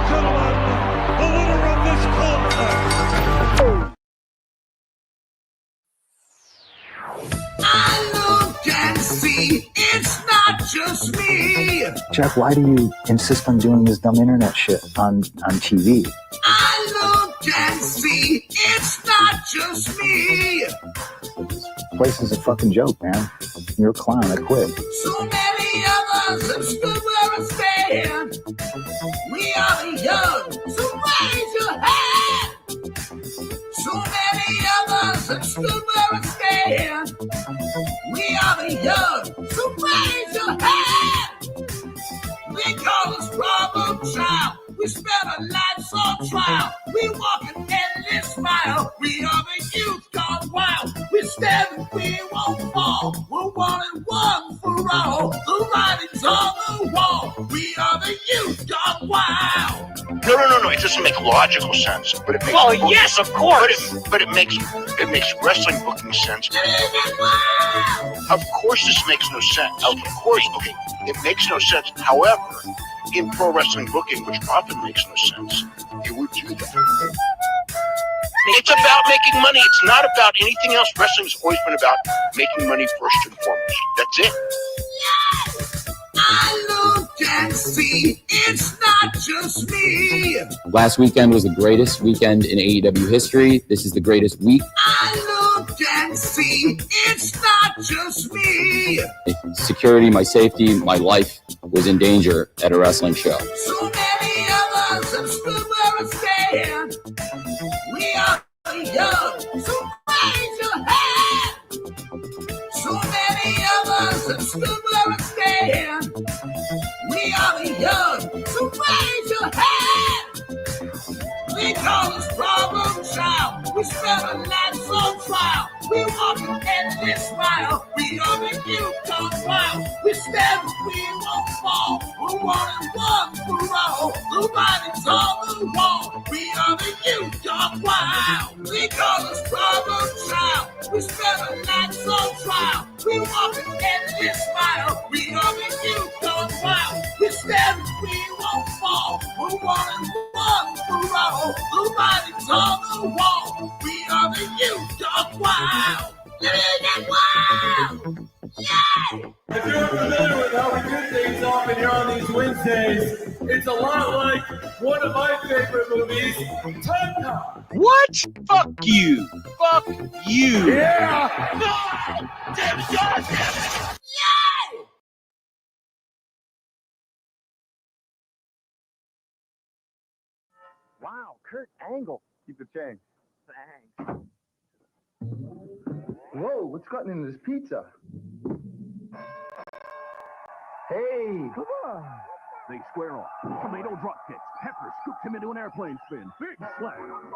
and gentlemen, the winner of this contest. I look and see, it's not just me. Jeff, why do you insist on doing this dumb internet shit on TV? I look and see, it's not just me. This place is a fucking joke, man. You're a clown. I quit. So many others have stood where I stand. We are the young, so raise your hand. So many others have stood where I stand. We are the young, so raise your hand. They call us problem child. We spend our lives on trial. We walk an endless mile. We are the youth gone wild. We stand and we won't fall. We're one and one for all. The writing's on the wall. We are the youth gone wild. No. It doesn't make logical sense, but it makes. Well, yes, of course. But it makes wrestling booking sense. Of course, this makes no sense. Of course, okay, it makes no sense. However, in pro wrestling booking, which often makes no sense, you would do that. It's about making money. It's not about anything else. Wrestling's always been about making money first and foremost. That's it. Yes, I look and see, it's not just me. Last weekend was the greatest weekend in AEW history. This is the greatest week. I look and see, it's not just me. Security, my safety, my life was in danger at a wrestling show. So many others have stood where I stand. We are the young, so raise your hand. So many others have stood where I stand. We are the young, so raise your hand. They call us problem child. We spend our lives on trial. We walk an endless mile. We are the youth gone wild. We stand and we won't fall. We're one and one for all. The writing's on the wall. We are the youth gone wild. They call us problem child. We spend our lives on trial. We walk an endless mile. We are the youth gone wild. We stand and we won't fall. We're one and one for all. The writing's on the wall. We are the youth gone wild. Get wild! Yeah! If you're familiar with how we do things often here on these Wednesdays, it's a lot like one of my favorite movies, Time Cop. What? Fuck you. Fuck you. Yeah! No! Damn it, God, damn it! Yeah! Wow, Kurt Angle. Keep the change. Thanks. Whoa, what's gotten into this pizza? Hey, come on. They square off. Tomato drop kicks. Pepper scoops him into an airplane spin. Big slam.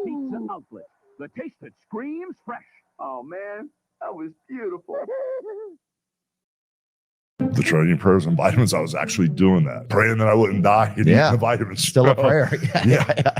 Pizza outlet. The taste that screams fresh. Oh, man, that was beautiful. The training prayers and vitamins, I was actually doing that, praying that I wouldn't die and eating the vitamins. Still a prayer.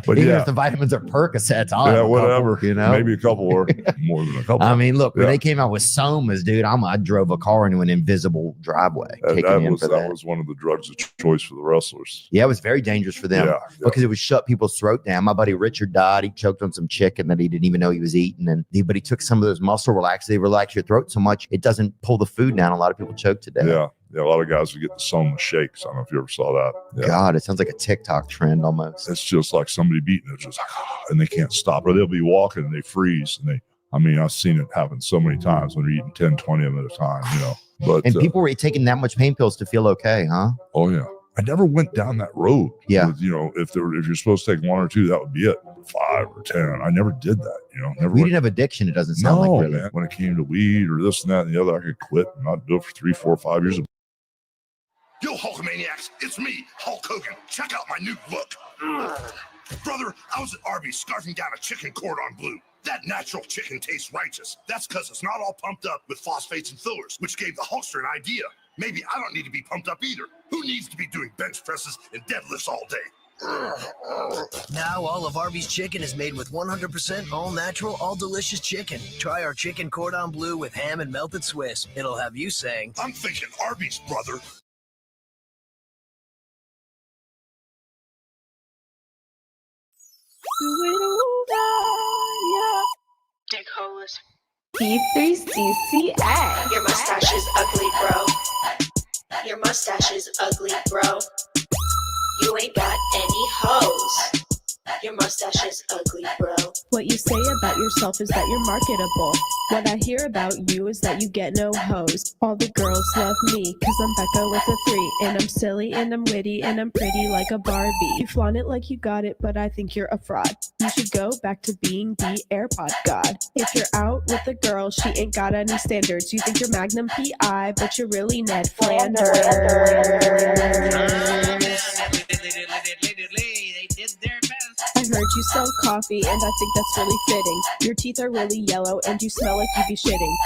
But even if the vitamins are Percocets, whatever. You know, maybe a couple or more than a couple. I mean, look, when they came out with Somas, dude, I drove a car into an invisible driveway. That was one of the drugs of choice for the wrestlers. Yeah, it was very dangerous for them because it would shut people's throat down. My buddy Richard died. He choked on some chicken that he didn't even know he was eating, but he took some of those muscle relaxers. They relax your throat so much it doesn't pull the food down. A lot of people choke to death. Yeah, a lot of guys would get the Soma shakes. I don't know if you ever saw that. Yeah. God, it sounds like a TikTok trend almost. It's just like somebody beating it, just like, and they can't stop. Or they'll be walking and they freeze. And I've seen it happen so many times when they're eating 10, 20 of them at a time, you know. But people were taking that much pain pills to feel okay, huh? Oh, yeah. I never went down that road. Yeah. With, if you're supposed to take 1 or 2, that would be it. 5 or 10. I never did that, We didn't have addiction, it doesn't sound like really. Man. When it came to weed or this and that and the other, I could quit and not do it for 3, 4, 5 years. Yo, Hulkamaniacs, it's me, Hulk Hogan. Check out my new look. Brother, I was at Arby's scarfing down a chicken cordon bleu. That natural chicken tastes righteous. That's because it's not all pumped up with phosphates and fillers, which gave the Hulkster an idea. Maybe I don't need to be pumped up either. Who needs to be doing bench presses and deadlifts all day? Now all of Arby's chicken is made with 100% all-natural, all-delicious chicken. Try our chicken cordon bleu with ham and melted Swiss. It'll have you saying, I'm thinking Arby's, brother. Dick holes. P3CCA. Your mustache is ugly, bro. Your mustache is ugly, bro. You ain't got any hoes. Your mustache is ugly, bro. What you say about yourself is that you're marketable. What I hear about you is that you get no hoes. All the girls love me, cause I'm Becca with a 3. And I'm silly, and I'm witty, and I'm pretty like a Barbie. You flaunt it like you got it, but I think you're a fraud. You should go back to being the AirPod god. If you're out with a girl, she ain't got any standards. You think you're Magnum PI, but you're really Ned Flanders. I heard you sell coffee, and I think that's really fitting. Your teeth are really yellow, and you smell like you be shitting.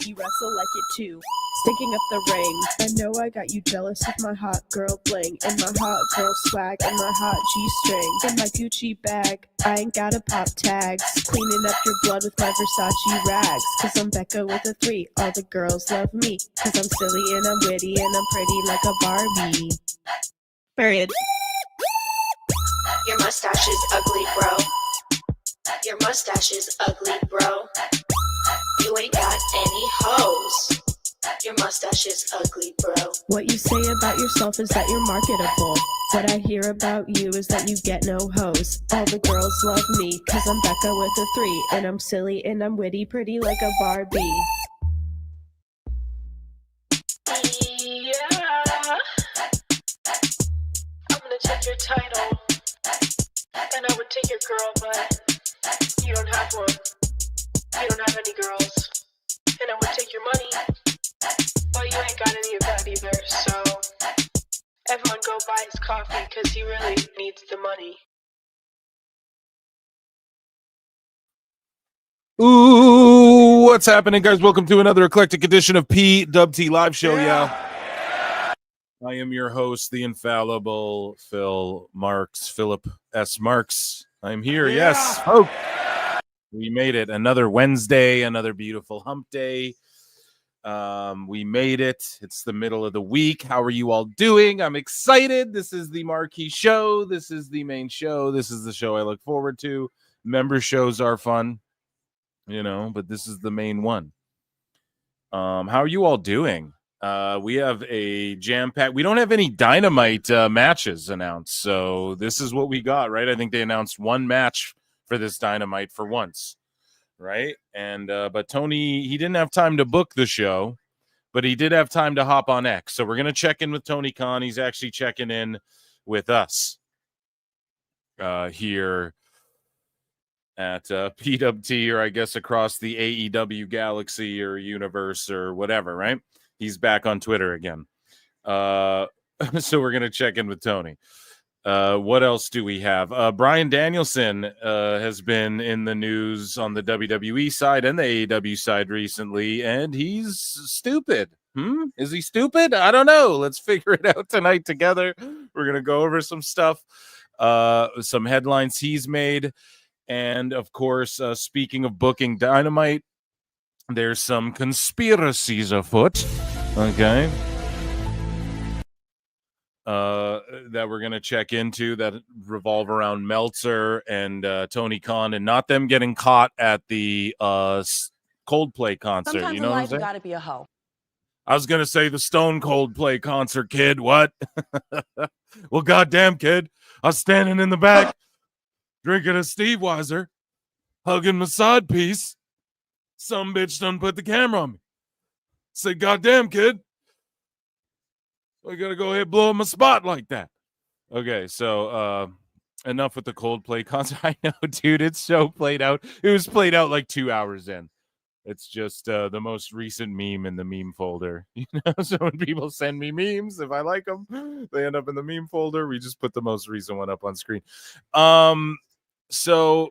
You wrestle like it too. Sticking up the ring. I know I got you jealous of my hot girl bling and my hot girl swag and my hot G-string and my Gucci bag. I ain't gotta pop tags. Cleaning up your blood with my Versace rags. Cause I'm Becca with a 3. All the girls love me. Cause I'm silly and I'm witty and I'm pretty like a Barbie. Period. Your mustache is ugly, bro. Your mustache is ugly, bro. You ain't got any hoes. Your mustache is ugly, bro. What you say about yourself is that you're marketable. What I hear about you is that you get no hoes. All the girls love me, cause I'm Becca with a 3. And I'm silly and I'm witty, pretty like a Barbie. Yeah. I'm gonna take your title. And I would take your girl, but you don't have one. You don't have any girls. And I would take your money. Well, you ain't got any of that either, so everyone go buy his coffee because he really needs the money. Ooh, what's happening, guys? Welcome to another eclectic edition of PWT Live Show, yeah. I am your host, the infallible Philip S. Marks. I'm here, yes. Oh, we made it. Another Wednesday, another beautiful hump day. We made it. It's the middle of the week. How are you all doing? I'm excited. This is the marquee show. This is the main show. This is the show I look forward to. Member shows are fun, but this is the main one. How are you all doing? We have a jam-packed. We don't have any Dynamite matches announced, so this is what we got, right? I think they announced one match for this Dynamite for once. Right. And but Tony, he didn't have time to book the show, but he did have time to hop on X. So we're going to check in with Tony Khan. He's actually checking in with us here at PWT, or I guess across the AEW galaxy or universe or whatever. Right. He's back on Twitter again. So we're going to check in with Tony. What else do we have? Bryan Danielson has been in the news on the WWE side and the AEW side recently, and he's stupid. Is he stupid? I don't know. Let's figure it out tonight together. We're going to go over some stuff, some headlines he's made, and of course, speaking of booking Dynamite, there's some conspiracies afoot, okay? That we're going to check into that revolve around Meltzer and Tony Khan, and not them getting caught at the Coldplay concert. Sometimes you know in what I'm life, you saying? gotta be a hoe. I was going to say the Stone Coldplay concert, kid. What? Well, goddamn, kid. I was standing in the back drinking a Steve Weiser, hugging my side piece. Some bitch done put the camera on me. Said, goddamn, kid. I gotta go ahead and blow up my spot like that. Okay, so enough with the Coldplay concert. I know, dude, it's so played out. It was played out like 2 hours in. It's just the most recent meme in the meme folder. You know, so when people send me memes, if I like them, they end up in the meme folder. We just put the most recent one up on screen. So,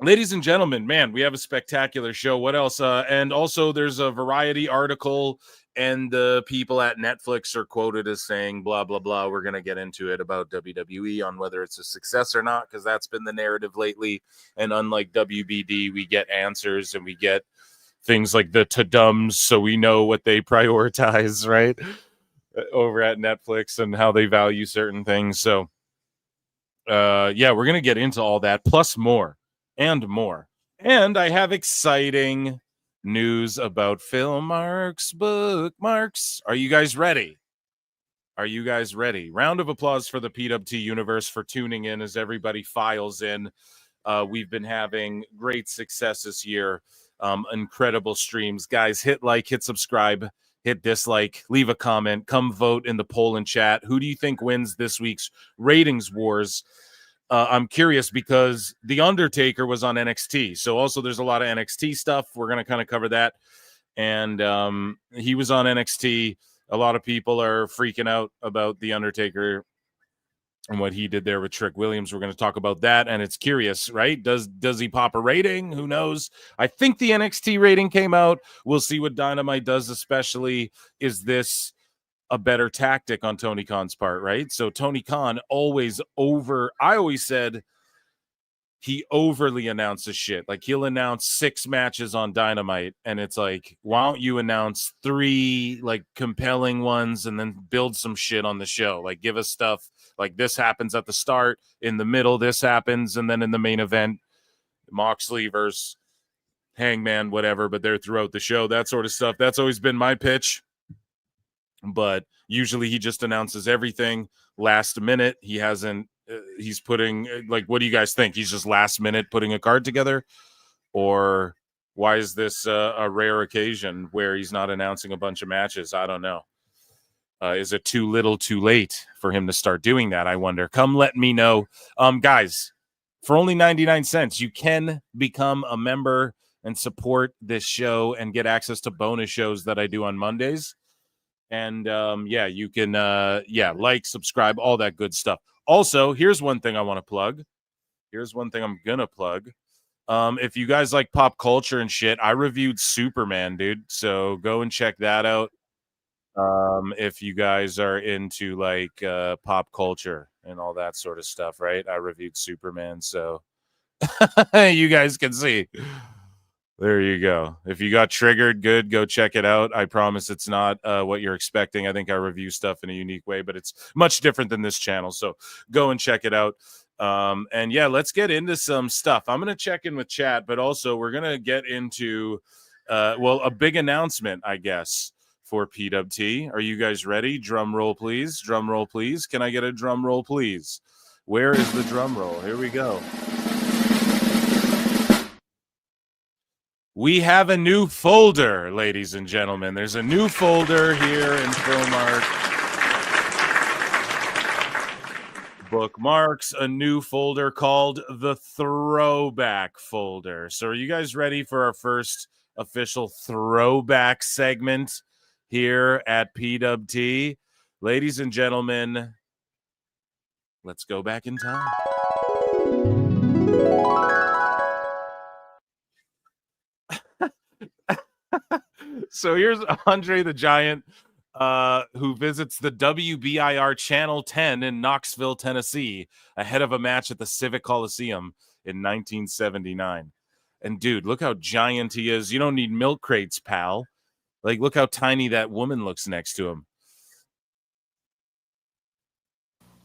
ladies and gentlemen, man, we have a spectacular show. What else? And also, there's a Variety article, and the people at Netflix are quoted as saying, blah, blah, blah. We're going to get into it about WWE on whether it's a success or not, because that's been the narrative lately. And unlike WBD, we get answers and we get things like the to-dums, so we know what they prioritize, right? Over at Netflix and how they value certain things. So, yeah, we're going to get into all that, plus more and more. And I have exciting news about Phil Marks' bookmarks. Are you guys ready? Are you guys ready? Round of applause for the PWT universe for tuning in as everybody files in. We've been having great success this year. Incredible streams. Guys, hit like, hit subscribe, hit dislike, leave a comment, come vote in the poll and chat. Who do you think wins this week's ratings wars? I'm curious because The Undertaker was on NXT. So also there's a lot of NXT stuff. We're going to kind of cover that. And he was on NXT. A lot of people are freaking out about The Undertaker and what he did there with Trick Williams. We're going to talk about that. And it's curious, right? Does he pop a rating? Who knows? I think the NXT rating came out. We'll see what Dynamite does, especially. Is this a better tactic on Tony Khan's part, right? So Tony Khan I always said he overly announces shit. Like he'll announce 6 matches on Dynamite and it's like, why don't you announce 3 like compelling ones and then build some shit on the show? Like give us stuff like this happens at the start, in the middle this happens, and then in the main event, Moxley versus Hangman, whatever, but they're throughout the show, that sort of stuff. That's always been my pitch. But usually he just announces everything last minute. He hasn't, he's putting, like, what do you guys think? He's just last minute putting a card together? Or why is this a rare occasion where he's not announcing a bunch of matches? I don't know. Is it too little too late for him to start doing that? I wonder. Come let me know. Guys, for only 99 cents, you can become a member and support this show and get access to bonus shows that I do on Mondays. And yeah, you can like, subscribe, all that good stuff. Also, here's one thing I want to plug. Here's one thing I'm gonna plug. If you guys like pop culture and shit, I reviewed Superman, dude. So go and check that out. If you guys are into like pop culture and all that sort of stuff, right? I reviewed Superman, so you guys can see. There you go. If you got triggered, good, go check it out. I promise it's not what you're expecting. I think I review stuff in a unique way, but it's much different than this channel. So go and check it out. And yeah, let's get into some stuff. I'm going to check in with chat, but also we're going to get into, a big announcement, I guess, for PWT. Are you guys ready? Drum roll, please. Drum roll, please. Can I get a drum roll, please? Where is the drum roll? Here we go. We have a new folder, ladies and gentlemen. There's a new folder here in Philmark. Bookmarks, a new folder called the Throwback folder. So are you guys ready for our first official Throwback segment here at PWT? Ladies and gentlemen, let's go back in time. So here's Andre the Giant, who visits the WBIR Channel 10 in Knoxville, Tennessee, ahead of a match at the Civic Coliseum in 1979. And dude, look how giant he is. You don't need milk crates, pal. Like, look how tiny that woman looks next to him.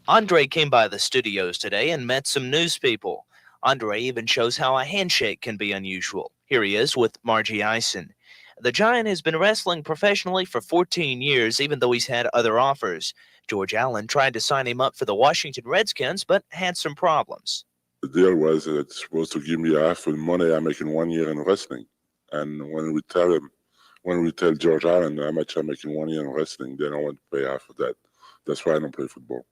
Andre came by the studios today and met some news people. Andre even shows how a handshake can be unusual. Here he is with Margie Eisen. The Giant has been wrestling professionally for 14 years, even though he's had other offers. George Allen tried to sign him up for the Washington Redskins, but had some problems. The deal was that it's supposed to give me half of the money I make in 1 year in wrestling. And when we tell George Allen how much I make in 1 year in wrestling, they don't want to pay half of that. That's why I don't play football.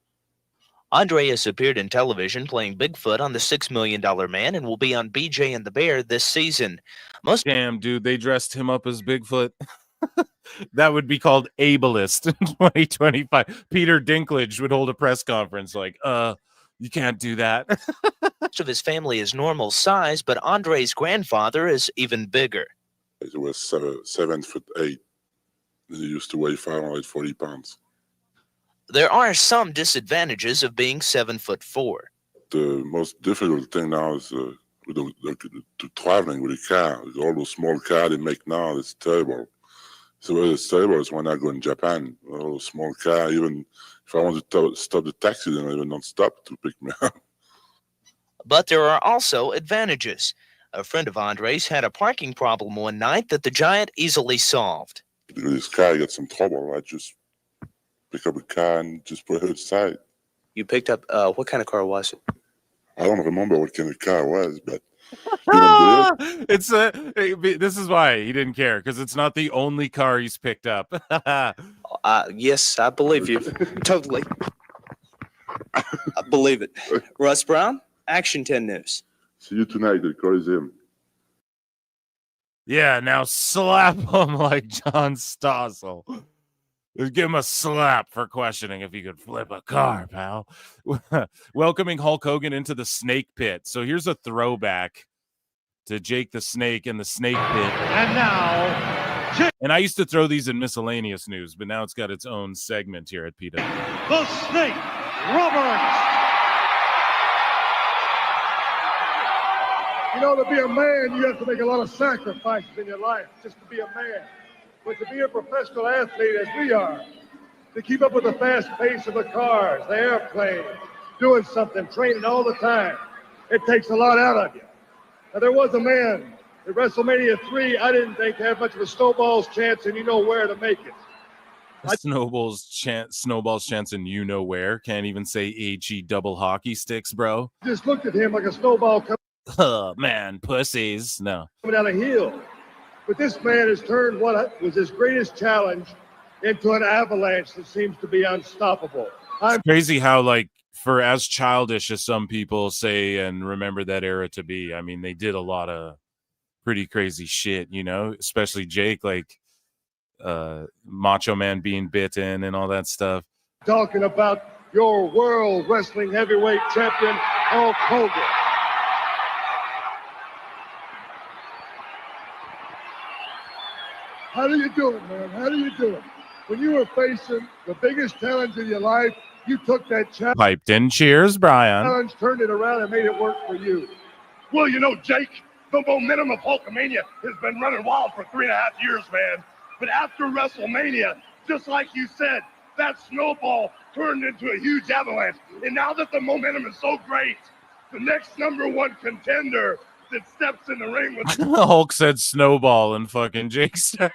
Andre has appeared in television playing Bigfoot on The $6 Million Man and will be on BJ and the Bear this season. Damn, dude, they dressed him up as Bigfoot. That would be called ableist in 2025. Peter Dinklage would hold a press conference like, you can't do that. Most of his family is normal size, but Andre's grandfather is even bigger. He was 7'8". He used to weigh 540 pounds. There are some disadvantages of being 7'4". The most difficult thing now is with the traveling with a car. All those small cars they make now, it's terrible. So what it's terrible is when I go in Japan, a small car, even if I want to stop the taxi, then I will not stop to pick me up. But there are also advantages. A friend of Andre's had a parking problem one night that the Giant easily solved. Because this car gets some trouble, I just pick up a car and just put it outside. You picked up, what kind of car was it? I don't remember what kind of car it was, but this is why he didn't care, because it's not the only car he's picked up. Yes, I believe you. Totally. I believe it. Russ Brown, Action 10 News. See you tonight at Coliseum. Yeah, now slap him like John Stossel. Give him a slap for questioning if he could flip a car, pal. Welcoming Hulk Hogan into the Snake Pit. So here's a throwback to Jake the Snake and the Snake Pit. And now, and I used to throw these in Miscellaneous News, but now it's got its own segment here at PW. the Snake Roberts. You know, to be a man, you have to make a lot of sacrifices in your life just to be a man. But to be a professional athlete, as we are, to keep up with the fast pace of the cars, the airplane, doing something, training all the time, it takes a lot out of you. Now, there was a man at WrestleMania 3 I didn't think had much of a snowball's chance, and you know where to make it. Snowball's chance and you know where. Can't even say AG double hockey sticks, bro. Just looked at him like a snowball coming Oh, man, pussies. No. down a hill. But this man has turned what was his greatest challenge into an avalanche that seems to be unstoppable. It's crazy how, like, for as childish as some people say and remember that era to be, I mean, they did a lot of pretty crazy shit, you know, especially Jake, like Macho Man being bitten and all that stuff. Talking about your world wrestling heavyweight champion, Hulk Hogan. How do you do it, man? How do you do it? When you were facing the biggest challenge of your life, you took that Piped in. Cheers, Brian. challenge, turned it around, and made it work for you. Well, you know, Jake, the momentum of Hulkamania has been running wild for 3.5 years, man. But after WrestleMania, just like you said, that snowball turned into a huge avalanche. And now that the momentum is so great, the next #1 contender that steps in the ring with Hulk said snowball and fucking Jake said.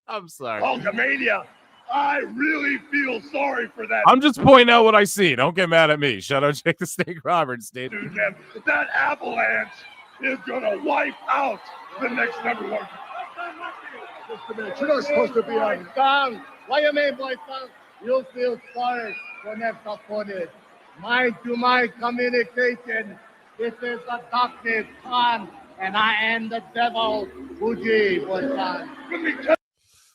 I'm sorry. Hulkamania, I really feel sorry for that. I'm just pointing out what I see. Don't get mad at me. Shout out Jake the Snake Roberts, dude. Dude, man, that avalanche is going to wipe out the next #1. Just a minute. You're not supposed to be on. Son, what you mean, boy, son? You feel sorry for never opponent. Mind-to-mind communication. This is the darkness, son, and I am the devil, Fuji, boy, son.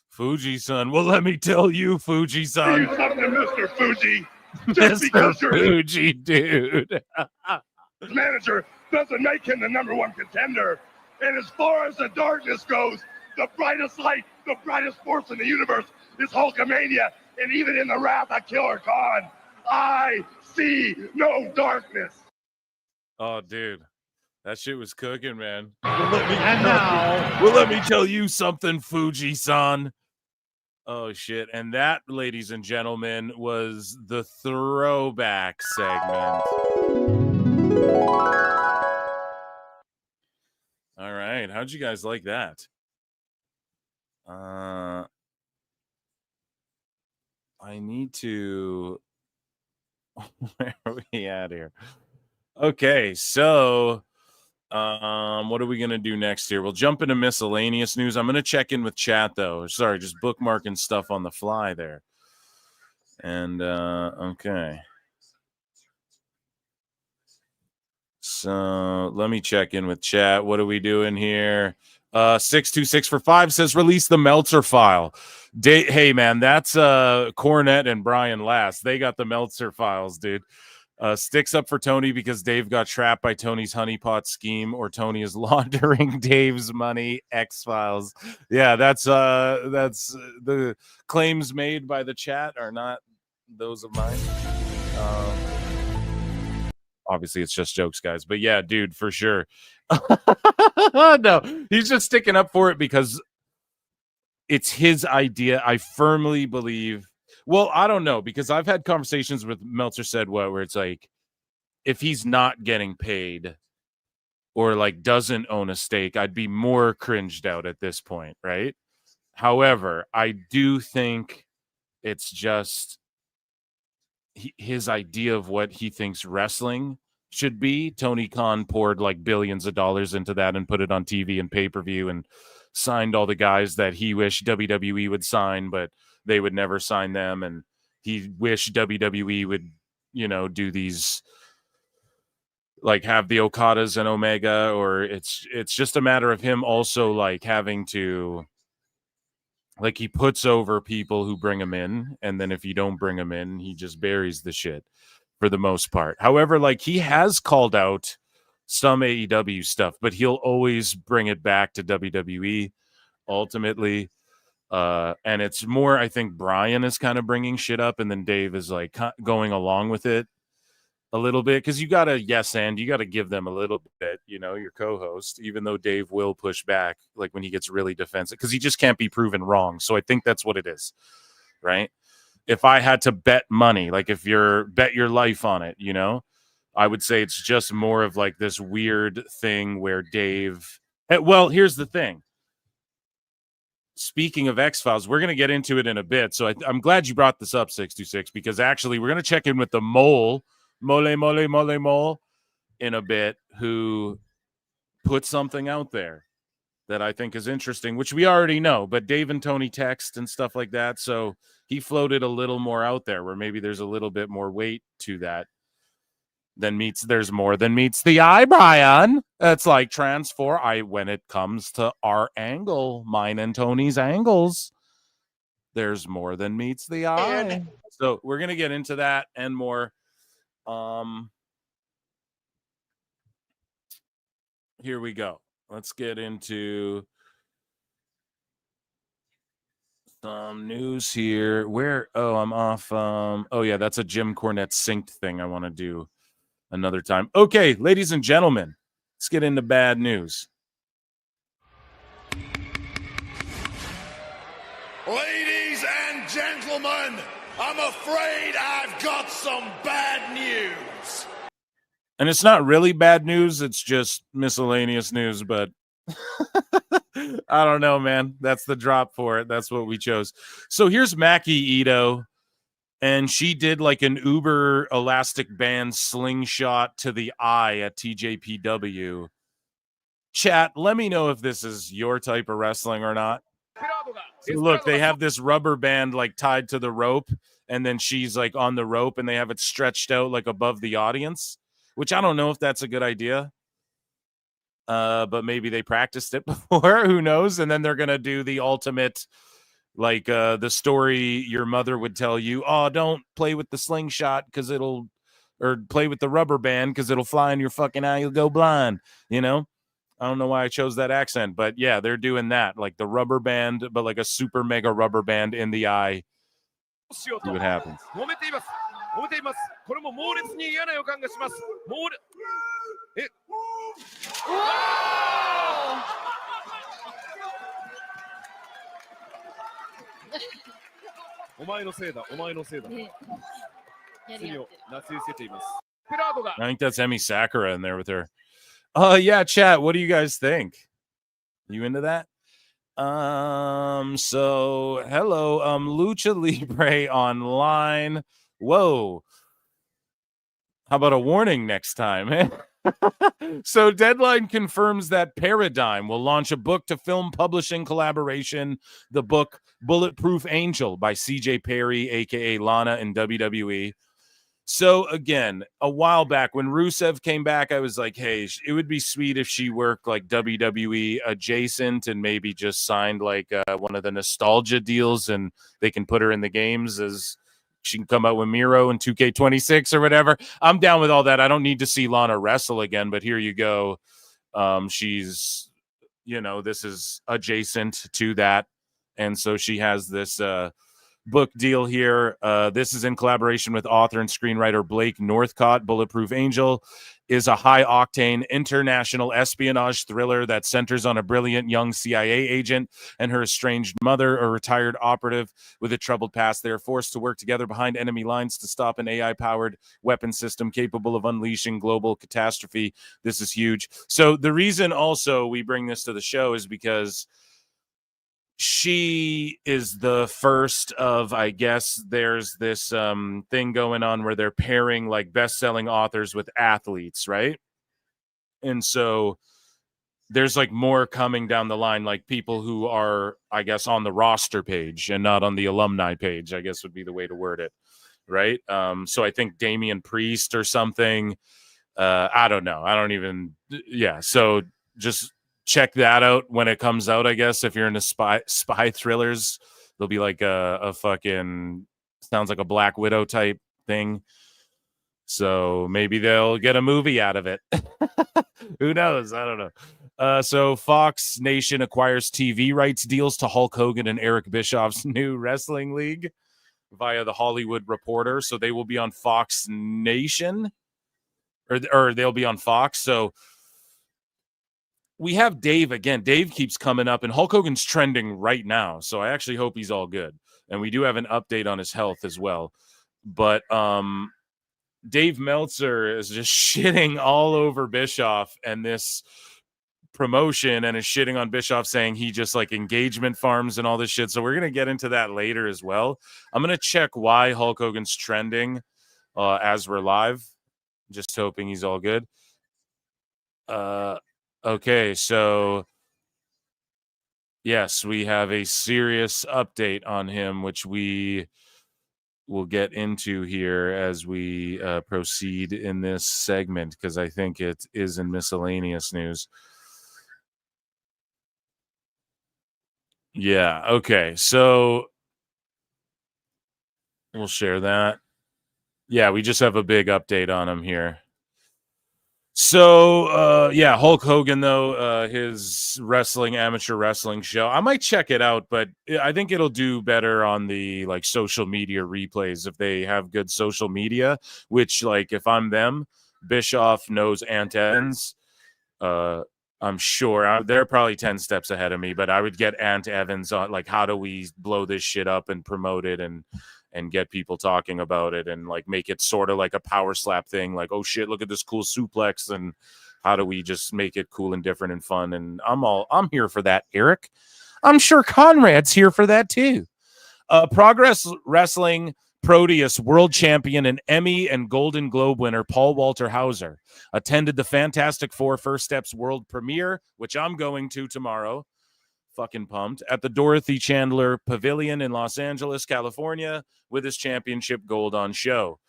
Fuji-san. Well, let me tell you, Fuji-san. Do something, Mr. Fuji. Just Mr. because your Fuji, dude. manager doesn't make him the #1 contender. And as far as the darkness goes, the brightest light, the brightest force in the universe is Hulkamania. And even in the wrath of Killer Khan, I see no darkness. Oh, dude. That shit was cooking, man. now, Well, let me tell you something, Fuji-san. Oh, shit. And that, ladies and gentlemen, was the throwback segment. All right. How'd you guys like that? I need to... Where are we at here? Okay, so what are we going to do next here? We'll jump into Miscellaneous News. I'm going to check in with chat, though. Sorry, just bookmarking stuff on the fly there. And, okay. So let me check in with chat. What are we doing here? 626 for 5 says release the Meltzer file. Hey man, that's Cornette and Brian Last. They got the Meltzer files, dude. Sticks up for Tony because Dave got trapped by Tony's honeypot scheme, or Tony is laundering Dave's money. X-Files. Yeah, that's the claims made by the chat are not those of mine. Obviously it's just jokes, guys, but yeah, dude, for sure. No, he's just sticking up for it because it's his idea. I firmly believe. Well, I don't know, because I've had conversations with Meltzer said where it's like, if he's not getting paid or like doesn't own a stake, I'd be more cringed out at this point, right? However, I do think it's just his idea of what he thinks wrestling should be. Tony Khan poured like billions of dollars into that and put it on TV and pay-per-view and signed all the guys that he wished WWE would sign, but they would never sign them. And he wished WWE would, do these, like have the Okadas and Omega, or it's just a matter of him also like having to, like, he puts over people who bring him in, and then if you don't bring him in, he just buries the shit for the most part. However, like, he has called out some AEW stuff, but he'll always bring it back to WWE ultimately. And it's more, I think Brian is kind of bringing shit up, and then Dave is like going along with it a little bit, because you got to you got to give them a little bit, your co-host, even though Dave will push back like when he gets really defensive, because he just can't be proven wrong. So I think that's what it is, right? If I had to bet money, like if you're bet your life on it, I would say it's just more of like this weird thing where Dave, well, here's the thing. Speaking of X-Files, we're going to get into it in a bit. So I'm glad you brought this up, 626, because actually we're going to check in with the Mole in a bit, who put something out there that I think is interesting, which we already know, but Dave and Tony text and stuff like that. So he floated a little more out there where maybe there's a little bit more weight to that there's more than meets the eye, Brian. That's like when it comes to our angle, mine and Tony's angles, there's more than meets the eye. So we're going to get into that and more. Here we go. Let's get into some news here. I'm off. Yeah, that's a Jim Cornette synced thing I want to do another time. Okay, ladies and gentlemen, let's get into bad news. Ladies and gentlemen, I'm afraid I've got some bad news. And it's not really bad news, it's just miscellaneous news, but I don't know, man. That's the drop for it. That's what we chose. So here's Maki Ito, and she did like an uber elastic band slingshot to the eye at TJPW. Chat, let me know if this is your type of wrestling or not. So look, they have this rubber band like tied to the rope, and then she's like on the rope, and they have it stretched out like above the audience, which I don't know if that's a good idea. But maybe they practiced it before, who knows? And then they're going to do the ultimate, like the story your mother would tell you. Oh, don't play with the slingshot or play with the rubber band because it'll fly in your fucking eye. You'll go blind, I don't know why I chose that accent, but yeah, they're doing that. Like the rubber band, but like a super mega rubber band in the eye. See what happens. これも猛烈に嫌な予感がします。お前のせいだ、お前のせいだ。罪をなすりつけています。 I think that's Emi Sakura in there with her. Yeah, chat. What do you guys think? You into that? So hello, Lucha Libre Online. Whoa. How about a warning next time? So Deadline confirms that Paradigm will launch a book to film publishing collaboration, the book Bulletproof Angel by CJ Perry, aka Lana in WWE. So again, a while back when Rusev came back, I was like, hey, it would be sweet if she worked like WWE adjacent and maybe just signed like one of the nostalgia deals and they can put her in the games as she can come out with Miro in 2K26 or whatever. I'm down with all that. I don't need to see Lana wrestle again, but here you go. She's, this is adjacent to that. And so she has this book deal here. This is in collaboration with author and screenwriter Blake Northcott. Bulletproof Angel is a high-octane international espionage thriller that centers on a brilliant young CIA agent and her estranged mother, a retired operative with a troubled past. They are forced to work together behind enemy lines to stop an AI-powered weapon system capable of unleashing global catastrophe. This is huge. So the reason also we bring this to the show is because she is the first of, I guess, there's this thing going on where they're pairing like best-selling authors with athletes, right? And so there's like more coming down the line, like people who are, I guess, on the roster page and not on the alumni page, I guess would be the way to word it, right? So I think Damian Priest or something. I don't know. So just check that out when it comes out, I guess. If you're into spy thrillers, there'll be like a fucking, sounds like a Black Widow type thing. So maybe they'll get a movie out of it. Who knows? I don't know. So Fox Nation acquires TV rights deals to Hulk Hogan and Eric Bischoff's new wrestling league via the Hollywood Reporter. So they will be on Fox Nation or they'll be on Fox. So we have Dave again. Dave keeps coming up, and Hulk Hogan's trending right now. So I actually hope he's all good. And we do have an update on his health as well. But Dave Meltzer is just shitting all over Bischoff and this promotion, and is shitting on Bischoff, saying he just like engagement farms and all this shit. So we're going to get into that later as well. I'm going to check why Hulk Hogan's trending as we're live. Just hoping he's all good. Okay, so yes, we have a serious update on him, which we will get into here as we proceed in this segment, because I think it is in miscellaneous news. Yeah, okay, so we'll share that. Yeah, we just have a big update on him here. So, Hulk Hogan, though, his amateur wrestling show, I might check it out, but I think it'll do better on the, like, social media replays if they have good social media, which, like, if I'm them, Bischoff knows Ant Evans. I'm sure they're probably 10 steps ahead of me, but I would get Ant Evans on, like, how do we blow this shit up and promote it and get people talking about it and like make it sort of like a power slap thing. Like, oh shit, look at this cool suplex. And how do we just make it cool and different and fun? And I'm here for that, Eric. I'm sure Conrad's here for that too. Progress Wrestling Proteus world champion and Emmy and Golden Globe winner Paul Walter Hauser attended the Fantastic Four First Steps world premiere, which I'm going to tomorrow. Fucking pumped, at the Dorothy Chandler Pavilion in Los Angeles, California, with his championship gold on show.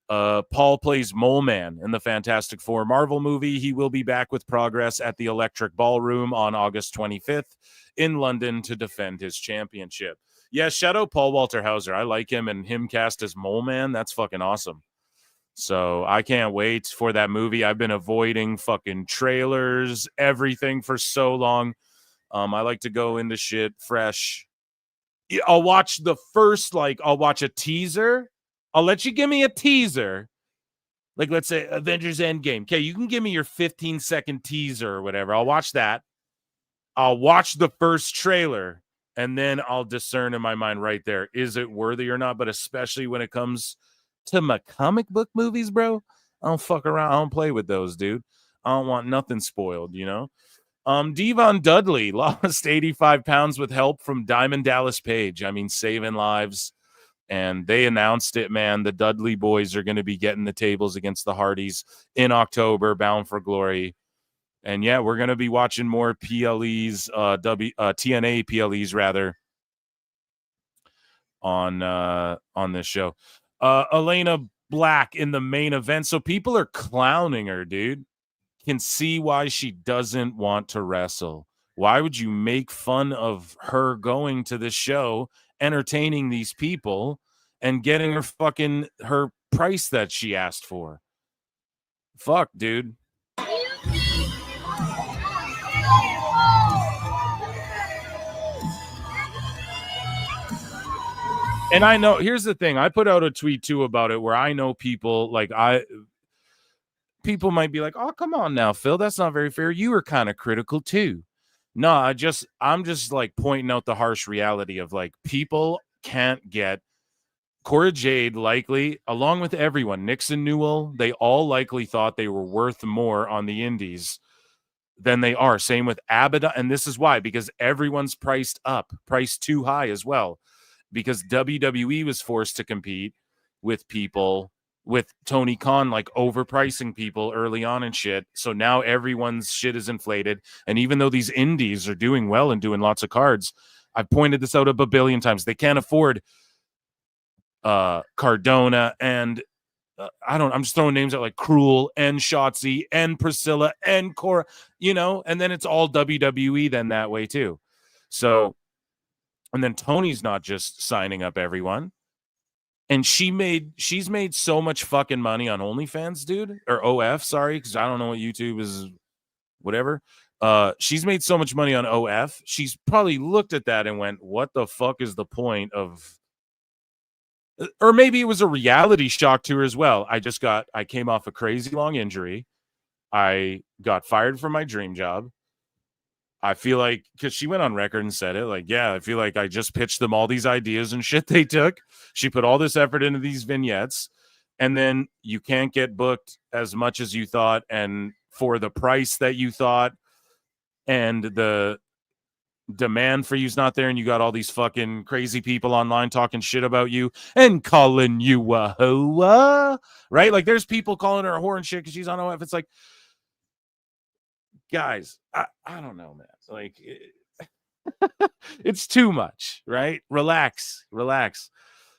Paul plays Mole Man in the Fantastic Four Marvel movie. He will be back with Progress at the Electric Ballroom on August 25th in London to defend his championship. Yeah, shout out Paul Walter Hauser. I like him, and him cast as Mole Man. That's fucking awesome. So I can't wait for that movie. I've been avoiding fucking trailers, everything for so long. I like to go into shit fresh. I'll watch I'll watch a teaser. I'll let you give me a teaser. Like, let's say Avengers Endgame. Okay, you can give me your 15-second teaser or whatever. I'll watch that. I'll watch the first trailer, and then I'll discern in my mind right there, is it worthy or not? But especially when it comes to my comic book movies, bro, I don't fuck around. I don't play with those, dude. I don't want nothing spoiled, you know? Devon Dudley lost 85 pounds with help from Diamond Dallas Page. I mean, saving lives. And they announced it, man. The Dudley boys are going to be getting the tables against the Hardys in October, Bound for Glory. And yeah, we're going to be watching more PLEs, TNA PLEs rather, on this show. Elena black in the main event. So people are clowning her, dude. Can see why she doesn't want to wrestle. Why would you make fun of her going to this show, entertaining these people, and getting her price that she asked for? Fuck, dude. And I know, here's the thing. I put out a tweet too about it where I know people people might be like, oh, come on now, Phil, that's not very fair. You were kind of critical too. No, I'm just like pointing out the harsh reality of like people can't get Cora Jade likely, along with everyone, Nixon Newell, they all likely thought they were worth more on the indies than they are. Same with Abaddon. And this is why, because everyone's priced too high as well. Because WWE was forced to compete with people, with Tony Khan, like overpricing people early on and shit. So now everyone's shit is inflated. And even though these indies are doing well and doing lots of cards, I've pointed this out a billion times. They can't afford Cardona and I'm just throwing names out like Cruel and Shotzi and Priscilla and Cora, and then it's all WWE then that way too. So, and then Tony's not just signing up everyone. And she's made so much fucking money on OnlyFans, dude, or OF, sorry, because I don't know what YouTube is, whatever. She's made so much money on OF. She's probably looked at that and went, what the fuck is the point of, or maybe it was a reality shock to her as well. I came off a crazy long injury. I got fired from my dream job. I feel like, because she went on record and said it, like, yeah, I feel like I just pitched them all these ideas and shit they took. She put all this effort into these vignettes, and then you can't get booked as much as you thought and for the price that you thought, and the demand for you's not there, and you got all these fucking crazy people online talking shit about you and calling you a hoa, right? Like, there's people calling her a whore and shit because she's on OF. It's like, guys, I don't know, man. Like, it's too much, right? Relax.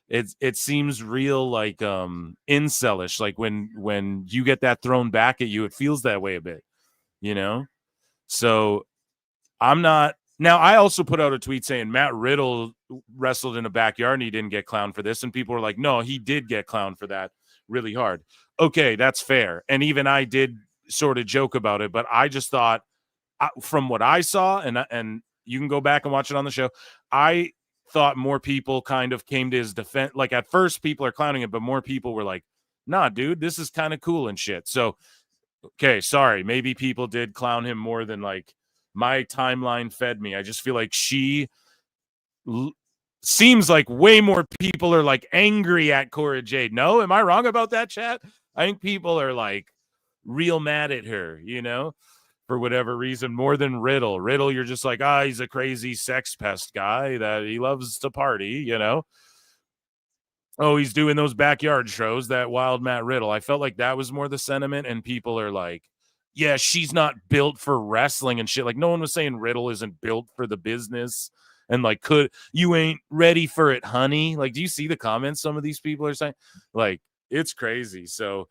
It seems real like incelish. Like when you get that thrown back at you, it feels that way a bit, So I'm not. Now, I also put out a tweet saying Matt Riddle wrestled in a backyard and he didn't get clowned for this, and people were like, no, he did get clowned for that really hard. Okay, that's fair. And even I did sort of joke about it, but I just thought, from what I saw, and you can go back and watch it on the show, I thought more people kind of came to his defense. Like, at first people are clowning it, but more people were like, nah, dude, this is kind of cool and shit. So, okay, sorry, maybe people did clown him more than like my timeline fed me. I just feel like seems like way more people are like angry at Cora Jade. No, am I wrong about that, chat? I think people are like real mad at her, for whatever reason, more than Riddle. Riddle, you're just like, he's a crazy sex pest guy that he loves to party, Oh, he's doing those backyard shows, that wild Matt Riddle. I felt like that was more the sentiment, and people are like, yeah, she's not built for wrestling and shit. Like, no one was saying Riddle isn't built for the business, and like, you ain't ready for it, honey. Like, do you see the comments some of these people are saying? Like, it's crazy. So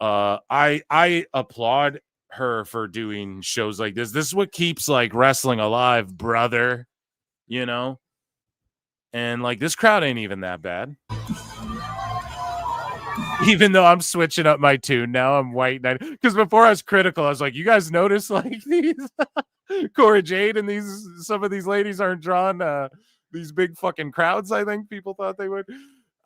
I applaud her for doing shows like this. This is what keeps like wrestling alive, brother, and like, this crowd ain't even that bad. Even though I'm switching up my tune now, I'm white knight, because before I was critical. I was like, you guys notice like these Cora Jade and some of these ladies aren't drawing these big fucking crowds. I think people thought they would.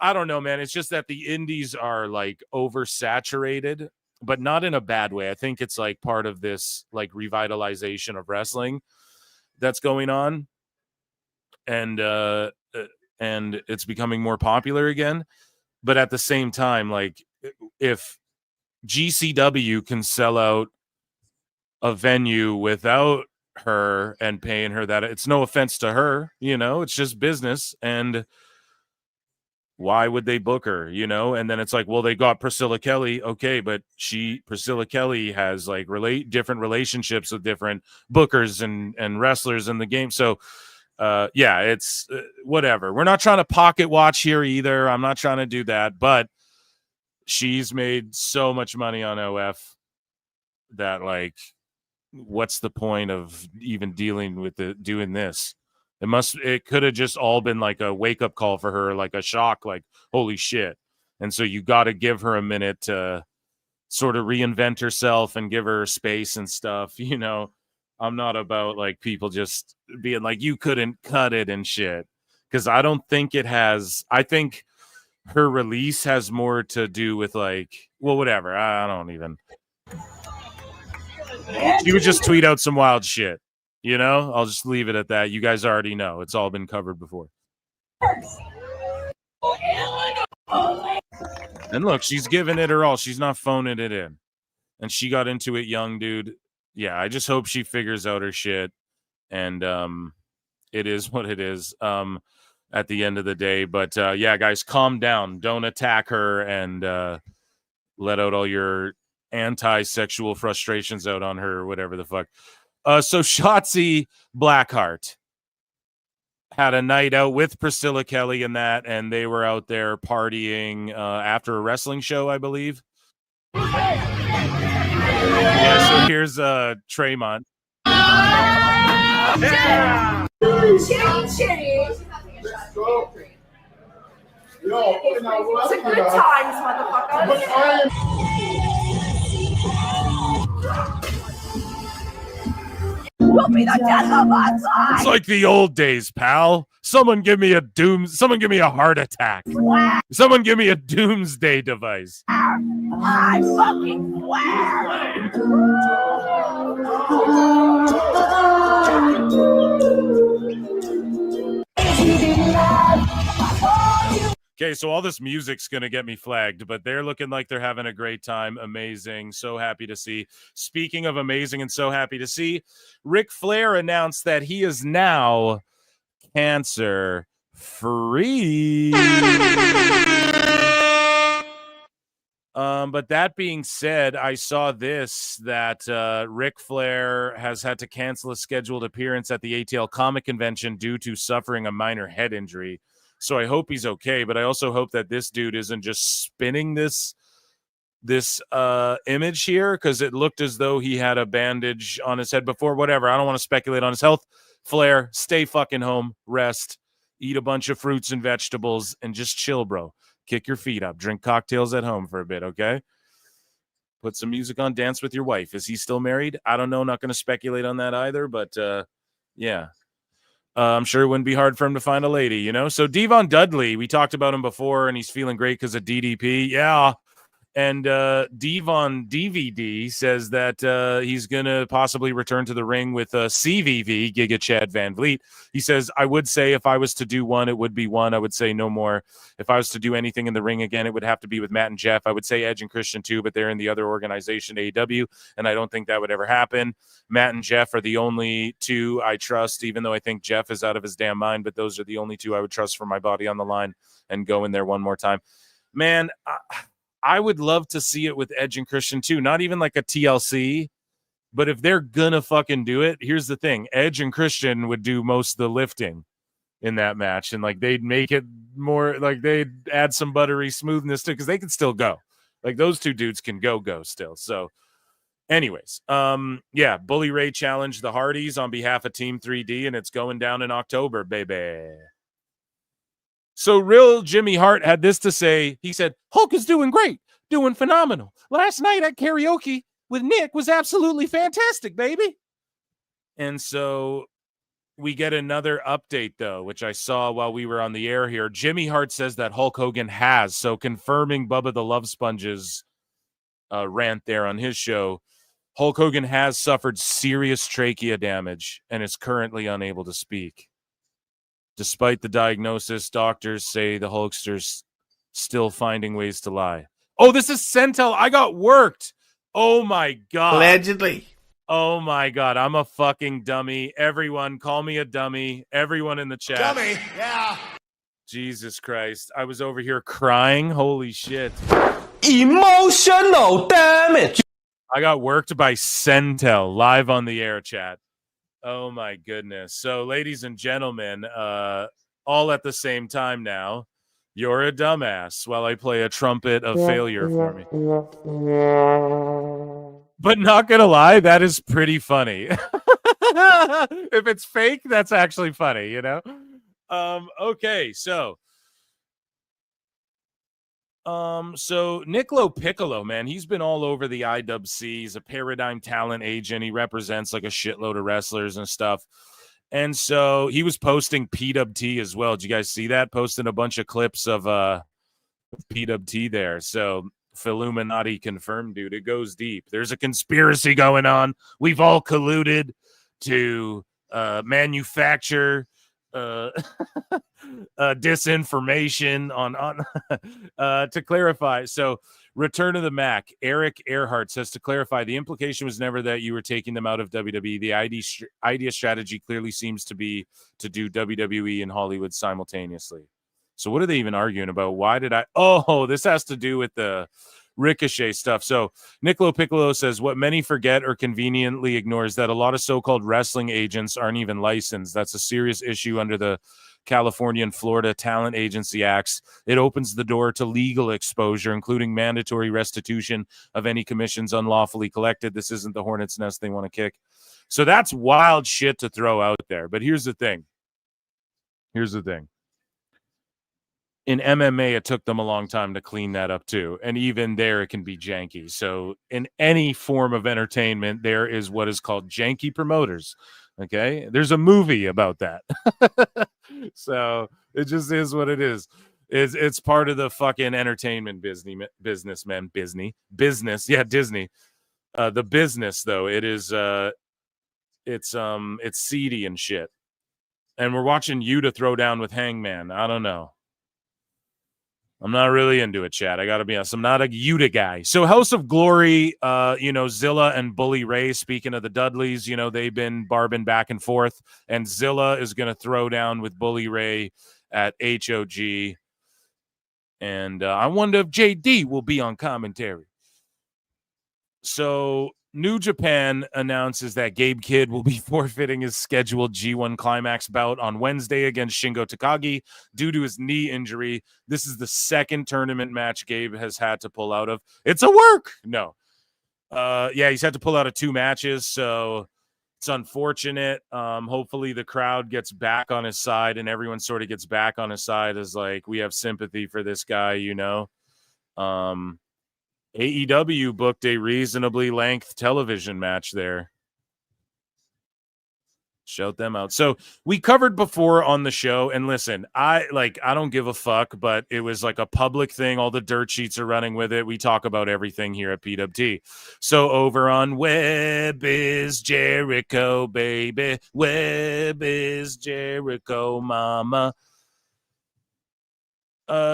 I don't know, man. It's just that the indies are like oversaturated, but not in a bad way. I think it's like part of this like revitalization of wrestling that's going on, and it's becoming more popular again. But at the same time, like, if GCW can sell out a venue without her and paying her that, it's no offense to her, it's just business. And why would they book her, And then it's like, well, they got Priscilla Kelly. Okay, but Priscilla Kelly has like different relationships with different bookers and wrestlers in the game. So yeah, it's whatever. We're not trying to pocket watch here either. I'm not trying to do that, but she's made so much money on OF that, like, what's the point of even dealing with doing this? It could have just all been like a wake-up call for her, like a shock, like, holy shit. And so you got to give her a minute to sort of reinvent herself and give her space and stuff. You know, I'm not about like people just being like, you couldn't cut it and shit. Because I don't think it has. I think her release has more to do with like, well, whatever. I don't even. She would just tweet out some wild shit. You know, I'll just leave it at that. You guys already know. It's all been covered before. And look, she's giving it her all. She's not phoning it in. And she got into it young, dude. Yeah, I just hope she figures out her shit. And it is what it is at the end of the day. But yeah, guys, calm down. Don't attack her and let out all your anti-sexual frustrations out on her or whatever the fuck. So Shotzi Blackheart had a night out with Priscilla Kelly and they were out there partying after a wrestling show, I believe. Yeah, so here's Tremont. Yeah. It's a good times, motherfuckers. We'll be the death of us. It's like the old days, pal. Someone give me a heart attack. Someone give me a doomsday device. I fucking swear. Okay, so all this music's going to get me flagged, but they're looking like they're having a great time. Amazing. So happy to see. Speaking of amazing and so happy to see, Ric Flair announced that he is now cancer-free. But that being said, I saw that Ric Flair has had to cancel a scheduled appearance at the ATL Comic Convention due to suffering a minor head injury. So I hope he's okay, but I also hope that this dude isn't just spinning this image here, because it looked as though he had a bandage on his head before. Whatever, I don't want to speculate on his health. Flair, stay fucking home, rest, eat a bunch of fruits and vegetables, and just chill, bro. Kick your feet up, drink cocktails at home for a bit, okay? Put some music on, dance with your wife. Is he still married? I don't know, not going to speculate on that either, but yeah. I'm sure it wouldn't be hard for him to find a lady, you know? So Devon Dudley, we talked about him before, and he's feeling great because of DDP. Yeah. And Devon DVD says that he's going to possibly return to the ring with CVV, Giga Chad Van Vliet. He says, I would say if I was to do one, it would be one. I would say no more. If I was to do anything in the ring again, it would have to be with Matt and Jeff. I would say Edge and Christian too, but they're in the other organization, AEW, and I don't think that would ever happen. Matt and Jeff are the only two I trust, even though I think Jeff is out of his damn mind, but those are the only two I would trust for my body on the line and go in there one more time. Man, I would love to see it with Edge and Christian too. Not even like a TLC, but if they're gonna fucking do it, here's the thing. Edge and Christian would do most of the lifting in that match, and like they'd make it more like they'd add some buttery smoothness to, because they can still go. Like those two dudes can go still. So anyways, yeah, Bully Ray challenged the Hardys on behalf of Team 3D, and it's going down in October, baby. So real Jimmy Hart had this to say. He said, Hulk is doing great, doing phenomenal. Last night at karaoke with Nick was absolutely fantastic, baby. And so we get another update, though, which I saw while we were on the air here. Jimmy Hart says that Hulk Hogan has, so confirming Bubba the Love Sponge's rant there on his show, Hulk Hogan has suffered serious trachea damage and is currently unable to speak. Despite the diagnosis, doctors say the Hulkster's still finding ways to lie. Oh, this is Centel. I got worked. Oh, my God. Allegedly. Oh, my God. I'm a fucking dummy. Everyone, call me a dummy. Everyone in the chat. Dummy, yeah. Jesus Christ. I was over here crying. Holy shit. Emotional damage. I got worked by Centel live on the air, chat. Oh, my goodness. So, ladies and gentlemen, all at the same time now, You're a dumbass while I play a trumpet of failure for me. But not gonna lie, that is pretty funny. If it's fake, that's actually funny, you know? Okay, so Nicolo Piccolo, man, he's been all over the IWC. He's a Paradigm talent agent. He represents like a shitload of wrestlers and stuff. And so he was posting PWT as well. Did you guys see that? Posting a bunch of clips of PWT there. So Illuminati confirmed, dude. It goes deep. There's a conspiracy going on. We've all colluded to manufacture disinformation on to clarify. So Return of the Mac, Eric Earhart says, to clarify, the implication was never that you were taking them out of WWE. The idea strategy clearly seems to be to do WWE and Hollywood simultaneously. So what are they even arguing about? Why did I? Oh, this has to do with the Ricochet stuff. So Nicolo Piccolo says, what many forget or conveniently ignore is that a lot of so-called wrestling agents aren't even licensed. That's a serious issue under the California and Florida Talent Agency Acts. It opens the door to legal exposure, including mandatory restitution of any commissions unlawfully collected. This isn't the hornet's nest they want to kick. So that's wild shit to throw out there. But here's the thing. In MMA, it took them a long time to clean that up too. And even there, it can be janky. So in any form of entertainment, there is what is called janky promoters. Okay? There's a movie about that. So it just is what it is. It's part of the fucking entertainment business, man. Business. Yeah, Disney. The business, though, it is it's seedy and shit. And we're watching Yuta throw down with Hangman. I don't know. I'm not really into it, Chad. I got to be honest. I'm not a Yuta guy. So House of Glory, Zilla and Bully Ray, speaking of the Dudleys, they've been barbing back and forth. And Zilla is going to throw down with Bully Ray at HOG. And I wonder if JD will be on commentary. So New Japan announces that Gabe Kidd will be forfeiting his scheduled G1 Climax bout on Wednesday against Shingo Takagi due to his knee injury. This is the second tournament match Gabe has had to pull out of. It's a work. No. He's had to pull out of 2 matches, so it's unfortunate. Hopefully the crowd gets back on his side and everyone sort of gets back on his side as like, we have sympathy for this guy, AEW booked a reasonably length television match there. Shout them out. So we covered before on the show, and listen, I don't give a fuck, but it was like a public thing. All the dirt sheets are running with it. We talk about everything here at PWT. So over on Web is Jericho, baby. Web is Jericho, mama.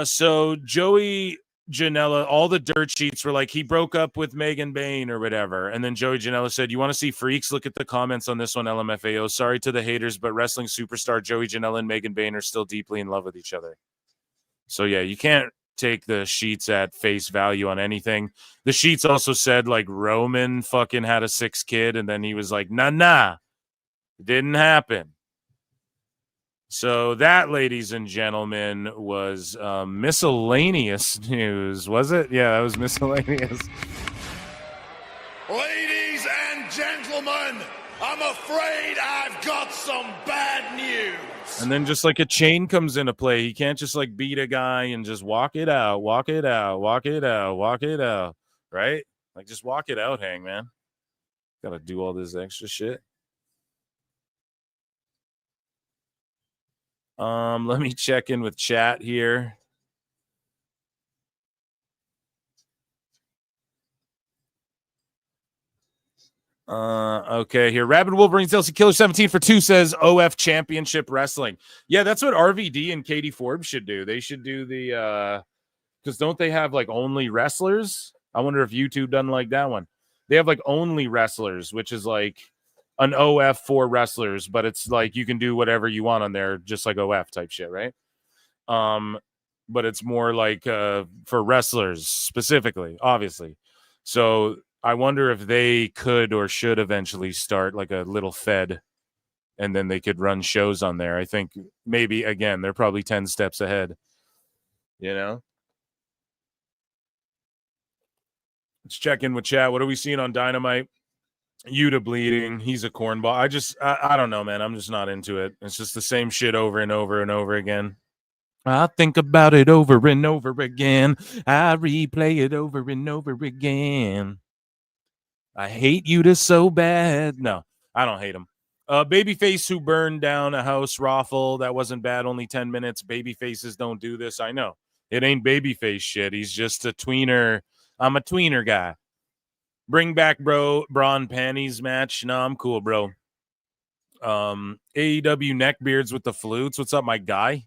So Joey Janela, all the dirt sheets were like, he broke up with Megan Bain or whatever. And then Joey Janela said, you want to see freaks? Look at the comments on this one, LMFAO. Sorry to the haters, but wrestling superstar Joey Janela and Megan Bain are still deeply in love with each other. So yeah, you can't take the sheets at face value on anything. The sheets also said like Roman fucking had a 6th kid. And then he was like, nah, it didn't happen. So that, ladies and gentlemen, was miscellaneous news, was it? Yeah, that was miscellaneous. Ladies and gentlemen, I'm afraid I've got some bad news. And then just like a chain comes into play. He can't just like beat a guy and just walk it out, right? Like just walk it out, Hangman. Got to do all this extra shit. Let me check in with chat here. Okay, here. Rabid Wolverine Chelsea Killer 17 for 2 says OF Championship Wrestling. Yeah, that's what RVD and Katie Forbes should do. They should do the because don't they have like only wrestlers? I wonder if YouTube doesn't like that one. They have like only wrestlers, which is like an OF for wrestlers, but it's like you can do whatever you want on there, just like OF type shit, right? But it's more like for wrestlers specifically, obviously. So I wonder if they could or should eventually start like a little fed, and then they could run shows on there. I think maybe, again, they're probably 10 steps ahead. You know? Let's check in with chat. What are we seeing on Dynamite? Yuta bleeding. He's a cornball. I don't know, man. I'm just not into it. It's just the same shit over and over and over again. I think about it over and over again. I replay it over and over again. I hate Yuta so bad. No, I don't hate him. Babyface who burned down a house, Raffle. That wasn't bad. Only 10 minutes. Babyfaces don't do this. I know. It ain't babyface shit. He's just a tweener. I'm a tweener guy. Bring back Braun panties match. No, I'm cool, bro. AEW neckbeards with the flutes. What's up, my guy?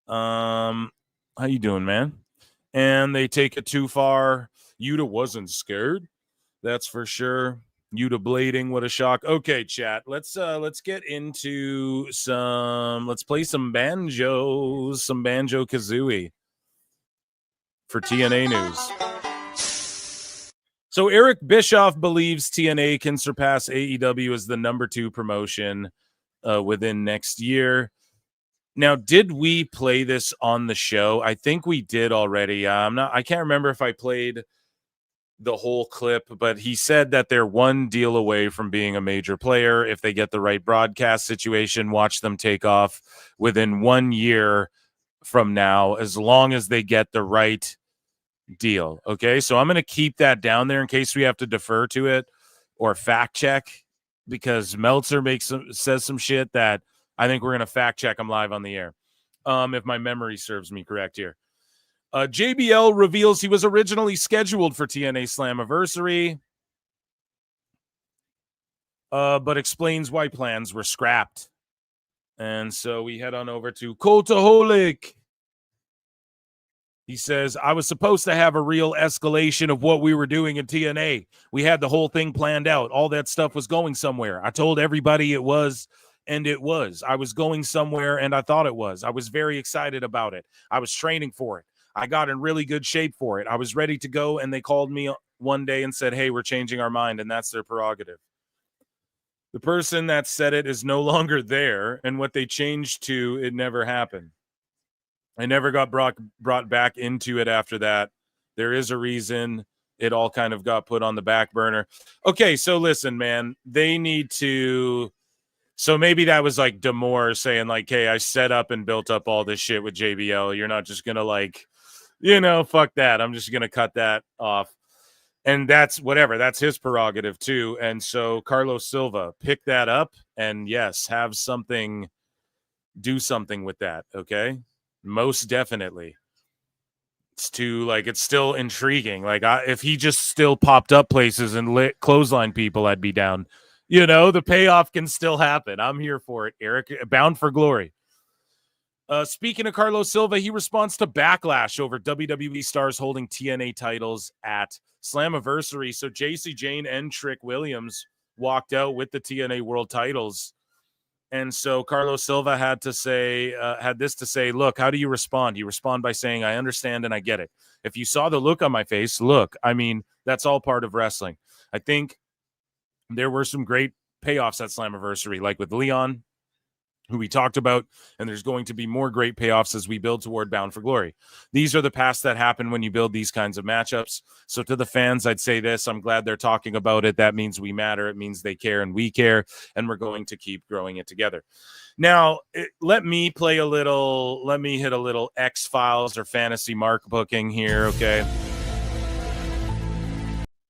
How you doing, man? And they take it too far. Yuta wasn't scared. That's for sure. Yuta blading, what a shock. Okay, chat. Let's get into let's play some banjos, some Banjo Kazooie for TNA news. So Eric Bischoff believes TNA can surpass AEW as the number 2 promotion within next year. Now, did we play this on the show? I think we did already. I can't remember if I played the whole clip, but he said that they're one deal away from being a major player. If they get the right broadcast situation, watch them take off within 1 year from now, as long as they get the right deal. Okay, so I'm going to keep that down there in case we have to defer to it or fact check, because Meltzer says some shit that I think we're going to fact check him live on the air, if my memory serves me correct here. JBL reveals he was originally scheduled for TNA Slammiversary, but explains why plans were scrapped. And so we head on over to Cultaholic. He says, I was supposed to have a real escalation of what we were doing in TNA. We had the whole thing planned out. All that stuff was going somewhere. I told everybody it was, and it was. I was going somewhere, and I thought it was. I was very excited about it. I was training for it. I got in really good shape for it. I was ready to go, and they called me one day and said, hey, we're changing our mind, and that's their prerogative. The person that said it is no longer there, and what they changed to, it never happened. I never got brought back into it after that. There is a reason it all kind of got put on the back burner. Okay, so listen, man, they need to... So maybe that was like D'Amore saying like, hey, I set up and built up all this shit with JBL. You're not just going to like, fuck that. I'm just going to cut that off. And that's whatever. That's his prerogative too. And so Carlos Silva, pick that up and yes, have something, do something with that. Okay. Most definitely. It's still intriguing. Like if he just still popped up places and clothesline people, I'd be down. The payoff can still happen. I'm here for it, Eric. Bound for glory. Speaking of Carlos Silva, he responds to backlash over WWE stars holding TNA titles at Slammiversary. So JC Jane and Trick Williams walked out with the TNA world titles. And so Carlos Silva had this to say, look, how do you respond? You respond by saying, I understand and I get it. If you saw the look on my face, that's all part of wrestling. I think there were some great payoffs at Slammiversary, like with Leon, who we talked about, and there's going to be more great payoffs as we build toward Bound for Glory. These are the paths that happen when you build these kinds of matchups. So to the fans, I'd say this. I'm glad they're talking about it. That means we matter. It means they care and we care, and we're going to keep growing it together. Now, let me hit a little X-Files or fantasy mark booking here, okay?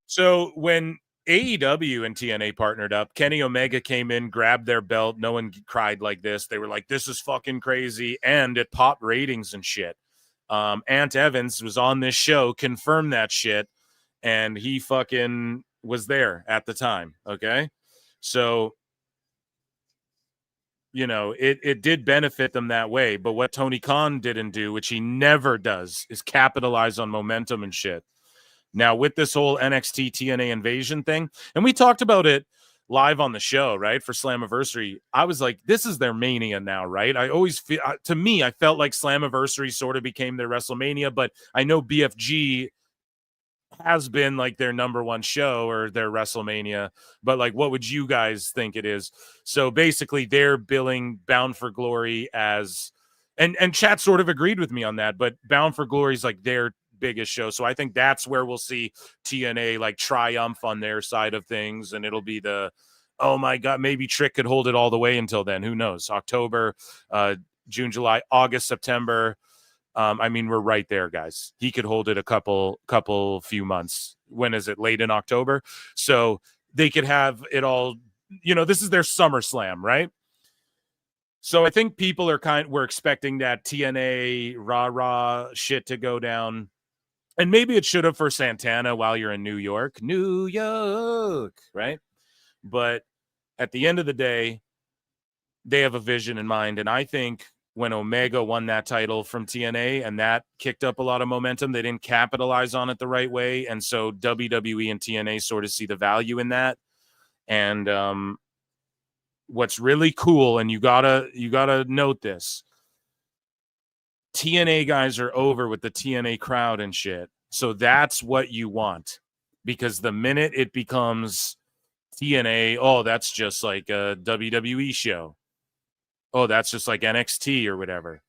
So when AEW and TNA partnered up, Kenny Omega came in, grabbed their belt. No one cried like this. They were like, this is fucking crazy. And it popped ratings and shit. Ant Evans was on this show, confirmed that shit. And he fucking was there at the time. Okay. So, it did benefit them that way. But what Tony Khan didn't do, which he never does, is capitalize on momentum and shit. Now, with this whole NXT TNA invasion thing, and we talked about it live on the show, right, for Slammiversary, I was like, this is their Mania now, right? I always feel, to me, I felt like Slammiversary sort of became their WrestleMania, but I know BFG has been like their number one show or their WrestleMania, but like, what would you guys think it is? So basically, they're billing Bound for Glory as And chat sort of agreed with me on that, but Bound for Glory is like their biggest show. So I think that's where we'll see TNA like triumph on their side of things. And it'll be the, oh my God, maybe Trick could hold it all the way until then. Who knows? October, June, July, August, September. I mean, we're right there, guys. He could hold it a couple few months. When is it? Late in October. So they could have it all, this is their SummerSlam, right? So I think people we're expecting that TNA rah shit to go down. And maybe it should have for Santana while you're in New York, right? But at the end of the day, they have a vision in mind. And I think when Omega won that title from TNA and that kicked up a lot of momentum, they didn't capitalize on it the right way. And so WWE and TNA sort of see the value in that. And what's really cool, and you gotta note this, TNA guys are over with the TNA crowd and shit. So that's what you want, because the minute it becomes TNA, oh, that's just like a WWE show. Oh, that's just like NXT or whatever.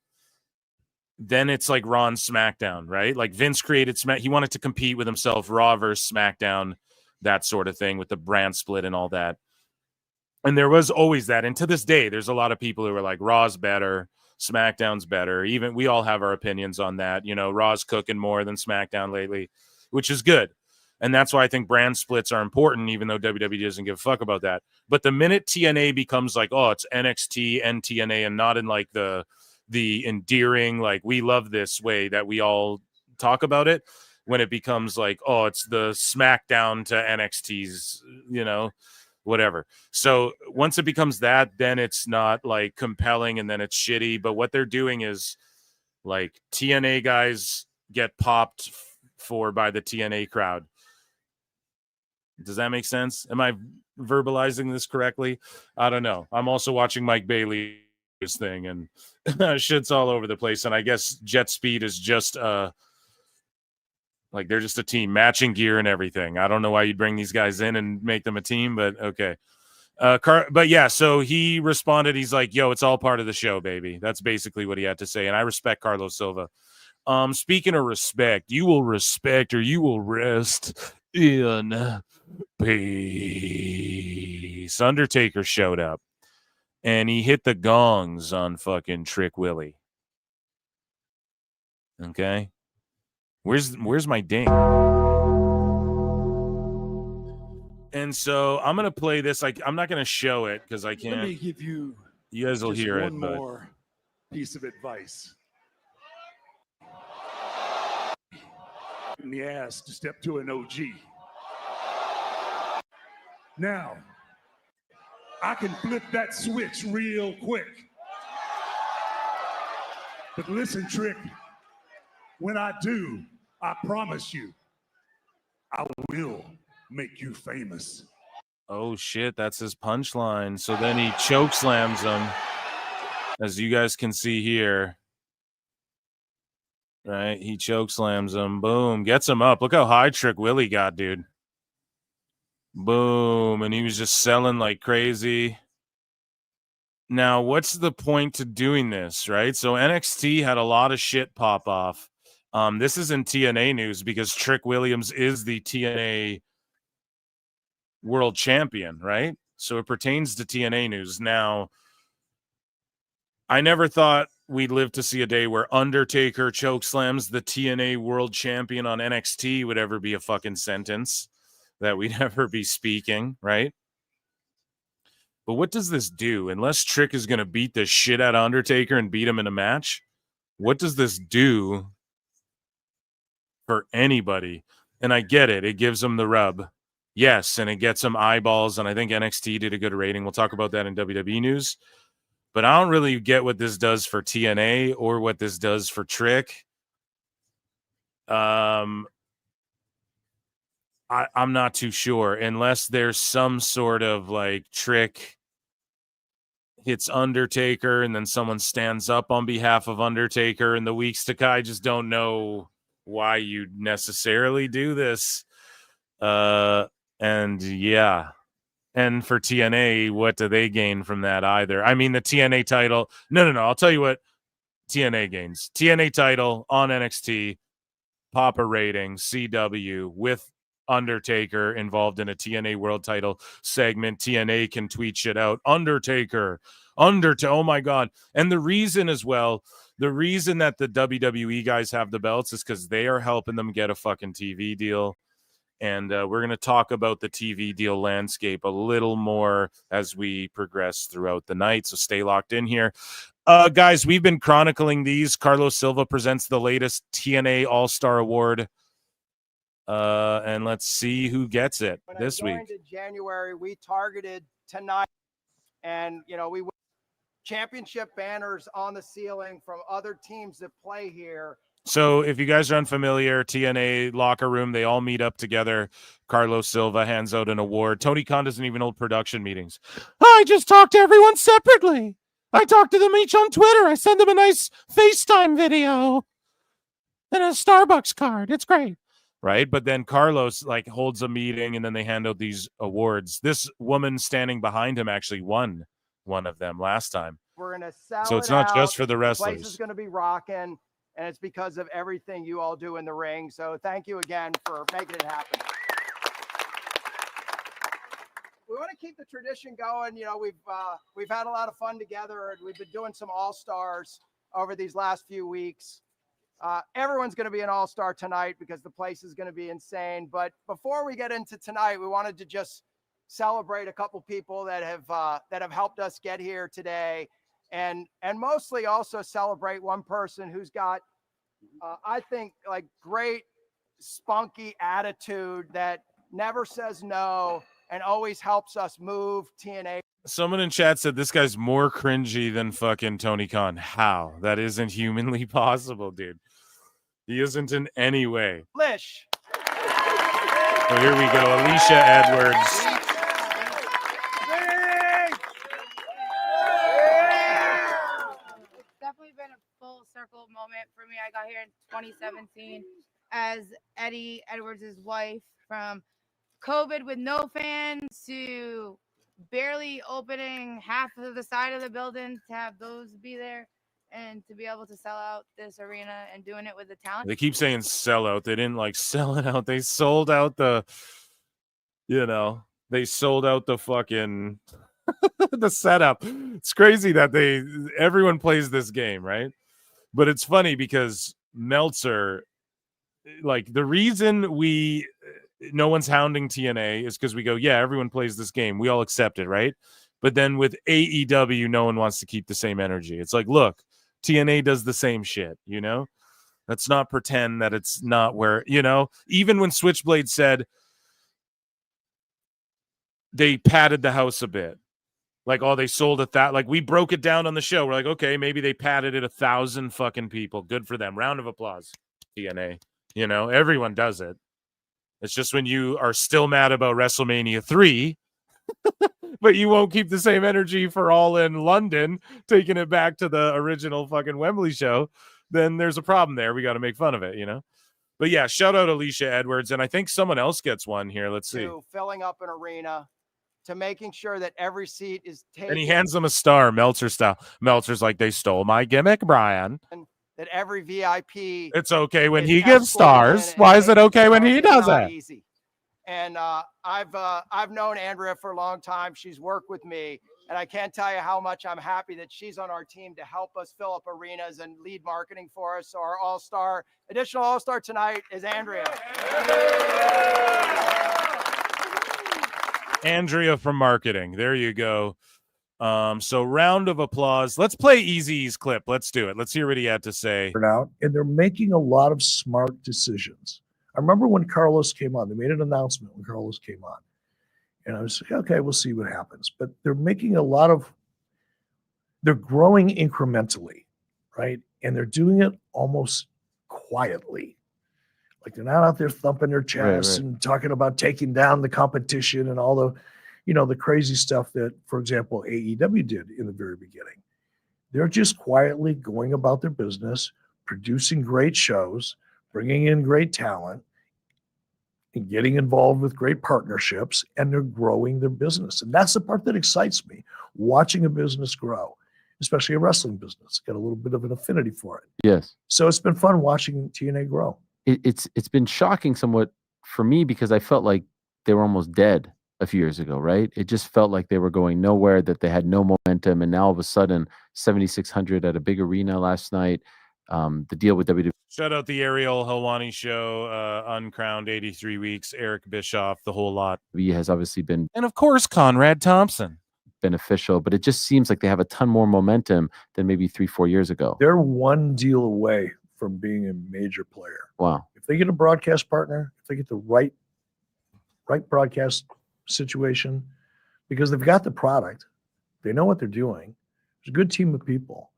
Then it's like Raw and SmackDown, right? Like Vince created he wanted to compete with himself, Raw versus SmackDown, that sort of thing with the brand split and all that. And there was always that. And to this day, there's a lot of people who are like, Raw's better, SmackDown's better. Even we all have our opinions on that. Raw's cooking more than SmackDown lately, which is good. And that's why I think brand splits are important, even though WWE doesn't give a fuck about that. But the minute TNA becomes like, oh, it's NXT and TNA, and not in like the endearing, like, we love this way that we all talk about it, when it becomes like, oh, it's the SmackDown to NXT's, whatever. So once it becomes that, then it's not like compelling, and then it's shitty. But what they're doing is like TNA guys get popped for by the TNA crowd. Does that make sense? Am I verbalizing this correctly? I don't know. I'm also watching Mike Bailey's thing, and shit's all over the place. And I guess Jet Speed is just like they're just a team, matching gear and everything. I don't know why you'd bring these guys in and make them a team, but okay. But yeah, so he responded. He's like, yo, it's all part of the show, baby. That's basically what he had to say. And I respect Carlos Silva. Speaking of respect, you will respect or you will rest in peace. Undertaker showed up and he hit the gongs on fucking Trick Willie. Okay. Where's my ding? And so I'm gonna play this. I'm not gonna show it because I can't. Let me give you. You guys will hear it. One more piece of advice. In the ass to step to an OG. Now, I can flip that switch real quick. But listen, Trick. When I do, I promise you, I will make you famous. Oh shit, that's his punchline. So then he choke slams him, as you guys can see here. Right, he choke slams him. Boom, gets him up. Look how high Trick Willie got, dude. Boom, and he was just selling like crazy. Now, what's the point to doing this, right? So NXT had a lot of shit pop off. This is in TNA news because Trick Williams is the TNA world champion, right? So it pertains to TNA news. Now, I never thought we'd live to see a day where Undertaker chokeslams the TNA world champion on NXT would ever be a fucking sentence that we'd ever be speaking, right? But what does this do? Unless Trick is going to beat the shit out of Undertaker and beat him in a match, what does this do for anybody? And I get it. It gives them the rub. Yes, and it gets them eyeballs, and I think NXT did a good rating. We'll talk about that in WWE news. But I don't really get what this does for TNA or what this does for Trick. I'm not too sure, unless there's some sort of like Trick hits Undertaker and then someone stands up on behalf of Undertaker in the weeks to come. I just don't know why you'd necessarily do this. And yeah. And for TNA, what do they gain from that either? I mean, the TNA title. No. I'll tell you what. TNA gains. TNA title on NXT, Papa rating, CW with Undertaker involved in a TNA world title segment. TNA can tweet shit out. Undertaker. Oh my God. And the reason as well, the reason that the WWE guys have the belts is because they are helping them get a fucking TV deal. And we're going to talk about the TV deal landscape a little more as we progress throughout the night. So stay locked in here. Guys, we've been chronicling these. Carlos Silva presents the latest TNA All-Star Award. And let's see who gets it this week. In January, we targeted tonight, and we championship banners on the ceiling from other teams that play here. So if you guys are unfamiliar, TNA locker room, they all meet up together. Carlos Silva hands out an award. Tony Khan doesn't even hold production meetings. I just talk to everyone separately. I talk to them each on Twitter. I send them a nice FaceTime video and a Starbucks card. It's great. Right. But then Carlos holds a meeting and then they hand out these awards. This woman standing behind him actually won one of them last time. We're going to sell So it's not out. just for the The wrestlers. place is going to be rocking, and it's because of everything you all do in the ring. So thank you again for making it happen. We want to keep the tradition going. We've had a lot of fun together, and we've been doing some all-stars over these last few weeks. Everyone's going to be an all-star tonight because the place is going to be insane. But before we get into tonight, we wanted to just celebrate a couple people that have helped us get here today, and mostly also celebrate one person who's got, I think, great spunky attitude that never says no and always helps us move TNA. Someone in chat said this guy's more cringy than fucking Tony Khan. How? That isn't humanly possible, dude. He isn't in any way. Lish. So here we go. Alicia Edwards. It's definitely been a full circle moment for me. I got here in 2017 as Eddie Edwards' wife, from COVID with no fans to barely opening half of the side of the building to have those be there, and to be able to sell out this arena and doing it with the talent. They keep saying sell out. They didn't sell it out. They sold out the, they sold out the fucking the setup. It's crazy that everyone plays this game, right? But it's funny because Meltzer, the reason no one's hounding TNA is because we go, yeah, everyone plays this game. We all accept it, right? But then with AEW, no one wants to keep the same energy. It's look, TNA does the same shit, Let's not pretend that it's not where, even when Switchblade said they padded the house a bit. They sold it that. We broke it down on the show. We're okay, maybe they padded it 1,000 fucking people. Good for them. Round of applause, TNA. Everyone does it. It's just when you are still mad about WrestleMania 3, but you won't keep the same energy for All in London, taking it back to the original fucking Wembley show, then there's a problem there. We got to make fun of it, But yeah, shout out Alicia Edwards. And I think someone else gets one here. Let's see. To filling up an arena, to making sure that every seat is taken. And he hands them a star, Meltzer style. Meltzer's they stole my gimmick, Brian. That every VIP. It's okay when he gives stars. Why is it okay when he does it? Easy. And I've known Andrea for a long time. She's worked with me, and I can't tell you how much I'm happy that she's on our team to help us fill up arenas and lead marketing for us. So our additional all-star tonight is Andrea. Andrea from marketing. There you go. So round of applause. Let's play Easy's clip. Let's do it. Let's hear what he had to say. And they're making a lot of smart decisions. I remember when Carlos came on, they made an announcement when Carlos came on. And I was like, okay, we'll see what happens. But they're making they're growing incrementally, right? And they're doing it almost quietly. They're not out there thumping their chests and talking about taking down the competition and all the, the crazy stuff that, for example, AEW did in the very beginning. They're just quietly going about their business, producing great shows, bringing in great talent, and getting involved with great partnerships, and they're growing their business. And that's the part that excites me, watching a business grow. especially a wrestling business. Got a little bit of an affinity for it. Yes. So it's been fun watching TNA grow. It's been shocking somewhat for me because I felt like they were almost dead a few years ago, right? It just felt like they were going nowhere, that they had no momentum, and now all of a sudden, 7,600 at a big arena last night. The deal with WWE. Shout out the Ariel Helwani show, Uncrowned 83 Weeks, Eric Bischoff, the whole lot. Has obviously been, and of course, Conrad Thompson. Beneficial, but it just seems like they have a ton more momentum than maybe 3-4 years ago. They're one deal away from being a major player. Wow. If they get a broadcast partner, if they get the right broadcast situation, because they've got the product, they know what they're doing. There's a good team of people.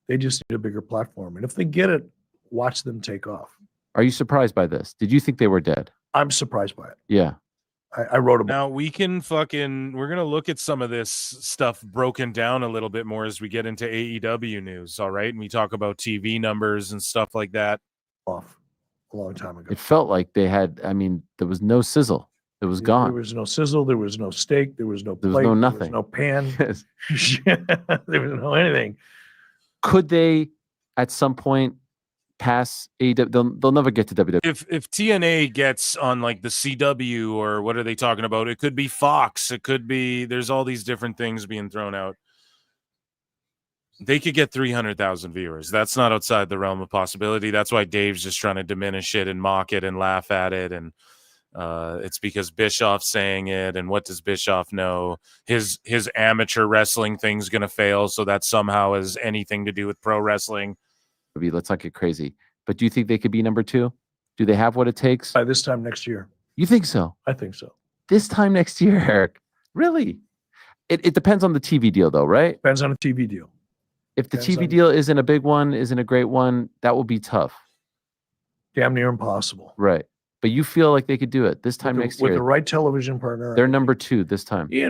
They just need a bigger platform. And if they get it, watch them take off. Are you surprised by this? Did you think they were dead? I'm surprised by it. Yeah. I wrote about. Now we're gonna look at some of this stuff broken down a little bit more as we get into AEW news. All right. And we talk about TV numbers and stuff like that. Off a long time ago. It felt like they had, there was no sizzle. It was gone. There was no sizzle. There was no steak. There was no plate. There was no nothing. There was no pan. There was no anything. Could they, at some point, pass AEW? They'll never get to WWE. If TNA gets on like the CW or what are they talking about? It could be Fox. It could be, there's all these different things being thrown out. They could get 300,000 viewers. That's not outside the realm of possibility. That's why Dave's just trying to diminish it and mock it and laugh at it. And it's because Bischoff's saying it. And what does Bischoff know? His amateur wrestling thing's going to fail. So that somehow has anything to do with pro wrestling. Let's not get crazy. But do you think they could be number 2? Do they have what it takes? By this time next year. You think so? I think so. This time next year, Eric? Really? It depends on the TV deal, though, right? Depends on the TV deal. If the TV deal isn't a big one, isn't a great one, that will be tough. Damn near impossible. Right. But you feel like they could do it this time next year. With the right television partner. They're number 2 this time. Yeah,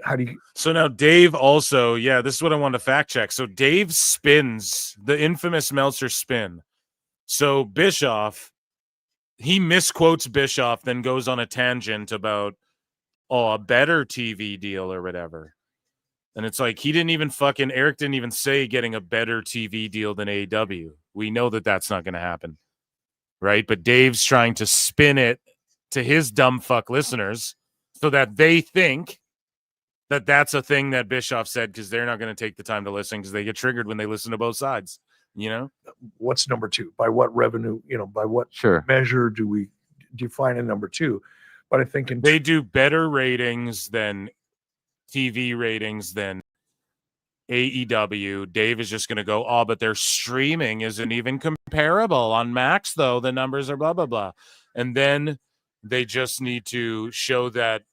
how do you... So now Dave also, this is what I wanted to fact check. So Dave spins, the infamous Meltzer spin. So Bischoff, he misquotes Bischoff, then goes on a tangent about, a better TV deal or whatever. And it's like, Eric didn't even say getting a better TV deal than AEW. We know that that's not going to happen. Right? But Dave's trying to spin it to his dumb fuck listeners so that they think that that's a thing that Bischoff said, because they're not going to take the time to listen because they get triggered when they listen to both sides. What's number 2? By what revenue, by what measure do we define a number 2? But I think they do better ratings than TV ratings than AEW. Dave is just going to go, but their streaming isn't even comparable. On Max, though, the numbers are blah, blah, blah. And then they just need to show that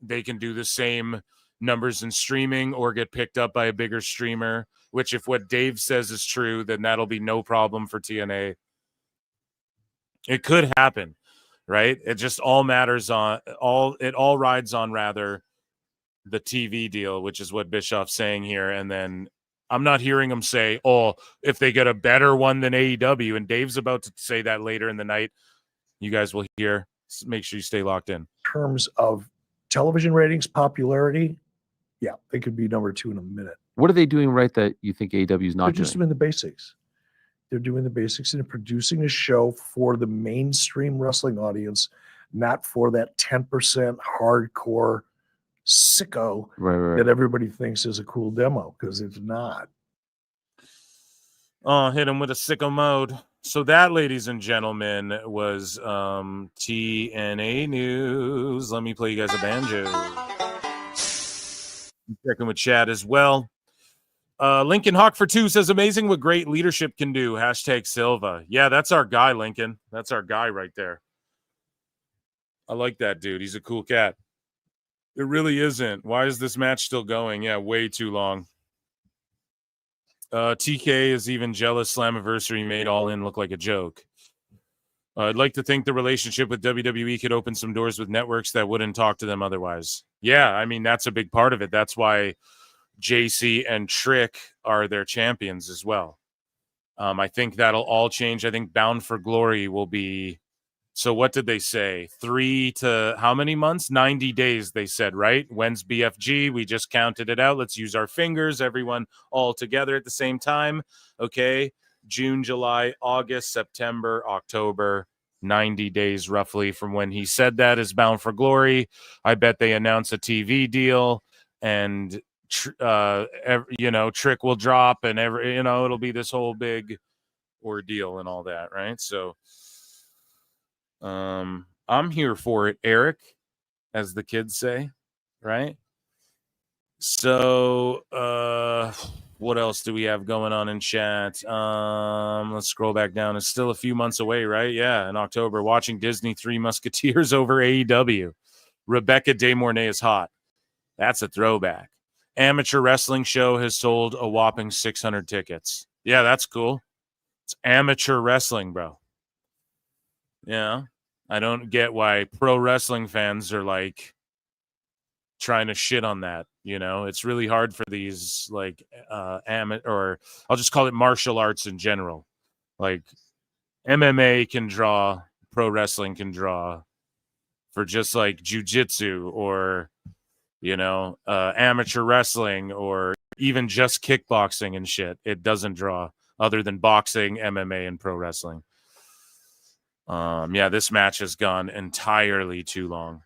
they can do the same numbers in streaming or get picked up by a bigger streamer, which if what Dave says is true, then that'll be no problem for TNA. It could happen, right? It just all rides on rather the TV deal, which is what Bischoff's saying here. And then I'm not hearing him say, if they get a better one than AEW, and Dave's about to say that later in the night. You guys will hear. Make sure you stay locked in. In terms of television ratings, popularity, they could be number 2 in a minute. What are they doing right that you think AEW is not They're doing? just doing the basics. They're doing the basics and producing a show for the mainstream wrestling audience, not for that 10% hardcore sicko that everybody thinks is a cool demo, because it's not. Hit him with a sicko mode. So that, ladies and gentlemen, was TNA news. Let me play you guys a banjo. Checking with chat as well. Lincoln Hawk for 2 says, amazing what great leadership can do. #Silva. Yeah, that's our guy, Lincoln. That's our guy right there. I like that dude. He's a cool cat. It really isn't. Why is this match still going? Yeah, way too long. TK is even jealous Slammiversary made All In look like a joke. I'd like to think the relationship with WWE could open some doors with networks that wouldn't talk to them otherwise. Yeah, that's a big part of it. That's why JC and Trick are their champions as well. I think that'll all change. I think Bound for Glory will be So what did they say? 3 to how many months? 90 days, they said, right? When's BFG? We just counted it out. Let's use our fingers, everyone all together at the same time. Okay. June, July, August, September, October, 90 days roughly from when he said that is Bound for Glory. I bet they announce a TV deal and, Trick will drop and it'll be this whole big ordeal and all that, right? So, I'm here for it, Eric, as the kids say, right? So, what else do we have going on in chat? Let's scroll back down. It's still a few months away, right? Yeah, in October. Watching Disney 3 Musketeers over AEW. Rebecca De Mornay is hot. That's a throwback. Amateur wrestling show has sold a whopping 600 tickets. Yeah, that's cool. It's amateur wrestling, bro. Yeah. I don't get why pro wrestling fans are like trying to shit on that. It's really hard for these like amateur, or I'll just call it martial arts in general. Like MMA can draw, pro wrestling can draw for just like jujitsu or, amateur wrestling or even just kickboxing and shit. It doesn't draw other than boxing, MMA, and pro wrestling. This match has gone entirely too long.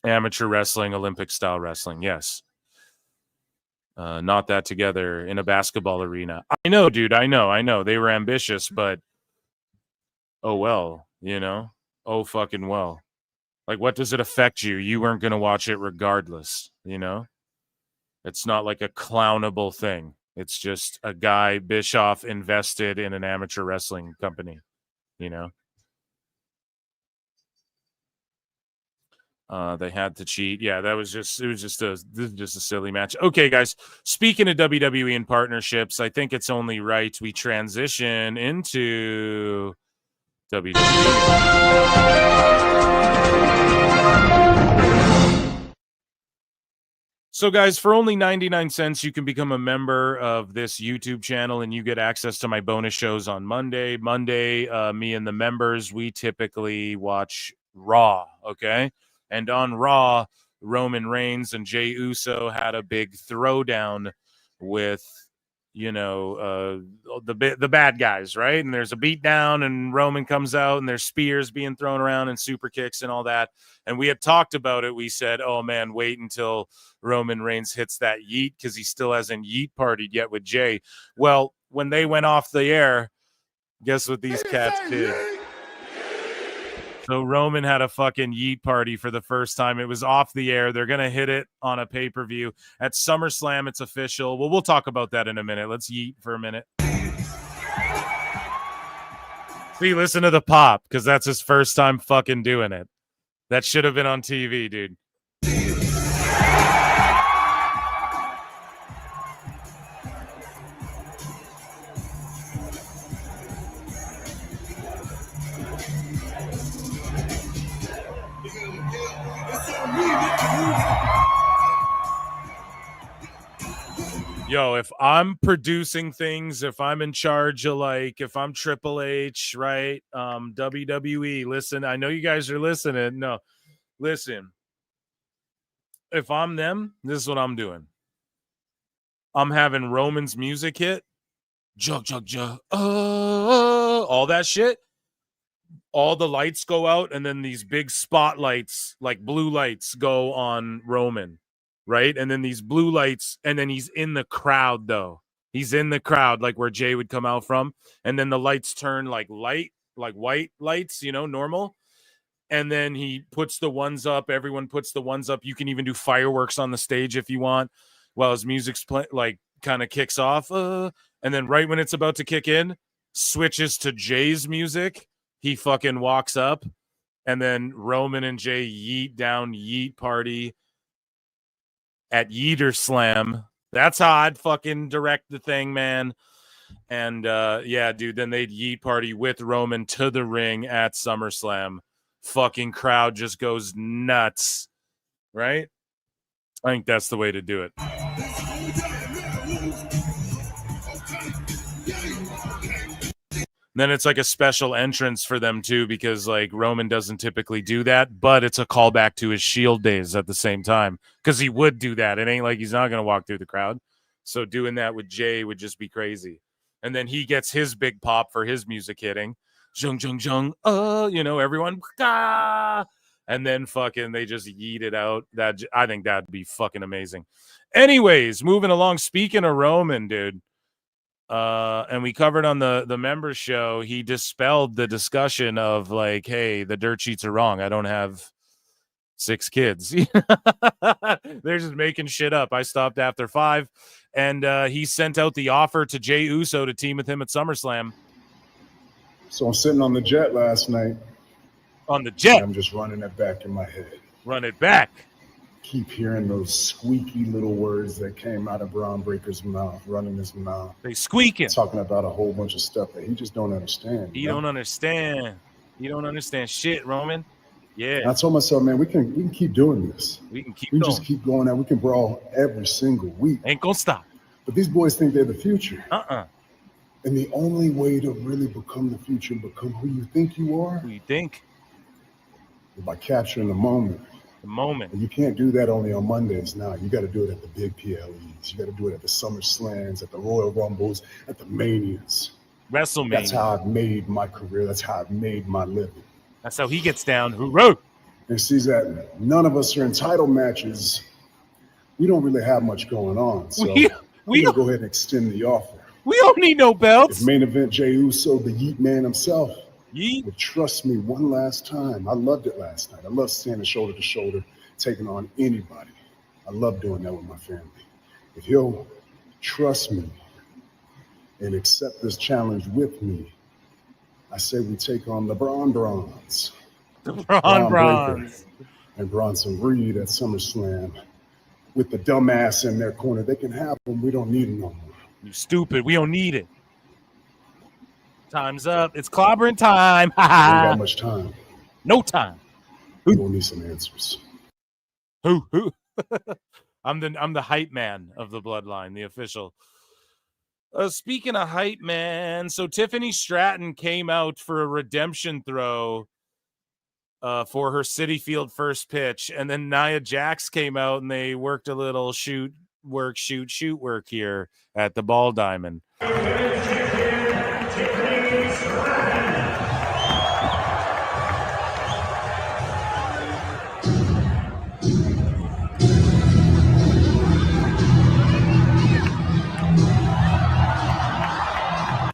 Amateur wrestling, Olympic style wrestling. Yes. Not that together in a basketball arena. I know, dude. I know. They were ambitious, but oh, well, oh, fucking well. Like, what does it affect you? You weren't going to watch it regardless, It's not like a clownable thing. It's just a guy, Bischoff, invested in an amateur wrestling company, They had to cheat. Yeah, it was just a silly match. Okay, guys, speaking of WWE and partnerships, I think it's only right we transition into WWE. So, guys, for only 99 cents, you can become a member of this YouTube channel, and you get access to my bonus shows on Monday. Me and the members, we typically watch Raw, okay? And on Raw, Roman Reigns and Jey Uso had a big throwdown with, the bad guys, right? And there's a beatdown, and Roman comes out, and there's spears being thrown around and super kicks and all that. And we had talked about it. We said, oh, man, wait until Roman Reigns hits that yeet because he still hasn't yeet partied yet with Jey. Well, when they went off the air, guess what these cats did? So Roman had a fucking yeet party for the first time. It was off the air. They're going to hit it on a pay-per-view. At SummerSlam, it's official. Well, we'll talk about that in a minute. Let's yeet for a minute. See, listen to the pop, because that's his first time fucking doing it. That should have been on TV, dude. Yo, if I'm producing things, if I'm in charge of if I'm Triple H, right? WWE, listen, I know you guys are listening. No, listen. If I'm them, this is what I'm doing. I'm having Roman's music hit. Jug, jug, jug. All that shit. All the lights go out, and then these big spotlights, like blue lights, go on Roman. Right? And then these blue lights, and then he's in the crowd, though. He's in the crowd, like where Jey would come out from. And then the lights turn like white lights, normal. And then he puts the ones up. Everyone puts the ones up. You can even do fireworks on the stage if you want while his music's kind of kicks off. And then right when it's about to kick in, switches to Jey's music. He fucking walks up. And then Roman and Jey yeet down, yeet party at Yeeter Slam. That's how I'd fucking direct the thing, man. And yeah, dude, then they'd yeet party with Roman to the ring at SummerSlam. Fucking crowd just goes nuts, right? I think that's the way to do it. Then it's like a special entrance for them too, because like Roman doesn't typically do that, but it's a callback to his Shield days at the same time, because he would do that. It ain't like he's not going to walk through the crowd. So doing that with Jay would just be crazy. And then he gets his big pop for his music hitting. Jung, jung, jung. Everyone. Ah! And then fucking they just yeet it out. I think that'd be fucking amazing. Anyways, moving along. Speaking of Roman, dude. And we covered on the members show, he dispelled the discussion of like, hey, the dirt sheets are wrong. I don't have 6 kids. They're just making shit up. I stopped after 5. And he sent out the offer to Jey Uso to team with him at SummerSlam. So I'm sitting on the jet last night. On the jet? I'm just running it back in my head. Run it back. Keep hearing those squeaky little words that came out of Braun Breaker's mouth, running his mouth. They squeaking. Talking about a whole bunch of stuff that he just don't understand. He don't understand. You don't understand shit, Roman. Yeah. And I told myself, man, we can keep doing this. We can keep going. going. Just keep going out. We can brawl every single week. Ain't gonna stop. But these boys think they're the future. Uh-uh. And the only way to really become the future and become who you think you are. Who you think? Is by capturing the moment. The moment. And you can't do that only on Mondays now. You got to do it at the big PLEs. You got to do it at the SummerSlams, at the Royal Rumbles, at the Manias. WrestleMania. That's how I've made my career. That's how I've made my living. That's how he gets down. Hooroo! And sees that none of us are in title matches. We don't really have much going on. So we go ahead and extend the offer. We don't need no belts. If main event Jey Uso, the Yeet Man himself, Yeet, would trust me one last time. I loved it last night. I love standing shoulder to shoulder, taking on anybody. I love doing that with my family. If he'll trust me and accept this challenge with me, I say we take on the Bronze. Bronze. And Bronson Reed at SummerSlam with the dumbass in their corner. They can have him. We don't need him no more. You stupid. We don't need it. Time's up. It's clobbering time. We ain't got much time. No time. We will need some answers. Who? I'm the hype man of the bloodline, the official. Speaking of hype man, so Tiffany Stratton came out for a redemption throw for her Citi Field first pitch, and then Nia Jax came out and they worked a little shoot work here at the Ball Diamond.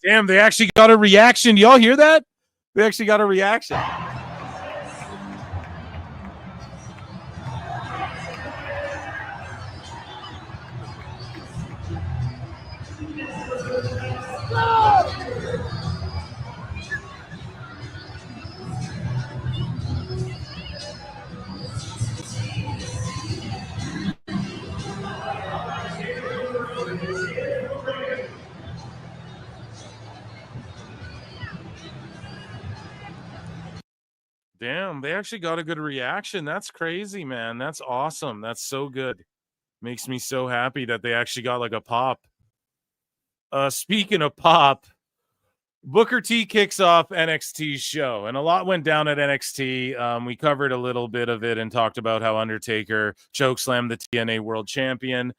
Damn, they actually got a reaction. Y'all hear that? They actually got a reaction. Damn, they actually got a good reaction. That's crazy, man. That's awesome. That's so good. Makes me so happy that they actually got like a pop. Speaking of pop, Booker T kicks off NXT's show, and a lot went down at NXT. We covered a little bit of it and talked about how Undertaker chokeslammed the TNA World Champion,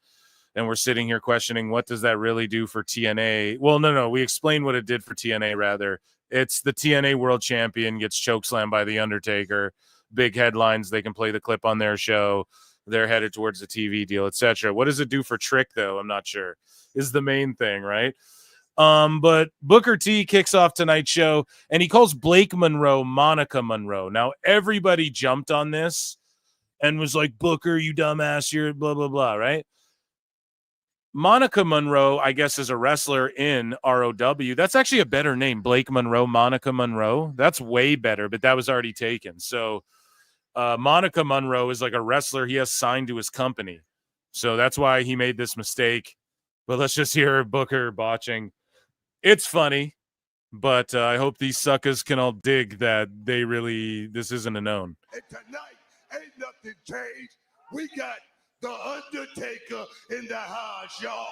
and we're sitting here questioning what does that really do for TNA? Well, no, we explained what it did for TNA, rather. It's the TNA World Champion gets chokeslammed by the Undertaker. Big headlines. They can play the clip on their show. They're headed towards the TV deal, etc. What does it do for Trick, though? I'm not sure. Is the main thing, right? But Booker T kicks off tonight's show, and he calls Blake Monroe Monica Monroe. Now, everybody jumped on this and was like, Booker, you dumbass, you're blah, blah, blah, right? Monica Monroe, I guess, is a wrestler in ROW. That's actually a better name, Blake Monroe, Monica Monroe. That's way better, but that was already taken. So Monica Monroe is like a wrestler he has signed to his company. So that's why he made this mistake. But let's just hear Booker botching. It's funny, but I hope these suckers can all dig that this isn't a known. And tonight, ain't nothing changed. We got the Undertaker in the house, y'all.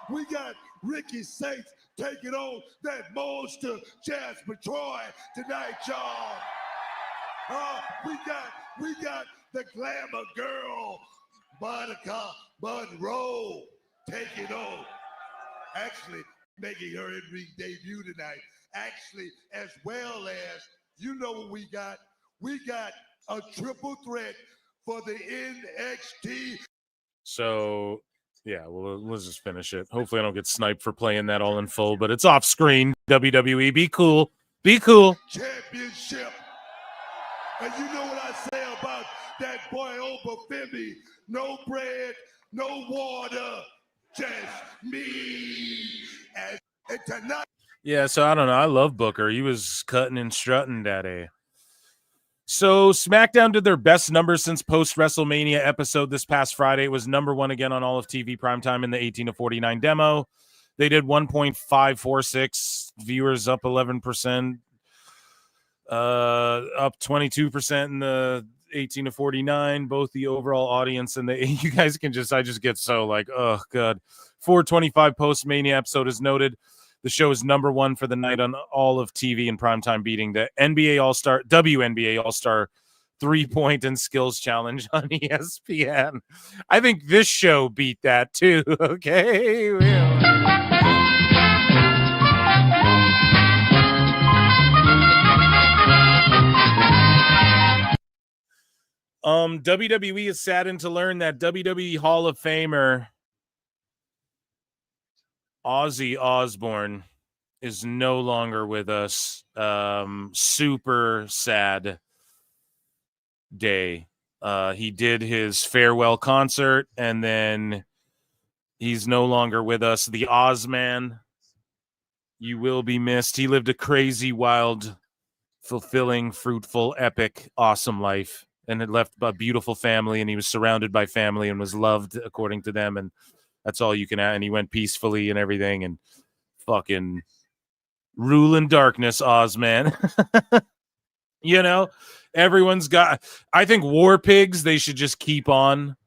We got Ricky Saints taking on that monster Jasper Troy tonight, y'all. We got the glamour girl, Monica Monroe, taking on, actually making her in-ring debut tonight. Actually, as well as, you know what we got? We got a triple threat for the NXT. So, yeah, well, let's just finish it. Hopefully I don't get sniped for playing that all in full, but it's off screen. WWE, be cool. Be cool. Championship. And you know what I say about that boy Obafemi? No bread, no water, just me. And tonight. Yeah, so I don't know. I love Booker. He was cutting and strutting that day. So SmackDown did their best numbers since post-WrestleMania episode this past Friday. It was number one again on all of TV primetime in the 18 to 49 demo. They did 1.546 viewers, up 11%, up 22% in the 18 to 49. Both the overall audience and the you guys can just I just get so like, oh god. 425 post-Mania episode is noted. The show is number one for the night on all of TV and primetime, beating the WNBA All-Star 3-point and skills challenge on ESPN. I think this show beat that too. Okay. WWE is saddened to learn that WWE Hall of Famer Ozzy Osbourne is no longer with us. Super sad day. He did his farewell concert, and then he's no longer with us. The Ozman, you will be missed. He lived a crazy, wild, fulfilling, fruitful, epic, awesome life, and had left a beautiful family, and he was surrounded by family and was loved according to them, and that's all you can add. And he went peacefully and everything, and fucking rule in darkness, Ozman. You know, everyone's got, I think War Pigs, they should just keep on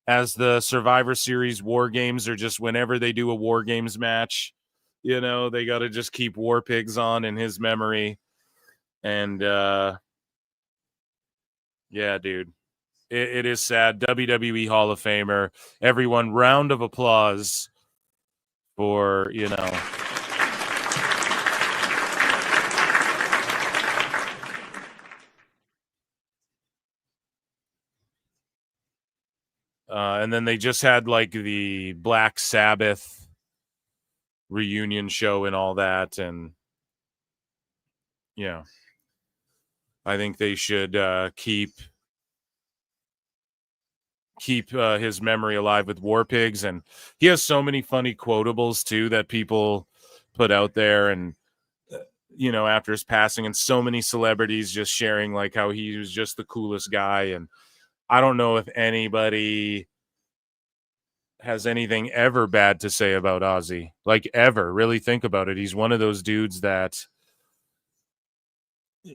as the Survivor Series War Games, or just whenever they do a War Games match, you know, they got to just keep War Pigs on in his memory. And yeah, dude. It is sad. WWE Hall of Famer. Everyone, round of applause for, you know. And then they just had like the Black Sabbath reunion show and all that. And yeah, I think they should keep his memory alive with War Pigs. And he has so many funny quotables too that people put out there, and you know, after his passing, and so many celebrities just sharing like how he was just the coolest guy. And I don't know if anybody has anything ever bad to say about Ozzy, like ever. Really think about it. He's one of those dudes that,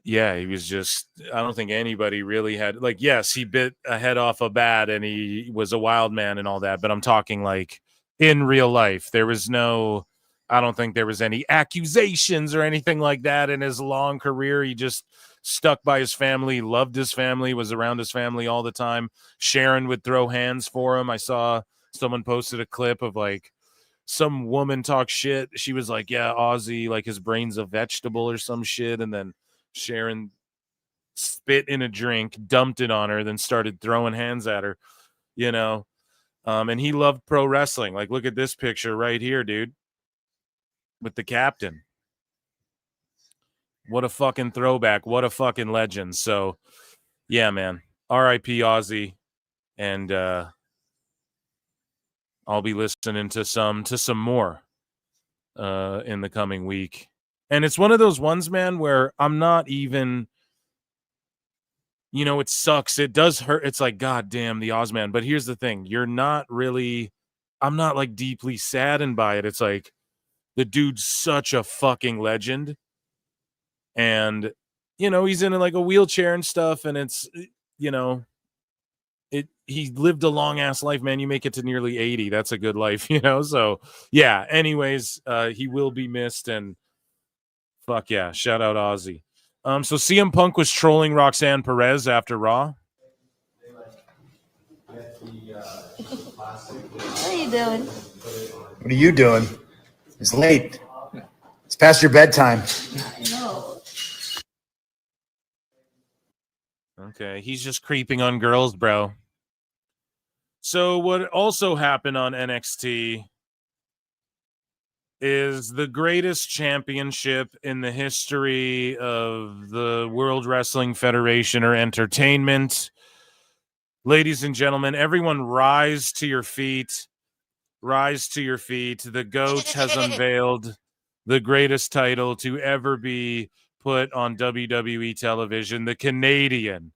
yeah, he was just, I don't think anybody really had, like, yes, he bit a head off a bat and he was a wild man and all that, but I'm talking like in real life. There was no, I don't think there was any accusations or anything like that in his long career. He just stuck by his family, loved his family, was around his family all the time. Sharon would throw hands for him. I saw someone posted a clip of like some woman talk shit. She was like, yeah, Ozzy, like his brain's a vegetable or some shit. And then Sharon spit in a drink, dumped it on her, then started throwing hands at her, you know. And he loved pro wrestling. Like, look at this picture right here, dude, with the captain. What a fucking throwback. What a fucking legend. So, yeah, man. R.I.P. Ozzy. And I'll be listening to some more in the coming week. And it's one of those ones, man, where I'm not even, you know, it sucks. It does hurt. It's like, God damn, the Ozman. But here's the thing. You're not really, I'm not like deeply saddened by it. It's like, the dude's such a fucking legend. And, you know, he's in like a wheelchair and stuff. And it's, you know, he lived a long ass life, man. You make it to nearly 80. That's a good life, you know? So yeah, anyways, he will be missed, and fuck yeah. Shout out Ozzy. So CM Punk was trolling Roxanne Perez after Raw. What are you doing? What are you doing? It's late. It's past your bedtime. No. Okay, he's just creeping on girls, bro. So what also happened on NXT is the greatest championship in the history of the World Wrestling Federation or entertainment. Ladies and gentlemen, everyone rise to your feet. Rise to your feet. The GOAT has unveiled the greatest title to ever be put on WWE television, the Canadian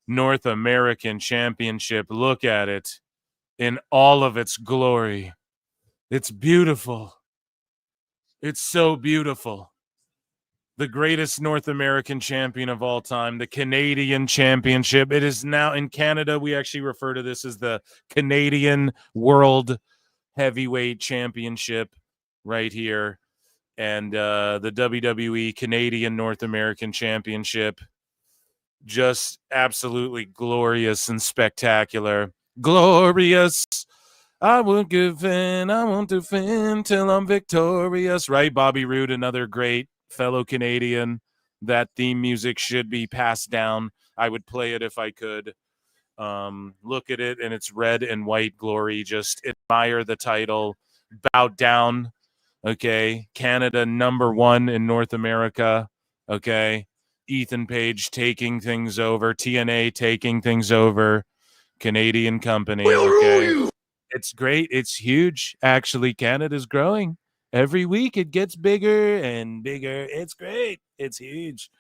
North American Championship. Look at it in all of its glory. It's beautiful. It's so beautiful. The greatest North American champion of all time, the Canadian Championship. It is now in Canada. We actually refer to this as the Canadian World Heavyweight Championship right here. And the WWE Canadian North American Championship. Just absolutely glorious and spectacular. Glorious. I won't give in, I won't defend till I'm victorious. Right, Bobby Roode, another great fellow Canadian. That theme music should be passed down. I would play it if I could. Look at it in its red and white glory. Just admire the title. Bow down. Okay. Canada #1 in North America. Okay. Ethan Page taking things over. TNA taking things over. Canadian company. Okay. It's great. It's huge. Actually, Canada's growing. Every week it gets bigger and bigger. It's great. It's huge.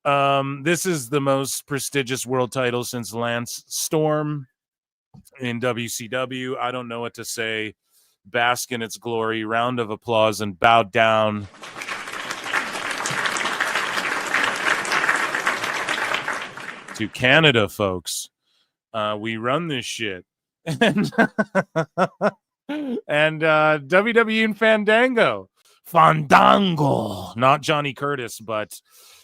This is the most prestigious world title since Lance Storm in WCW. I don't know what to say. Bask in its glory. Round of applause and bow down. To Canada, folks. We run this shit. And WWE and Fandango, not Johnny Curtis, but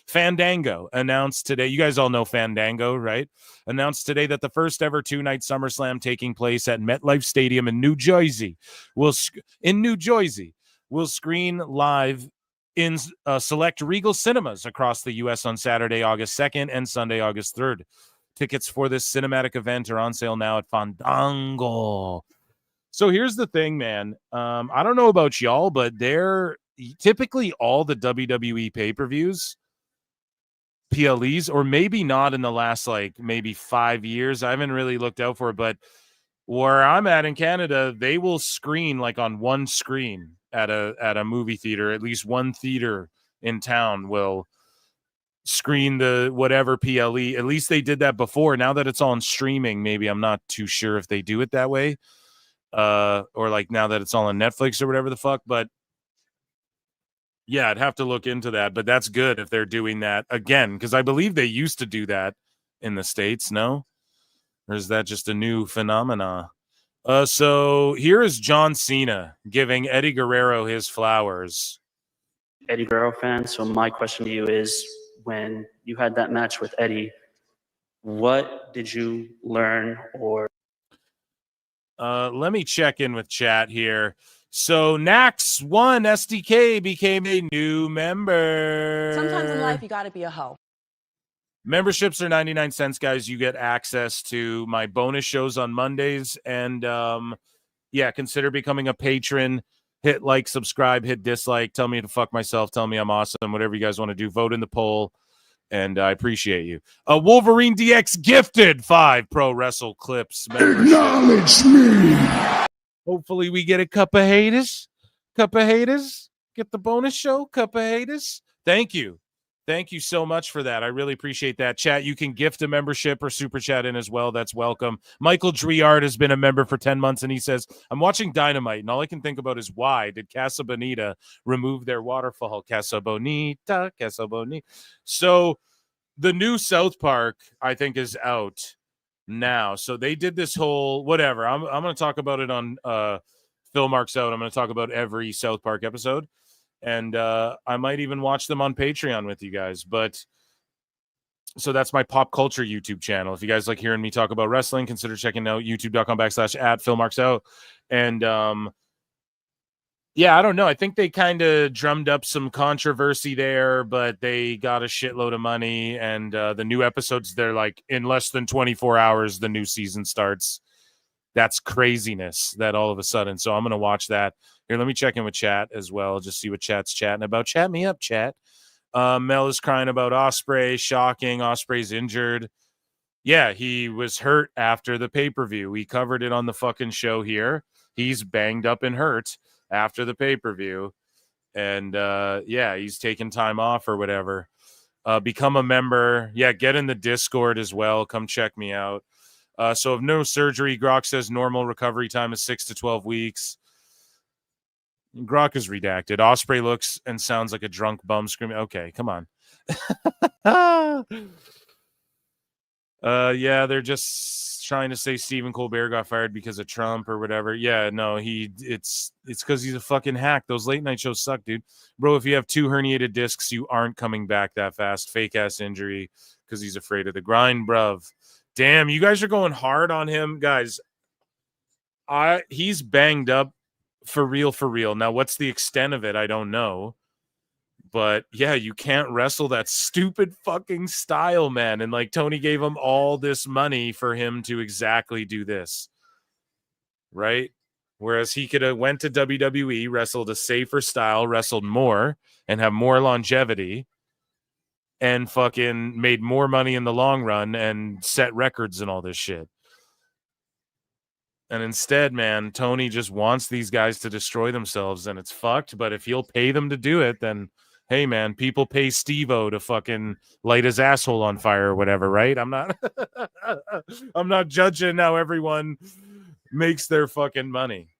Fandango announced today. You guys all know Fandango, right? Announced today that the first ever 2-night SummerSlam taking place at MetLife Stadium in New Jersey will screen live in select Regal cinemas across the U.S. on Saturday, August 2nd and Sunday, August 3rd. Tickets for this cinematic event are on sale now at Fandango. So here's the thing, man. I don't know about y'all, but they're typically all the WWE pay-per-views, PLEs, or maybe not in the last maybe 5 years. I haven't really looked out for it, but where I'm at in Canada, they will screen on one screen at a movie theater. At least one theater in town will screen the whatever PLE. At least they did that before. Now that it's on streaming, maybe I'm not too sure if they do it that way. Or now that it's all on Netflix or whatever the fuck. But yeah, I'd have to look into that. But that's good if they're doing that again, because I believe they used to do that in the States. No? Or is that just a new phenomena? So here is John Cena giving Eddie Guerrero his flowers. Eddie Guerrero fan. So my question to you is, when you had that match with Eddie, what did you learn or? Let me check in with chat here. So Nax1 SDK became a new member. Sometimes in life, you got to be a hoe. Memberships are 99 cents, guys. You get access to my bonus shows on Mondays. And consider becoming a patron. Hit like, subscribe, hit dislike. Tell me to fuck myself. Tell me I'm awesome. Whatever you guys want to do. Vote in the poll. And I appreciate you. Wolverine DX gifted 5 Pro Wrestle Clips membership. Acknowledge me. Hopefully we get a cup of haters. Get the bonus show. Cup of haters. Thank you. Thank you so much for that. I really appreciate that. Chat, you can gift a membership or super chat in as well. That's welcome. Michael Driard has been a member for 10 months, and he says, I'm watching Dynamite, and all I can think about is why did Casa Bonita remove their waterfall? Casa Bonita. So the new South Park, I think, is out. now. So they did this whole whatever. I'm going to talk about it on Phil Marks Out. I'm going to talk about every South Park episode, and I might even watch them on Patreon with you guys. But so that's my pop culture YouTube channel. If you guys like hearing me talk about wrestling, consider checking out youtube.com/@PhilMarksOut. And yeah, I don't know. I think they kind of drummed up some controversy there, but they got a shitload of money. And the new episodes, they're like in less than 24 hours, the new season starts. That's craziness that all of a sudden. So I'm going to watch that. Here, let me check in with chat as well. Just see what chat's chatting about. Chat me up, chat. Mel is crying about Ospreay. Shocking. Ospreay's injured. Yeah, he was hurt after the pay-per-view. We covered it on the fucking show here. He's banged up and hurt after the pay-per-view. And yeah, he's taking time off or whatever. Become a member. Yeah, get in the Discord as well. Come check me out. So if no surgery, Grok says normal recovery time is 6 to 12 weeks. Grok is redacted. Ospreay looks and sounds like a drunk bum screaming. Okay, come on. Yeah, they're just trying to say Stephen Colbert got fired because of Trump or whatever. Yeah, no, it's because he's a fucking hack. Those late night shows suck, dude. Bro, if you have 2 herniated discs, you aren't coming back that fast. Fake ass injury because he's afraid of the grind, bruv. Damn, you guys are going hard on him, guys. He's banged up. For real. Now, what's the extent of it? I don't know. But, yeah, you can't wrestle that stupid fucking style, man. And, like, Tony gave him all this money for him to exactly do this. Right? Whereas he could have went to WWE, wrestled a safer style, wrestled more, and have more longevity, and fucking made more money in the long run and set records and all this shit. And instead, man, Tony just wants these guys to destroy themselves, and it's fucked. But if he'll pay them to do it, then, hey, man, people pay Steve-O to fucking light his asshole on fire or whatever, right? I'm not judging how everyone makes their fucking money.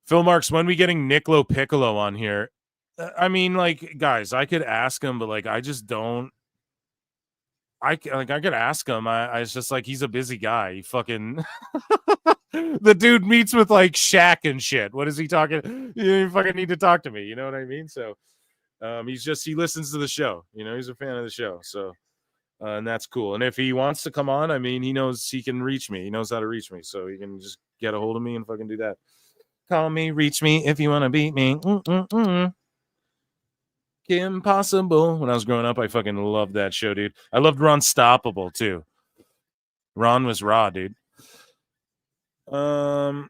Phil Marks, when we getting Nicolo Piccolo on here? I mean, like, guys, I could ask him, but, like, I just don't. I could ask him. I it's just like he's a busy guy. He fucking the dude meets with like Shaq and shit. What is he talking? You fucking need to talk to me. You know what I mean? So he listens to the show. You know, he's a fan of the show. So and that's cool. And if he wants to come on, I mean, he knows he can reach me. He knows how to reach me. So he can just get a hold of me and fucking do that. Call me, reach me if you want to beat me. Impossible. When I was growing up, I fucking loved that show, dude. I loved Ron Stoppable too. Ron was raw, dude. Okay,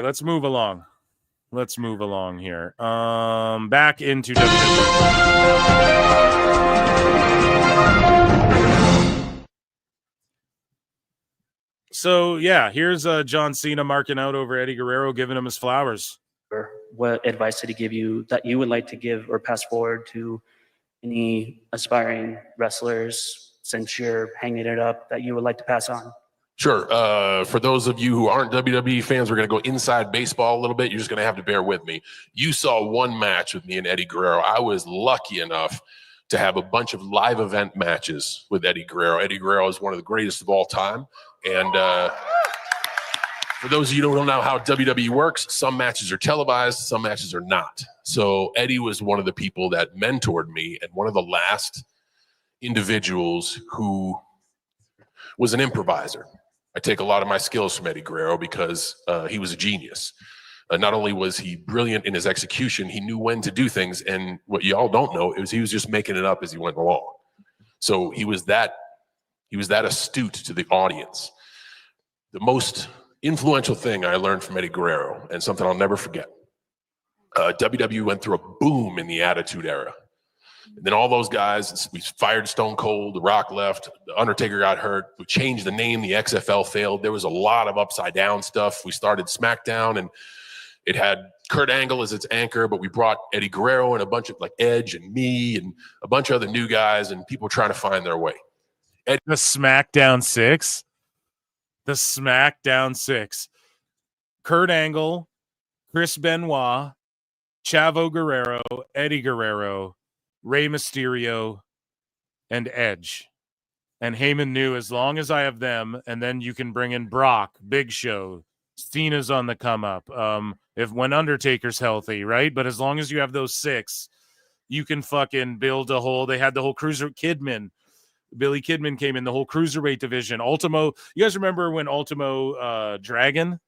let's move along. Here. Back into WWE. So yeah, here's John Cena marking out over Eddie Guerrero, giving him his flowers. What advice did he give you that you would like to give or pass forward to any aspiring wrestlers since you're hanging it up that you would like to pass on? Sure. For those of you who aren't WWE fans, we're going to go inside baseball a little bit. You're just going to have to bear with me. You saw one match with me and Eddie Guerrero. I was lucky enough to have a bunch of live event matches with Eddie Guerrero. Eddie Guerrero is one of the greatest of all time. And for those of you who don't know how WWE works, some matches are televised, some matches are not. So Eddie was one of the people that mentored me and one of the last individuals who was an improviser. I take a lot of my skills from Eddie Guerrero because he was a genius. Not only was he brilliant in his execution, he knew when to do things. And what y'all don't know is he was just making it up as he went along. So he was that astute to the audience. The most influential thing I learned from Eddie Guerrero, and something I'll never forget. WWE went through a boom in the Attitude Era. And then all those guys, we fired Stone Cold, The Rock left, The Undertaker got hurt, we changed the name, the XFL failed. There was a lot of upside down stuff. We started SmackDown and it had Kurt Angle as its anchor, but we brought Eddie Guerrero and a bunch of like Edge and me and a bunch of other new guys and people trying to find their way. The SmackDown 6? The SmackDown 6. Kurt Angle, Chris Benoit, Chavo Guerrero, Eddie Guerrero, Rey Mysterio, and Edge. And Heyman knew, as long as I have them, and then you can bring in Brock, Big Show, Cena's on the come up. When Undertaker's healthy, right? But as long as you have those 6, you can fucking build a whole. They had the whole Cruiser Kidman. Billy Kidman came in, the whole cruiserweight division. Ultimo, you guys remember when Ultimo Dragon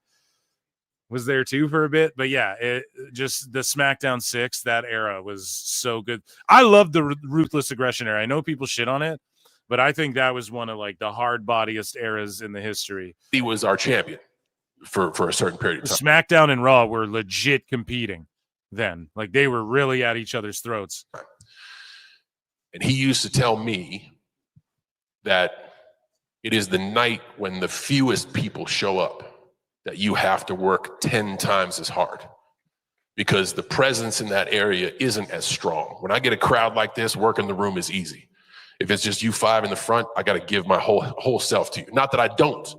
was there too for a bit? But yeah, just the SmackDown 6, that era was so good. I love the Ruthless Aggression era. I know people shit on it, but I think that was one of like the hard bodiest eras in the history. He was our champion for a certain period of time. SmackDown and Raw were legit competing then. Like they were really at each other's throats. And he used to tell me that it is the night when the fewest people show up that you have to work 10 times as hard, because the presence in that area isn't as strong. When I get a crowd like this, working the room is easy. If it's just you 5 in the front, I got to give my whole self to you. Not that I don't,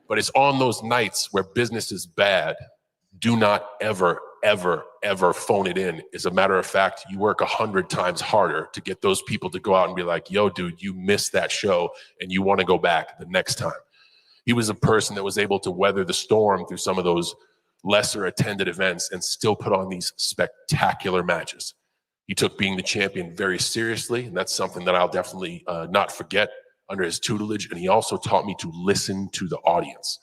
but it's on those nights where business is bad. Do not ever, ever, ever phone it in. As a matter of fact, you work 100 times harder to get those people to go out and be like, yo, dude, you missed that show and you want to go back the next time. He was a person that was able to weather the storm through some of those lesser attended events and still put on these spectacular matches. He took being the champion very seriously, and that's something that I'll definitely not forget under his tutelage. And he also taught me to listen to the audience.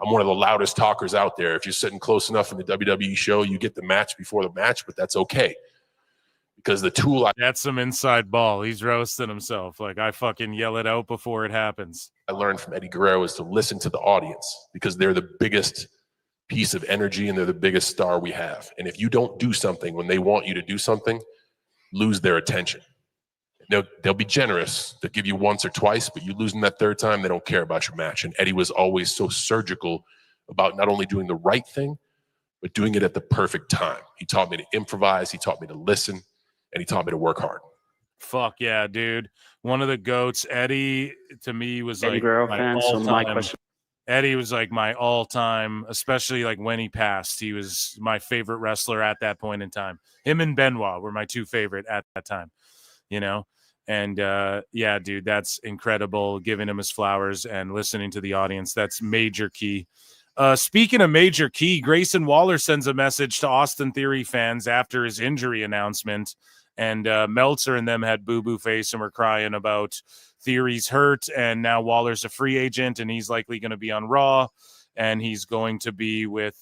I'm one of the loudest talkers out there. If you're sitting close enough in the WWE show, you get the match before the match, but that's okay. Because the tool that's some inside ball. He's roasting himself. Like I fucking yell it out before it happens. I learned from Eddie Guerrero is to listen to the audience, because they're the biggest piece of energy and they're the biggest star we have. And if you don't do something when they want you to do something, lose their attention. They'll be generous. They'll give you once or twice, but you lose them that 3rd time, they don't care about your match. And Eddie was always so surgical about not only doing the right thing, but doing it at the perfect time. He taught me to improvise. He taught me to listen, and he taught me to work hard. Fuck yeah, dude. One of the GOATs. Eddie, to me, was Eddie like Guerrero my fan, so my all-time. question. Eddie was like my all-time, especially like when he passed. He was my favorite wrestler at that point in time. Him and Benoit were my 2 favorite at that time, you know? And yeah, dude, that's incredible. Giving him his flowers and listening to the audience. That's major key. Speaking of major key, Grayson Waller sends a message to Austin Theory fans after his injury announcement. And Meltzer and them had boo-boo face and were crying about Theory's hurt. And now Waller's a free agent and he's likely going to be on Raw. And he's going to be with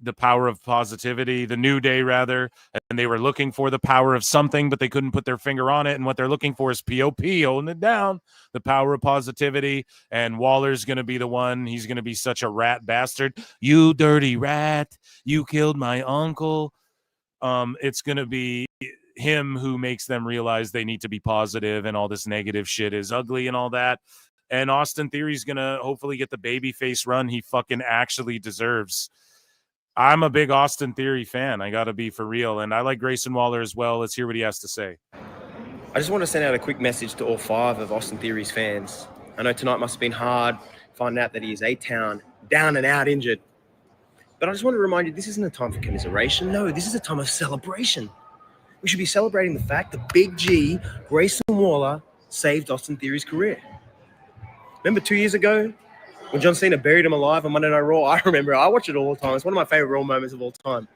the Power of Positivity, the New Day rather, and they were looking for the power of something, but they couldn't put their finger on it, and what they're looking for is POP, holding it down, the Power of Positivity, and Waller's going to be the one. He's going to be such a rat bastard. You dirty rat, you killed my uncle. It's going to be him who makes them realize they need to be positive and all this negative shit is ugly and all that. And Austin Theory's going to hopefully get the babyface run he fucking actually deserves. I'm a big Austin Theory fan. I got to be for real. And I like Grayson Waller as well. Let's hear what he has to say. I just want to send out a quick message to all 5 of Austin Theory's fans. I know tonight must have been hard, finding out that he is A-Town, down and out injured. But I just want to remind you, this isn't a time for commiseration. No, this is a time of celebration. We should be celebrating the fact that Big G, Grayson Waller, saved Austin Theory's career. Remember 2 years ago, when John Cena buried him alive on Monday Night Raw? I remember. I watch it all the time. It's one of my favorite Raw moments of all time.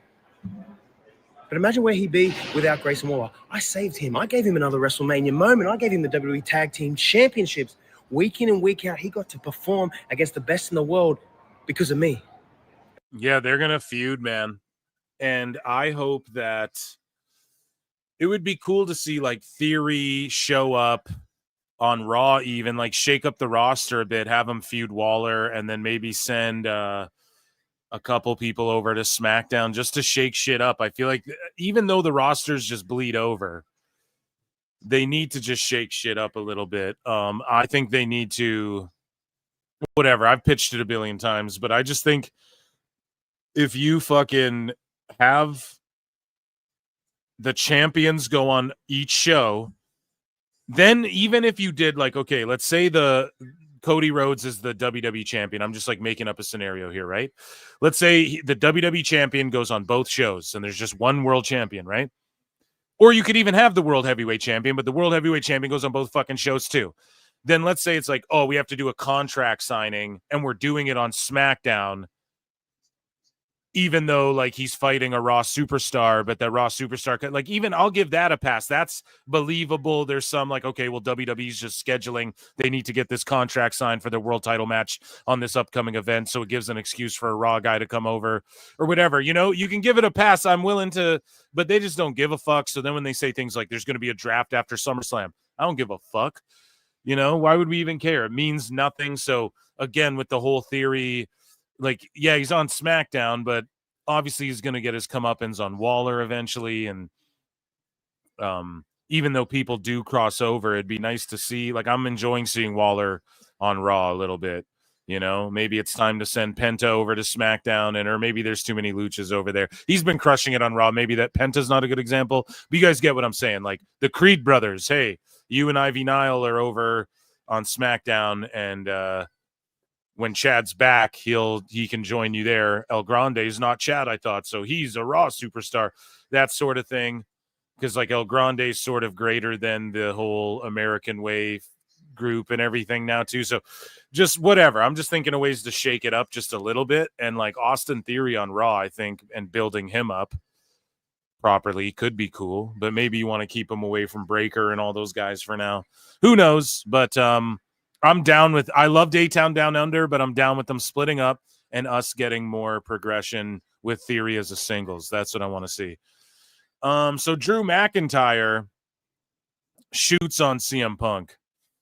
But imagine where he'd be without Grayson Waller. I saved him. I gave him another WrestleMania moment. I gave him the WWE Tag Team Championships. Week in and week out, he got to perform against the best in the world because of me. Yeah, they're going to feud, man. And I hope that it would be cool to see like Theory show up on Raw, even like shake up the roster a bit, have them feud Waller, and then maybe send a couple people over to SmackDown just to shake shit up. I feel like even though the rosters just bleed over, they need to just shake shit up a little bit. I think they need to, whatever. I've pitched it a billion times, but I just think if you fucking have the champions go on each show, then even if you did like, okay, let's say the Cody Rhodes is the WWE champion. I'm just like making up a scenario here, right? Let's say the WWE champion goes on both shows and there's just one world champion, right? Or you could even have the world heavyweight champion, but the world heavyweight champion goes on both fucking shows too. Then let's say it's like, oh, we have to do a contract signing and we're doing it on SmackDown, even though like he's fighting a Raw superstar, but that Raw superstar, like even I'll give that a pass. That's believable. There's some like, okay, well, WWE's just scheduling. They need to get this contract signed for their world title match on this upcoming event. So it gives an excuse for a Raw guy to come over or whatever. You know, you can give it a pass. I'm willing to, but they just don't give a fuck. So then when they say things like there's going to be a draft after SummerSlam, I don't give a fuck. You know, why would we even care? It means nothing. So again, with the whole theory, like, yeah, he's on SmackDown, but obviously he's going to get his comeuppance on Waller eventually. And even though people do cross over, it'd be nice to see, like, I'm enjoying seeing Waller on Raw a little bit. You know, maybe it's time to send Penta over to SmackDown, or maybe there's too many luchas over there. He's been crushing it on Raw. Maybe that Penta's not a good example, but you guys get what I'm saying. Like the Creed brothers, hey, you and Ivy Nile are over on SmackDown, and when Chad's back, he can join you there. El Grande is not Chad, I thought, so he's a Raw superstar, that sort of thing. Because like El Grande is sort of greater than the whole American Way group and everything now too. So just whatever. I'm just thinking of ways to shake it up just a little bit. And like Austin Theory on Raw, I think, and building him up properly could be cool. But maybe you want to keep him away from Breaker and all those guys for now. Who knows? But I'm down with, I love Daytown Down Under, but I'm down with them splitting up and us getting more progression with Theory as a singles. That's what I want to see. So Drew McIntyre shoots on CM Punk,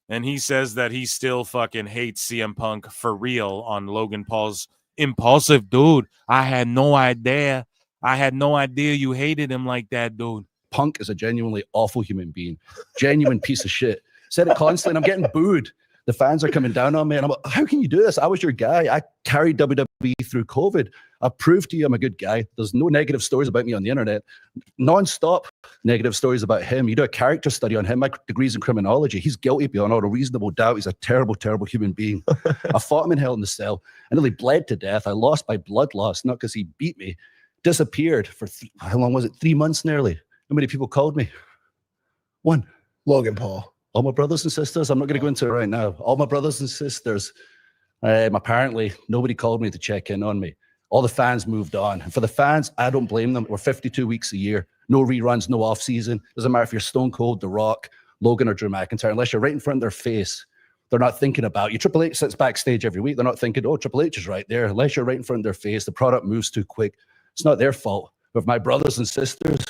and he says that he still fucking hates CM Punk for real on Logan Paul's impulsive dude. I had no idea you hated him like that, dude. Punk is a genuinely awful human being, genuine piece of shit. Said it constantly, and I'm getting booed. The fans are coming down on me, and I'm like, how can you do this? I was your guy. I carried WWE through COVID. I proved to you I'm a good guy. There's no negative stories about me on the internet. Non-stop negative stories about him. You do a character study on him. My degree's in criminology. He's guilty beyond all a reasonable doubt. He's a terrible, terrible human being. I fought him in Hell in the Cell. I nearly bled to death. I lost by blood loss, not because he beat me. Disappeared for, how long was it? 3 months nearly. How many people called me? One. Logan Paul. All my brothers and sisters, I'm not going to go into it right now. All my brothers and sisters, apparently nobody called me to check in on me. All the fans moved on. And for the fans, I don't blame them. We're 52 weeks a year. No reruns, no off season. Doesn't matter if you're Stone Cold, The Rock, Logan, or Drew McIntyre. Unless you're right in front of their face, they're not thinking about you. Triple H sits backstage every week. They're not thinking, oh, Triple H is right there. Unless you're right in front of their face, the product moves too quick. It's not their fault. But for my brothers and sisters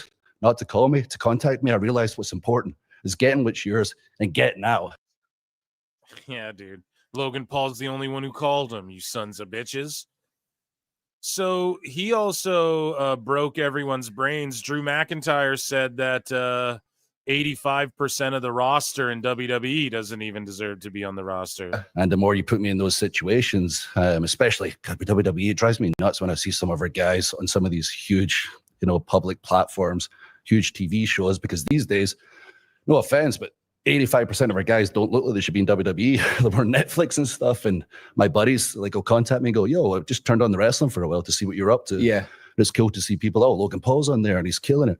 not to call me, to contact me, I realized what's important is getting what's yours and getting out. Yeah, dude. Logan Paul's the only one who called him, you sons of bitches. So he also broke everyone's brains. Drew McIntyre said that 85% of the roster in WWE doesn't even deserve to be on the roster. And the more you put me in those situations, especially WWE, it drives me nuts when I see some of our guys on some of these huge, public platforms, huge TV shows, because these days, no offense, but 85% of our guys don't look like they should be in WWE. They're on Netflix and stuff. And my buddies will contact me and go, yo, I've just turned on the wrestling for a while to see what you're up to. Yeah. It's cool to see people. Oh, Logan Paul's on there and he's killing it.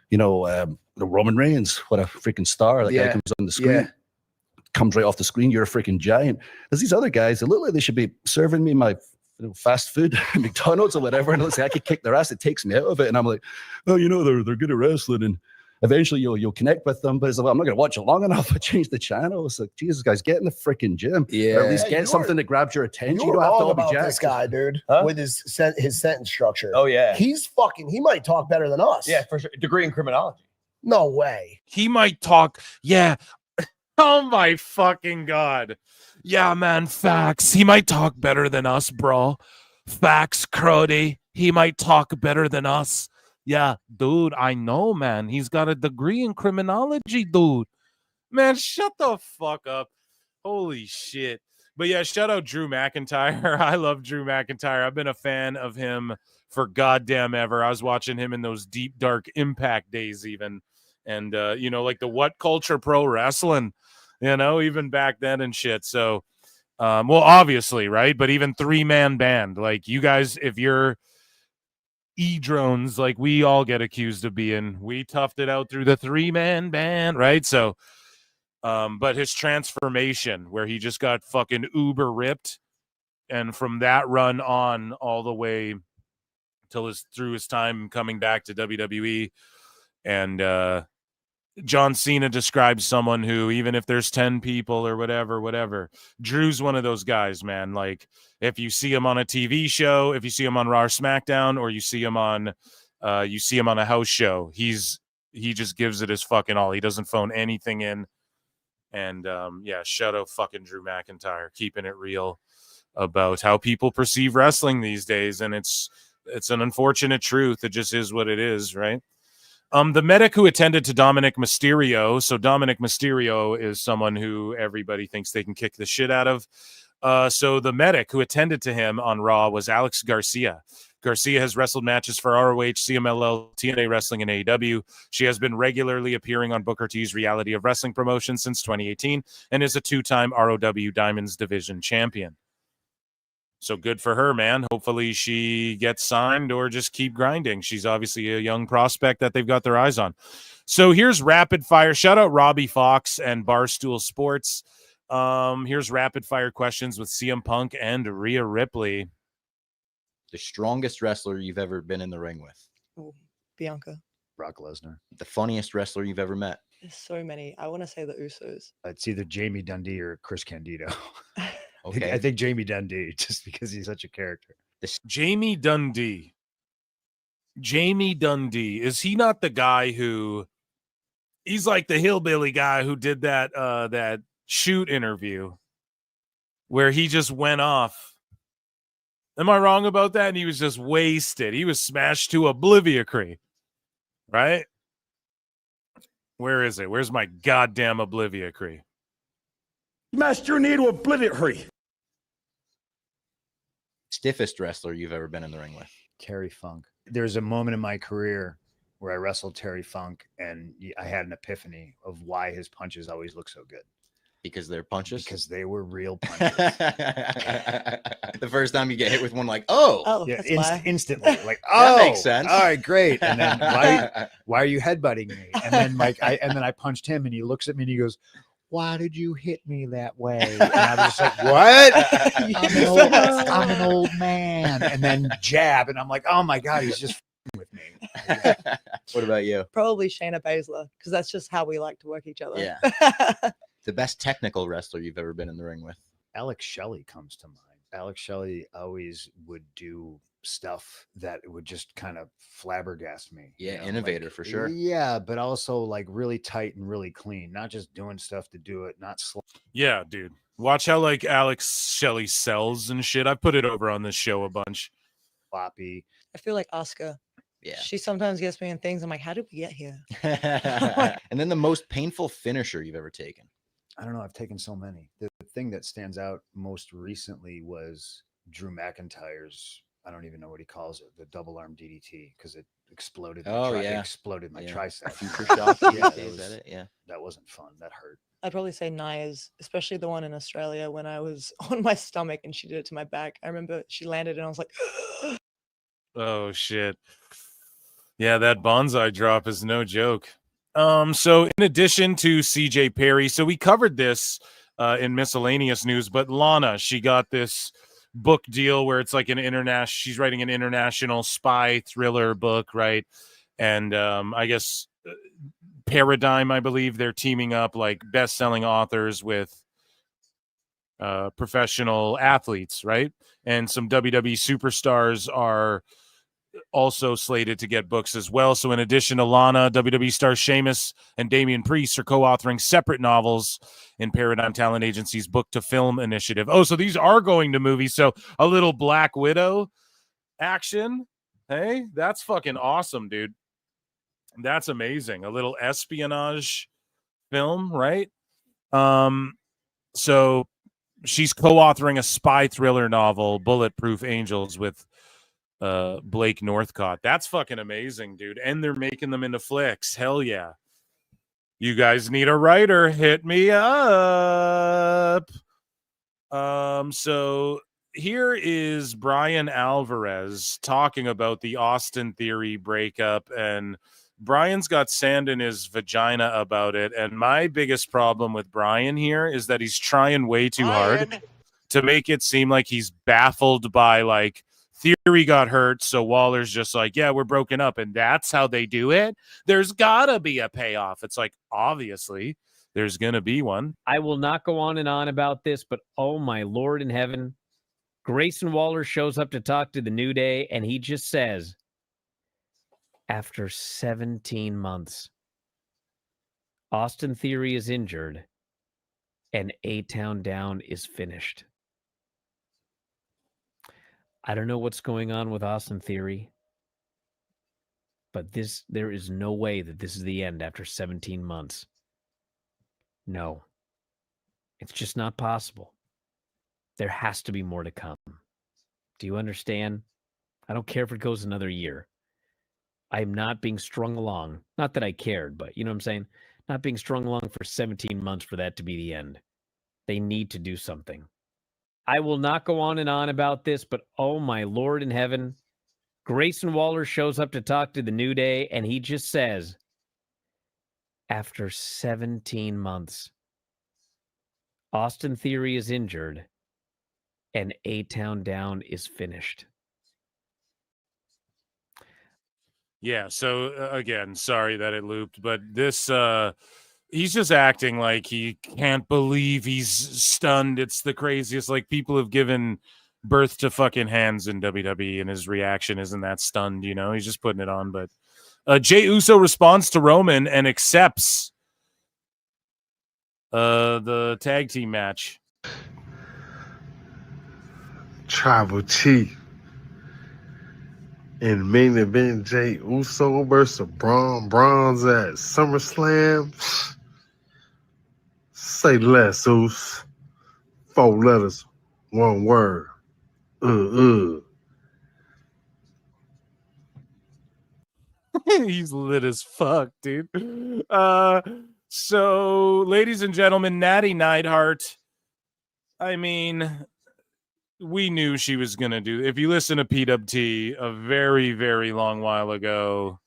The Roman Reigns, what a freaking star. That guy comes on the screen, comes right off the screen. You're a freaking giant. There's these other guys that look like they should be serving me my fast food, McDonald's or whatever. And it looks like I could kick their ass. It takes me out of it. And I'm like, oh, they're good at wrestling. And eventually you'll connect with them, but it's like, well, I'm not going to watch it long enough. I change the channel. It's like, Jesus, guys, get in the freaking gym. Yeah. Or at least get something that grabs your attention. You don't have to all be jacked. This guy, dude, with his sentence structure. Oh, yeah. He might talk better than us. Yeah, for sure. Degree in criminology. No way. He might talk. Yeah. Oh, my fucking God. Yeah, man, facts. He might talk better than us, bro. Facts, Crody. He might talk better than us. Yeah, dude, I know, man. He's got a degree in criminology, dude. Man, shut the fuck up. Holy shit. But yeah, shout out Drew McIntyre. I love Drew McIntyre. I've been a fan of him for goddamn ever. I was watching him in those deep, dark Impact days even. And, like the What Culture Pro Wrestling, even back then and shit. So Well, obviously, right? But even 3-man band, like you guys, if you're E-drones, like we all get accused of being, we toughed it out through the 3-man band, right? So, but his transformation where he just got fucking uber ripped, and from that run on all the way till through his time coming back to WWE, and John Cena describes someone who, even if there's 10 people or whatever, Drew's one of those guys, man. Like, if you see him on a TV show, if you see him on Raw or SmackDown, or you see him on a house show, he just gives it his fucking all. He doesn't phone anything in. And yeah, shout out fucking Drew McIntyre, keeping it real about how people perceive wrestling these days. And it's an unfortunate truth. It just is what it is, right? The medic who attended to Dominic Mysterio. So Dominic Mysterio is someone who everybody thinks they can kick the shit out of. So the medic who attended to him on Raw was Alex Garcia. Garcia has wrestled matches for ROH, CMLL, TNA Wrestling, and AEW. She has been regularly appearing on Booker T's Reality of Wrestling promotion since 2018 and is a 2-time ROW Diamonds Division champion. So good for her, man. Hopefully she gets signed or just keep grinding. She's obviously a young prospect that they've got their eyes on. So here's rapid fire. Shout out Robbie Fox and Barstool Sports. Here's rapid fire questions with CM Punk and Rhea Ripley. The strongest wrestler you've ever been in the ring with? Oh, Bianca. Brock Lesnar. The funniest wrestler you've ever met? There's so many. I want to say the Usos. It's either Jamie Dundee or Chris Candido. Okay. I think Jamie Dundee, just because he's such a character. Jamie Dundee. Jamie Dundee. Is he not the guy who... He's like the hillbilly guy who did that shoot interview where he just went off. Am I wrong about that? And he was just wasted. He was smashed to oblivion, right? Where is it? Where's my goddamn oblivion? Smashed your knee to oblivion. Stiffest wrestler you've ever been in the ring with? Terry Funk. There's a moment in my career where I wrestled Terry Funk, and I had an epiphany of why his punches always look so good. Because they're punches? Because they were real punches. The first time you get hit with one, like, oh. Yeah, that's why. instantly. Like, That makes sense. All right, great. And then why are you headbutting me? And then I punched him, and he looks at me and he goes, why did you hit me that way? And I was just like, what? I'm an old man. And then jab, and I'm like, oh my God, he's just with me. What about you? Probably Shayna Baszler, because that's just how we like to work each other. Yeah. The best technical wrestler you've ever been in the ring with? Alex Shelley comes to mind. Alex Shelley always would do stuff that would just kind of flabbergast me. Yeah, innovator for sure. Yeah, but also like really tight and really clean, not just doing stuff to do it, not slow. Yeah, dude. Watch how like Alex Shelley sells and shit. I put it over on this show a bunch. Floppy. I feel like Asuka. Yeah. She sometimes gets me in things. I'm like, how did we get here? And then the most painful finisher you've ever taken? I don't know. I've taken so many. The thing that stands out most recently was Drew McIntyre's, I don't even know what he calls it, the double arm DDT, because it exploded. Exploded my tricep. Future shock. That wasn't fun. That hurt. I'd probably say Naya's, especially the one in Australia when I was on my stomach and she did it to my back. I remember she landed and I was like, oh shit. Yeah, that bonsai drop is no joke. So in addition to CJ Perry, so we covered this in miscellaneous news, but Lana, she got this book deal where it's like she's writing an international spy thriller book, right? And I guess Paradigm, I believe they're teaming up like best-selling authors with professional athletes, right? And some WWE superstars are also slated to get books as well. So in addition to Lana, WWE stars Sheamus and Damian Priest are co-authoring separate novels in Paradigm Talent Agency's book to film initiative. Oh, so these are going to movies. So a little Black Widow action. Hey, that's fucking awesome, dude. That's amazing. A little espionage film, right? So she's co-authoring a spy thriller novel, Bulletproof Angels, with Blake Northcott. That's fucking amazing, dude. And they're making them into flicks. Hell yeah. You guys need a writer? Hit me up. So here is Brian Alvarez talking about the Austin Theory breakup, and Brian's got sand in his vagina about it. And my biggest problem with Brian here is that he's trying way too hard to make it seem like he's baffled by, like, Theory got hurt, so Waller's just like, yeah, we're broken up, and that's how they do it. There's gotta be a payoff. It's like, obviously there's gonna be one. I will not go on and on about this, but oh my Lord in heaven, Grayson Waller shows up to talk to the New Day, and he just says, after 17 months, Austin Theory is injured, and A-Town Down is finished. I don't know what's going on with Austin Theory, but there is no way that this is the end after 17 months. No. It's just not possible. There has to be more to come. Do you understand? I don't care if it goes another year. I'm not being strung along. Not that I cared, but you know what I'm saying? Not being strung along for 17 months for that to be the end. They need to do something. I will not go on and on about this, but oh my Lord in heaven, Grayson Waller shows up to talk to the New Day, and he just says, after 17 months, Austin Theory is injured, and A-Town Down is finished. Yeah, so again, sorry that it looped, but this he's just acting like he can't believe he's stunned. It's the craziest. Like, people have given birth to fucking hands in WWE, and his reaction isn't that stunned, you know? He's just putting it on. But Jey Uso responds to Roman and accepts the tag team match. Tribal Chief in main event, Jey Uso versus Bronze at SummerSlam. Say less, Us. 4 letters, 1 word. He's lit as fuck, dude. So, ladies and gentlemen, Natty Neidhart. I mean, we knew she was going to do. If you listen to PWT a very, very long while ago,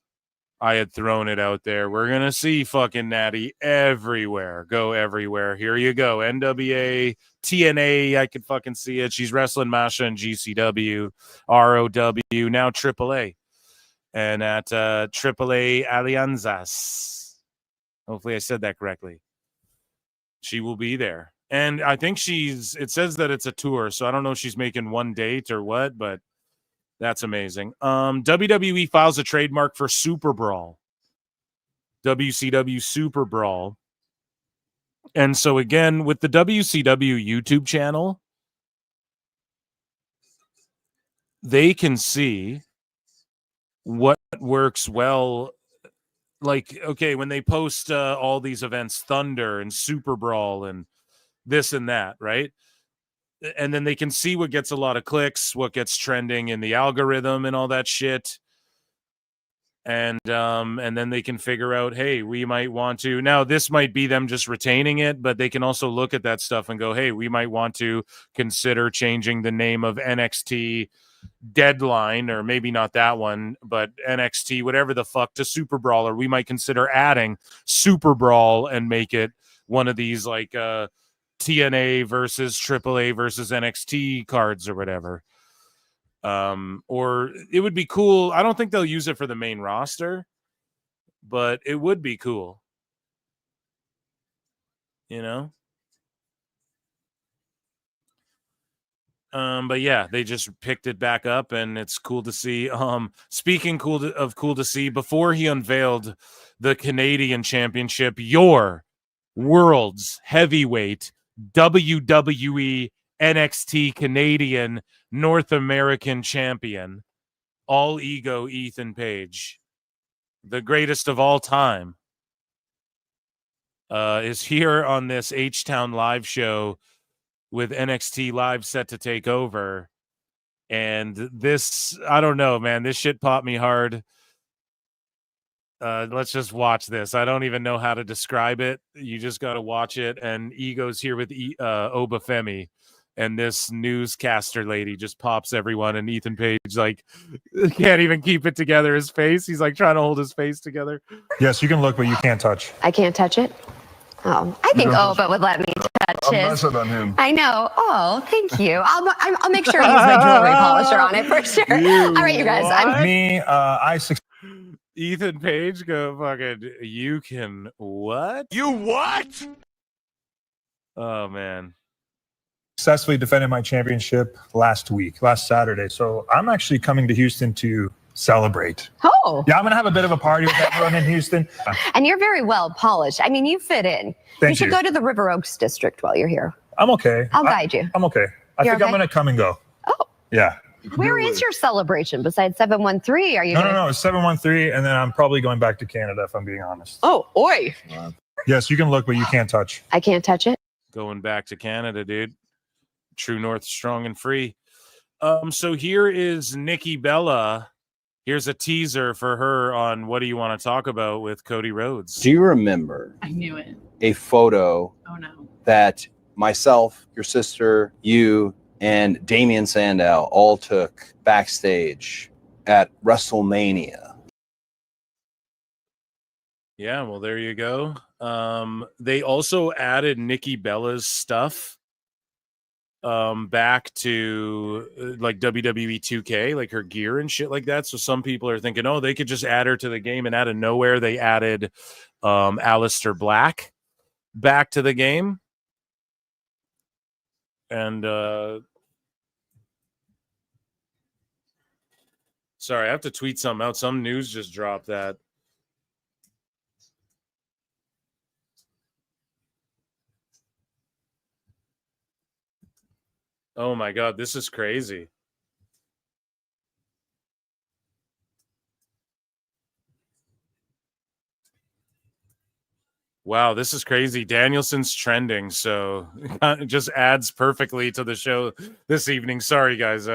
I had thrown it out there. We're going to see fucking Natty everywhere. Go everywhere. Here you go. NWA, TNA, I could fucking see it. She's wrestling Masha and GCW, ROW, now AAA. And at AAA Alianzas. Hopefully I said that correctly. She will be there. And I think it says that it's a tour, so I don't know if she's making one date or what, but that's amazing. WWE files a trademark for Super Brawl. WCW Super Brawl. And so again, with the WCW YouTube channel, they can see what works well. Like, okay, when they post all these events, Thunder and Super Brawl and this and that, right? And then they can see what gets a lot of clicks, what gets trending in the algorithm and all that shit. And then they can figure out, hey, we might want to. Now, this might be them just retaining it, but they can also look at that stuff and go, hey, we might want to consider changing the name of NXT Deadline, or maybe not that one, but NXT, whatever the fuck, to Super Brawl, or we might consider adding Super Brawl and make it one of these like TNA versus AAA versus NXT cards or whatever. Or it would be cool. I don't think they'll use it for the main roster, but it would be cool. You know? But yeah, they just picked it back up, and it's cool to see. Speaking cool to see, before he unveiled the Canadian Championship, your world's heavyweight WWE NXT Canadian North American champion, all ego Ethan Page, the greatest of all time, is here on this H-Town live show with NXT Live set to take over. And this, I don't know, man, this shit popped me hard. Let's just watch this. I don't even know how to describe it. You just got to watch it. And Ego's here with Obafemi. and this newscaster lady just pops everyone, and Ethan Page like can't even keep it together. His face, he's like trying to hold his face together. Yes, you can look, but you can't touch. I can't touch it? Oh, I think Oba would let me touch I'm his. messing on him. I know. Oh, thank you. I'll make sure I use my jewelry polisher on it for sure. All right, you guys. Ethan Page go fucking. You can what? You what? Oh man. Successfully defended my championship last Saturday. So I'm actually coming to Houston to celebrate. Oh. Yeah, I'm gonna have a bit of a party with everyone in Houston. And you're very well polished. I mean, you fit in. Thank you should you. go to the River Oaks district while you're here. I'm okay. I'll guide you. I'm okay. I You're think I'm okay? gonna come and go. Oh. Yeah. Where is your celebration besides 713? Are you No, it's 713, and then I'm probably going back to Canada if I'm being honest. Oh, oi. Yes, you can look, but you can't touch. I can't touch it. Going back to Canada, dude. True North, strong and free. So here is Nikki Bella. Here's a teaser for her on what do you want to talk about with Cody Rhodes. Do you remember I knew it. a photo Oh no. that myself, your sister, you, and Damian Sandow all took backstage at WrestleMania? Yeah, well, there you go. They also added Nikki Bella's stuff back to like WWE 2K, like her gear and shit like that. So some people are thinking, oh, they could just add her to the game, and out of nowhere they added Aleister Black back to the game. And sorry, I have to tweet something out. Some news just dropped that. Oh my God, this is crazy. Wow, this is crazy. Danielson's trending, so it just adds perfectly to the show this evening. Sorry, guys.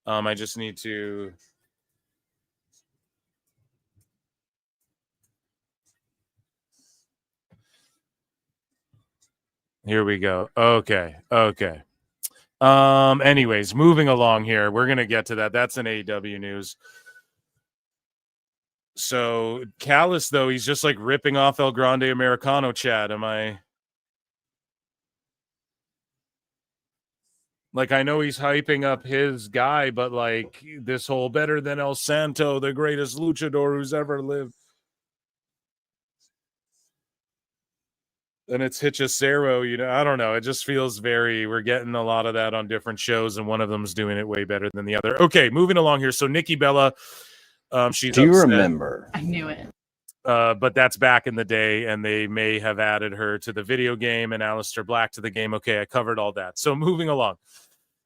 I just need to. Here we go. Okay. Anyways, moving along here. We're gonna get to that. That's an AEW news. So Callis, though, he's just like ripping off El Grande Americano, Chad. Am I? Like, I know he's hyping up his guy, but like this whole better than El Santo, the greatest luchador who's ever lived. And it's Hechicero, you know, I don't know. It just feels we're getting a lot of that on different shows, and one of them's doing it way better than the other. Okay, moving along here. So Nikki Bella, she's Do you upset. remember? I knew it. But that's back in the day, and they may have added her to the video game and Aleister Black to the game. Okay, I covered all that. So moving along.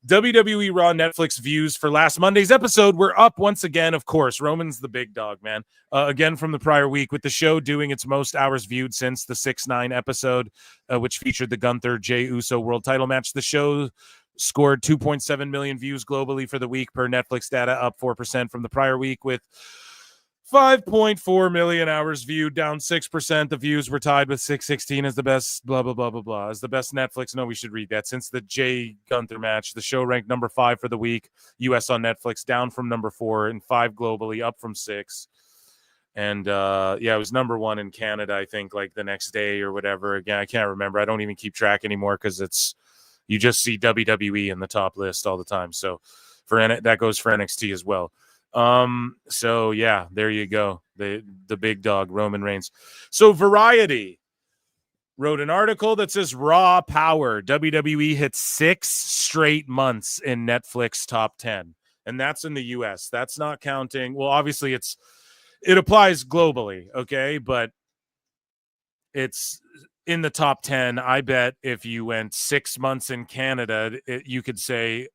WWE Raw Netflix views for last Monday's episode were up once again. Of course, Roman's the big dog, man. Again from the prior week, with the show doing its most hours viewed since the 6-9 episode, which featured the Gunther Jey Uso world title match. The show scored 2.7 million views globally for the week per Netflix data, up 4% from the prior week, with 5.4 million hours viewed, down 6%. The views were tied with 616 as the best, blah, blah, blah, blah, blah, as the best Netflix. No, we should read that. Since the Jay Gunther match, the show ranked number 5 for the week, US on Netflix, down from number 4, and 5 globally, up from 6. And yeah, it was number 1 in Canada, I think, like the next day or whatever. Again, I can't remember. I don't even keep track anymore because you just see WWE in the top list all the time. So that goes for NXT as well. So yeah, there you go. The big dog, Roman Reigns. So Variety wrote an article that says Raw Power. WWE hit 6 straight months in Netflix top 10. And that's in the US. That's not counting. Well, obviously it applies globally. Okay. But it's in the top 10. I bet if you went 6 months in Canada, you could say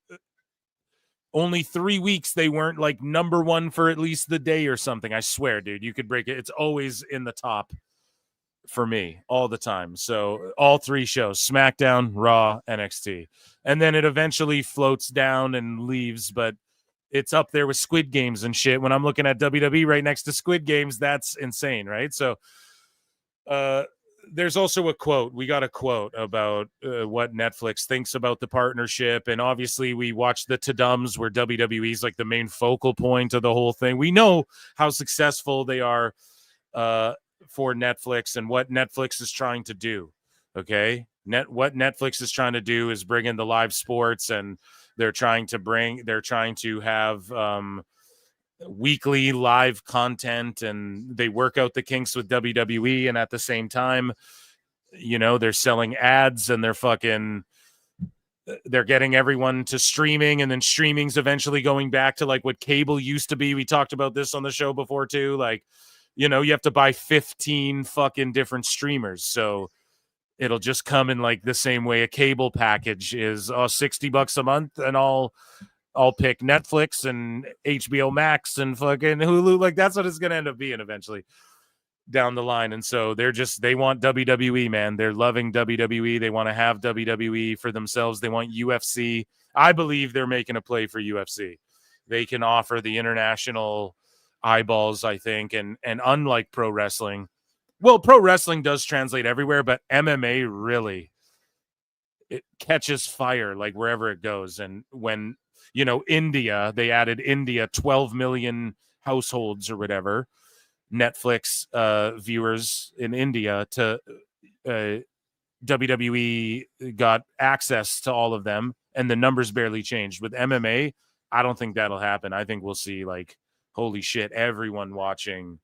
only 3 weeks they weren't like number 1 for at least the day or something. I swear, dude, you could break it. It's always in the top for me all the time. So all 3 shows, SmackDown, Raw, NXT. And then it eventually floats down and leaves, but it's up there with Squid Games and shit. When I'm looking at WWE right next to Squid Games, that's insane, right? So there's also a quote. We got a quote about what Netflix thinks about the partnership. And obviously we watch the Tudums where WWE's like the main focal point of the whole thing. We know how successful they are for Netflix and what Netflix is trying to do. Okay. What Netflix is trying to do is bring in the live sports, and they're trying to have weekly live content, and they work out the kinks with WWE. And at the same time, you know, they're selling ads, and they're getting everyone to streaming, and then streaming's eventually going back to like what cable used to be. We talked about this on the show before too. Like, you know, you have to buy 15 fucking different streamers. So it'll just come in like the same way a cable package is $60 a month, and I'll pick Netflix and HBO Max and fucking Hulu. Like, that's what it's going to end up being eventually down the line. And so they want WWE, man. They're loving WWE. They want to have WWE for themselves. They want UFC. I believe they're making a play for UFC. They can offer the international eyeballs, I think. And unlike pro wrestling, well, pro wrestling does translate everywhere, but MMA really, it catches fire like wherever it goes. And when, you know, India, they added India 12 million households or whatever, Netflix viewers in India to WWE got access to all of them, and the numbers barely changed. With MMA, I don't think that'll happen. I think we'll see like, holy shit, everyone watching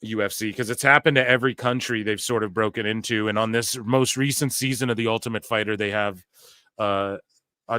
UFC, because it's happened to every country they've sort of broken into. And on this most recent season of The Ultimate Fighter, they have a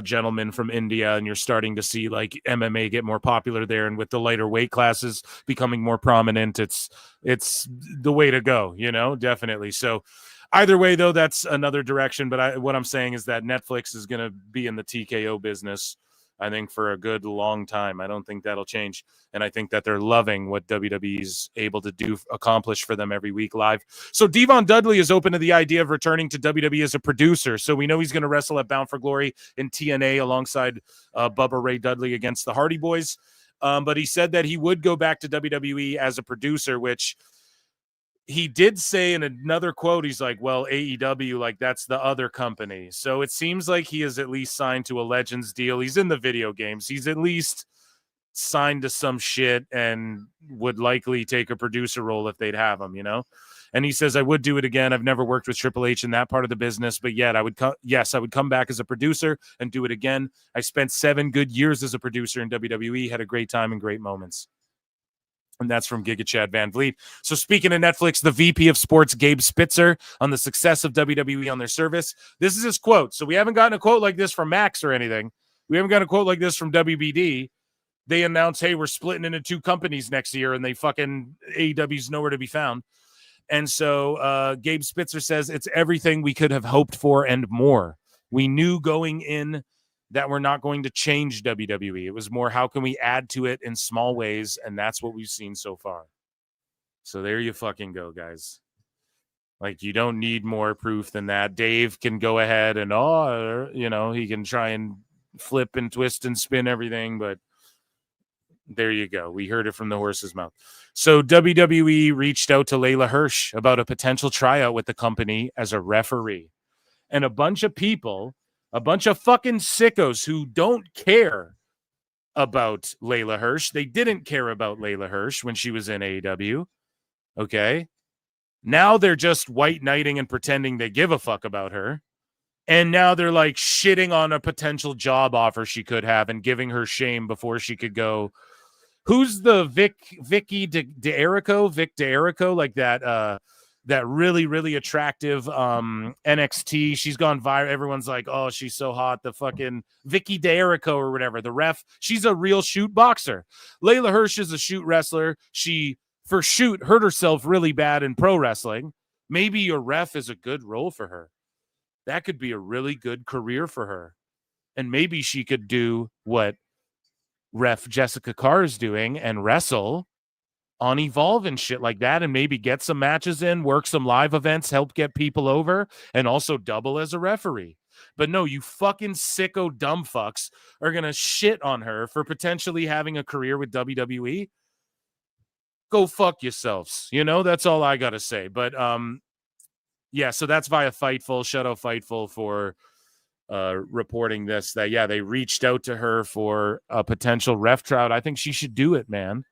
gentleman from India, and you're starting to see like MMA get more popular there. And with the lighter weight classes becoming more prominent, it's the way to go, you know, definitely. So either way, though, that's another direction. But what I'm saying is that Netflix is going to be in the TKO business, I think, for a good long time. I don't think that'll change. And I think that they're loving what WWE's able to accomplish for them every week live. So Devon Dudley is open to the idea of returning to WWE as a producer. So we know he's going to wrestle at Bound for Glory in TNA alongside Bubba Ray Dudley against the Hardy Boys. But he said that he would go back to WWE as a producer, which he did say in another quote. He's like, well, AEW, like, that's the other company. So it seems like he is at least signed to a Legends deal. He's in the video games. He's at least signed to some shit and would likely take a producer role if they'd have him, you know? And he says, I would do it again. I've never worked with Triple H in that part of the business, but yet I would come back as a producer and do it again. I spent 7 good years as a producer in WWE, had a great time and great moments. And that's from Giga Chad Van Vliet. So speaking of Netflix, the VP of Sports, Gabe Spitzer, on the success of WWE on their service. This is his quote. So we haven't gotten a quote like this from Max or anything. We haven't got a quote like this from WBD. They announced, hey, we're splitting into 2 companies next year, and AEW's nowhere to be found. And so Gabe Spitzer says, it's everything we could have hoped for and more. We knew going in that we're not going to change WWE. It was more, how can we add to it in small ways? And that's what we've seen so far. So there you fucking go, guys. Like, you don't need more proof than that. Dave can go ahead and, he can try and flip and twist and spin everything, but there you go. We heard it from the horse's mouth. So WWE reached out to Leila Hirsch about a potential tryout with the company as a referee. And a bunch of people, a bunch of fucking sickos who don't care about Leila Hirsch. They didn't care about Leila Hirsch when she was in AEW. Okay. Now they're just white knighting and pretending they give a fuck about her. And now they're like shitting on a potential job offer she could have and giving her shame before she could go. Who's the Vic D'Erico, like that really, really attractive NXT. She's gone viral. Everyone's like, oh, she's so hot. The fucking Vicky D'Erico or whatever, the ref. She's a real shoot boxer. Leila Hirsch is a shoot wrestler. She, for shoot, hurt herself really bad in pro wrestling. Maybe your ref is a good role for her. That could be a really good career for her. And maybe she could do what ref Jessica Carr is doing and wrestle on Evolve and shit like that, and maybe get some matches in, work some live events, help get people over, and also double as a referee. But no, you fucking sicko dumb fucks are going to shit on her for potentially having a career with WWE. Go fuck yourselves. You know, that's all I got to say. But yeah, so that's via Fightful. Shout out Fightful for reporting this, that, yeah, they reached out to her for a potential ref trout. I think she should do it, man.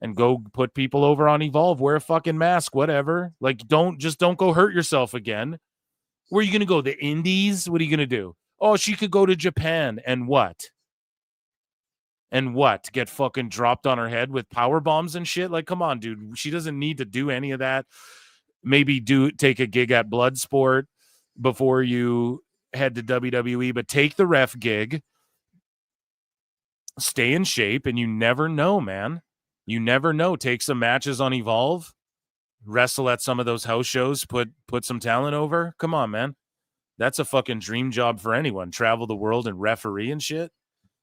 And go put people over on Evolve, wear a fucking mask, whatever. Like, don't go hurt yourself again. Where are you going to go? The Indies? What are you going to do? Oh, she could go to Japan. And what? And what? Get fucking dropped on her head with power bombs and shit? Like, come on, dude. She doesn't need to do any of that. Maybe take a gig at Bloodsport before you head to WWE, but take the ref gig. Stay in shape, and you never know, man. You never know. Take some matches on Evolve. Wrestle at some of those house shows. Put some talent over. Come on, man. That's a fucking dream job for anyone. Travel the world and referee and shit.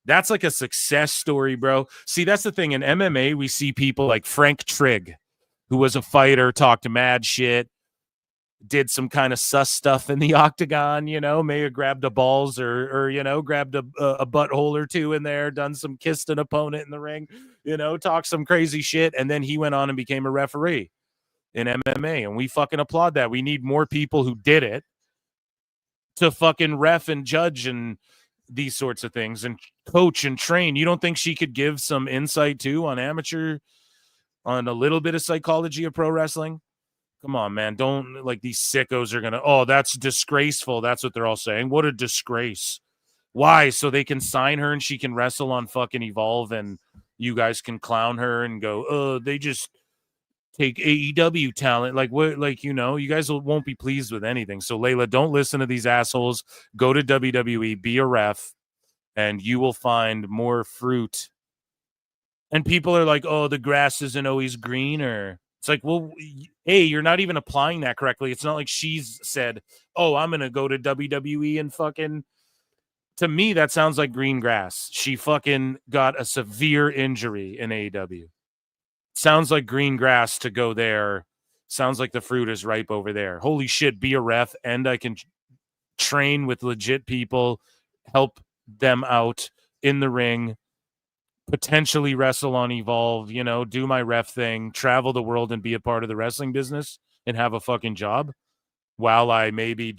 That's like a success story, bro. See, that's the thing. In MMA, we see people like Frank Trigg, who was a fighter, talked mad shit, did some kind of sus stuff in the octagon, you know, may have grabbed a balls or you know, grabbed a butthole or two in there, kissed an opponent in the ring, you know, talked some crazy shit. And then he went on and became a referee in MMA. And we fucking applaud that. We need more people who did it to fucking ref and judge and these sorts of things and coach and train. You don't think she could give some insight too on a little bit of psychology of pro wrestling? Come on, man. Don't, like, these sickos are going to, oh, that's disgraceful. That's what they're all saying. What a disgrace. Why? So they can sign her and she can wrestle on fucking Evolve and you guys can clown her and go, oh, they just take AEW talent. Like, what? Like, you know, you guys won't be pleased with anything. So, Leila, don't listen to these assholes. Go to WWE, be a ref, and you will find more fruit. And people are like, oh, the grass isn't always greener. It's like, well, hey, you're not even applying that correctly. It's not like she's said, oh, I'm going to go to WWE and fucking, to me, that sounds like green grass. She fucking got a severe injury in AEW. Sounds like green grass to go there. Sounds like the fruit is ripe over there. Holy shit, be a ref, and I can train with legit people, help them out in the ring, potentially wrestle on Evolve, you know, do my ref thing, travel the world and be a part of the wrestling business and have a fucking job while I maybe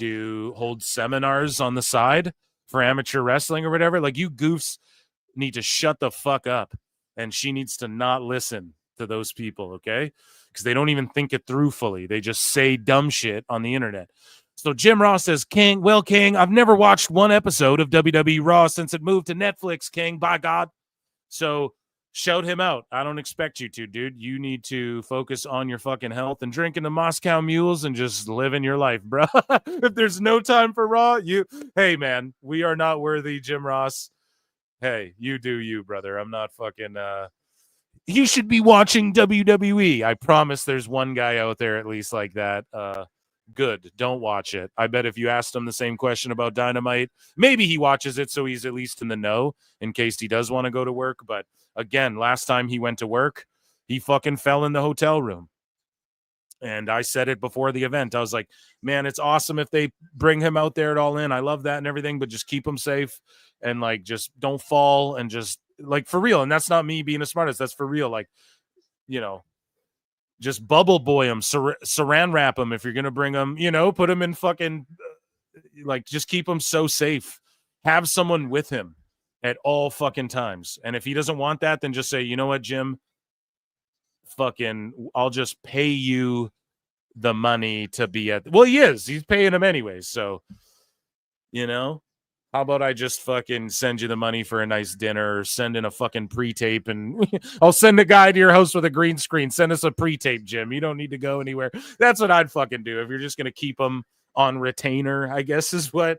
hold seminars on the side for amateur wrestling or whatever. Like, you goofs need to shut the fuck up, and she needs to not listen to those people, okay? Because they don't even think it through fully. They just say dumb shit on the internet. So Jim Ross says, King, I've never watched one episode of WWE Raw since it moved to Netflix, King, by God. So shout him out. I don't expect you to, dude. You need to focus on your fucking health and drinking the Moscow Mules and just living your life, bro. If there's no time for Raw, hey, man, we are not worthy, Jim Ross. Hey, you do you, brother. I'm not fucking, you should be watching WWE. I promise there's one guy out there at least like that. Good. Don't watch it. I bet if you asked him the same question about Dynamite, maybe he watches it so he's at least in the know in case he does want to go to work. But again, last time he went to work, he fucking fell in the hotel room. And I said it before the event. I was like, man, it's awesome if they bring him out there at All In. I love that and everything, but just keep him safe and, like, just don't fall and just, like, for real. And that's not me being a smartass. That's for real. Like, you know, just bubble boy him, saran wrap him if you're going to bring him, you know, put him in fucking, like, just keep him so safe. Have someone with him at all fucking times. And if he doesn't want that, then just say, you know what, Jim, fucking, I'll just pay you the money to be at, well, he's paying him anyways. So, you know, how about I just fucking send you the money for a nice dinner or send in a fucking pre-tape and I'll send a guy to your house with a green screen. Send us a pre-tape, Jim. You don't need to go anywhere. That's what I'd fucking do. If you're just going to keep them on retainer, I guess is what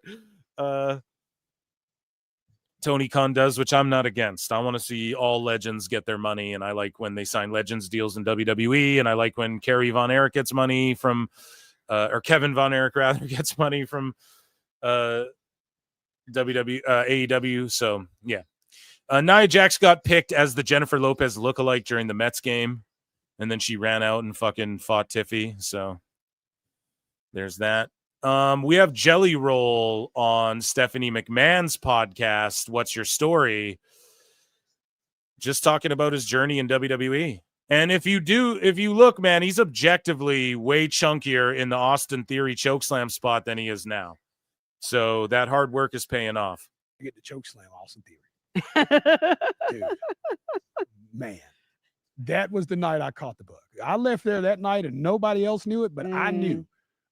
Tony Khan does, which I'm not against. I want to see all legends get their money. And I like when they sign legends deals in WWE. And I like when Kerry Von Erich gets money from, or Kevin Von Erich rather gets money from, AEW. So yeah, Nia Jax got picked as the Jennifer Lopez lookalike during the Mets game. And then she ran out and fucking fought Tiffy. So there's that. We have Jelly Roll on Stephanie McMahon's podcast, What's Your Story? Just talking about his journey in WWE. And if you look, man, he's objectively way chunkier in the Austin Theory chokeslam spot than he is now. So that hard work is paying off. I get the chokeslam Austin Theory. Dude, man, that was the night I caught the bug. I left there that night and nobody else knew it, but I knew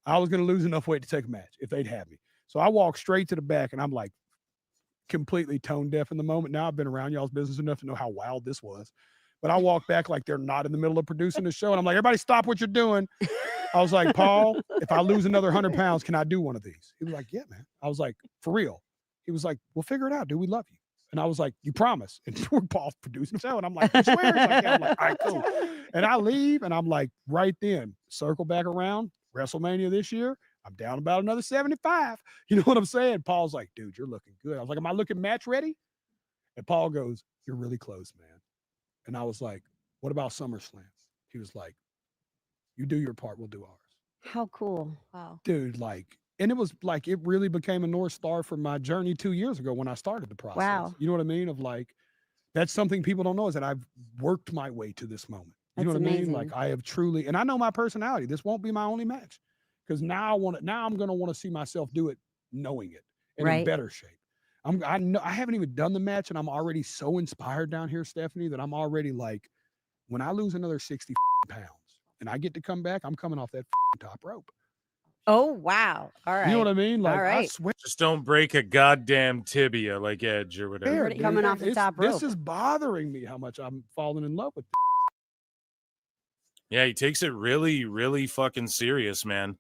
I was going to lose enough weight to take a match if they'd have me. So I walked straight to the back and I'm like completely tone deaf in the moment. Now I've been around y'all's business enough to know how wild this was. But I walked back like they're not in the middle of producing the show. And I'm like, everybody stop what you're doing. I was like, Paul, if I lose another 100 pounds, can I do one of these? He was like, yeah, man. I was like, for real. He was like, we'll figure it out, dude. We love you. And I was like, you promise? And Paul's producing the show. And I'm like, I swear. He's like, yeah. I'm like, all right, cool. And I leave and I'm like, right then, circle back around, WrestleMania this year. I'm down about another 75. You know what I'm saying? Paul's like, dude, you're looking good. I was like, am I looking match ready? And Paul goes, you're really close, man. And I was like, what about SummerSlam? He was like, you do your part, we'll do ours. How cool. Wow. Dude, like, and it was like, it really became a North Star for my journey 2 years ago when I started the process. Wow. You know what I mean? Of like, that's something people don't know is that I've worked my way to this moment. You know That's what I amazing. mean? Like I have truly, and I know my personality. This won't be my only match because now I'm going to want to see myself do it, knowing it and in Right. better shape. I know I haven't even done the match and I'm already so inspired down here, Stephanie, that I'm already like, when I lose another 60 pounds and I get to come back, I'm coming off that top rope. Oh, wow. All right. You know what I mean? Like, All I right. swear. Just don't break a goddamn tibia like Edge or whatever. There, dude, coming off the top rope. This is bothering me how much I'm falling in love with. Yeah, he takes it really, really fucking serious, man.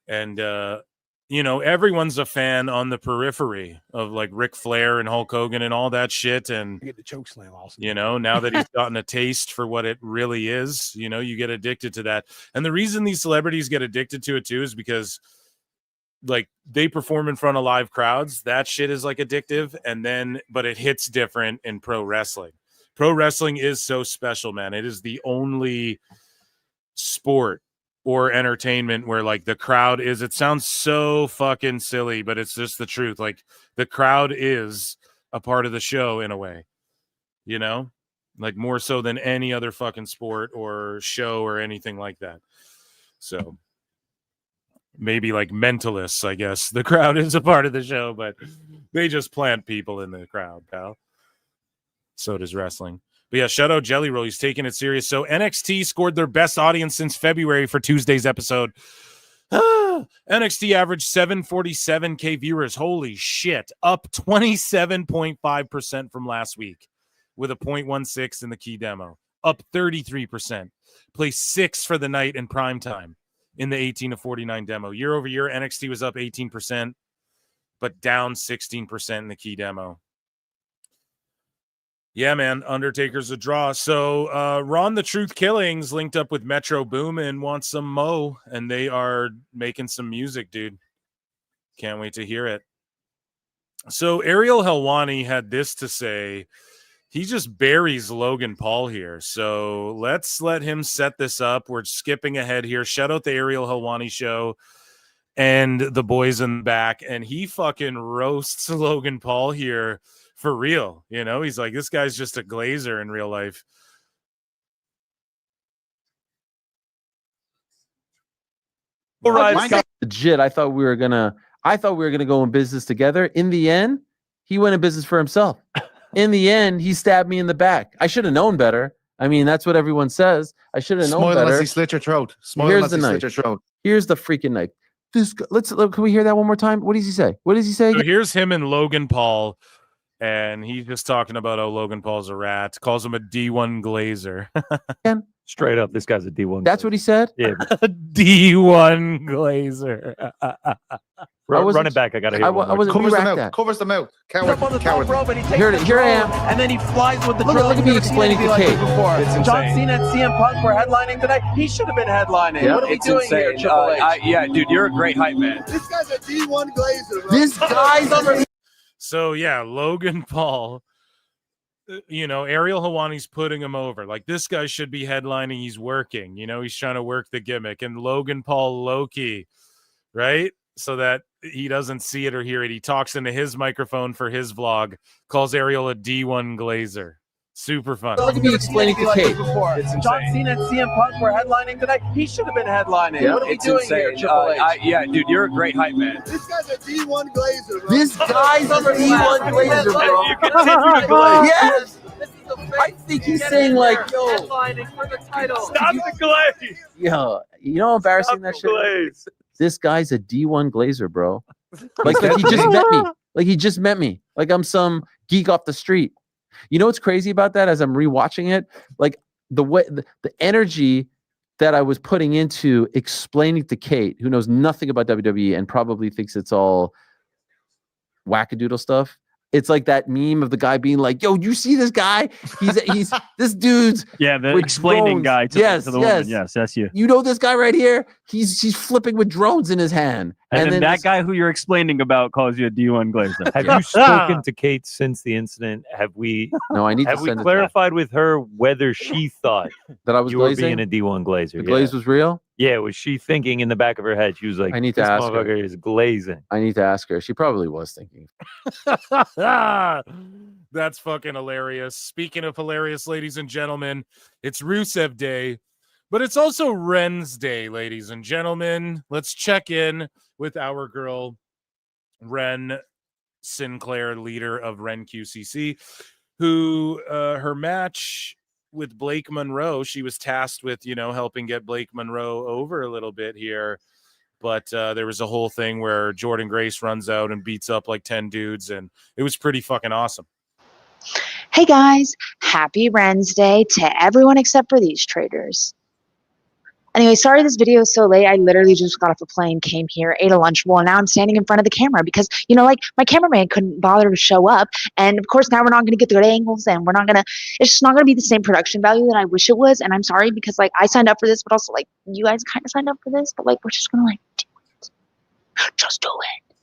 And, you know, everyone's a fan on the periphery of like Ric Flair and Hulk Hogan and all that shit. And, I get the chokeslam also. you know, now that he's gotten a taste for what it really is, you know, you get addicted to that. And the reason these celebrities get addicted to it too is because like they perform in front of live crowds. That shit is like addictive. And then, but it hits different in pro wrestling. Pro wrestling is so special, man. It is the only sport or entertainment where like the crowd is, it sounds so fucking silly, but it's just the truth. Like the crowd is a part of the show in a way, you know, like more so than any other fucking sport or show or anything like that. So maybe like Mentalists, I guess the crowd is a part of the show, but they just plant people in the crowd, pal. So does wrestling. But yeah, shout out Jelly Roll. He's taking it serious. So NXT scored their best audience since February for Tuesday's episode. NXT averaged 747K viewers. Holy shit. Up 27.5% from last week with a 0.16 in the key demo. Up 33%. Placed 6 for the night in prime time in the 18 to 49 demo. Year over year, NXT was up 18%, but down 16% in the key demo. Yeah, man, Undertaker's a draw. So Ron the Truth Killings linked up with Metro Boomin, wants some Mo, and they are making some music, dude. Can't wait to hear it. So Ariel Helwani had this to say. He just buries Logan Paul here. So let's let him set this up. We're skipping ahead here. Shout out the Ariel Helwani show and the boys in the back. And he fucking roasts Logan Paul here. For real, you know, he's like, this guy's just a glazer in real life. Legit. I thought we were gonna go in business together. In the end, he went in business for himself. In the end, he stabbed me in the back. I should have known better. I mean, that's what everyone says. I should have known Smoil better. unless he slit your throat. Smoil Here's unless the he knife. slit your throat. Here's the freaking knife. Can we hear that one more time? What does he say? What does he say? So here's him and Logan Paul, and he's just talking about how Logan Paul's a rat, calls him a D1 glazer. Straight up, this guy's a D1. That's what he said? Yeah. D1 glazer. Run it back. I got to hear it. Covers the mouth. Covers the mouth. Coward. Here I am. And then he flies with the Look at me explaining to Kate. John Cena and CM Punk were headlining tonight. He should have been headlining. Yeah, what are we it's doing here, insane. Triple H? Yeah, dude, you're a great hype man. This guy's a D1 glazer, bro. This guy's So yeah, Logan Paul Ariel Helwani's putting him over. Like, this guy should be headlining. He's working. He's trying to work the gimmick. And Logan Paul Loki, right? So that he doesn't see it or hear it. He talks into his microphone for his vlog, calls Ariel a D1 Glazer. Super fun. Look at me explaining to Kate. John Cena and CM Punk were headlining tonight. He should have been headlining. Yeah, What are we it's doing insane. here, Triple H? Yeah, dude, you're a great hype man. This guy's a D1 Glazer, bro. This guy's a D1 Glazer, bro. You continue to glaze. Yes. I think he's saying like, yo, Headlining for the title. Stop the glaze. yo, you know how embarrassing that shit is? This guy's a D1 Glazer, bro. Like he just met me. Like he just met me. Like I'm some geek off the street. You know what's crazy about that? As I'm rewatching it, like the way the energy that I was putting into explaining to Kate, who knows nothing about WWE and probably thinks it's all wackadoodle stuff. It's like that meme of the guy being like, "Yo, you see this guy? He's this dude's the with explaining drones." guy to, yes, to the yes. woman. Yes, that's you. You know this guy right here? He's flipping with drones in his hand. And then that this- guy who you're explaining about calls you a D1 Glazer. Have you spoken to Kate since the incident? Have we? No, I need Have to we send it to clarified with her whether she thought that I was you were glazing? being a D1 Glazer? The glaze was real? Yeah, was she thinking in the back of her head? She was like, I need to this ask her. motherfucker is glazing. I need to ask her. She probably was thinking. That's fucking hilarious. Speaking of hilarious, ladies and gentlemen, it's Rusev Day, but it's also Ren's Day, ladies and gentlemen. Let's check in with our girl, Ren Sinclair, leader of Ren QCC, who her match with Blake Monroe, she was tasked with, helping get Blake Monroe over a little bit here. But there was a whole thing where Jordan Grace runs out and beats up like 10 dudes, and it was pretty fucking awesome. Hey guys, happy Wednesday to everyone except for these traders. Anyway, sorry this video is so late. I literally just got off a plane, came here, ate a Lunchable, and now I'm standing in front of the camera because, my cameraman couldn't bother to show up. And of course, now we're not going to get the good angles and it's just not going to be the same production value that I wish it was. And I'm sorry because, I signed up for this, but also, you guys kind of signed up for this, but, we're just going to, do it. Just do it.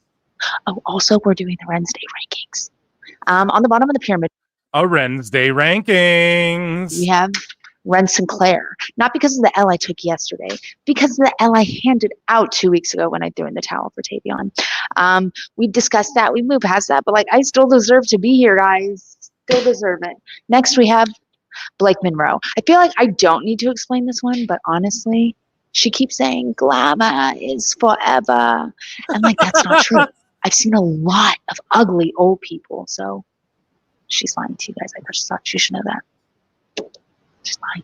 Oh, also, we're doing the Wednesday rankings. On the bottom of the pyramid, A Wednesday rankings. we have Ren Sinclair. Not because of the L I took yesterday, because of the L I handed out 2 weeks ago when I threw in the towel for Tavion. We discussed that. We moved past that, but I still deserve to be here, guys. Still deserve it. Next, we have Blake Monroe. I feel like I don't need to explain this one, but honestly, she keeps saying glamour is forever. And that's not true. I've seen a lot of ugly old people, so she's lying to you guys. I just thought you should know that. She's lying.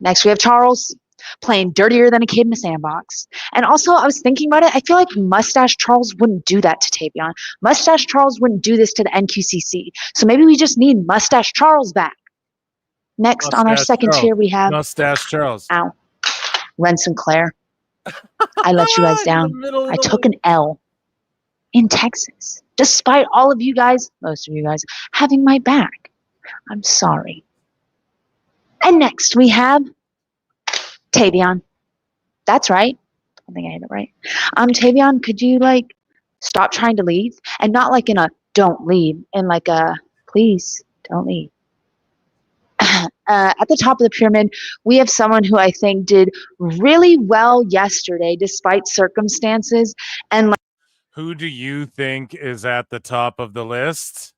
Next, we have Charles playing dirtier than a kid in a sandbox. And also, I was thinking about it. I feel like Mustache Charles wouldn't do that to Tavion. Mustache Charles wouldn't do this to the NQCC. So maybe we just need Mustache Charles back. Next, on our Mustache second Charles. tier, we have Mustache Charles. Ow. Ren Sinclair. I let you guys down. I took an L in Texas, despite all of you guys, most of you guys, having my back. I'm sorry. And next we have Tavion. That's right. I think I hit it right. Tavion, could you stop trying to leave? And not in a don't leave, in a please don't leave. At the top of the pyramid, we have someone who I think did really well yesterday, despite circumstances. And Who do you think is at the top of the list?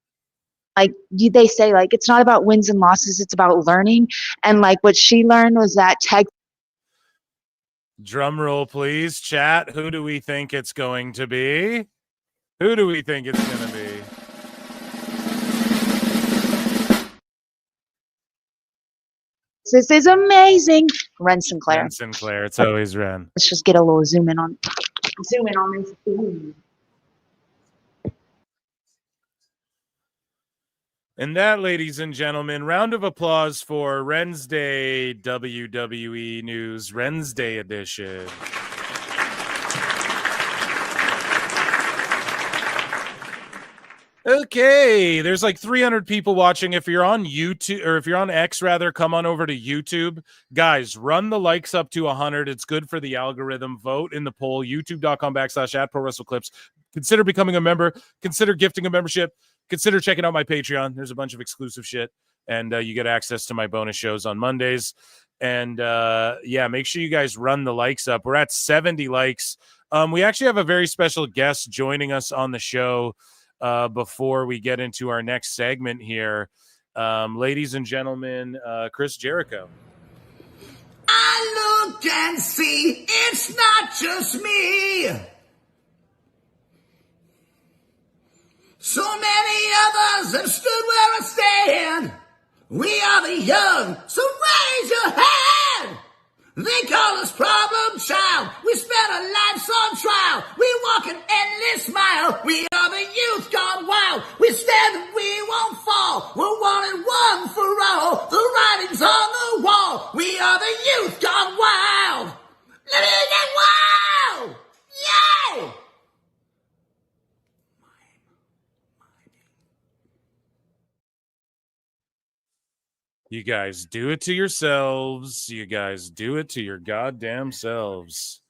they say, it's not about wins and losses, it's about learning. And what she learned was that Drum roll, please. Chat. Who do we think it's going to be? Who do we think it's going to be? This is amazing. Ren Sinclair. Ren Sinclair. It's always Ren. Let's just get a little zoom in on this. Ooh. And that, ladies and gentlemen, round of applause for Ren's Day WWE News, Ren's Day edition. Okay, there's 300 people watching. If you're on YouTube, or if you're on X rather, come on over to YouTube. Guys, run the likes up to 100. It's good for the algorithm. Vote in the poll, youtube.com/@ProWrestleClips. Consider becoming a member. Consider gifting a membership. consider checking out my Patreon. There's a bunch of exclusive shit, and you get access to my bonus shows on Mondays. And yeah, make sure you guys run the likes up. We're at 70 likes. We actually have a very special guest joining us on the show before we get into our next segment here. Ladies and gentlemen, Chris Jericho. I look and see it's not just me. So many others have stood where I stand. We are the young, so raise your hand. They call us problem child. We spent our lives on trial. We walk an endless mile. We are the youth gone wild. We stand and we won't fall. We're one and one for all. The writing's on the wall. We are the youth gone wild. Let it get wild. Yeah. You guys do it to yourselves. You guys do it to your goddamn selves.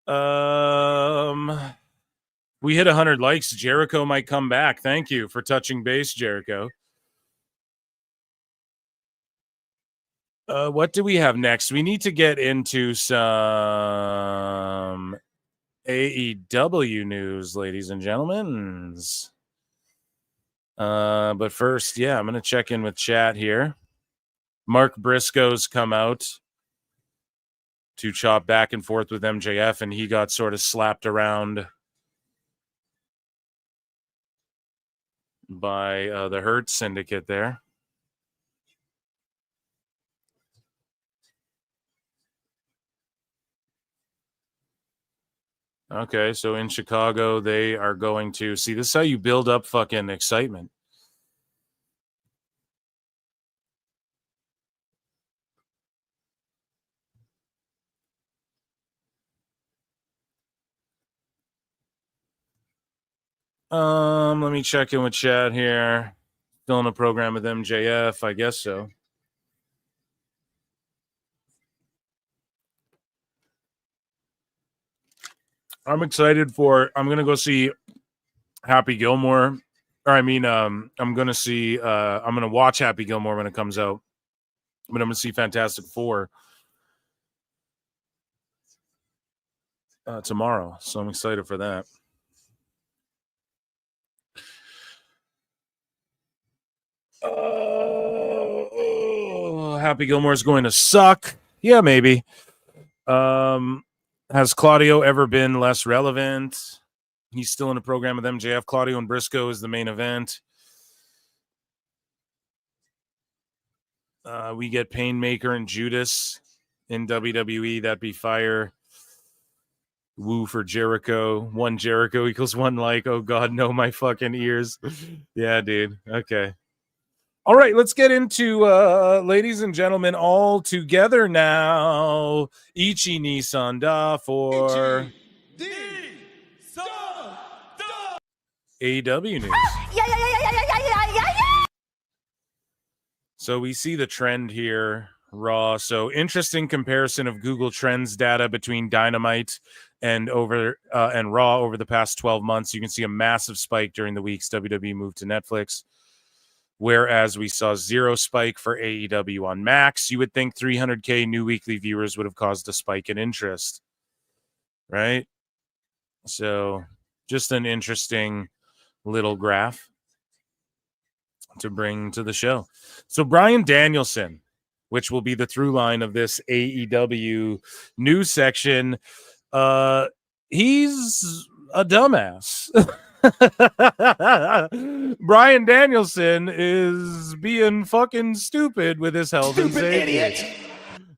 We hit 100 likes. Jericho might come back. Thank you for touching base, Jericho. What do we have next? We need to get into some AEW news, ladies and gentlemen. But first, yeah, I'm going to check in with chat here. Mark Briscoe's come out to chop back and forth with MJF, and he got sort of slapped around by the Hurt Syndicate there. Okay, so in Chicago, they are going to see, this is how you build up fucking excitement. Let me check in with chat here. Still in a program with MJF, I guess so. I'm excited for, I'm going to go see Happy Gilmore. Or I'm going to watch Happy Gilmore when it comes out. But I'm going to see Fantastic Four tomorrow. So I'm excited for that. Happy Gilmore is going to suck. Yeah, maybe. Has Claudio ever been less relevant? He's still in a program with MJF. Claudio and Briscoe is the main event. We get Painmaker and Judas in WWE. That'd be fire. Woo for Jericho. One Jericho equals one like. Oh, God, no, my fucking ears. Yeah, dude. Okay. All right, let's get into, ladies and gentlemen, all together now. Ichi ni Sanda for AEW news. So we see the trend here, Raw. So interesting comparison of Google Trends data between Dynamite and Raw over the past 12 months. You can see a massive spike during the weeks WWE moved to Netflix. Whereas we saw zero spike for AEW on Max. You would think 300K new weekly viewers would have caused a spike in interest, right? So just an interesting little graph to bring to the show. So Bryan Danielson, which will be the through line of this AEW news section, he's a dumbass. Bryan Danielson is being fucking stupid with his health and safety. Idiot.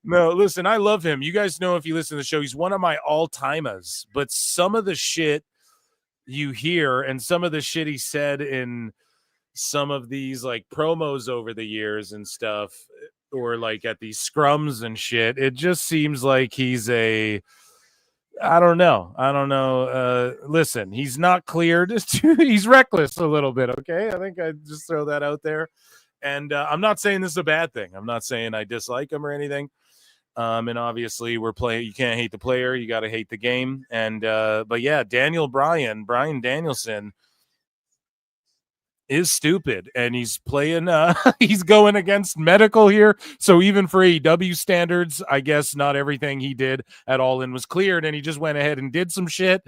No, listen, I love him. You guys know if you listen to the show, he's one of my all-timers. But some of the shit you hear and some of the shit he said in some of these like promos over the years and stuff, or like at these scrums and shit, it just seems like he's I don't know. Listen, he's not cleared. He's reckless a little bit. Okay. I think I'd just throw that out there. And I'm not saying this is a bad thing. I'm not saying I dislike him or anything. And obviously we're playing, you can't hate the player. You got to hate the game. And, but yeah, Bryan Danielson is stupid, and he's playing he's going against medical here. So even for AEW standards, I guess not everything he did at All In was cleared, and he just went ahead and did some shit,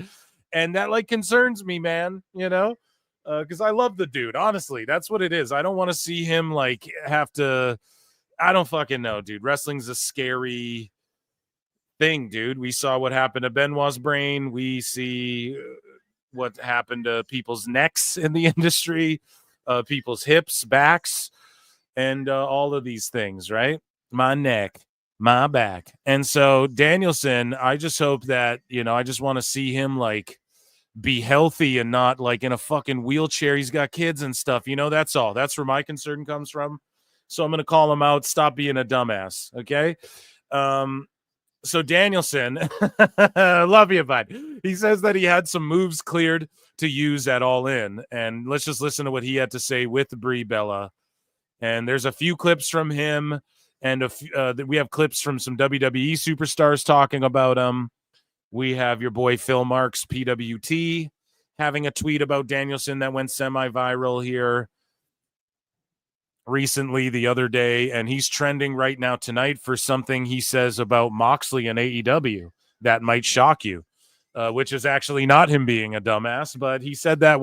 and that like concerns me, man, because I love the dude. Honestly, that's what it is. I don't want to see him like have to, I don't fucking know, dude. Wrestling's a scary thing, dude. We saw what happened to Benoit's brain. We see what happened to people's necks in the industry, people's hips, backs, and all of these things, right? My neck, my back. And so Danielson, I just hope that, I just want to see him like be healthy and not like in a fucking wheelchair. He's got kids and stuff, that's all. That's where my concern comes from. So I'm going to call him out. Stop being a dumbass. Okay. So Danielson, love you, bud. He says that he had some moves cleared to use at All In, and let's just listen to what he had to say with Brie Bella. And there's a few clips from him, and we have clips from some WWE superstars talking about him. We have your boy Phil Marks, PWT, having a tweet about Danielson that went semi-viral here recently the other day, and he's trending right now tonight for something he says about Moxley and AEW that might shock you, which is actually not him being a dumbass, but he said that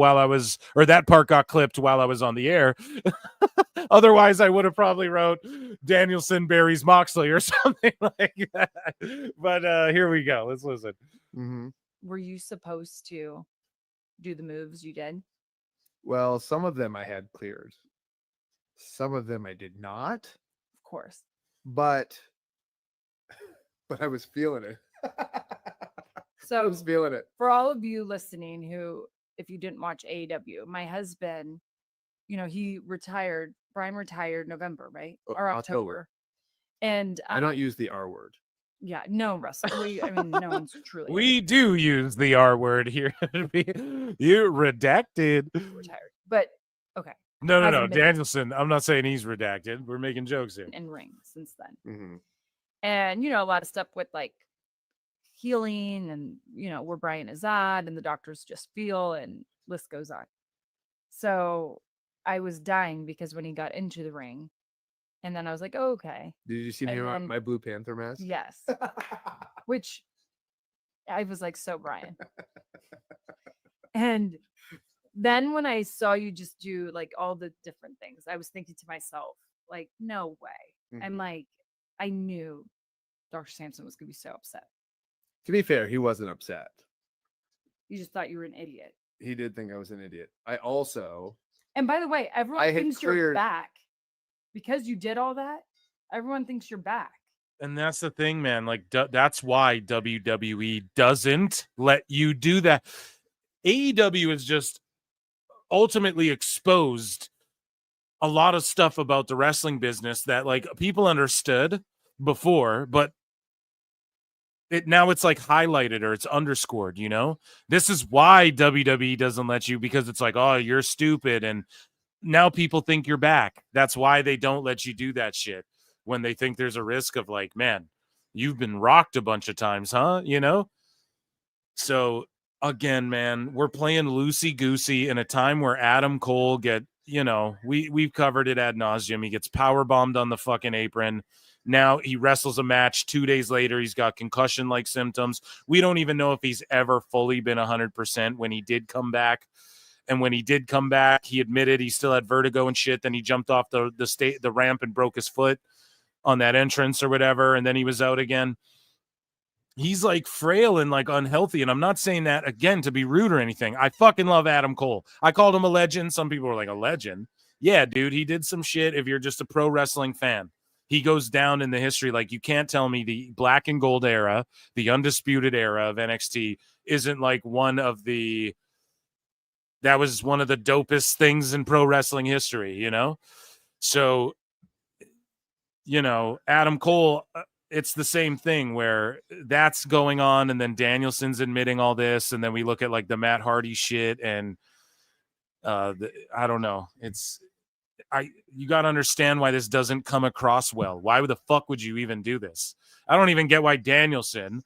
that part got clipped while I was on the air. Otherwise, I would have probably wrote Danielson buries Moxley or something like that. But here we go. Let's listen. Mm-hmm. Were you supposed to do the moves you did? Well, some of them I had cleared. Some of them I did not. Of course. But I was feeling it. So I was feeling it. For all of you listening who, if you didn't watch AEW, my husband, he retired. Bryan retired November, right? Or October. And I don't use the R word. Yeah, no, Russell. No one's truly. We do use the R word here. You're redacted. Retired. But okay. No. Danielson, I'm not saying he's redacted. We're making jokes here. In ring since then. Mm-hmm. And, a lot of stuff with like healing and, where Bryan is at and the doctors just feel and list goes on. So I was dying because when he got into the ring and then I was like, oh, okay. Did you see my Blue Panther mask? Yes. Which I was like, so Bryan. And then when I saw you just do like all the different things, I was thinking to myself, like, no way. Mm-hmm. I'm like, I knew Dr. Sampson was going to be so upset. To be fair, he wasn't upset. You just thought you were an idiot. He did think I was an idiot. I also. And by the way, everyone thinks you're back because you did all that. Everyone thinks you're back. And that's the thing, man. Like, that's why WWE doesn't let you do that. AEW is just ultimately exposed a lot of stuff about the wrestling business that like people understood before, but now it's like highlighted or it's underscored, This is why WWE doesn't let you, because it's like, oh, you're stupid, and now people think you're back. That's why they don't let you do that shit when they think there's a risk of like, man, you've been rocked a bunch of times, huh? So again, man, we're playing loosey-goosey in a time where Adam Cole we've covered it ad nauseum. He gets power bombed on the fucking apron. Now he wrestles a match 2 days later. He's got concussion-like symptoms. We don't even know if he's ever fully been 100% when he did come back. And when he did come back, he admitted he still had vertigo and shit. Then he jumped off the ramp and broke his foot on that entrance or whatever. And then he was out again. He's like frail and like unhealthy. And I'm not saying that again to be rude or anything. I fucking love Adam Cole. I called him a legend. Some people were like, a legend? Yeah, dude, he did some shit. If you're just a pro wrestling fan, he goes down in the history. Like, you can't tell me the black and gold era, the undisputed era of NXT isn't like that was one of the dopest things in pro wrestling history, So, Adam Cole, it's the same thing where that's going on, and then Danielson's admitting all this, and then we look at like the Matt Hardy shit, and I don't know. You got to understand why this doesn't come across well. Why the fuck would you even do this? I don't even get why Danielson,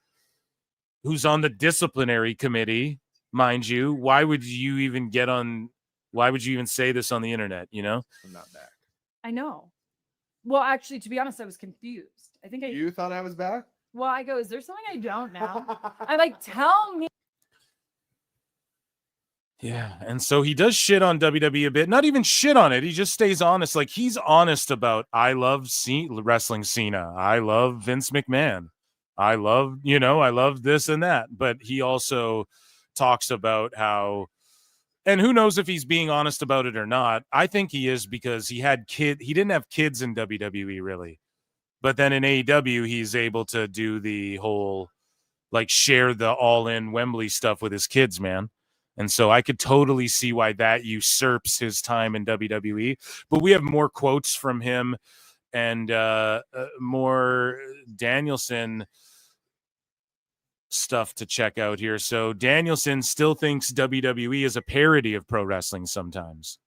who's on the disciplinary committee, mind you, why would you even get on Why would you even say this on the internet? You know? I'm not back. I know. Well, actually, to be honest, I was confused. I think You thought I was back? Well, I go, is there something I don't know? I'm like, tell me. Yeah, and so he does shit on WWE a bit. Not even shit on it. He just stays honest. Like, he's honest about, I love wrestling Cena. I love Vince McMahon. I love, I love this and that. But he also talks about how, and who knows if he's being honest about it or not. I think he is, because he didn't have kids in WWE really. But then in AEW, he's able to do the whole, like, share the all-in Wembley stuff with his kids, man. And so I could totally see why that usurps his time in WWE. But we have more quotes from him and more Danielson stuff to check out here. So Danielson still thinks WWE is a parody of pro wrestling sometimes,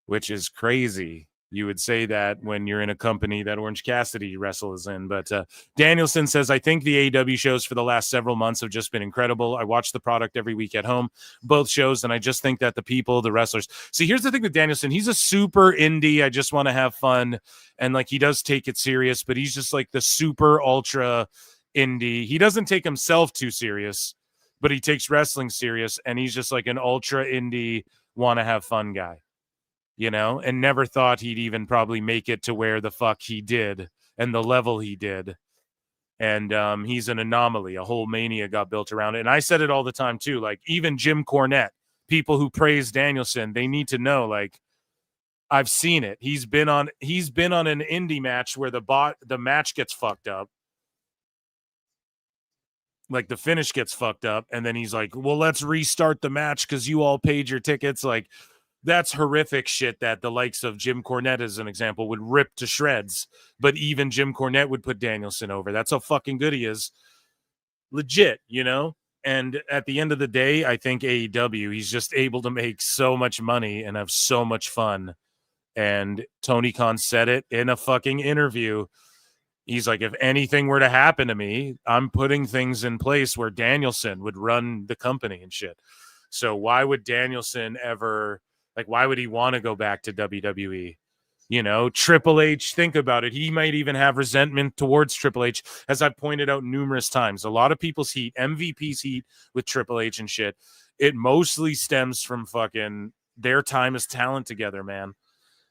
which is crazy. You would say that when you're in a company that Orange Cassidy wrestles in. But Danielson says, I think the AEW shows for the last several months have just been incredible. I watch the product every week at home, both shows, and I just think that the people, the wrestlers. See, here's the thing with Danielson. He's a super indie. I just want to have fun. And, like, he does take it serious, but he's just like the super ultra indie. He doesn't take himself too serious, but he takes wrestling serious. And he's just like an ultra indie, want to have fun guy. And never thought he'd even probably make it to where the fuck he did and the level he did. And he's an anomaly. A whole mania got built around it. And I said it all the time too. Like, even Jim Cornette, people who praise Danielson, they need to know, like, I've seen it. He's been on an indie match where the match gets fucked up. Like, the finish gets fucked up. And then he's like, well, let's restart the match because you all paid your tickets. Like, that's horrific shit that the likes of Jim Cornette, as an example, would rip to shreds. But even Jim Cornette would put Danielson over. That's how fucking good he is. Legit, And at the end of the day, I think AEW, he's just able to make so much money and have so much fun. And Tony Khan said it in a fucking interview. He's like, if anything were to happen to me, I'm putting things in place where Danielson would run the company and shit. So why would Danielson ever... Like, why would he want to go back to WWE? Triple H, think about it. He might even have resentment towards Triple H, as I've pointed out numerous times. A lot of people's heat, MVP's heat with Triple H and shit, it mostly stems from fucking their time as talent together, man.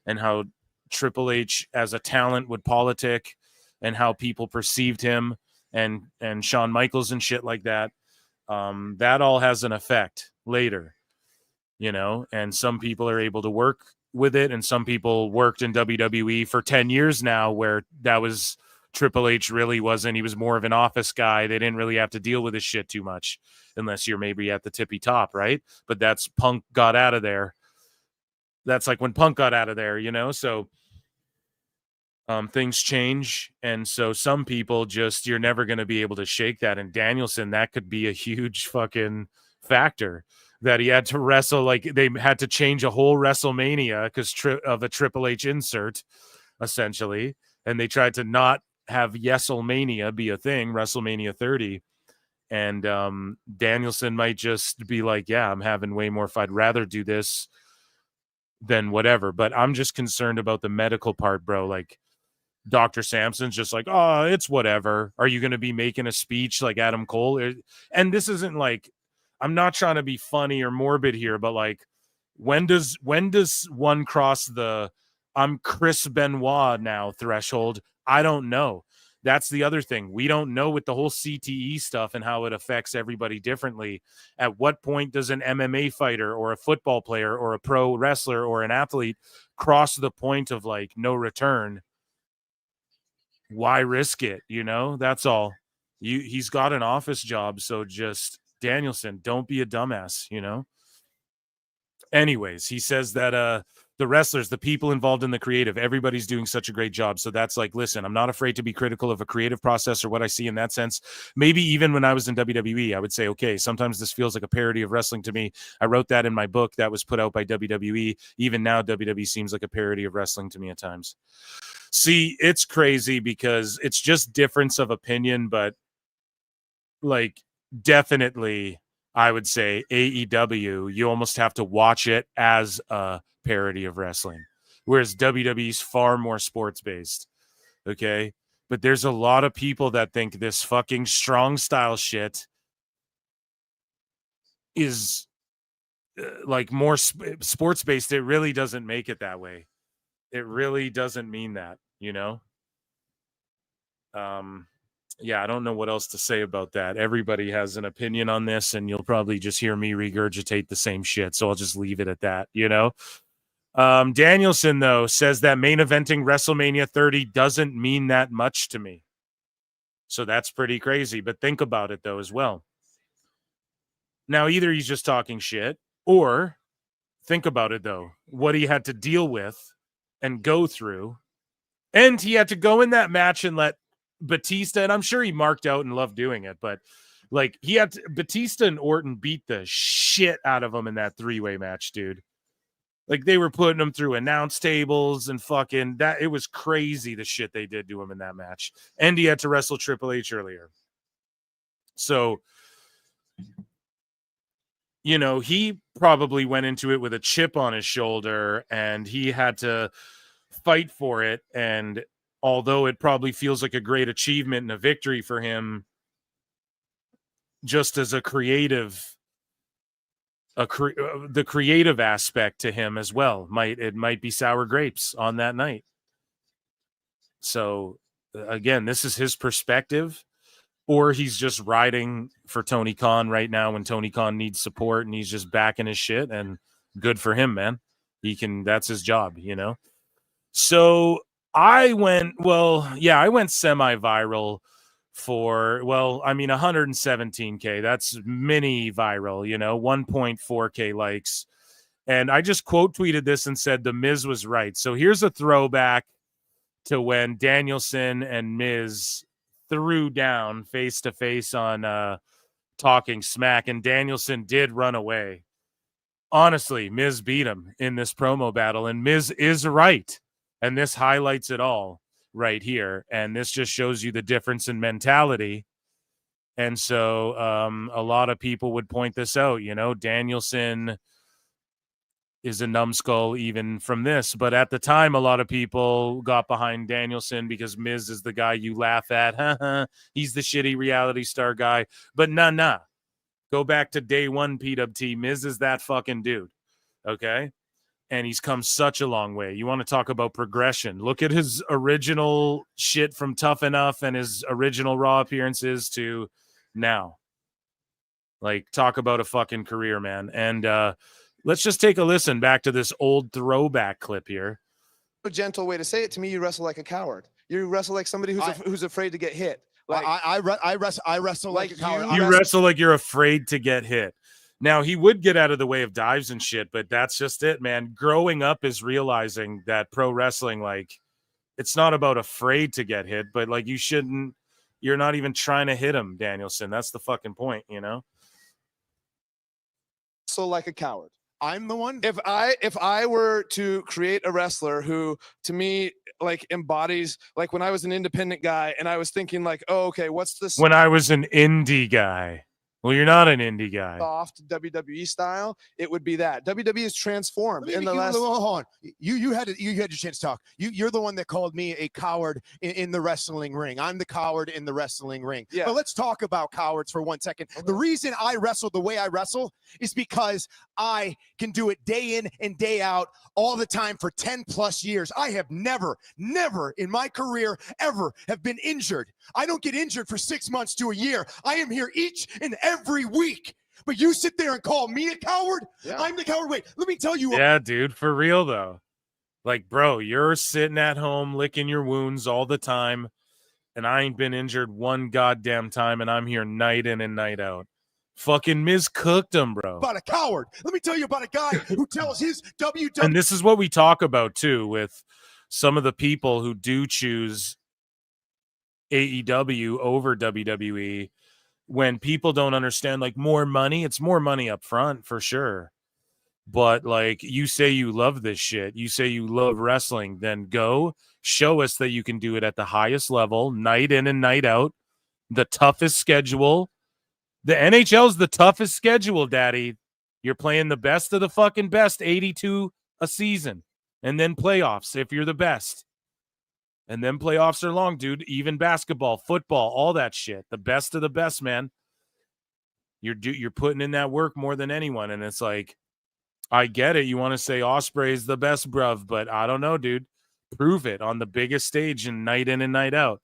And how Triple H as a talent would politic and how people perceived him and Shawn Michaels and shit like that. That all has an effect later. And some people are able to work with it, and some people worked in WWE for 10 years now, where that was Triple H really wasn't. He was more of an office guy. They didn't really have to deal with his shit too much, unless you're maybe at the tippy top, right? But that's Punk got out of there. That's like when Punk got out of there, So things change, and so some people just, you're never going to be able to shake that. And Danielson, that could be a huge fucking factor. That he had to wrestle, like they had to change a whole WrestleMania because of a Triple H insert, essentially. And they tried to not have Yeselmania be a thing, WrestleMania 30. And Danielson might just be like, yeah, I'm having way more fun. I'd rather do this than whatever. But I'm just concerned about the medical part, bro. Like, Dr. Sampson's just like, oh, it's whatever. Are you going to be making a speech like Adam Cole? And this isn't like, I'm not trying to be funny or morbid here, but like, when does one cross the I'm Chris Benoit now threshold? I don't know. That's the other thing. We don't know with the whole CTE stuff and how it affects everybody differently. At what point does an MMA fighter or a football player or a pro wrestler or an athlete cross the point of like no return? Why risk it? That's all. He's got an office job, so just Danielson, don't be a dumbass, Anyways, he says that the wrestlers, the people involved in the creative, everybody's doing such a great job. So that's like, listen, I'm not afraid to be critical of a creative process or what I see in that sense. Maybe even when I was in WWE, I would say, okay, sometimes this feels like a parody of wrestling to me. I wrote that in my book that was put out by WWE. Even now, WWE seems like a parody of wrestling to me at times. See, it's crazy because it's just difference of opinion, but like, definitely I would say AEW, you almost have to watch it as a parody of wrestling, whereas WWE's far more sports based. Okay. But there's a lot of people that think this fucking strong style shit is like more sports based. It really doesn't make it that way. It really doesn't mean that, you know? Yeah, I don't know what else to say about that. Everybody has an opinion on this, and you'll probably just hear me regurgitate the same shit. So I'll just leave it at that, you know? Danielson, though, says that main eventing WrestleMania 30 doesn't mean that much to me. So that's pretty crazy. But think about it, though, as well. Now, either he's just talking shit, or think about it, though, what he had to deal with and go through. And he had to go in that match and let Batista, and I'm sure he marked out and loved doing it, but like Batista and Orton beat the shit out of him in that 3-way match, dude. Like they were putting him through announce tables and fucking that. It was crazy the shit they did to him in that match. And he had to wrestle Triple H earlier. So, you know, he probably went into it with a chip on his shoulder and he had to fight for it. And although it probably feels like a great achievement and a victory for him, just as a creative, the creative aspect to him as well might be sour grapes on that night. So again, this is his perspective, or he's just riding for Tony Khan right now when Tony Khan needs support and he's just backing his shit, and good for him, man. That's his job, you know? So I went semi-viral for, 117K. That's mini viral, you know, 1.4K likes. And I just quote tweeted this and said, The Miz was right. So here's a throwback to when Danielson and Miz threw down face to face on Talking Smack, and Danielson did run away. Honestly, Miz beat him in this promo battle, and Miz is right. And this highlights it all right here. And this just shows you the difference in mentality. And so a lot of people would point this out, you know, Danielson is a numbskull even from this. But at the time, a lot of people got behind Danielson because Miz is the guy you laugh at. He's the shitty reality star guy. But nah. Go back to day one, PWT. Miz is that fucking dude. Okay? And he's come such a long way. You want to talk about progression. Look at his original shit from Tough Enough and his original Raw appearances to now. Like, talk about a fucking career, man. And let's just take a listen back to this old throwback clip here. A gentle way to say it, to me, you wrestle like a coward. You wrestle like somebody who's afraid to get hit. Like, I wrestle like a coward. You wrestle like you're afraid to get hit. Now, he would get out of the way of dives and shit, but that's just it, man. Growing up is realizing that pro wrestling, like, it's not about afraid to get hit, but, like, you're not even trying to hit him, Danielson. That's the fucking point, you know? So like a coward. I'm the one. If I were to create a wrestler who, to me, like, embodies, like, when I was an independent guy and I was thinking, like, oh, okay, what's this? When I was an indie guy. Well, you're not an indie guy. Soft WWE style, it would be that. WWE is transformed in the last. Hold on. You had your chance to talk. You're the one that called me a coward in the wrestling ring. I'm the coward in the wrestling ring. Yeah. But let's talk about cowards for 1 second. The reason I wrestle the way I wrestle is because I can do it day in and day out all the time for 10 plus years. I have never in my career ever have been injured. I don't get injured for 6 months to a year. I am here each and every week. But you sit there and call me a coward? Yeah. I'm the coward. Wait, let me tell you. Yeah, dude, for real though. Like, bro, you're sitting at home licking your wounds all the time, and I ain't been injured one goddamn time, and I'm here night in and night out. Fucking Miz cooked him, bro. About a coward. Let me tell you about a guy who tells his WWE. And this is what we talk about too with some of the people who do choose AEW over WWE. When people don't understand, like, more money, it's more money up front for sure. But, like, you say you love this shit, you say you love wrestling, then go show us that you can do it at the highest level, night in and night out, the toughest schedule, The NHL's the toughest schedule, Daddy. You're playing the best of the fucking best, 82 a season, and then playoffs if you're the best. And then playoffs are long, dude. Even basketball, football, all that shit. The best of the best, man. You're putting in that work more than anyone, and it's like, I get it. You want to say Osprey's the best, bruv, but I don't know, dude. Prove it on the biggest stage and night in and night out.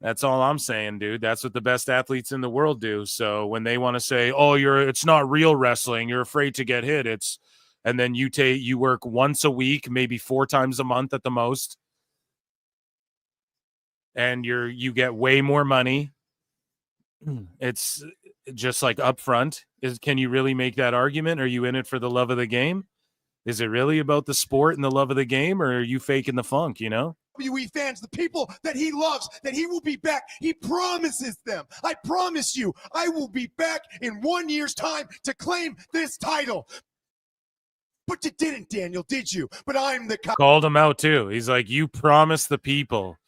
That's all I'm saying, dude. That's what the best athletes in the world do. So when they want to say, "Oh, it's not real wrestling. You're afraid to get hit." And then you work once a week, maybe 4 times a month at the most, and you get way more money. It's just like upfront. Can you really make that argument? Are you in it for the love of the game? Is it really about the sport and the love of the game, or are you faking the funk, you know? WWE fans, the people that he loves, that he will be back. He promises them. I promise you, I will be back in 1 year's time to claim this title. But you didn't, Daniel, did you? But I'm the Called him out too. He's like, you promised the people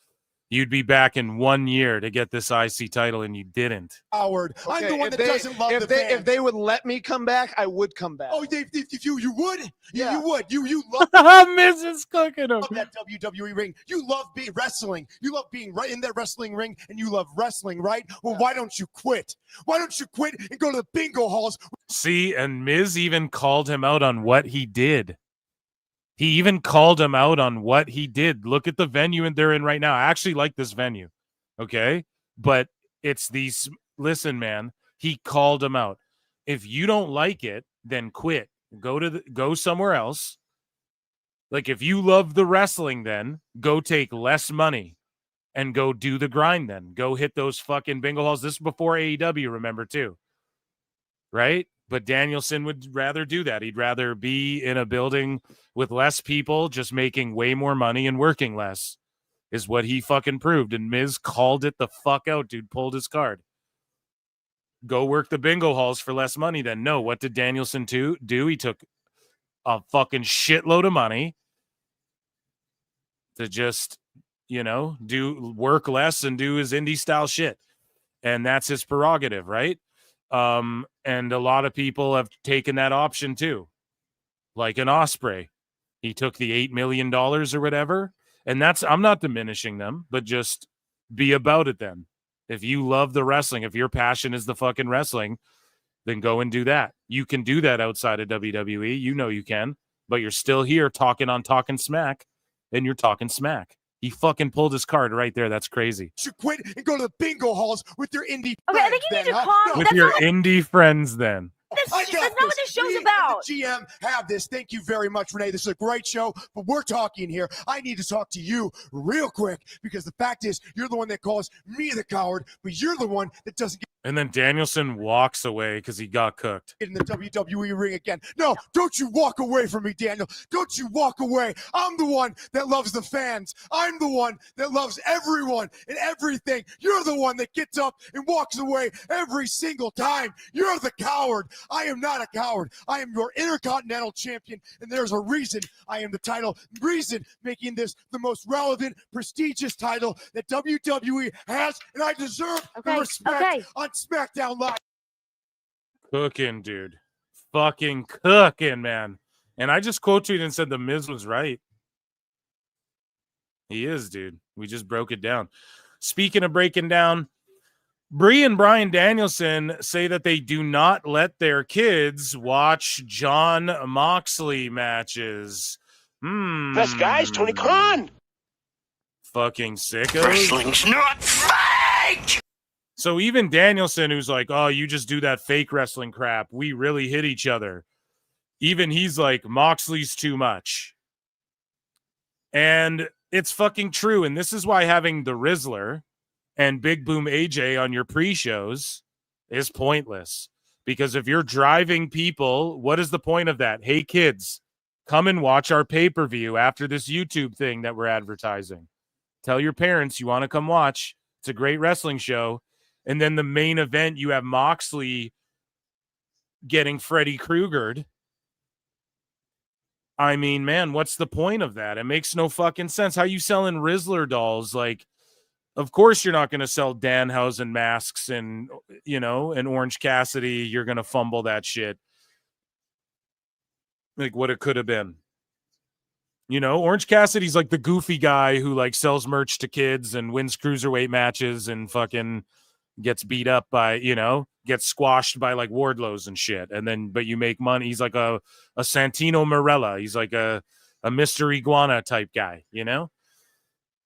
you'd be back in 1 year to get this IC title, and you didn't. coward. I'm the one that doesn't love the fans. If they would let me come back, I would come back. Oh, if you would? Yeah. You would. You love Mrs. Cooking him. Love that WWE ring. You love being wrestling. You love being right in that wrestling ring, and you love wrestling, right? Well, why don't you quit? Why don't you quit and go to the bingo halls? See, and Miz even called him out on what he did. He even called him out on what he did. Look at the venue they're in right now. I actually like this venue, okay? But it's these. Listen, man, he called him out. If you don't like it, then quit. Go somewhere else. Like, if you love the wrestling, then go take less money and go do the grind then. Go hit those fucking bingo halls. This is before AEW, remember, too. Right? But Danielson would rather do that. He'd rather be in a building with less people, just making way more money and working less, is what he fucking proved. And Miz called it the fuck out, dude. Pulled his card. Go work the bingo halls for less money then. No, what did Danielson do? He took a fucking shitload of money to just, do work less and do his indie style shit. And that's his prerogative, right? And a lot of people have taken that option too, like an Osprey. He took the $8 million or whatever, and I'm not diminishing them, but just be about it then. If you love the wrestling, if your passion is the fucking wrestling, then go and do that. You can do that outside of WWE. You know you can, but you're still here talking smack, and you're talking smack. He fucking pulled his card right there. That's crazy. You should quit and go to the bingo halls with your indie Okay, I think you need to calm. With your indie friends then. That's not what this show's Me about. and the GM have this. Thank you very much, Renee. This is a great show, but we're talking here. I need to talk to you real quick because the fact is you're the one that calls me the coward, but you're the one that doesn't get And then Danielson walks away because he got cooked. in the WWE ring again. No, don't you walk away from me, Daniel. Don't you walk away. I'm the one that loves the fans. I'm the one that loves everyone and everything. You're the one that gets up and walks away every single time. You're the coward. I am not a coward. I am your Intercontinental Champion, and there's a reason I am the title. Reason making this the most relevant, prestigious title that WWE has, and I deserve the respect on SmackDown Live. Cooking, dude. Fucking cooking, man. And I just quote tweeted and said the Miz was right. He is, dude. We just broke it down. Speaking of breaking down, Bree and Bryan Danielson say that they do not let their kids watch John Moxley matches. Best guy's Tony Khan. Fucking sickos. Wrestling's not fake. So even Danielson, who's like, oh, you just do that fake wrestling crap. We really hit each other. Even he's like, Moxley's too much. And it's fucking true. And this is why having the Rizzler and Big Boom AJ on your pre-shows is pointless. Because if you're driving people, what is the point of that? Hey, kids, come and watch our pay-per-view after this YouTube thing that we're advertising. Tell your parents you want to come watch. It's a great wrestling show. And then the main event, you have Moxley getting Freddy Kruegered. I mean, man, what's the point of that? It makes no fucking sense. How you selling Rizzler dolls? Like, Of course, you're not going to sell Danhausen masks and, and Orange Cassidy. You're going to fumble that shit. Like what it could have been. Orange Cassidy's like the goofy guy who like sells merch to kids and wins cruiserweight matches and fucking gets beat up by, gets squashed by like Wardlows and shit. And then, but you make money. He's like a Santino Marella. He's like a Mr. Iguana type guy,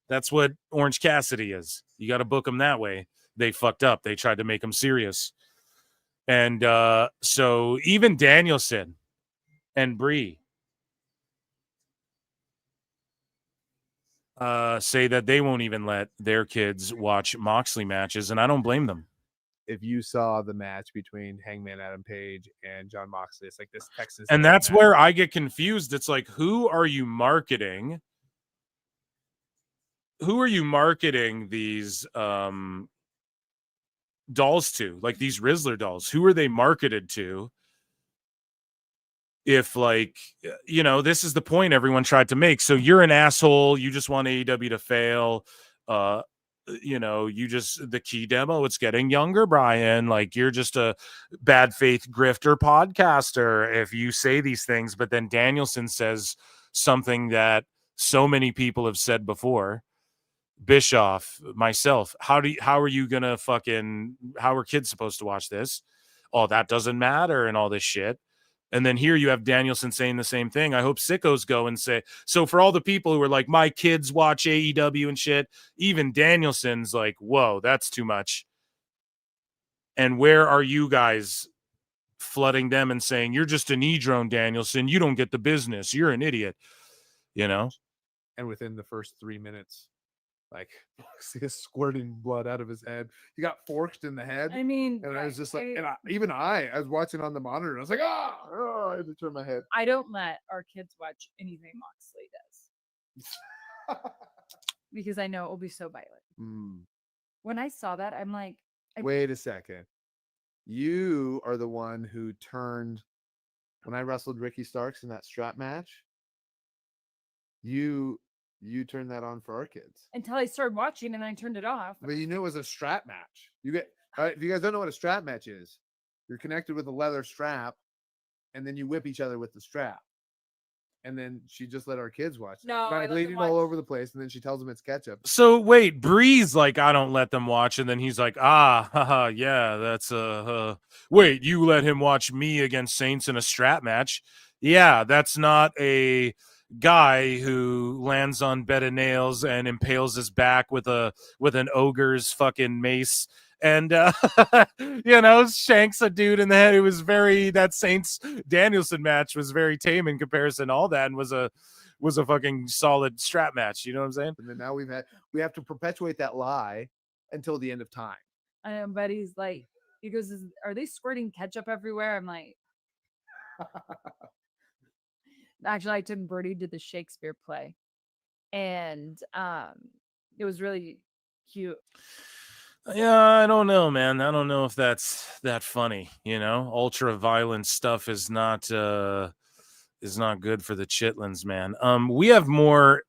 That's what Orange Cassidy is. You got to book him that way. They fucked up. They tried to make him serious. And so even Danielson and Bree say that they won't even let their kids watch Moxley matches, and I don't blame them. If you saw the match between Hangman Adam Page and John Moxley, it's like this Texas. And that's where I get confused. It's like, who are you marketing? Who are you marketing these dolls to? Like these Rizzler dolls. Who are they marketed to? If this is the point everyone tried to make. So you're an asshole. You just want AEW to fail. The key demo, it's getting younger, Brian. Like you're just a bad faith grifter podcaster if you say these things. But then Danielson says something that so many people have said before. Bischoff, myself, how are you gonna how are kids supposed to watch this? Oh, that doesn't matter and all this shit. And then here you have Danielson saying the same thing. I hope sickos go and say, so for all the people who are like, my kids watch AEW and shit, even Danielson's like, whoa, that's too much. And where are you guys flooding them and saying, you're just a knee drone, Danielson. You don't get the business. You're an idiot, And within the first 3 minutes, like see us squirting blood out of his head. He got forked in the head. I mean, and I was just like, I was watching on the monitor. And I was like, I had to turn my head. I don't let our kids watch anything Moxley does because I know it will be so violent. When I saw that, I'm like, wait a second. You are the one who turned when I wrestled Ricky Starks in that strap match. You turned that on for our kids until I started watching and then I turned it off. But you knew it was a strap match. If you guys don't know what a strap match is, you're connected with a leather strap and then you whip each other with the strap. And then she just let our kids watch. No, by bleeding all over the place. And then she tells them it's ketchup. So wait, Bree's like, I don't let them watch. And then he's like, yeah, that's wait, you let him watch me against Saints in a strap match. Yeah, that's not a guy who lands on bed of nails and impales his back with an ogre's fucking mace and shanks a dude in the head. It was that Saints Danielson match was very tame in comparison to all that and was a fucking solid strap match. You know what I'm saying? And then now we have to perpetuate that lie until the end of time. I know, but he's like, he goes, are they squirting ketchup everywhere? I'm like, actually, I took Birdie to the Shakespeare play, and it was really cute. Yeah, I don't know, man. I don't know if that's that funny. Ultra violent stuff is not good for the chitlins, man. We have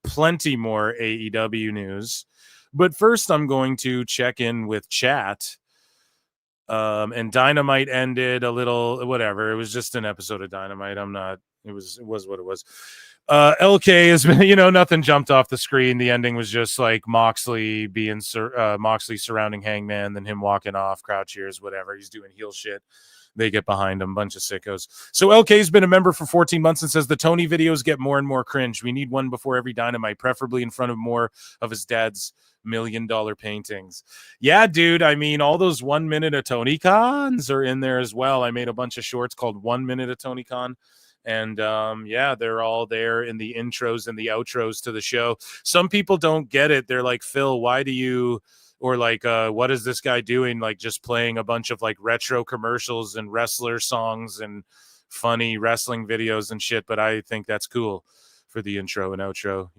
plenty more AEW news, but first I'm going to check in with chat. And Dynamite ended a little, whatever. It was just an episode of Dynamite. It was what it was. LK has been, nothing jumped off the screen. The ending was just like Moxley Moxley surrounding Hangman, then him walking off, crowd cheers, whatever. He's doing heel shit. They get behind him, bunch of sickos. So LK's been a member for 14 months and says the Tony videos get more and more cringe. We need one before every Dynamite, preferably in front of more of his dad's $1 million paintings. Yeah, dude. I mean, all those 1 minute of Tony Khans are in there as well. I made a bunch of shorts called 1 minute of Tony Khan. And they're all there in the intros and the outros to the show. Some people don't get it. They're like, Phil, why do you, or like, what is this guy doing? Like just playing a bunch of like retro commercials and wrestler songs and funny wrestling videos and shit. But I think that's cool for the intro and outro,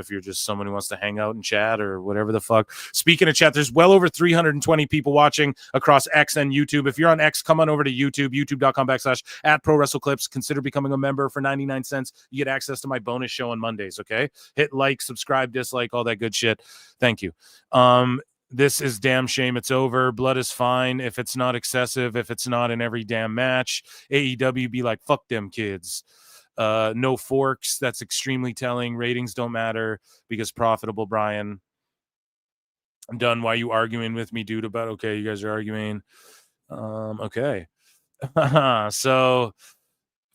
if you're just someone who wants to hang out and chat or whatever the fuck. Speaking of chat, there's well over 320 people watching across X and YouTube. If you're on X, come on over to YouTube, youtube.com/@ProWrestleClips. Consider becoming a member for 99 cents. You get access to my bonus show on Mondays, okay? Hit like, subscribe, dislike, all that good shit. Thank you. This is damn shame it's over. Blood is fine if it's not excessive, if it's not in every damn match. AEW be like, fuck them kids. No forks. That's extremely telling. Ratings don't matter because profitable, Brian. I'm done. Why you arguing with me, dude? About okay, you guys are arguing. Okay. So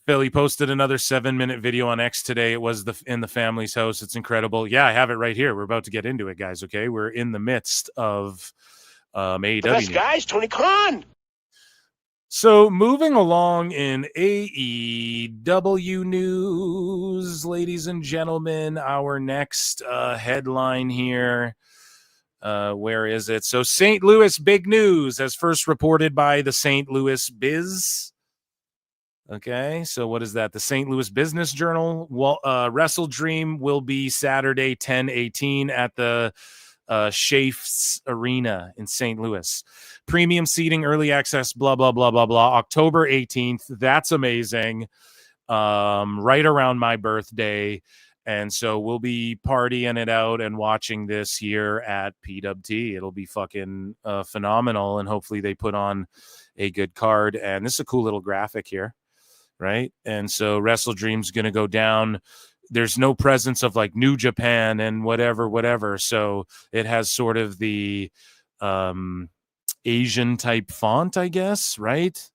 Philly posted another 7-minute video on X today. It was in the family's house. It's incredible. Yeah, I have it right here. We're about to get into it, guys. Okay, we're in the midst of AEW. The best guys, Tony Khan. So moving along in AEW news, ladies and gentlemen, our next headline here. Where is it? So St. Louis big news as first reported by the St. Louis Biz. Okay, so what is that? The St. Louis Business Journal. WrestleDream will be Saturday, 10/18 at the Shafts Arena in St. Louis. Premium seating, early access, blah, blah, blah, blah, blah. October 18th. That's amazing. Right around my birthday. And so we'll be partying it out and watching this here at PWT. It'll be fucking phenomenal. And hopefully they put on a good card. And this is a cool little graphic here. Right. And so WrestleDream's going to go down. There's no presence of like New Japan and whatever. So it has sort of the Asian type font, I guess. Right.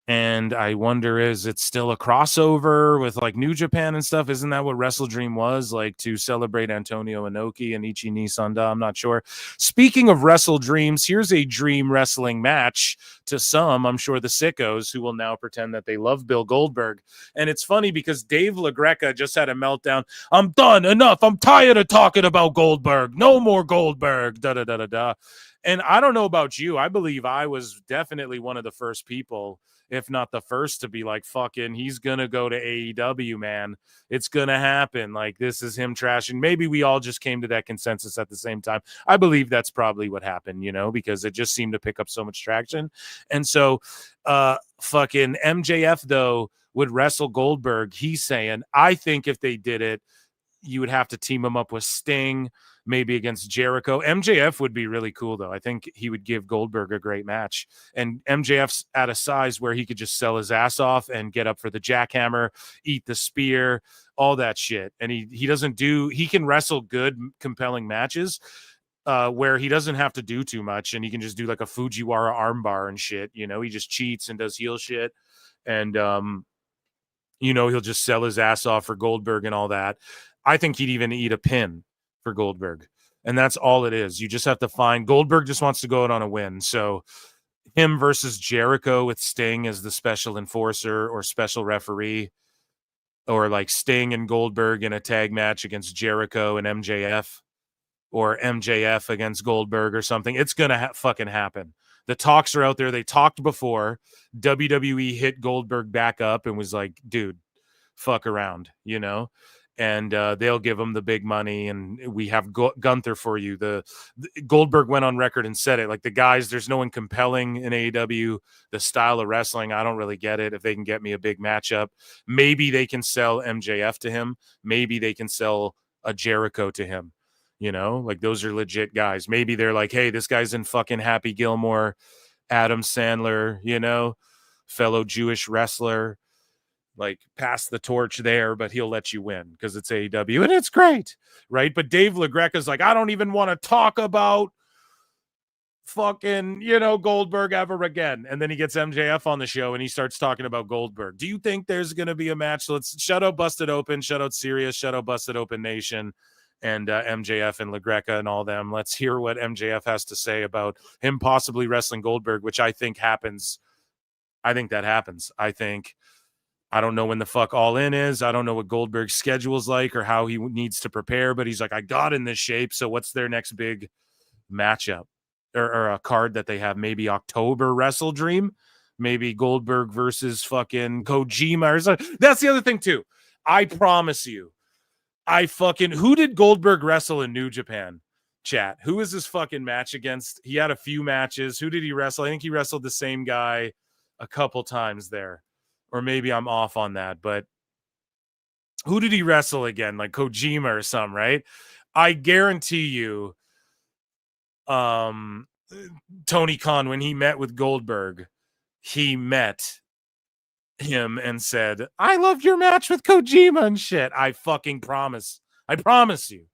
And I wonder, is it still a crossover with like New Japan and stuff? Isn't that what WrestleDream was like to celebrate Antonio Inoki and Ichini Sanda? I'm not sure. Speaking of WrestleDreams, here's a dream wrestling match to some, I'm sure the sickos who will now pretend that they love Bill Goldberg. And it's funny because Dave LaGreca just had a meltdown. I'm done. Enough. I'm tired of talking about Goldberg. No more Goldberg. Da-da-da-da-da. And I don't know about you. I believe I was definitely one of the first people, if not the first, to be like, fucking, he's going to go to AEW, man. It's going to happen. Like, this is him trashing. Maybe we all just came to that consensus at the same time. I believe that's probably what happened, because it just seemed to pick up so much traction. And so fucking MJF, though, would wrestle Goldberg. He's saying, I think if they did it, you would have to team him up with Sting, maybe against Jericho. MJF would be really cool, though. I think he would give Goldberg a great match. And MJF's at a size where he could just sell his ass off and get up for the jackhammer, eat the spear, all that shit. And he can wrestle good, compelling matches where he doesn't have to do too much. And he can just do like a Fujiwara armbar and shit. He just cheats and does heel shit. And, he'll just sell his ass off for Goldberg and all that. I think he'd even eat a pin for Goldberg. And that's all it is. You just have to find Goldberg just wants to go out on a win. So him versus Jericho with Sting as the special enforcer or special referee, or like Sting and Goldberg in a tag match against Jericho and MJF, or MJF against Goldberg or something. It's going to fucking happen. The talks are out there. They talked before. WWE hit Goldberg back up and was like, dude, fuck around, and they'll give him the big money, and we have Gunther for you. The Goldberg went on record and said it, like, the guys, there's no one compelling in AEW. The style of wrestling, I don't really get it. If they can get me a big matchup, maybe they can sell MJF to him. Maybe they can sell a Jericho to him. Like, those are legit guys. Maybe they're like, hey, this guy's in fucking Happy Gilmore, Adam Sandler, fellow Jewish wrestler. Like, pass the torch there, but he'll let you win because it's AEW and it's great, right? But Dave LaGreca's like, I don't even want to talk about fucking, Goldberg ever again. And then he gets MJF on the show and he starts talking about Goldberg. Do you think there's going to be a match? Let's shout out Busted Open, shout out Sirius, shout out Busted Open Nation, and MJF and LaGreca and all them. Let's hear what MJF has to say about him possibly wrestling Goldberg, which I think happens. I think that happens. I don't know when the fuck All In is. I don't know what Goldberg's schedule is like or how he needs to prepare, but he's like, I got in this shape. So what's their next big matchup or a card that they have? Maybe October WrestleDream, maybe Goldberg versus fucking Kojima or something. That's the other thing too. I promise you, who did Goldberg wrestle in New Japan? Chat. Who is this fucking match against? He had a few matches. Who did he wrestle? I think he wrestled the same guy a couple times there. Or maybe I'm off on that, but who did he wrestle again? Like Kojima or something, right? I guarantee you Tony Khan, when he met with Goldberg, he met him and said, I loved your match with Kojima and shit. I fucking promise. I promise you.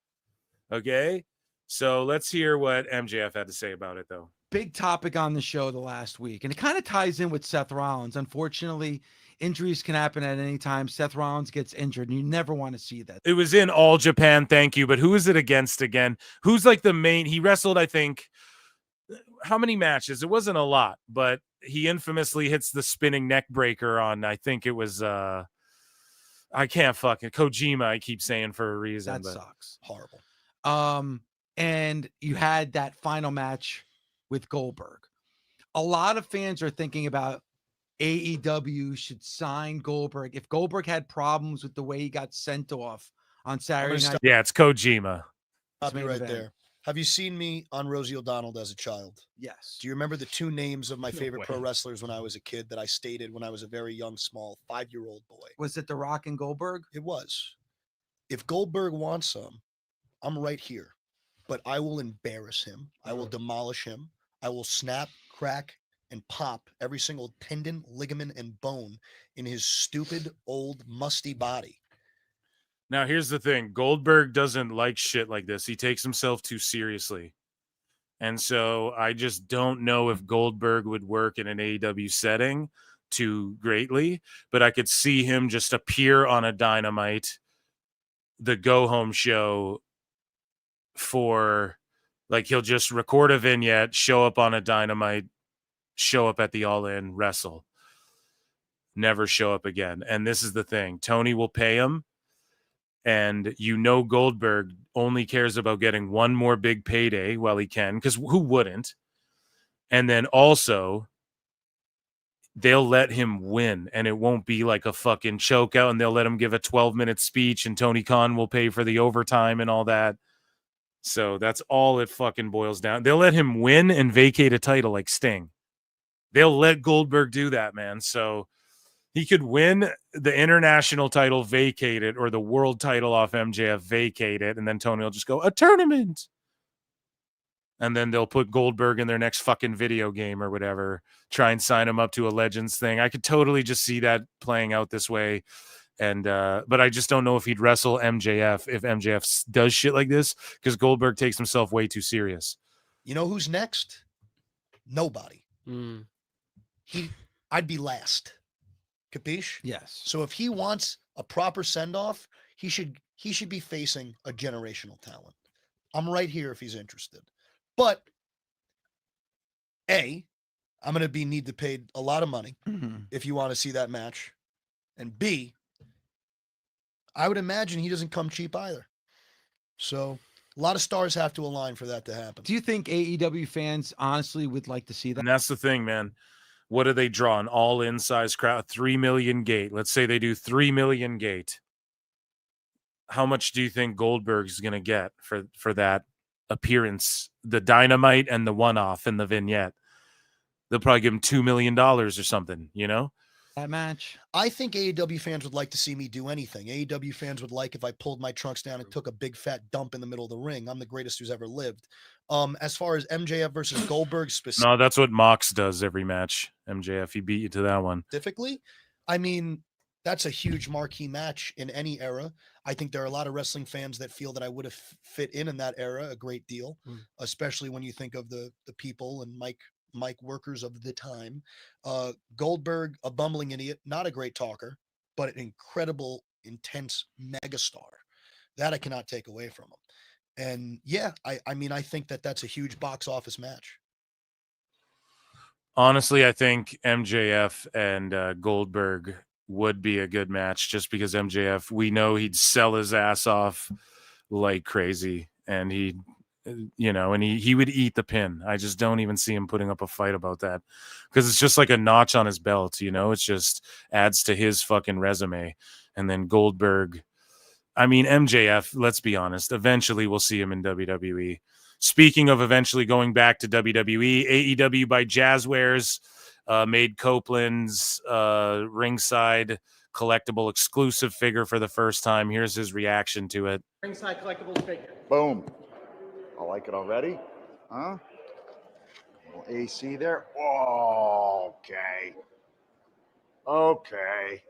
Okay? So let's hear what MJF had to say about it, though. Big topic on the show the last week, and it kind of ties in with Seth Rollins. Unfortunately, injuries can happen at any time. Seth Rollins gets injured, and you never want to see that. It was in All Japan, thank you, but who is it against again? Who's like the main? He wrestled, I think, how many matches? It wasn't a lot, but he infamously hits the spinning neck breaker on, I think it was, I can't fucking, Kojima, I keep saying for a reason. That but sucks. Horrible. And you had that final match with Goldberg. A lot of fans are thinking about AEW should sign Goldberg. If Goldberg had problems with the way he got sent off on Saturday night. Yeah, it's Kojima. Stop you main right event. there. Have you seen me on Rosie O'Donnell as a child? Yes. Do you remember the two names of my No favorite way. pro wrestlers when I was a kid that I stated when I was a very young, small 5-year-old boy? Was it The Rock and Goldberg? It was. If Goldberg wants some, I'm right here. But I will embarrass him. I will demolish him. I will snap, crack, and pop every single tendon, ligament, and bone in his stupid, old, musty body. Now, here's the thing. Goldberg doesn't like shit like this. He takes himself too seriously. And so I just don't know if Goldberg would work in an AEW setting too greatly, but I could see him just appear on a Dynamite, the go-home show for, like, he'll just record a vignette, show up on a Dynamite, show up at the All-In, wrestle. Never show up again. And this is the thing. Tony will pay him. And Goldberg only cares about getting one more big payday while he can, because who wouldn't? And then also, they'll let him win, and it won't be like a fucking choke out, and they'll let him give a 12-minute speech, and Tony Khan will pay for the overtime and all that. So that's all it fucking boils down. They'll let him win and vacate a title like Sting. They'll let Goldberg do that, man. So he could win the international title, vacate it, or the world title off MJF, vacate it, and then Tony will just go, a tournament. And then they'll put Goldberg in their next fucking video game or whatever, try and sign him up to a Legends thing. I could totally just see that playing out this way. And but I just don't know if he'd wrestle MJF if MJF does shit like this, because Goldberg takes himself way too serious. You know who's next? Nobody. I'd be last. Capiche? Yes. So if he wants a proper send-off, he should be facing a generational talent. I'm right here if he's interested. But A, I'm going to need to pay a lot of money if you want to see that match. And B, I would imagine he doesn't come cheap either. So a lot of stars have to align for that to happen. Do you think AEW fans honestly would like to see that? And that's the thing, man. What do they draw? An all-in size crowd, 3 million gate. Let's say they do 3 million gate. How much do you think Goldberg's going to get for that appearance? The Dynamite and the one-off and the vignette. They'll probably give him $2 million or something, you know? That match. I think AEW fans would like to see me do anything. AEW fans would like if I pulled my trunks down and took a big fat dump in the middle of the ring. I'm the greatest who's ever lived. As far as MJF versus Goldberg No, that's what Mox does every match. MJF, he beat you to that one. specifically, I mean, that's a huge marquee match in any era. I think there are a lot of wrestling fans that feel that I would have fit in that era a great deal, especially when you think of the people and mic workers of the time. Goldberg, a bumbling idiot, not a great talker, but an incredible, intense megastar. That I cannot take away from him. And yeah, I mean, I think that's a huge box office match. Honestly, I think MJF and Goldberg would be a good match, just because MJF, we know he'd sell his ass off like crazy, and he would eat the pin. I just don't even see him putting up a fight about that, because it's just like a notch on his belt, you know? It just adds to his fucking resume. And then Goldberg, I mean, MJF, let's be honest, eventually we'll see him in WWE. Speaking of eventually going back to WWE, AEW by Jazzwares made Copeland's ringside collectible exclusive figure for the first time. Here's his reaction to it. Ringside collectibles figure. Boom. I like it already. Huh? Little AC there. Oh, okay. Okay.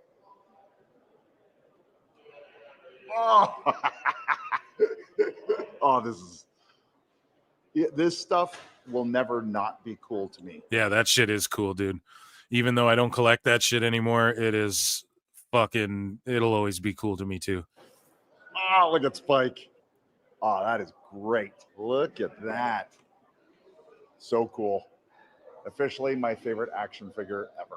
Oh, oh, this stuff will never not be cool to me. Yeah, that shit is cool, dude. Even though I don't collect that shit anymore, it is fucking, it'll always be cool to me too. Oh, look at Spike. Oh, that is great. Look at that. So cool. Officially my favorite action figure ever.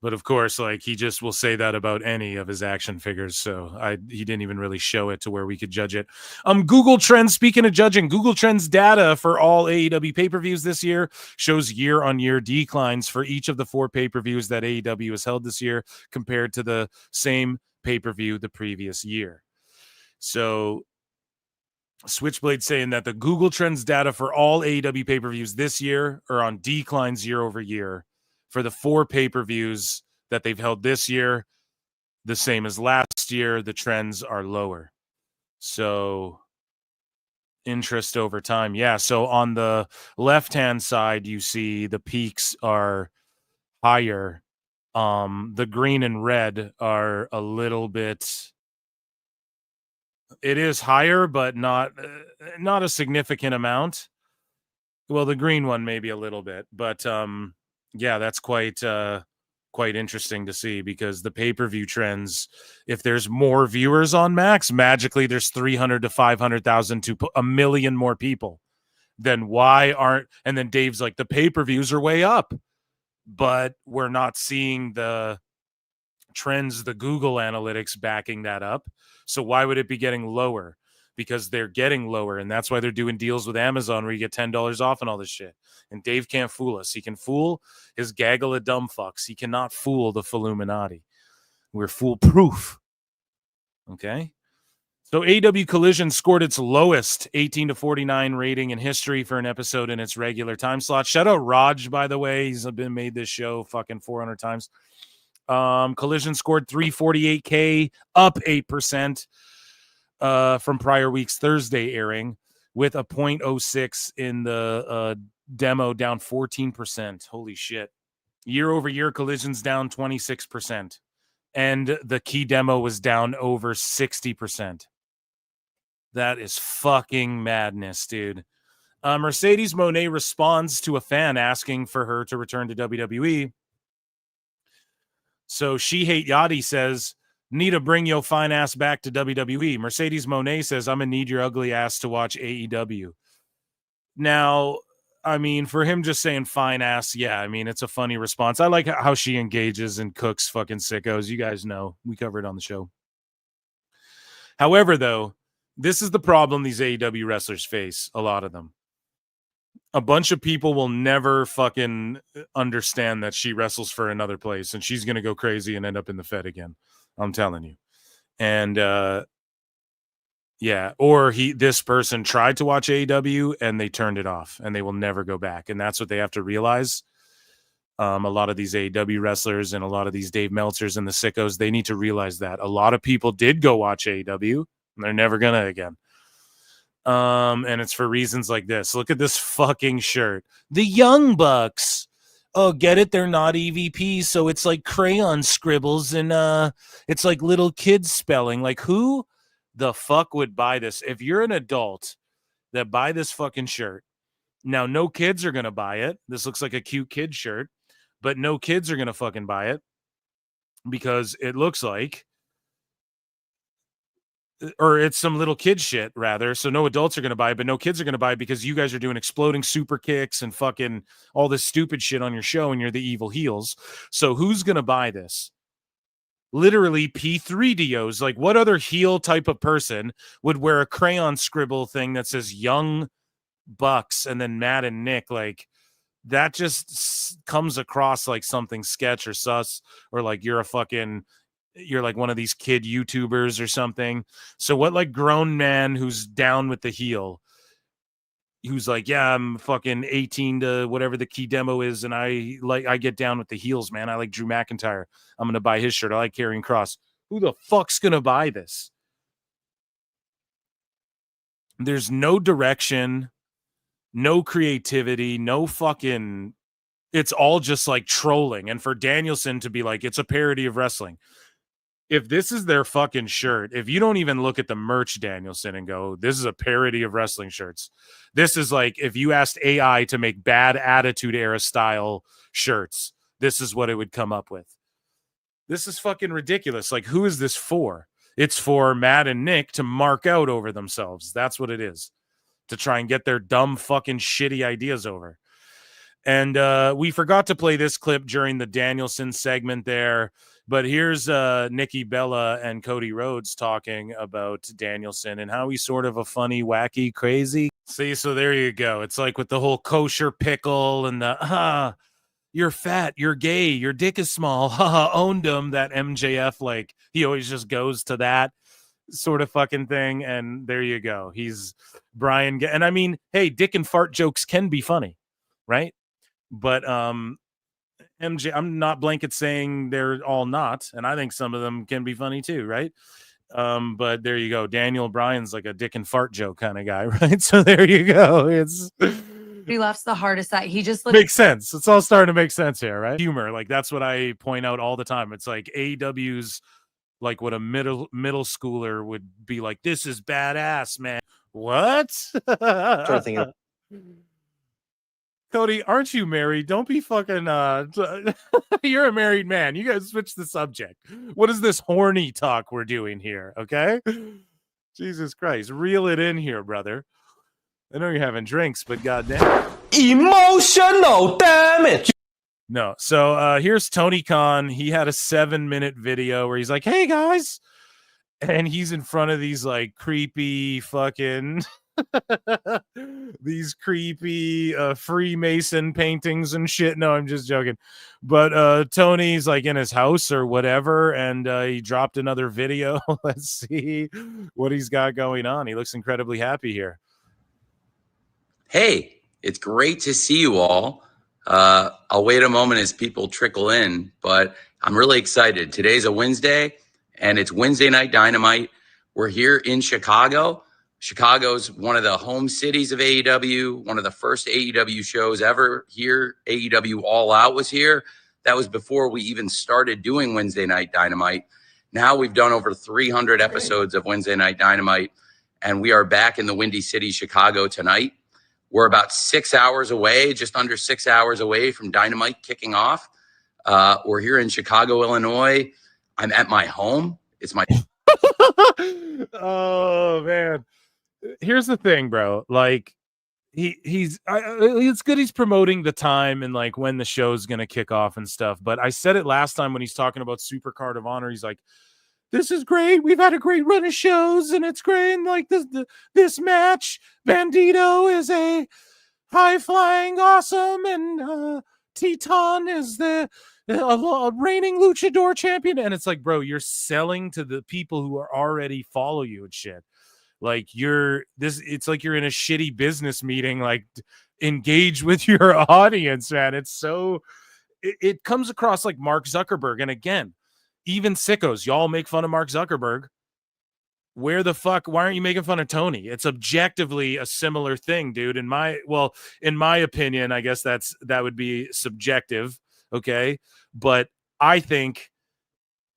But of course, like he just will say that about any of his action figures. So he didn't even really show it to where we could judge it. Google Trends, speaking of judging, Google Trends data for all AEW pay-per-views this year shows year-on-year declines for each of the 4 pay-per-views that AEW has held this year compared to the same pay-per-view the previous year. So Switchblade saying that the Google Trends data for all AEW pay-per-views this year are on declines year over year. For the 4 pay-per-views that they've held this year, the same as last year, the trends are lower. So interest over time. Yeah, so on the left-hand side, you see the peaks are higher. The green and red are a little bit... It is higher, but not a significant amount. Well, the green one maybe a little bit, but yeah, that's quite interesting to see, because the pay-per-view trends, if there's more viewers on Max, magically there's 300 to 500,000 to a million more people. Then why aren't, and then Dave's like, the pay-per-views are way up, but we're not seeing the trends, the Google analytics backing that up. So why would it be getting lower? Because they're getting lower, and that's why they're doing deals with Amazon where you get $10 off and all this shit. And Dave can't fool us. He can fool his gaggle of dumb fucks. He cannot fool the Illuminati. We're foolproof. Okay? So AEW Collision scored its lowest 18-49 rating in history for an episode in its regular time slot. Shout out Raj, by the way. He's been made this show fucking 400 times. Collision scored 348K, up 8%. From prior week's Thursday airing, with a 0.06 in the demo, down 14%. Holy shit. Year over year, Collision's down 26%. And the key demo was down over 60%. That is fucking madness, dude. Mercedes Monet responds to a fan asking for her to return to WWE. So She Hate Yachty says, need to bring your fine ass back to WWE. Mercedes Monet says, I'm going to need your ugly ass to watch AEW. Now, I mean, for him just saying fine ass, yeah, I mean, it's a funny response. I like how she engages and cooks fucking sickos. You guys know. We covered it on the show. However, though, this is the problem these AEW wrestlers face, a lot of them. A bunch of people will never fucking understand that she wrestles for another place, and she's going to go crazy and end up in the Fed again. I'm telling you. And yeah, or this person tried to watch AEW and they turned it off and they will never go back. And that's what they have to realize. A lot of these AEW wrestlers and a lot of these Dave Meltzers and the sickos, they need to realize that a lot of people did go watch AEW and they're never gonna again. And it's for reasons like this. Look at this fucking shirt. The Young Bucks. Oh, get it? They're not EVPs, so it's like crayon scribbles and it's like little kids spelling. Like, who the fuck would buy this? If you're an adult that buy this fucking shirt, now no kids are gonna buy it. This looks like a cute kid shirt, but no kids are gonna fucking buy it because it looks like, or it's some little kid shit rather. So no adults are going to buy it, but no kids are going to buy it because you guys are doing exploding super kicks and fucking all this stupid shit on your show and you're the evil heels. So who's going to buy this? Literally P3DOs. Like, what other heel type of person would wear a crayon scribble thing that says Young Bucks and then Matt and Nick? Like, that just comes across like something sketch or sus, or like you're like one of these kid YouTubers or something. So what, like, grown man who's down with the heel, who's like, yeah, I'm fucking 18 to whatever the key demo is, and I get down with the heels, man. I like Drew McIntyre. I'm gonna buy his shirt. I like Karrion Kross. Who the fuck's gonna buy this? There's no direction, no creativity, no fucking, it's all just like trolling. And for Danielson to be like, it's a parody of wrestling. If this is their fucking shirt, if you don't even look at the merch, Danielson, and go, this is a parody of wrestling shirts. This is like if you asked AI to make bad Attitude Era style shirts, this is what it would come up with. This is fucking ridiculous. Like, who is this for? It's for Matt and Nick to mark out over themselves. That's what it is. To try and get their dumb fucking shitty ideas over. And we forgot to play this clip during the Danielson segment there. But here's Nikki Bella and Cody Rhodes talking about Danielson and how he's sort of a funny, wacky, crazy. See, so there you go. It's like with the whole kosher pickle and the, you're fat, you're gay, your dick is small, owned him, that MJF, like, he always just goes to that sort of fucking thing, and there you go. He's Bryan, and I mean, hey, dick and fart jokes can be funny, right? But MJ, I'm not blanket saying they're all not, and I think some of them can be funny too, right? But there you go. Daniel Bryan's like a dick and fart joke kind of guy, right? So there you go. It's He laughs the hardest at. He just makes sense. It's all starting to make sense here, right? Humor, like that's what I point out all the time. It's like AEW's like what a middle schooler would be like. This is badass, man. What? Cody, aren't you married? Don't be fucking you're a married man. You guys switch the subject. What is this horny talk we're doing here? Okay. Jesus Christ. Reel it in here, brother. I know you're having drinks, but goddamn. Emotional damage. No. So here's Tony Khan. He had a 7-minute video where he's like, hey guys. And he's in front of these like creepy fucking these creepy Freemason paintings and shit. No, I'm just joking. But Tony's like in his house or whatever, and he dropped another video. Let's see what he's got going on. He looks incredibly happy here. Hey, it's great to see you all. I'll wait a moment as people trickle in, but I'm really excited. Today's a Wednesday, and it's Wednesday Night Dynamite. We're here in Chicago. Chicago's one of the home cities of AEW, one of the first AEW shows ever here. AEW All Out was here. That was before we even started doing Wednesday Night Dynamite. Now we've done over 300 episodes of Wednesday Night Dynamite, and we are back in the Windy City, Chicago tonight. We're about 6 hours away, just under 6 hours away from Dynamite kicking off. We're here in Chicago, Illinois. I'm at my home. It's my... Oh, man. Here's the thing, bro. Like, it's good he's promoting the time and like when the show's gonna kick off and stuff. But I said it last time when he's talking about Supercard of Honor. He's like, "This is great. We've had a great run of shows, and it's great. And like this match, Bandito is a high flying awesome, and Teton is the reigning luchador champion." And it's like, bro, you're selling to the people who are already follow you and shit. Like it's like you're in a shitty business meeting, like engage with your audience, man. It's so, it comes across like Mark Zuckerberg. And again, even sickos, y'all make fun of Mark Zuckerberg. Why aren't you making fun of Tony? It's objectively a similar thing, dude. In my opinion, I guess that would be subjective. Okay. But I think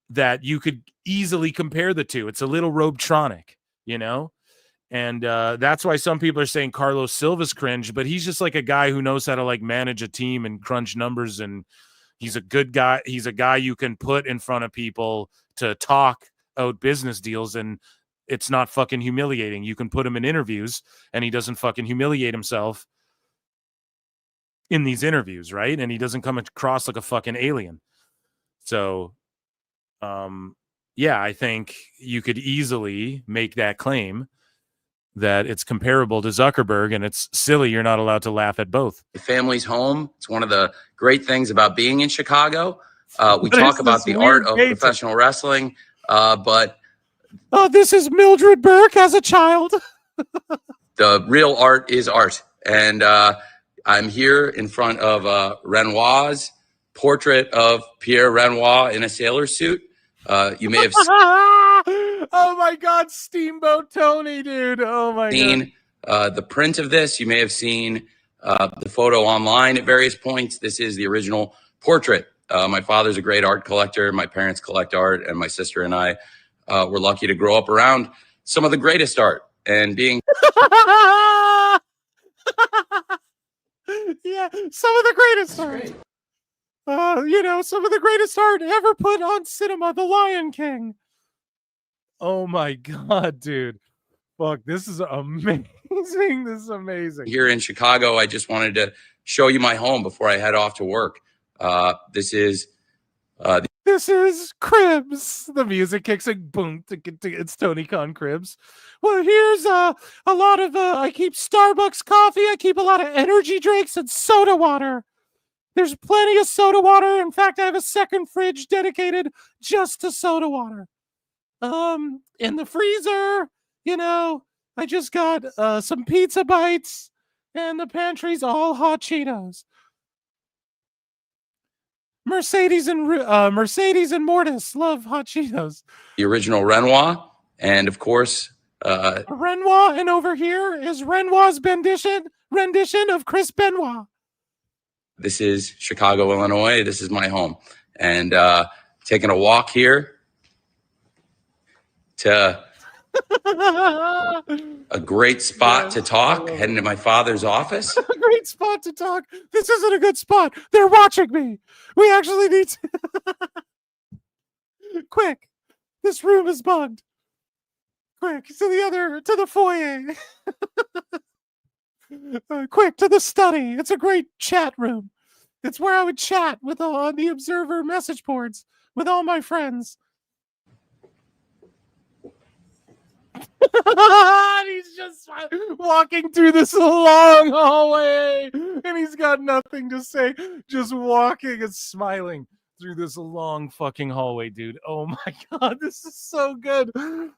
that you could easily compare the two. It's a little Robetronic, you know? And that's why some people are saying Carlos Silva's cringe, but he's just like a guy who knows how to like manage a team and crunch numbers. And he's a good guy. He's a guy you can put in front of people to talk out business deals, and it's not fucking humiliating. You can put him in interviews and he doesn't fucking humiliate himself in these interviews, right? And he doesn't come across like a fucking alien. So, yeah, I think you could easily make that claim that it's comparable to Zuckerberg, and it's silly you're not allowed to laugh at both. The family's home. It's one of the great things about being in Chicago. We talk about the art of professional wrestling, but this is Mildred Burke as a child. The real art is art. And I'm here in front of Renoir's portrait of Pierre Renoir in a sailor suit. You may have Oh my God, Steamboat Tony, dude. Oh my God. seen the print of this. You may have seen the photo online at various points. This is the original portrait. My father's a great art collector. My parents collect art, and my sister and I were lucky to grow up around some of the greatest art. And being Yeah, some of the greatest art. Some of the greatest art ever put on cinema, The Lion King. Oh my God, dude. Fuck, this is amazing. This is amazing. here in Chicago, I just wanted to show you my home before I head off to work. This is Cribs. The music kicks in. Boom. It's Tony Khan Cribs. Well, here's a lot of, I keep Starbucks coffee. I keep a lot of energy drinks and soda water. There's plenty of soda water. In fact, I have a second fridge dedicated just to soda water. In the freezer, I just got some pizza bites, and the pantry's all hot Cheetos. Mercedes and Mortis love hot Cheetos. the original Renoir, and of course, Renoir, and over here is Renoir's rendition of Chris Benoit. this is Chicago, Illinois. This is my home, and taking a walk here to a great spot to talk, heading to my father's office. A great spot to talk. This isn't a good spot. They're watching me. We actually need to. Quick. This room is bugged. Quick, to the foyer. Quick, to the study. It's a great chat room. It's where I would chat with on the Observer message boards with all my friends. He's just walking through this long hallway, and he's got nothing to say, just walking and smiling through this long fucking hallway, dude. Oh my God, this is so good.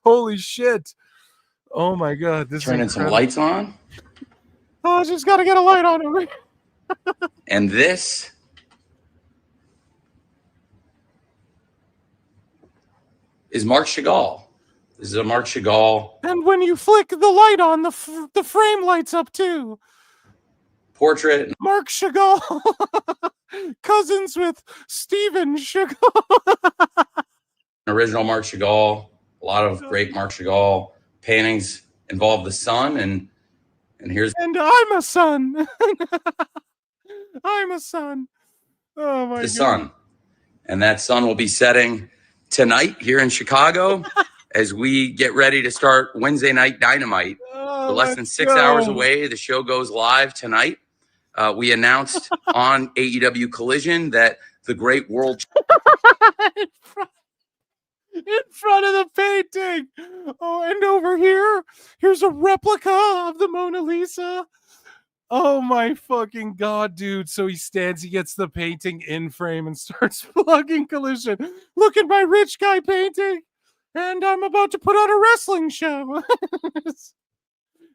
Holy shit. Oh my God, this Turning is some lights on, Oh, just gotta get a light on over here. and this is Mark Chagall. This is a Mark Chagall And when you flick the light on, the frame lights up too. portrait. Mark Chagall, cousins with Steven Chagall. Original Mark Chagall. A lot of great Mark Chagall paintings involve the sun, and here's And I'm a son. I'm a son. Oh my the God. sun, and that sun will be setting tonight here in Chicago as we get ready to start Wednesday Night Dynamite. We're less than 6 hours away. The show goes live tonight. We announced on AEW Collision that the Great World In front of the painting. Oh, and over here's a replica of the Mona Lisa. Oh my fucking God, dude. So he gets the painting in frame and starts plugging Collision. Look at my rich guy painting. And I'm about to put on a wrestling show.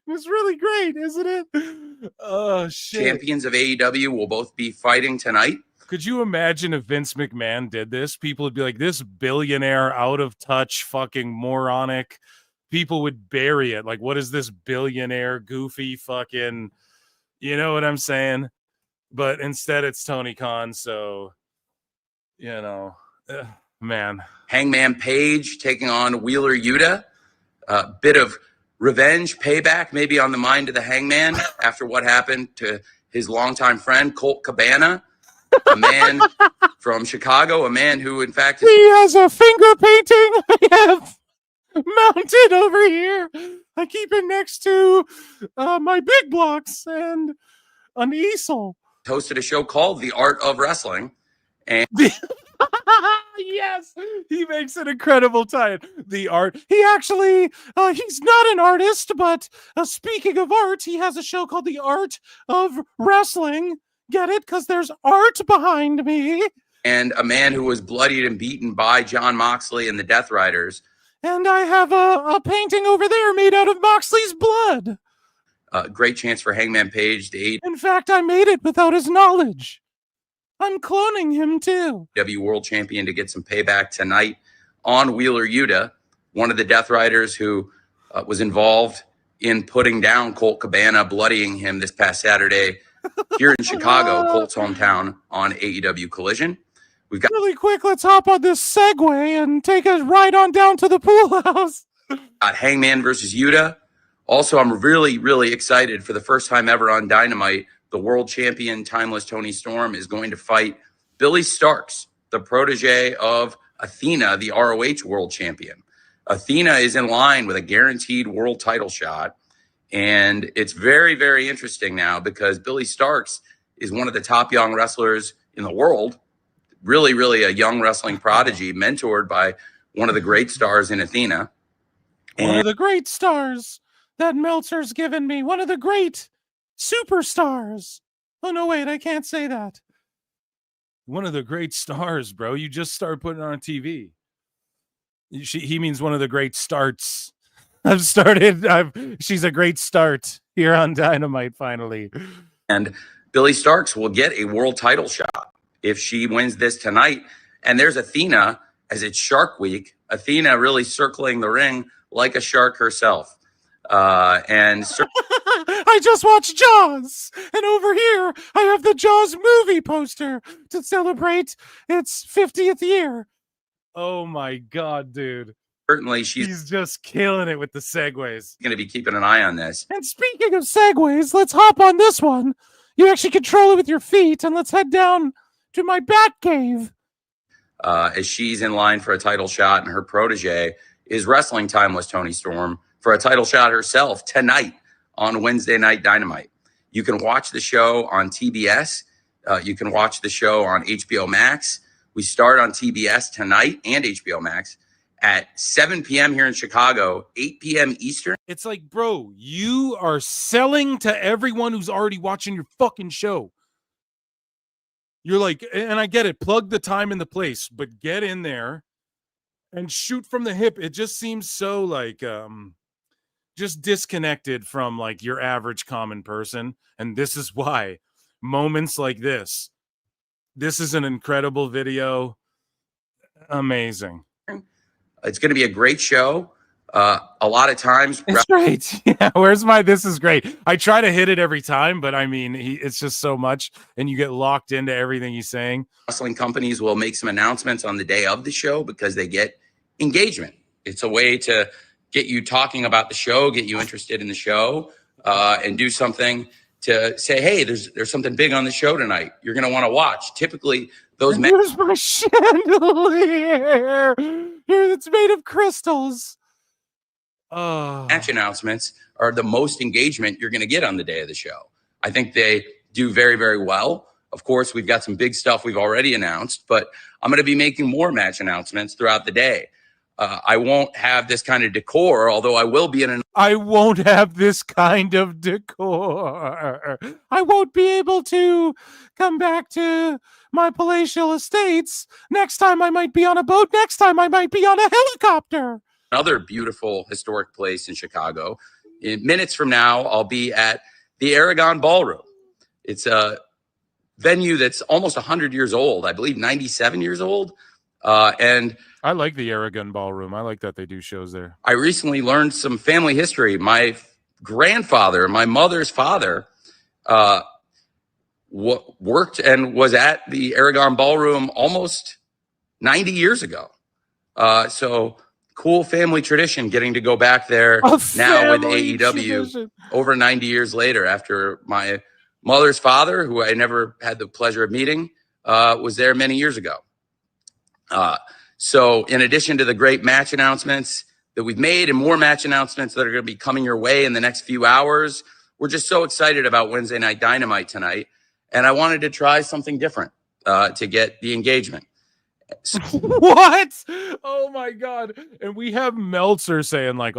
It's really great, isn't it? Oh, shit. champions of AEW will both be fighting tonight. Could you imagine if Vince McMahon did this? People would be like, this billionaire, out of touch, fucking moronic. People would bury it. Like, what is this billionaire, goofy fucking, you know what I'm saying? But instead it's Tony Khan. So, man. Hangman Page taking on Wheeler Yuta. A bit of revenge, payback, maybe on the mind of the Hangman after what happened to his longtime friend, Colt Cabana, a man from Chicago, a man who, in fact, He has a finger painting I have mounted over here. I keep it next to my big blocks and an easel. hosted a show called The Art of Wrestling. And Yes, he makes an incredible tie. The art. He actually, he's not an artist, but speaking of art, he has a show called The Art of Wrestling. Get it? Because there's art behind me. and a man who was bloodied and beaten by John Moxley and the Death Riders. And I have a painting over there made out of Moxley's blood. Great chance for Hangman Page, the In fact, I made it without his knowledge. I'm cloning him too. AEW World Champion, to get some payback tonight on Wheeler Yuta, one of the Death Riders who was involved in putting down Colt Cabana, bloodying him this past Saturday here in Chicago, Colt's hometown, on AEW Collision. We've got Really quick, let's hop on this Segway and take a ride on down to the pool house. Hangman versus Yuta. Also, I'm really, really excited for the first time ever on Dynamite. The world champion, Timeless Tony Storm, is going to fight Billy Starks, the protege of Athena, the ROH world champion. Athena is in line with a guaranteed world title shot. And it's very, very interesting now because Billy Starks is one of the top young wrestlers in the world. Really, really a young wrestling prodigy, mentored by one of the great stars in Athena. One of the great stars that Meltzer's given me. One of the great superstars. Oh, no, wait, I can't say that. One of the great stars, bro. You just started putting it on TV. He means one of the great starts. She's a great start here on Dynamite, finally. And Billy Starks will get a world title shot if she wins this tonight. And there's Athena, as it's Shark Week. Athena really circling the ring like a shark herself. I just watched Jaws, and over here I have the Jaws movie poster to celebrate its 50th year. Oh my God, dude. Certainly, He's just killing it with the segues. going to be keeping an eye on this. And speaking of segues, let's hop on this one. You actually control it with your feet, and let's head down to my bat cave. As she's in line for a title shot, and her protege is wrestling Timeless Tony Storm for a title shot herself tonight on Wednesday Night Dynamite. You can watch the show on TBS. You can watch the show on HBO Max. We start on TBS tonight and HBO Max at 7 p.m. here in Chicago, 8 p.m. Eastern. It's like, bro, you are selling to everyone who's already watching your fucking show. You're like, and I get it, plug the time and the place, but get in there and shoot from the hip. It just seems so like just disconnected from like your average common person. And this is why moments like this is an incredible video. Amazing. It's going to be a great show. A lot of times. It's great. Yeah, this is great. I try to hit it every time, but I mean, it's just so much and you get locked into everything he's saying. Wrestling companies will make some announcements on the day of the show because they get engagement. It's a way to get you talking about the show, get you interested in the show, and do something to say, hey, there's something big on the show tonight. You're going to want to watch. Typically, those Here's my chandelier. Here, it's made of crystals. match announcements are the most engagement you're going to get on the day of the show. I think they do very, very well. Of course, we've got some big stuff we've already announced, but I'm going to be making more match announcements throughout the day. I won't have this kind of decor, although I will be in an. I won't have this kind of decor. I won't be able to come back to my palatial estates. Next time I might be on a boat. Next time I might be on a helicopter. Another beautiful historic place in Chicago. In minutes from now, I'll be at the Aragon Ballroom. It's a venue that's almost 100 years old. I believe 97 years old. And I like the Aragon Ballroom. I like that they do shows there. I recently learned some family history. My grandfather, my mother's father, worked and was at the Aragon Ballroom almost 90 years ago. So cool family tradition getting to go back there now with AEW tradition. Over 90 years later after my mother's father, who I never had the pleasure of meeting, was there many years ago. So in addition to the great match announcements that we've made and more match announcements that are going to be coming your way in the next few hours, we're just so excited about Wednesday Night Dynamite tonight. And I wanted to try something different to get the engagement. What? Oh my God. And we have Meltzer saying like,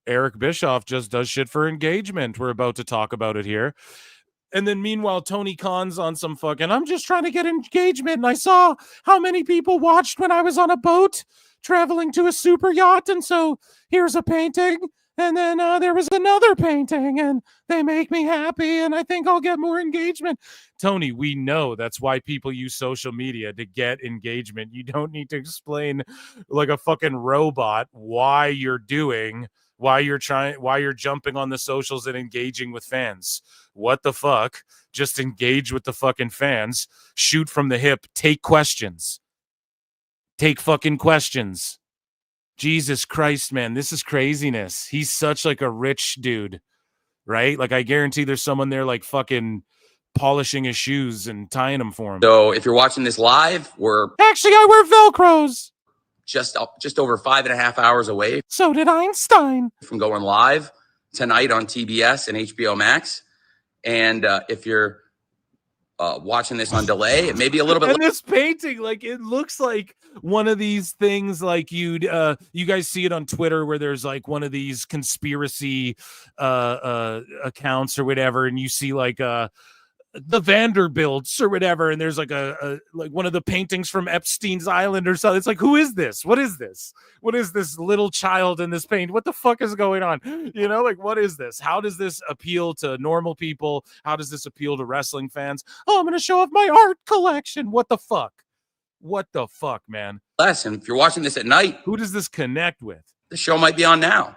Eric Bischoff just does shit for engagement. We're about to talk about it here. And then meanwhile, Tony Khan's on some fucking, I'm just trying to get engagement. And I saw how many people watched when I was on a boat traveling to a super yacht. And so here's a painting. And then there was another painting and they make me happy. And I think I'll get more engagement. Tony, we know that's why people use social media to get engagement. You don't need to explain like a fucking robot why you're jumping on the socials and engaging with fans. What the fuck? Just engage with the fucking fans. Shoot from the hip. Take questions. Take fucking questions. Jesus Christ, man, this is craziness. He's such like a rich dude, right? Like I guarantee there's someone there like fucking polishing his shoes and tying them for him. So if you're watching this live, we're Actually, I wear Velcros. just over 5.5 hours away So did Einstein. from going live tonight on TBS and HBO Max. And if you're watching this on delay, it may be a little bit. And this painting, like it looks like one of these things like you guys see it on Twitter where there's like one of these conspiracy accounts or whatever, and you see like the Vanderbilts or whatever, and there's like a like one of the paintings from Epstein's Island or something. It's like, who is this? What is this? What is this little child in this paint? What the fuck is going on? You know, like what is this? How does this appeal to normal people? How does this appeal to wrestling fans? Oh, I'm gonna show off my art collection. What the fuck? What the fuck, man? Lesson. If you're watching this at night, who does this connect with? The show might be on now.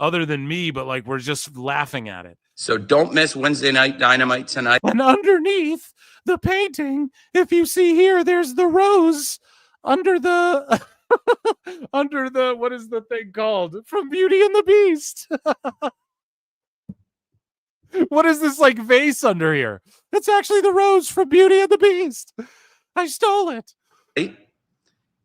Other than me, but like we're just laughing at it. So don't miss Wednesday Night Dynamite tonight. And underneath the painting, if you see here, there's the rose under the under the, what is the thing called from Beauty and the Beast? What is this like vase under here? It's actually the rose from Beauty and the Beast. I stole it.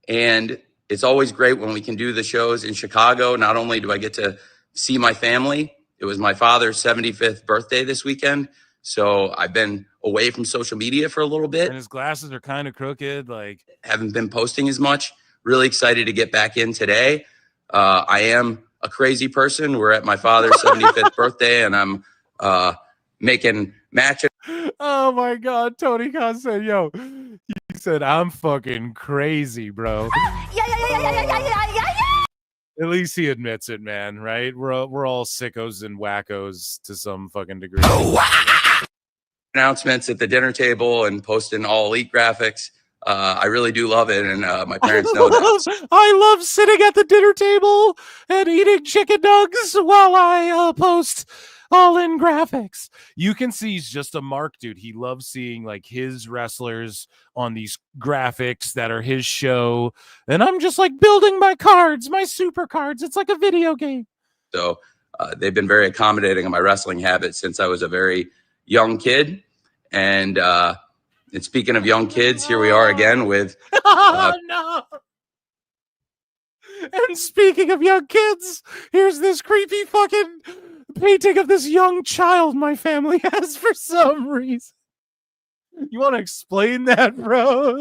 And it's always great when we can do the shows in Chicago. Not only do I get to see my family, it was my father's 75th birthday this weekend. So I've been away from social media for a little bit. And his glasses are kind of crooked. Like, haven't been posting as much. Really excited to get back in today. I am a crazy person. We're at my father's 75th birthday, and I'm making matches. Oh my God, Tony Khan said, yo, he said, I'm fucking crazy, bro. At least he admits it, man, right? We're all sickos and wackos to some fucking degree. Announcements at the dinner table and posting all elite graphics. I really do love it, and my parents know that. I love sitting at the dinner table and eating chicken nuggets while I post all in graphics. You can see he's just a mark, dude. He loves seeing like his wrestlers on these graphics that are his show. And I'm just like building my cards, my super cards. It's like a video game. So they've been very accommodating of my wrestling habits since I was a very young kid. And speaking of young kids, here we are again with no. And speaking of young kids, here's this creepy fucking painting of this young child my family has for some reason. You want to explain that, bro?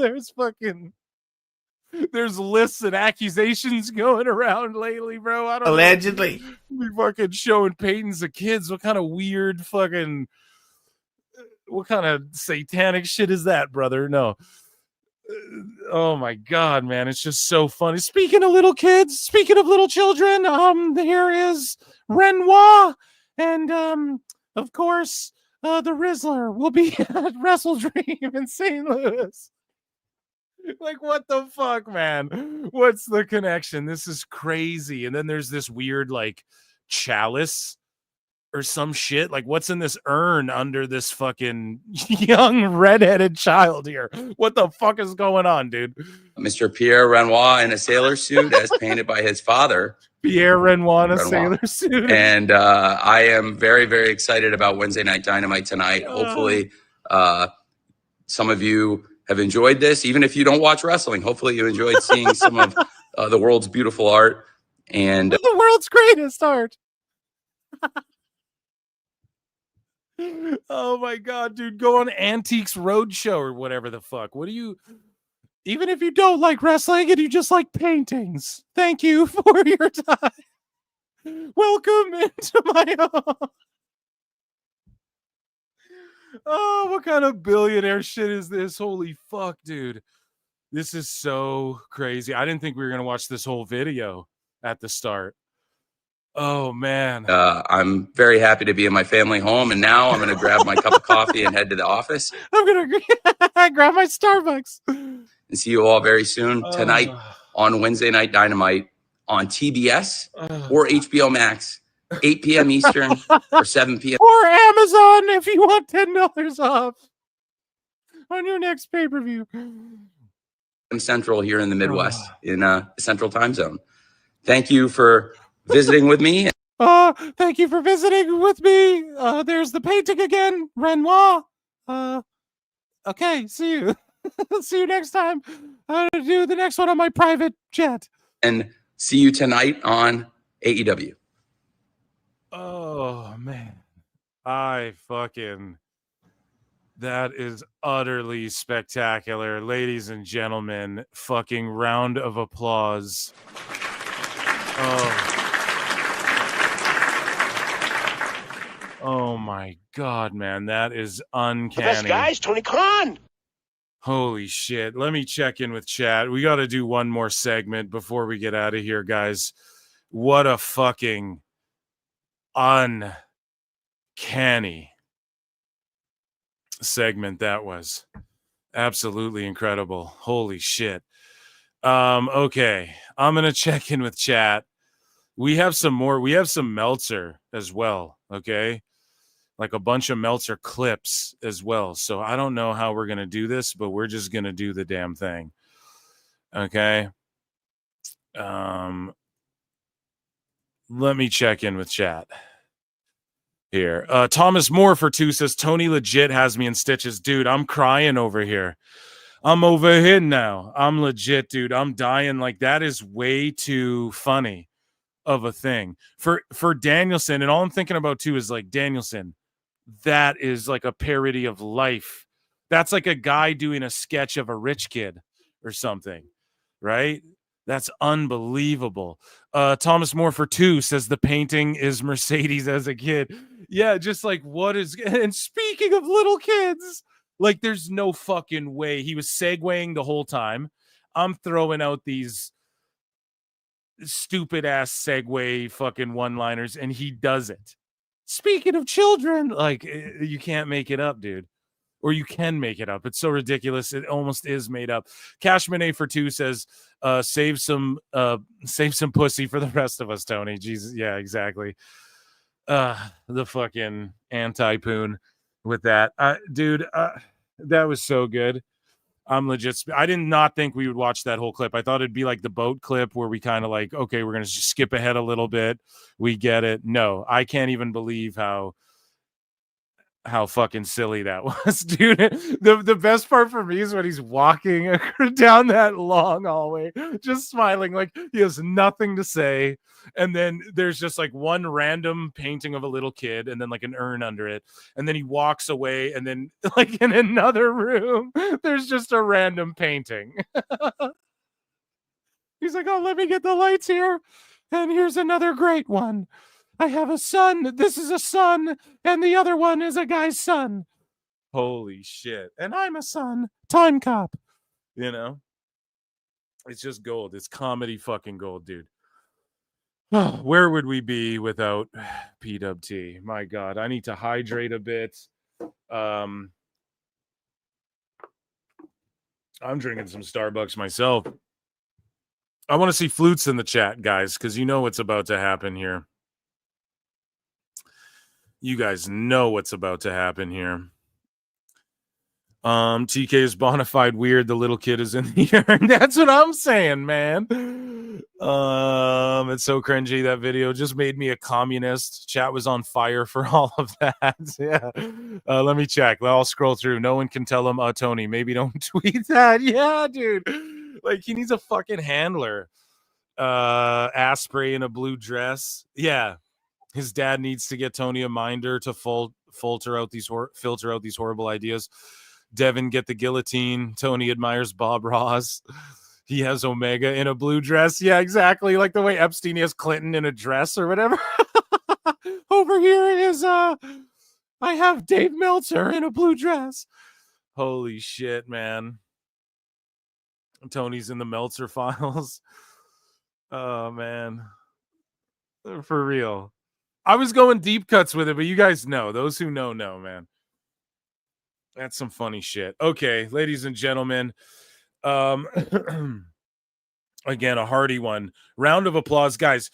There's lists and accusations going around lately, bro. I don't Allegedly. know. We fucking showing paintings of kids. What kind of weird fucking, what kind of satanic shit is that, brother? No. Oh my God, man. It's just so funny. Speaking of little kids, speaking of little children, here is Renoir. And of course, the Rizzler will be at WrestleDream in St. Louis. Like, what the fuck, man? What's the connection? This is crazy. And then there's this weird like chalice or some shit. Like, what's in this urn under this fucking young redheaded child here? What the fuck is going on, dude? Mr. Pierre Renoir in a sailor suit as painted by his father. Pierre Renoir in a sailor suit. And I am very, very excited about Wednesday Night Dynamite tonight. Hopefully some of you have enjoyed this. Even if you don't watch wrestling, hopefully you enjoyed seeing some of the world's beautiful art. And the world's greatest art. Oh my God, dude, go on Antiques Roadshow or whatever the fuck. What do you, even if you don't like wrestling and you just like paintings, thank you for your time. Welcome into my home. Oh, what kind of billionaire shit is this? Holy fuck, dude. This is so crazy. I didn't think we were going to watch this whole video at the start. Oh man. I'm very happy to be in my family home, and now I'm going to grab my cup of coffee and head to the office I'm gonna grab my Starbucks and see you all very soon tonight on Wednesday Night Dynamite on TBS or HBO Max, 8 p.m. Eastern or 7 p.m. or Amazon if you want $10 off on your next pay-per-view. Central here in the Midwest in Central Time Zone. Thank you for visiting with me. Thank you for visiting with me. There's the painting again, Renoir. Okay, see you. See you next time. I'm gonna do the next one on my private jet. And see you tonight on AEW. Oh man, that is utterly spectacular, ladies and gentlemen. Fucking round of applause. Oh my God, man, that is uncanny. The best guys, Tony Khan. Holy shit. Let me check in with chat. We got to do one more segment before we get out of here, guys. What a fucking uncanny segment that was. Absolutely incredible. Holy shit. Okay. I'm going to check in with chat. We have some more. We have some Meltzer as well. Okay. Like a bunch of Meltzer clips as well. So I don't know how we're going to do this, but we're just going to do the damn thing. Okay. Let me check in with chat here. Thomas Moore for 2 says, Tony legit has me in stitches. Dude, I'm crying over here. I'm over here now. I'm legit, dude. I'm dying. Like, that is way too funny of a thing. For Danielson, and all I'm thinking about too is like, Danielson, that is like a parody of life. That's like a guy doing a sketch of a rich kid or something, right? That's unbelievable. Thomas Moore for 2 says the painting is Mercedes as a kid. Yeah, just like what is... And speaking of little kids, like there's no fucking way. He was segueing the whole time. I'm throwing out these stupid ass segue fucking one-liners and he does it. Speaking of children, like you can't make it up, dude. Or you can make it up. It's so ridiculous. It almost is made up. Cashman A for 2 says, save some pussy for the rest of us, Tony. Jesus. Yeah, exactly. The fucking anti-poon with that. Dude, that was so good. I'm legit. I did not think we would watch that whole clip. I thought it'd be like the boat clip where we kind of like, okay, we're going to just skip ahead a little bit. We get it. No, I can't even believe how fucking silly that was, dude. The best part for me is when he's walking down that long hallway, just smiling like he has nothing to say. And then there's just like one random painting of a little kid and then like an urn under it. And then he walks away and then like in another room, there's just a random painting. He's like, oh, let me get the lights here. And here's another great one. I have a son. This is a son. And the other one is a guy's son. Holy shit. And I'm a son. Time cop. You know? It's just gold. It's comedy fucking gold, dude. Where would we be without PWT? My God. I need to hydrate a bit. I'm drinking some Starbucks myself. I want to see flutes in the chat, guys, because you know what's about to happen here. You guys know what's about to happen here. TK is bona fide weird. The little kid is in the urn. That's what I'm saying, man. It's so cringy. That video just made me a communist. Chat was on fire for all of that. Yeah. Let me check. I'll scroll through. No one can tell him, Tony, maybe don't tweet that. Yeah, dude. Like he needs a fucking handler. Ass spray in a blue dress. Yeah. His dad needs to get Tony a minder to filter out these horrible ideas. Devin, get the guillotine. Tony admires Bob Ross. He has Omega in a blue dress. Yeah, exactly. Like the way Epstein has Clinton in a dress or whatever. Over here is I have Dave Meltzer in a blue dress. Holy shit, man. Tony's in the Meltzer files. Oh man. For real. I was going deep cuts with it, but you guys know. Those who know, man. That's some funny shit. Okay, ladies and gentlemen. Again, a hearty one. Round of applause, guys.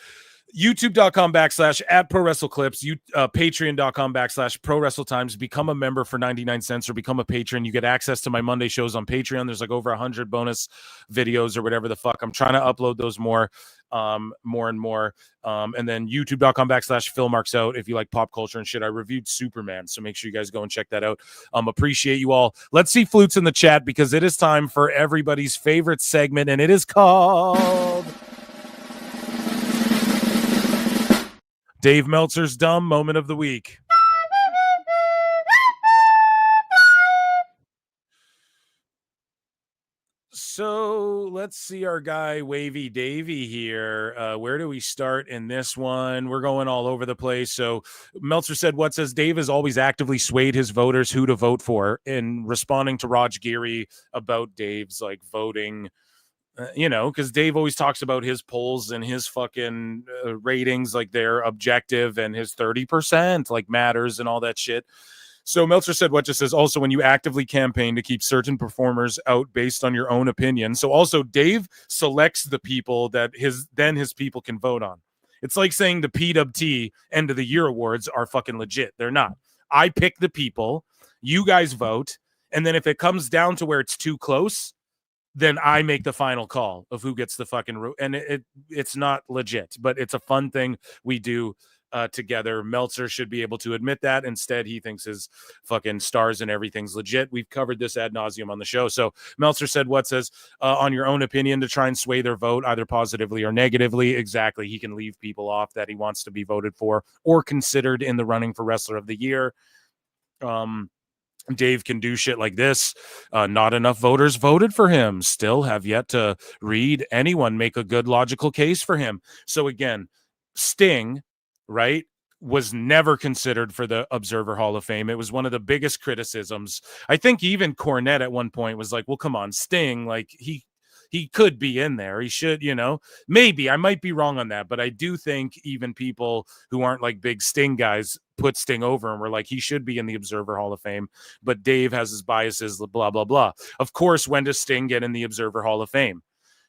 YouTube.com/@ProWrestleClips, Patreon.com/ProWrestleTimes. Become a member for 99 cents or become a patron. You get access to my Monday shows on Patreon. There's like over 100 bonus videos or whatever the fuck. I'm trying to upload those more and more. And then YouTube.com/PhilMarksOut if you like pop culture and shit. I reviewed Superman, so make sure you guys go and check that out. Appreciate you all. Let's see flutes in the chat because it is time for everybody's favorite segment, and it is called Dave Meltzer's Dumb Moment of the Week. So let's see our guy Wavy Davy here. Where do we start in this one? We're going all over the place. So Meltzer said, what says Dave has always actively swayed his voters who to vote for in responding to Raj Geary about Dave's like voting. Because Dave always talks about his polls and his fucking ratings, like they're objective and his 30% like matters and all that shit. So Meltzer said, what just says also when you actively campaign to keep certain performers out based on your own opinion. So also Dave selects the people that his people can vote on. It's like saying the PWT end of the year awards are fucking legit. They're not. I pick the people, you guys vote. And then if it comes down to where it's too close, then I make the final call of who gets the fucking and it's not legit, but it's a fun thing we do together. Meltzer should be able to admit that. Instead, he thinks his fucking stars and everything's legit. We've covered this ad nauseum on the show. So Meltzer said, what says on your own opinion to try and sway their vote either positively or negatively. Exactly. He can leave people off that he wants to be voted for or considered in the running for Wrestler of the Year. Dave can do shit like this. Not enough voters voted for him. Still have yet to read anyone make a good logical case for him. So again, Sting, right, was never considered for the Observer Hall of Fame. It was one of the biggest criticisms. I think even Cornette at one point was like, well, come on, Sting, like he could be in there. He should, maybe I might be wrong on that, but I do think even people who aren't like big Sting guys put Sting over and were like, he should be in the Observer Hall of Fame, but Dave has his biases, blah, blah, blah. Of course, when does Sting get in the Observer Hall of Fame?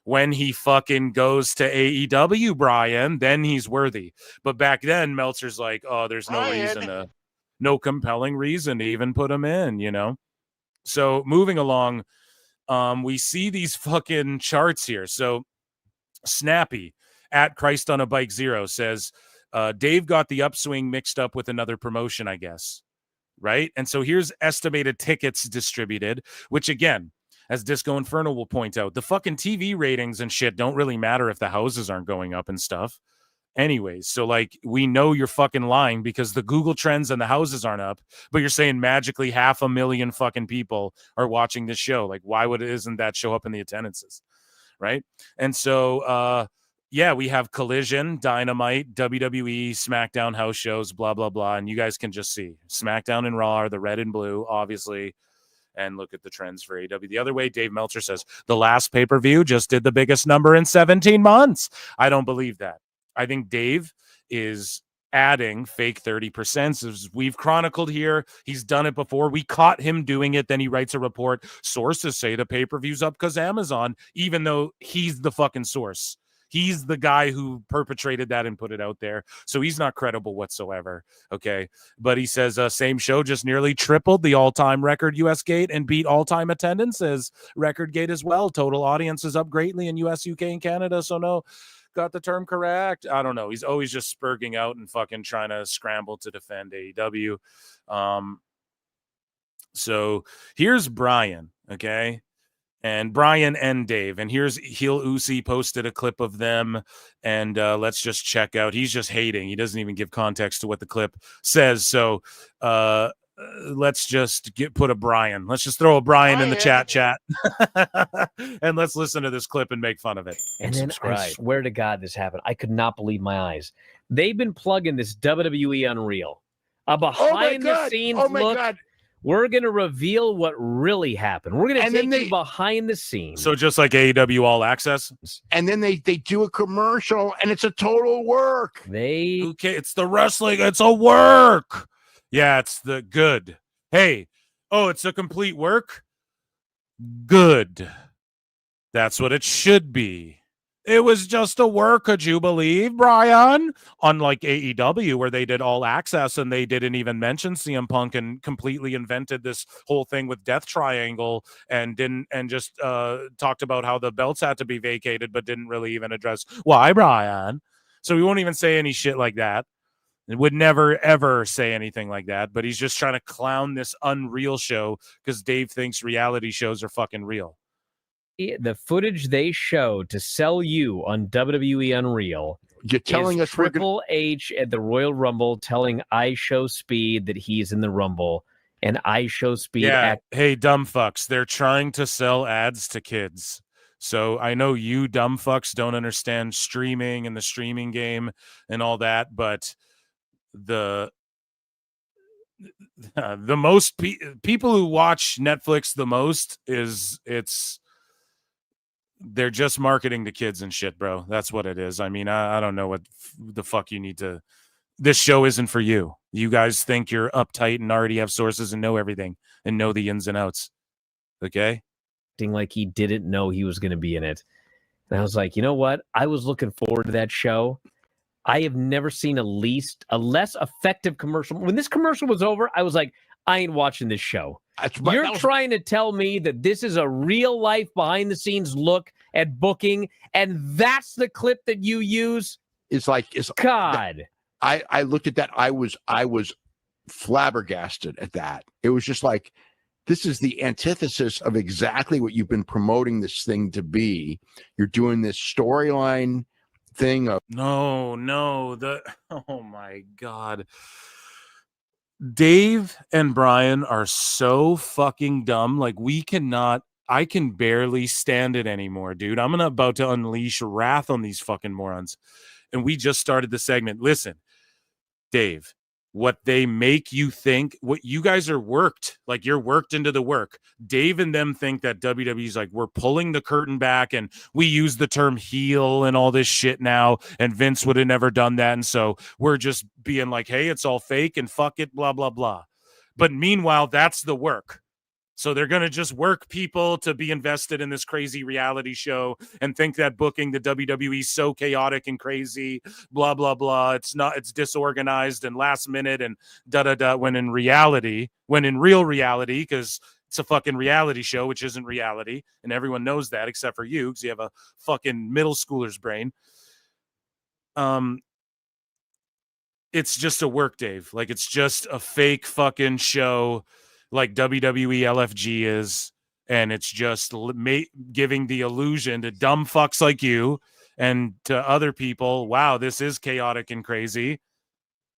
When he fucking goes to AEW, Brian, then he's worthy. But back then, Meltzer's like, oh, there's no compelling reason to even put him in, So moving along, we see these fucking charts here. So Snappy at Christ on a Bike 0 says, Dave got the upswing mixed up with another promotion, I guess. Right. And so here's estimated tickets distributed, which again, as Disco Inferno will point out, the fucking TV ratings and shit don't really matter if the houses aren't going up and stuff. Anyways, so like we know you're fucking lying because the Google trends and the houses aren't up, but you're saying magically 500,000 fucking people are watching this show. Like, why isn't that show up in the attendances? Right. And so, yeah, we have Collision, Dynamite, WWE, SmackDown house shows, blah, blah, blah. And you guys can just see SmackDown and Raw are the red and blue, obviously. And look at the trends for AEW. The other way, Dave Meltzer says, the last pay-per-view just did the biggest number in 17 months. I don't believe that. I think Dave is adding fake 30%. As we've chronicled here, he's done it before. We caught him doing it. Then he writes a report. Sources say the pay-per-view's up because Amazon, even though he's the fucking source. He's the guy who perpetrated that and put it out there. So he's not credible whatsoever. Okay. But he says, same show just nearly tripled the all-time record US gate and beat all-time attendance as record gate as well. Total audience is up greatly in US, UK, and Canada. So no, got the term correct. I don't know. He's always just spurging out and fucking trying to scramble to defend AEW. So here's Brian. Okay. And Brian and Dave. And here's Heel Uzi posted a clip of them. And let's just check out. He's just hating. He doesn't even give context to what the clip says. So let's just put a Brian. Let's just throw a Brian in the chat. And let's listen to this clip and make fun of it. And then I swear to God this happened. I could not believe my eyes. They've been plugging this WWE Unreal. A behind-the-scenes look We're going to reveal what really happened. We're going to And then take you behind the scenes. So just like AEW All Access, and then they do a commercial, and it's a total work. Okay, it's the wrestling. It's a work. Yeah, it's the good. Hey, it's a complete work. Good. That's what it should be. It was just a work, could you believe, Brian? Unlike AEW, where they did All Access and they didn't even mention CM Punk and completely invented this whole thing with Death Triangle and just talked about how the belts had to be vacated, but didn't really even address why, Brian. So we won't even say any shit like that. It would never, ever say anything like that, but he's just trying to clown this Unreal show because Dave thinks reality shows are fucking real. The footage they showed to sell you on WWE Unreal. You're telling us Triple H at the Royal Rumble telling I Show Speed that he's in the Rumble, and I Show Speed. Hey, dumb fucks. They're trying to sell ads to kids. So I know you dumb fucks don't understand streaming and the streaming game and all that, but the most people who watch Netflix the most they're just marketing to kids and shit, bro. That's what it is. I mean, I don't know what the fuck you need to. This show isn't for you. You guys think you're uptight and already have sources and know everything and know the ins and outs. Okay? Like he didn't know he was going to be in it. And I was like, you know what? I was looking forward to that show. I have never seen a less effective commercial. When this commercial was over, I was like, I ain't watching this show. You're trying to tell me that this is a real life behind the scenes look at booking, and that's the clip that you use? It's God. I looked at that. I was flabbergasted at that. It was just like, this is the antithesis of exactly what you've been promoting this thing to be. You're doing this storyline thing of oh my God. Dave and Brian are so fucking dumb. Like I can barely stand it anymore, dude. I'm about to unleash wrath on these fucking morons. And we just started the segment. Listen, Dave, what they make you think, what you guys are worked, like you're worked into the work. Dave and them think that WWE's like, we're pulling the curtain back and we use the term heel and all this shit now. And Vince would have never done that. And so we're just being like, hey, it's all fake and fuck it, blah, blah, blah. But meanwhile, that's the work. So they're going to just work people to be invested in this crazy reality show and think that booking the WWE is so chaotic and crazy, blah, blah, blah. It's disorganized and last minute and da-da-da, when in real reality, because it's a fucking reality show, which isn't reality. And everyone knows that except for you, because you have a fucking middle schooler's brain. It's just a work, Dave. Like, it's just a fake fucking show like WWE LFG is, and it's just giving the illusion to dumb fucks like you and to other people, wow, this is chaotic and crazy,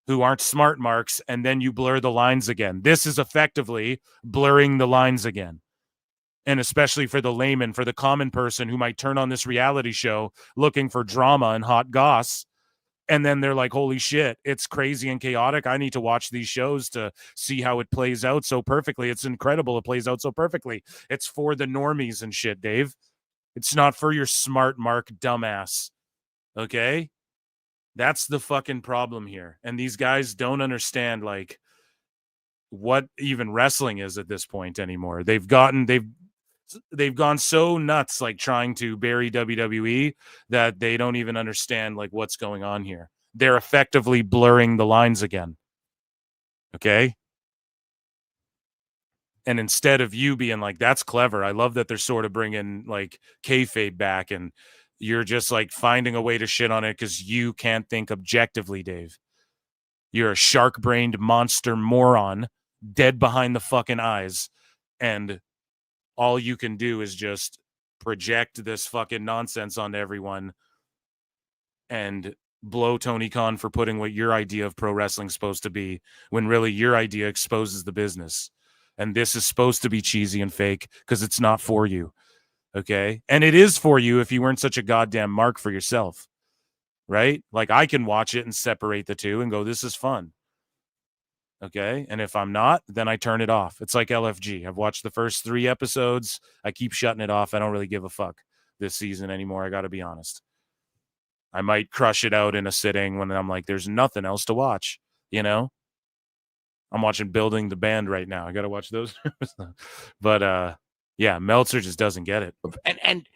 who aren't smart marks, and then you blur the lines again. This is effectively blurring the lines again. And especially for the layman, for the common person who might turn on this reality show looking for drama and hot goss, and then they're like, holy shit, it's crazy and chaotic. I need to watch these shows to see how it plays out so perfectly. It's incredible. It plays out so perfectly. It's for the normies and shit, Dave. It's not for your smart mark dumbass. Okay? That's the fucking problem here. And these guys don't understand, like, what even wrestling is at this point anymore. They've gone so nuts, like trying to bury WWE, that they don't even understand like what's going on here. They're effectively blurring the lines again. Okay. And instead of you being like, that's clever, I love that they're sort of bringing like kayfabe back, and you're just like finding a way to shit on it because you can't think objectively, Dave. You're a shark-brained monster moron, dead behind the fucking eyes, and all you can do is just project this fucking nonsense onto everyone and blow Tony Khan for putting what your idea of pro wrestling is supposed to be, when really your idea exposes the business. And this is supposed to be cheesy and fake because it's not for you. Okay? And it is for you if you weren't such a goddamn mark for yourself. Right? Like, I can watch it and separate the two and go, this is fun. Okay. And if I'm not, then I turn it off. It's like LFG. I've watched the first 3 episodes. I keep shutting it off. I don't really give a fuck this season anymore. I got to be honest. I might crush it out in a sitting when I'm like, there's nothing else to watch. You know, I'm watching Building the Band right now. I got to watch those. But yeah, Meltzer just doesn't get it. And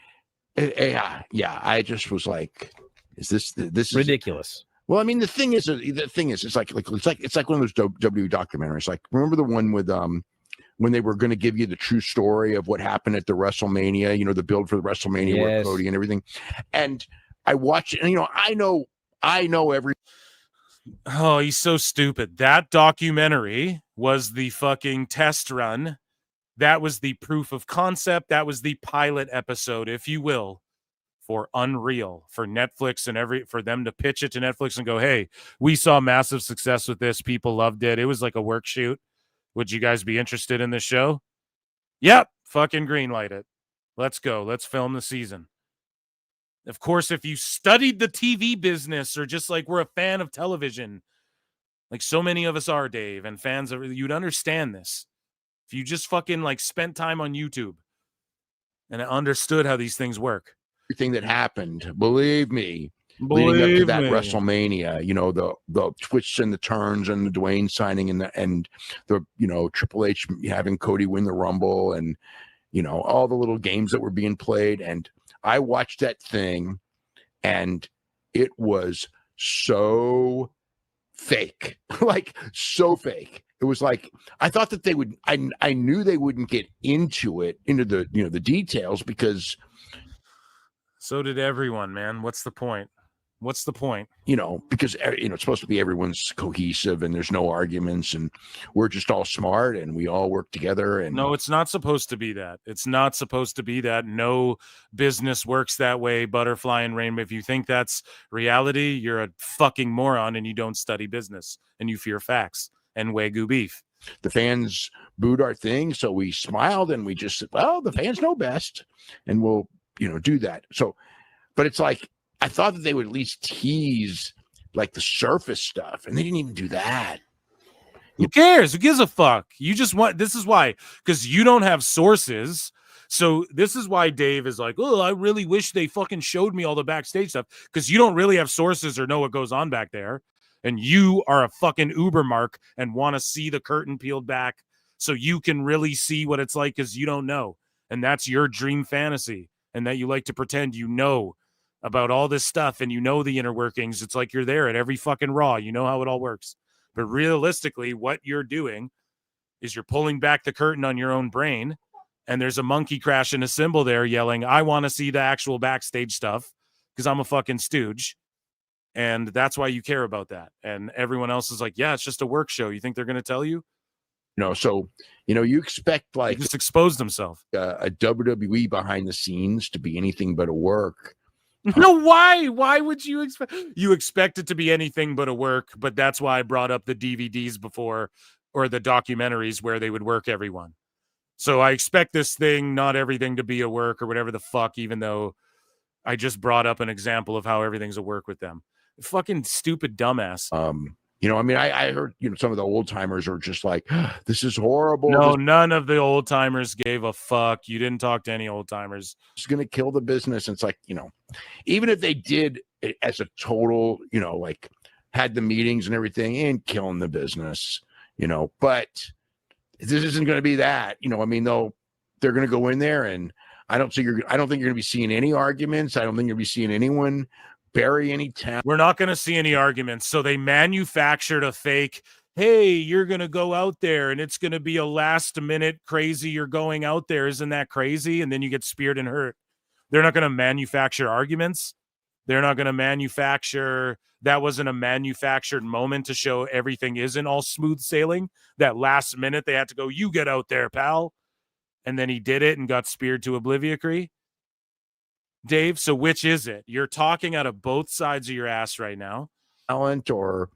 yeah, I just was like, is this ridiculous? Well, I mean, the thing is, it's like one of those WWE documentaries. Like, remember the one with when they were going to give you the true story of what happened at the WrestleMania, you know, the build for the WrestleMania with Cody and everything. And I watched it, and, you know, I know every. Oh, he's so stupid. That documentary was the fucking test run. That was the proof of concept. That was the pilot episode, if you will, for Unreal, for Netflix and for them to pitch it to Netflix and go, hey, we saw massive success with this. People loved it. It was like a work shoot. Would you guys be interested in this show? Yep. Fucking greenlight it. Let's go. Let's film the season. Of course, if you studied the TV business or just like we're a fan of television, like so many of us are, Dave, and fans of, you'd understand this. If you just fucking like spent time on YouTube and understood how these things work. Everything that happened, believe me, leading up to that WrestleMania, you know, the twists and the turns and the Dwayne signing and the you know, Triple H having Cody win the Rumble and, you know, all the little games that were being played. And I watched that thing and it was so fake, like so fake. It was like, I thought that they would, I knew they wouldn't get into the, you know, the details because. So did everyone, man. What's the point? What's the point? You know, because, you know, it's supposed to be everyone's cohesive and there's no arguments and we're just all smart and we all work together. And no, it's not supposed to be that. It's not supposed to be that. No business works that way. Butterfly and rainbow. If you think that's reality, you're a fucking moron and you don't study business and you fear facts and Wagyu beef. The fans booed our thing. So we smiled and we just said, well, the fans know best and we'll, you know, do that. So, but it's like, I thought that they would at least tease like the surface stuff, and they didn't even do that. Who cares? Who gives a fuck? You just want, this is why, because you don't have sources. So this is why Dave is like, oh, I really wish they fucking showed me all the backstage stuff, because you don't really have sources or know what goes on back there. And you are a fucking Uber mark and want to see the curtain peeled back so you can really see what it's like, because you don't know. And that's your dream fantasy. And that you like to pretend you know about all this stuff and you know the inner workings. It's like you're there at every fucking Raw. You know how it all works. But realistically, what you're doing is you're pulling back the curtain on your own brain, and there's a monkey crash and a symbol there yelling, I want to see the actual backstage stuff because I'm a fucking stooge. And that's why you care about that. And everyone else is like, yeah, it's just a work show. You think they're going to tell you? No, so, you know, you expect like he just exposed himself. A WWE behind the scenes to be anything but a work. No, why? Why would you expect? You expect it to be anything but a work, but that's why I brought up the DVDs before, or the documentaries where they would work everyone. So I expect this thing, not everything to be a work or whatever the fuck, even though I just brought up an example of how everything's a work with them. Fucking stupid dumbass. You know, I mean, I heard, you know, some of the old timers are just like, this is horrible. No, none of the old timers gave a fuck. You didn't talk to any old timers. It's going to kill the business. It's like, you know, even if they did it as a total, you know, like had the meetings and everything and killing the business, you know, but this isn't going to be that, you know, I mean, they're going to go in there and I don't think you're going to be seeing any arguments. I don't think you're going to be seeing anyone bury any talent. We're not going to see any arguments. So they manufactured a fake, hey, you're going to go out there and it's going to be a last minute crazy. You're going out there. Isn't that crazy? And then you get speared and hurt. They're not going to manufacture arguments. They're not going to manufacture. That wasn't a manufactured moment to show everything isn't all smooth sailing. That last minute they had to go, you get out there, pal. And then he did it and got speared to oblivion. Dave, so which is it? You're talking out of both sides of your ass right now. Talent or,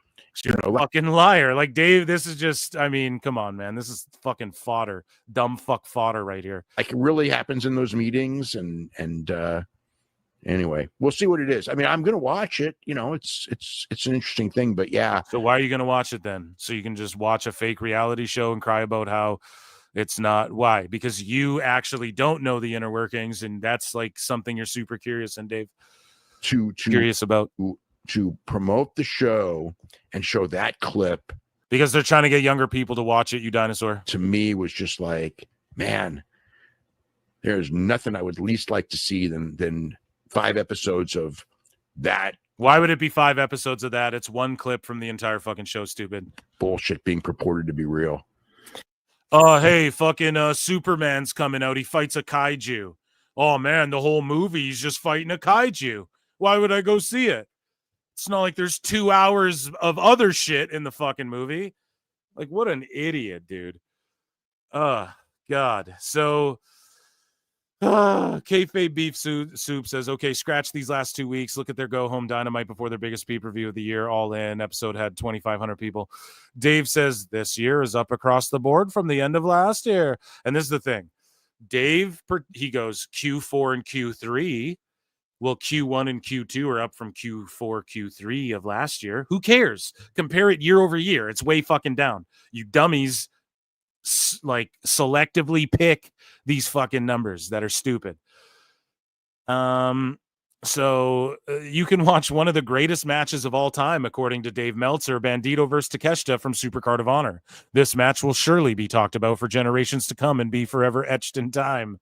you're a fucking liar. Like, Dave, this is just, I mean, come on, man. This is fucking fodder. Dumb fuck fodder right here. Like, it really happens in those meetings. And anyway, we'll see what it is. I mean, I'm gonna watch it. You know, it's an interesting thing, but yeah. So why are you gonna watch it then? So you can just watch a fake reality show and cry about how it's not. Why? Because you actually don't know the inner workings, and that's like something you're super curious and Dave curious about to promote the show and show that clip because they're trying to get younger people to watch it. You dinosaur. To me, was just like, man, there's nothing I would least like to see than 5 episodes of that. Why would it be 5 episodes of that? It's one clip from the entire fucking show. Stupid bullshit being purported to be real. Oh, hey, fucking Superman's coming out. He fights a kaiju. Oh, man, the whole movie, he's just fighting a kaiju. Why would I go see it? It's not like there's 2 hours of other shit in the fucking movie. Like, what an idiot, dude. God. So, Kayfabe Beef Soup says, okay, scratch these last 2 weeks. Look at their Go Home Dynamite before their biggest pay-per-view of the year. All in. Episode had 2,500 people. Dave says, this year is up across the board from the end of last year. And this is the thing. Dave, he goes Q4 and Q3. Well, Q1 and Q2 are up from Q4, Q3 of last year. Who cares? Compare it year over year. It's way fucking down. You dummies like selectively pick these fucking numbers that are stupid. So you can watch one of the greatest matches of all time, according to Dave Meltzer, Bandito versus Takeshita from Supercard of Honor. This match will surely be talked about for generations to come and be forever etched in time.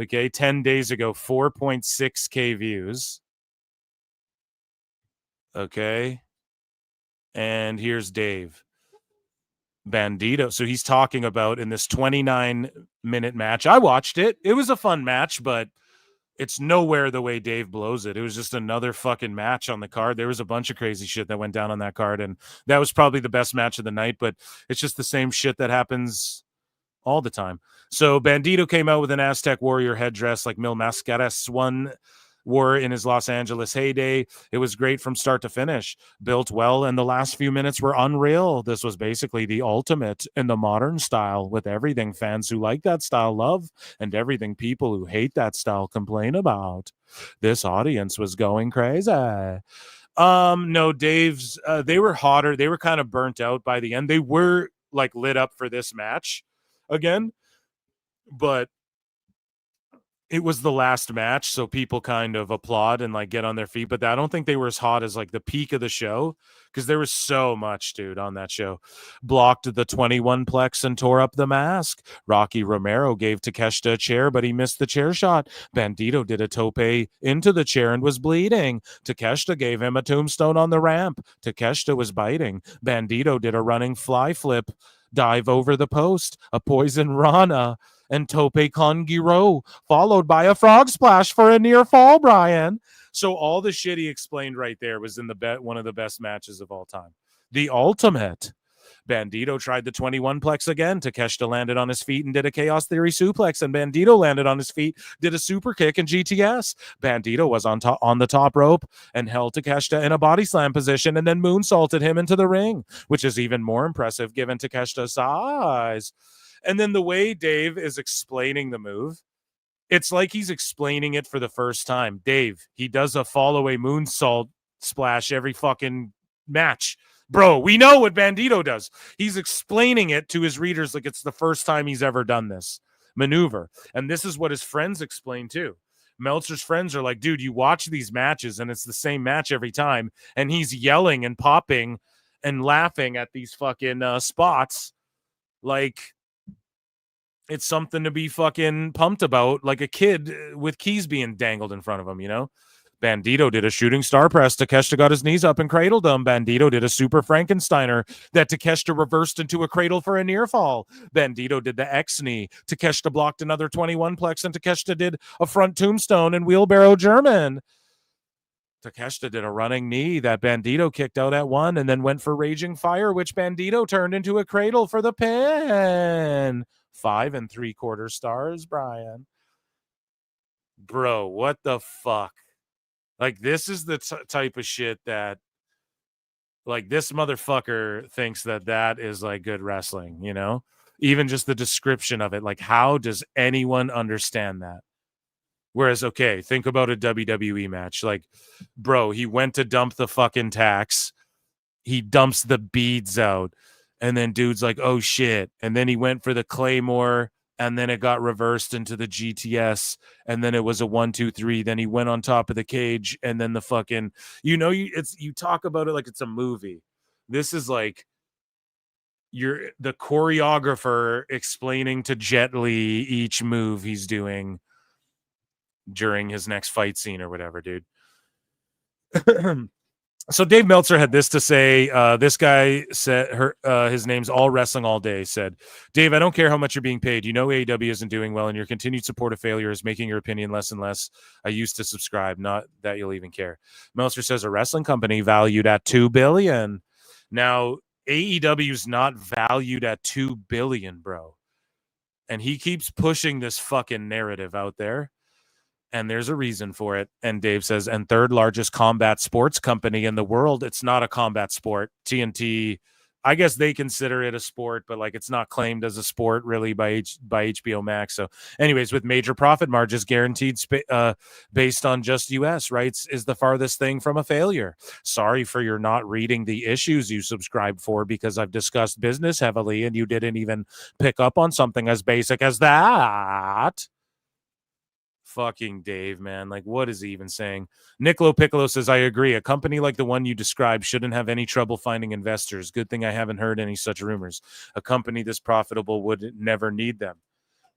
Okay, 10 days ago, 4.6K views. Okay. And here's Dave. Bandito. So he's talking about in this 29-minute match. I watched it. It was a fun match, but it's nowhere the way Dave blows it. It was just another fucking match on the card. There was a bunch of crazy shit that went down on that card, and that was probably the best match of the night, but it's just the same shit that happens all the time. So Bandito came out with an Aztec warrior headdress like Mil Mascaras wore in his Los Angeles heyday. It was great from start to finish, built well, and the last few minutes were unreal. This was basically the ultimate in the modern style, with everything fans who like that style love and everything people who hate that style complain about. This audience was going crazy. No, Dave's they were hotter. They were kind of burnt out by the end. They were like lit up for this match again, but it was the last match, so people kind of applaud and like get on their feet, but I don't think they were as hot as like the peak of the show, because there was so much, dude, on that show. Blocked the 21 plex and tore up the mask. Rocky Romero gave Takeshita a chair, but he missed the chair shot. Bandito did a tope into the chair and was bleeding. Takeshita gave him a tombstone on the ramp. Takeshita was biting. Bandito did a running fly flip dive over the post, a poison rana, and tope con Guerrero, followed by a frog splash for a near fall, Brian. So all the shit he explained right there was in the one of the best matches of all time. The ultimate. Bandito tried the 21 plex again. Takeshita landed on his feet and did a Chaos Theory suplex, and Bandito landed on his feet, did a super kick and GTS. Bandito was on the top rope and held Takeshita in a body slam position and then moonsaulted him into the ring, which is even more impressive given Takeshita's size. And then the way Dave is explaining the move, it's like he's explaining it for the first time. Dave, he does a follow-away moonsault splash every fucking match. Bro, we know what Bandito does. He's explaining it to his readers like it's the first time he's ever done this maneuver. And this is what his friends explain too. Meltzer's friends are like, dude, you watch these matches and it's the same match every time. And he's yelling and popping and laughing at these fucking spots like it's something to be fucking pumped about, like a kid with keys being dangled in front of him, you know? Bandito did a shooting star press. Takeshita got his knees up and cradled him. Bandito did a super Frankensteiner that Takeshita reversed into a cradle for a near fall. Bandito did the X knee. Takeshita blocked another 21 plex, and Takeshita did a front tombstone and wheelbarrow German. Takeshita did a running knee that Bandito kicked out at 1 and then went for Raging Fire, which Bandito turned into a cradle for the pin. 5 3/4 stars, Brian. Bro, what the fuck? Like, this is the type of shit that, like, this motherfucker thinks that is, like, good wrestling, you know? Even just the description of it. Like, how does anyone understand that? Whereas, okay, think about a WWE match. Like, bro, he went to dump the fucking tax. He dumps the beads out. And then dude's like, oh shit. And then he went for the Claymore. And then it got reversed into the GTS. And then it was a 1, 2, 3. Then he went on top of the cage. And then the fucking, you talk about it like it's a movie. This is like you're the choreographer explaining to Jet Li each move he's doing during his next fight scene or whatever, dude. So Dave Meltzer had this to say. This guy said his name's All Wrestling All Day said, Dave, I don't care how much you're being paid. You know AEW isn't doing well, and your continued support of failure is making your opinion less and less. I used to subscribe, not that you'll even care. Meltzer says a wrestling company valued at $2 billion. Now, AEW's not valued at $2 billion, bro. And he keeps pushing this fucking narrative out there. And there's a reason for it. And Dave says, and third largest combat sports company in the world. It's not a combat sport. TNT, I guess they consider it a sport, but like it's not claimed as a sport really by HBO Max. So anyways, with major profit margins guaranteed based on just US rights is the farthest thing from a failure. Sorry for your not reading the issues you subscribed for because I've discussed business heavily and you didn't even pick up on something as basic as that. Fucking Dave, man. Like, what is he even saying? Nicolo Piccolo says, I agree. A company like the one you described shouldn't have any trouble finding investors. Good thing I haven't heard any such rumors. A company this profitable would never need them.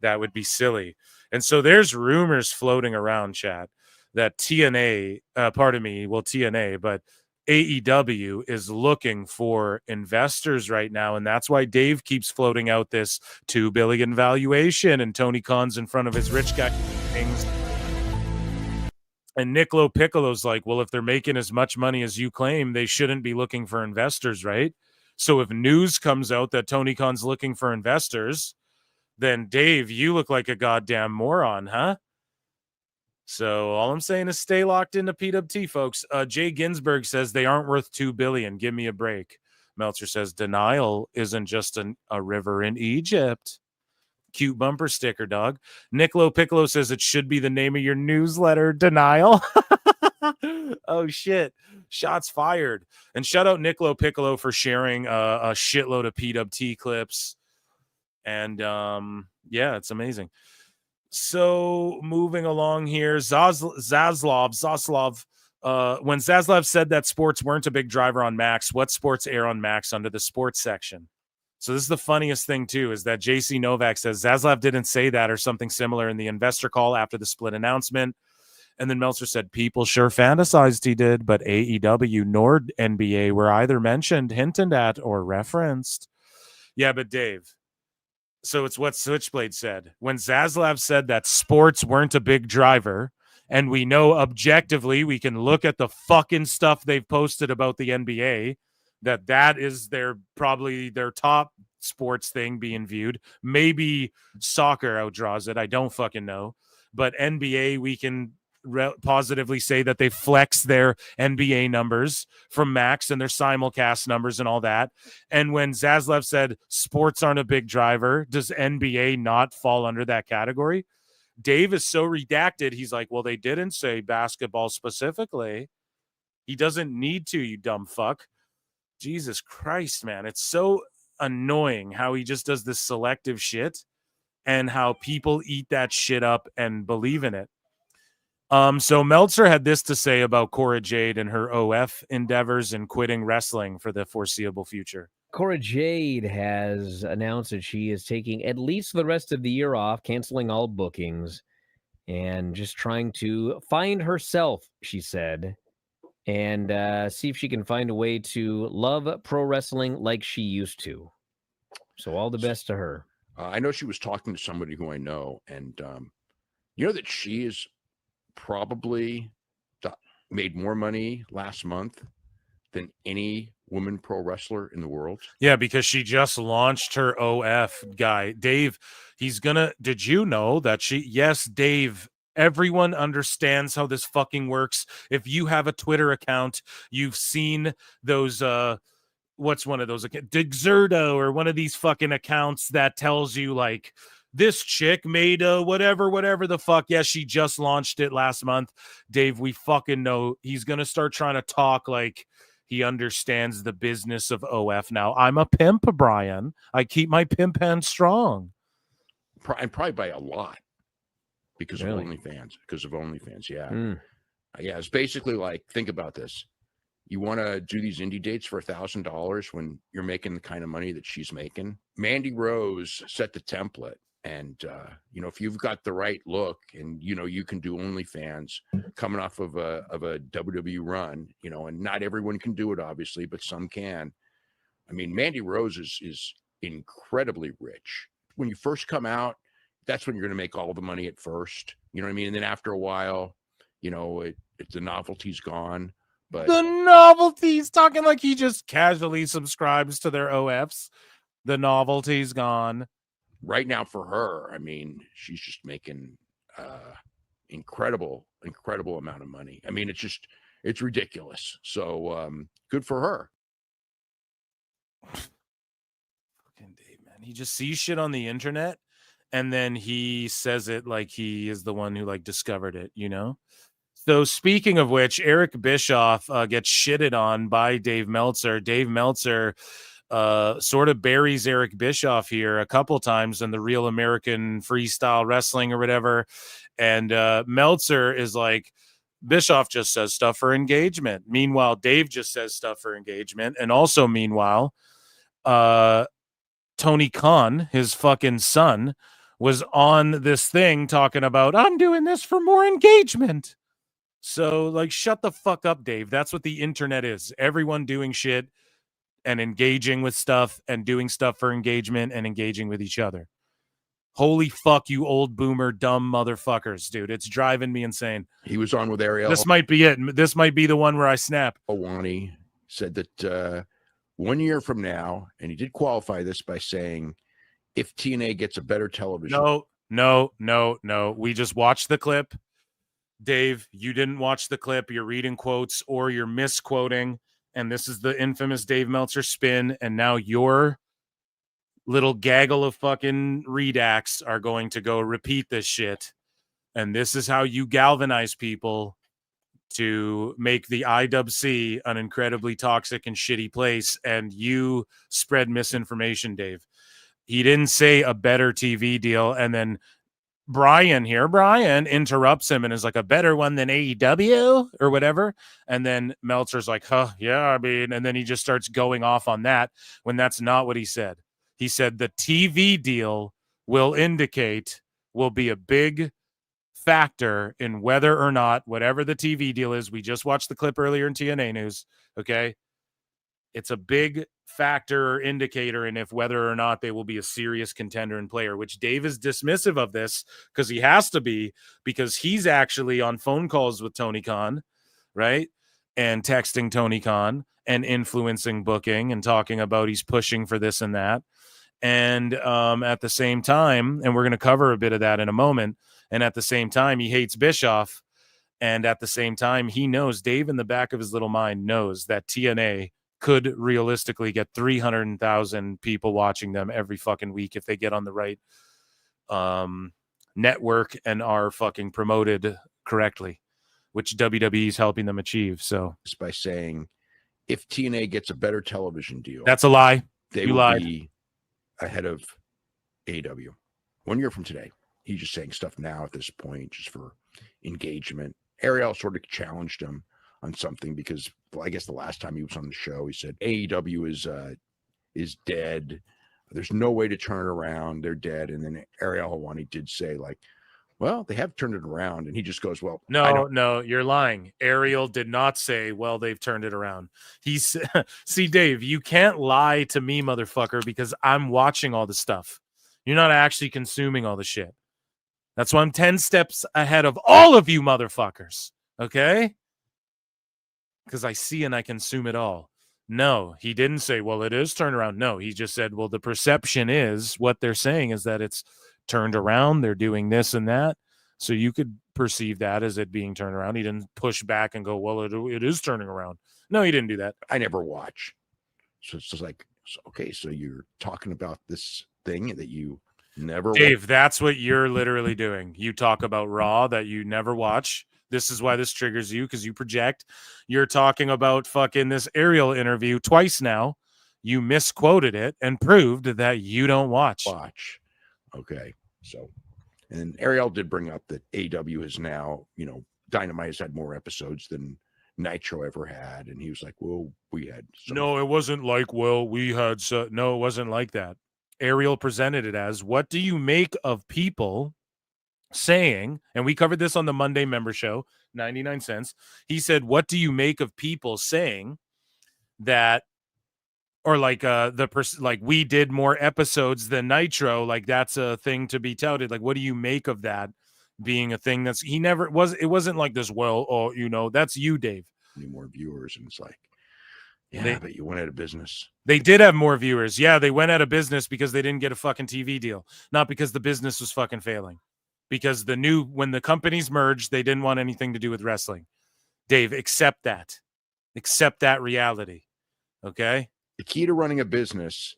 That would be silly. And so there's rumors floating around, chat, that TNA, but AEW is looking for investors right now, and that's why Dave keeps floating out this $2 billion valuation, and Tony Khan's in front of his rich guy things. And Nicolo Piccolo's like, well, if they're making as much money as you claim, they shouldn't be looking for investors, right? So if news comes out that Tony Khan's looking for investors, then Dave, you look like a goddamn moron, huh? So all I'm saying is stay locked into PWT, folks. Jay Ginsburg says they aren't worth $2 billion. Give me a break. Meltzer says denial isn't just a river in Egypt. Cute bumper sticker, dog. Nicolo Piccolo says it should be the name of your newsletter, Denial. Oh, shit. Shots fired. And shout out Nicolo Piccolo for sharing a shitload of PWT clips. And yeah, it's amazing. So moving along here, Zaslav, when Zaslav said that sports weren't a big driver on Max, what sports air on Max under the sports section? So this is the funniest thing too, is that JC Novak says Zaslav didn't say that or something similar in the investor call after the split announcement. And then Meltzer said people sure fantasized he did, but AEW nor NBA were either mentioned, hinted at, or referenced. Yeah, but Dave, so it's what Switchblade said. When Zaslav said that sports weren't a big driver, and we know objectively, we can look at the fucking stuff they've posted about the NBA, that is probably their top sports thing being viewed. Maybe soccer outdraws it. I don't fucking know. But NBA, we can positively say that they flex their NBA numbers from Max and their simulcast numbers and all that. And when Zaslav said sports aren't a big driver, does NBA not fall under that category? Dave is so redacted. He's like, well, they didn't say basketball specifically. He doesn't need to, you dumb fuck. Jesus Christ, man. It's so annoying how he just does this selective shit and how people eat that shit up and believe in it. So Meltzer had this to say about Cora Jade and her OF endeavors and quitting wrestling for the foreseeable future. Cora Jade has announced that she is taking at least the rest of the year off, canceling all bookings, and just trying to find herself, she said, and see if she can find a way to love pro wrestling like she used to. So all the best to her. I know she was talking to somebody who I know, and you know that she is probably made more money last month than any woman pro wrestler in the world. Yeah, because she just launched her OF guy. Dave, did you know that yes, Dave, everyone understands how this fucking works. If you have a Twitter account, you've seen those, what's one of those, Digzerdo or one of these fucking accounts that tells you like this chick made whatever the fuck. Yes, she just launched it last month. Dave, we fucking know he's going to start trying to talk like he understands the business of OF now. I'm a pimp, Brian. I keep my pimp hand strong. And probably by a lot because Really? of OnlyFans. Yeah. Mm. Yeah. It's basically like, think about this. You want to do these indie dates for $1,000 when you're making the kind of money that she's making. Mandy Rose set the template. And, if you've got the right look and, you can do OnlyFans coming off of a WWE run, and not everyone can do it, obviously, but some can. I mean, Mandy Rose is incredibly rich. When you first come out, that's when you're going to make all the money at first. You know what I mean? And then after a while, the novelty's gone. But the novelty's talking like he just casually subscribes to their OFs. The novelty's gone. Right now for her, I mean, she's just making incredible amount of money. I mean, it's ridiculous. So good for her. Fucking Dave, man. He just sees shit on the internet and then he says it like he is the one who discovered it, So speaking of which, Eric Bischoff gets shitted on by Dave Meltzer. Dave Meltzer sort of buries Eric Bischoff here a couple times in the Real American Freestyle Wrestling or whatever. And Meltzer is like, Bischoff just says stuff for engagement. Meanwhile, Dave just says stuff for engagement. And also, meanwhile, Tony Khan, his fucking son, was on this thing talking about, I'm doing this for more engagement. So, shut the fuck up, Dave. That's what the internet is. Everyone doing shit and engaging with stuff and doing stuff for engagement and engaging with each other. Holy fuck, you old boomer, dumb motherfuckers, dude. It's driving me insane. He was on with Ariel. This might be it. This might be the one where I snap. Helwani said that 1 year from now, and he did qualify this by saying, if TNA gets a better television. No. We just watched the clip. Dave, you didn't watch the clip. You're reading quotes or you're misquoting. And this is the infamous Dave Meltzer spin. And now your little gaggle of fucking redacts are going to go repeat this shit. And this is how you galvanize people to make the IWC an incredibly toxic and shitty place. And you spread misinformation, Dave. He didn't say a better TV deal. And then Brian interrupts him and is like, a better one than AEW or whatever. And then Meltzer's like, yeah, I mean, and then he just starts going off on that when that's not what he said. He said the TV deal will be a big factor in whether or not, whatever the TV deal is. We just watched the clip earlier in TNA news. Okay. It's a big factor or indicator in if whether or not they will be a serious contender and player, which Dave is dismissive of this because he has to be, because he's actually on phone calls with Tony Khan, right? And texting Tony Khan and influencing booking and talking about he's pushing for this and that. And at the same time, and we're going to cover a bit of that in a moment, and at the same time, he hates Bischoff. And at the same time, he knows, Dave in the back of his little mind knows that TNA could realistically get 300,000 people watching them every fucking week if they get on the right network and are fucking promoted correctly, which WWE is helping them achieve. So just by saying, if TNA gets a better television deal, that's a lie. They will be ahead of AEW 1 year from today. He's just saying stuff now at this point, just for engagement. Ariel sort of challenged him on something because, well, I guess the last time he was on the show, he said AEW is dead. There's no way to turn it around. They're dead. And then Ariel Helwani did say, well, they have turned it around. And he just goes, well, no, you're lying. Ariel did not say, well, they've turned it around. See, Dave, you can't lie to me, motherfucker, because I'm watching all the stuff. You're not actually consuming all the shit. That's why I'm 10 steps ahead of all of you motherfuckers. Okay? Because I see and I consume it all. No, he didn't say, well, it is turned around. No, he just said, well, the perception is, what they're saying is that it's turned around. They're doing this and that. So you could perceive that as it being turned around. He didn't push back and go, well, it is turning around. No, he didn't do that. I never watch. So it's just like, okay, so you're talking about this thing that you Never Dave, that's what you're literally doing. You talk about Raw that you never watch. This is why this triggers you, because you project. You're talking about fucking this Ariel interview twice now. You misquoted it and proved that you don't watch. Okay. So, and Ariel did bring up that AEW is now, Dynamite has had more episodes than Nitro ever had. And he was like, well, we had. No, it wasn't like, well, we had. No, it wasn't like that. Ariel presented it as, what do you make of people saying, and we covered this on the Monday member show, 99 cents. He said, what do you make of people saying that, or like like we did more episodes than Nitro, like that's a thing to be touted. Like, what do you make of that being a thing? That's he never was. It wasn't like this. Well, that's you, Dave. Any more viewers, and it's like, yeah, but you went out of business. They did have more viewers. Yeah, they went out of business because they didn't get a fucking TV deal, not because the business was fucking failing. Because when the companies merged, they didn't want anything to do with wrestling. Dave, accept that. Accept that reality. Okay? The key to running a business.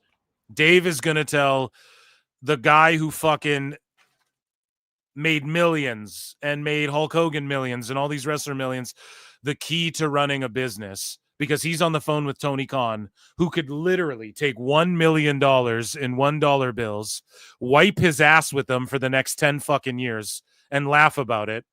Dave is going to tell the guy who fucking made millions and made Hulk Hogan millions and all these wrestler millions, the key to running a business, because he's on the phone with Tony Khan, who could literally take $1 million in $1 bills, wipe his ass with them for the next 10 fucking years and laugh about it.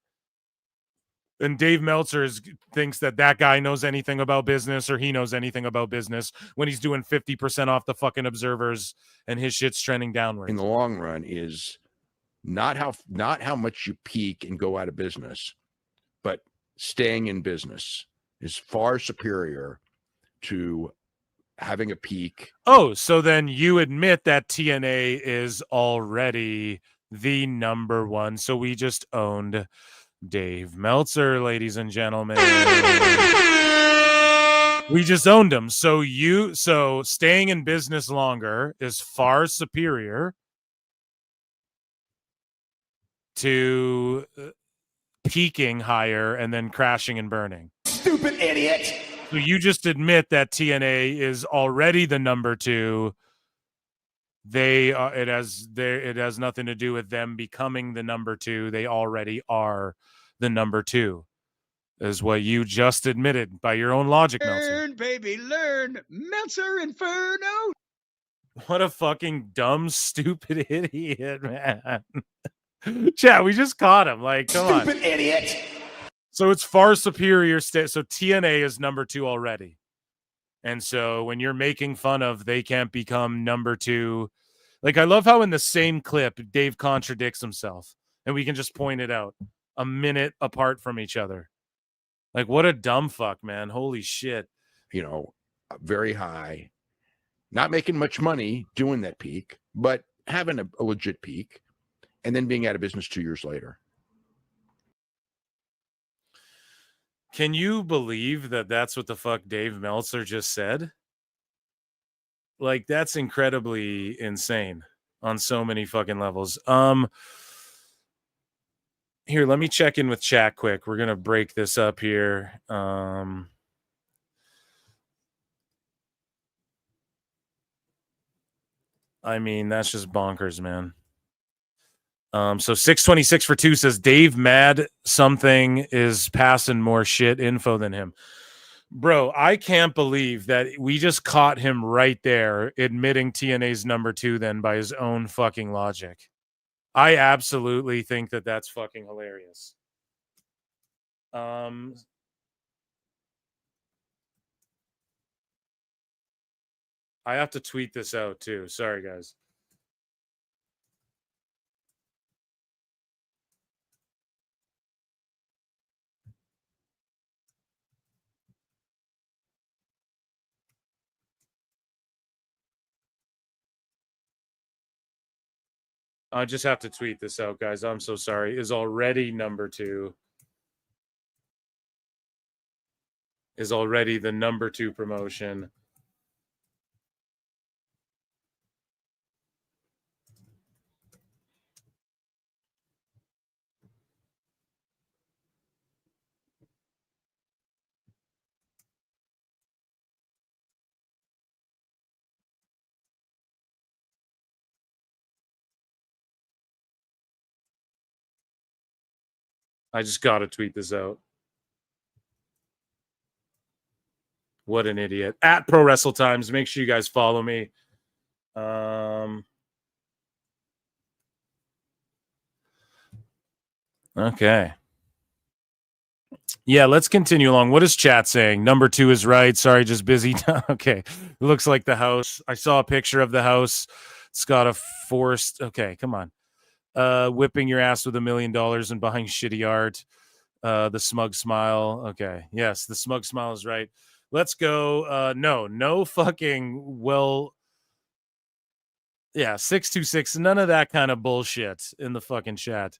And Dave Meltzer thinks that guy knows anything about business, or he knows anything about business, when he's doing 50% off the fucking observers and his shit's trending downwards. In the long run is not how much you peak and go out of business, but staying in business is far superior to having a peak. Oh, so then you admit that TNA is already the number one. So we just owned Dave Meltzer, ladies and gentlemen. We just owned him. So staying in business longer is far superior to peaking higher and then crashing and burning. Stupid idiot. So you just admit that TNA is already the number two. It has nothing to do with them becoming the number two. They already are the number two, is what you just admitted by your own logic, Meltzer. Learn, baby, learn. Meltzer Inferno. What a fucking dumb, stupid idiot, man. Chat, we just caught him. Like, come on. Stupid idiot. So it's far superior. So TNA is number two already. And so when you're making fun of they can't become number two, like I love how in the same clip, Dave contradicts himself and we can just point it out a minute apart from each other. Like, what a dumb fuck, man. Holy shit. Very high, not making much money doing that peak, but having a legit peak and then being out of business 2 years later. Can you believe that that's what the fuck Dave Meltzer just said? Like, that's incredibly insane on so many fucking levels. Here, let me check in with chat quick. We're going to break this up here. I mean, that's just bonkers, man. So 626 for 2 says Dave mad something is passing more shit info than him. Bro, I can't believe that we just caught him right there admitting TNA's number two then by his own fucking logic. I absolutely think that that's fucking hilarious. I have to tweet this out too. Sorry, guys. I just have to tweet this out, guys. I'm so sorry. Is already number two. Is already the number two promotion. I just got to tweet this out. What an idiot. At Pro Wrestle Times. Make sure you guys follow me. Okay. Yeah, let's continue along. What is chat saying? Number 2 is right. Sorry, just busy. Okay. It looks like the house. I saw a picture of the house. It's got a forced. Okay, come on. Whipping your ass with $1 million and buying shitty art. The smug smile. Okay. Yes, the smug smile is right. Let's go. No fucking yeah, 626. None of that kind of bullshit in the fucking chat.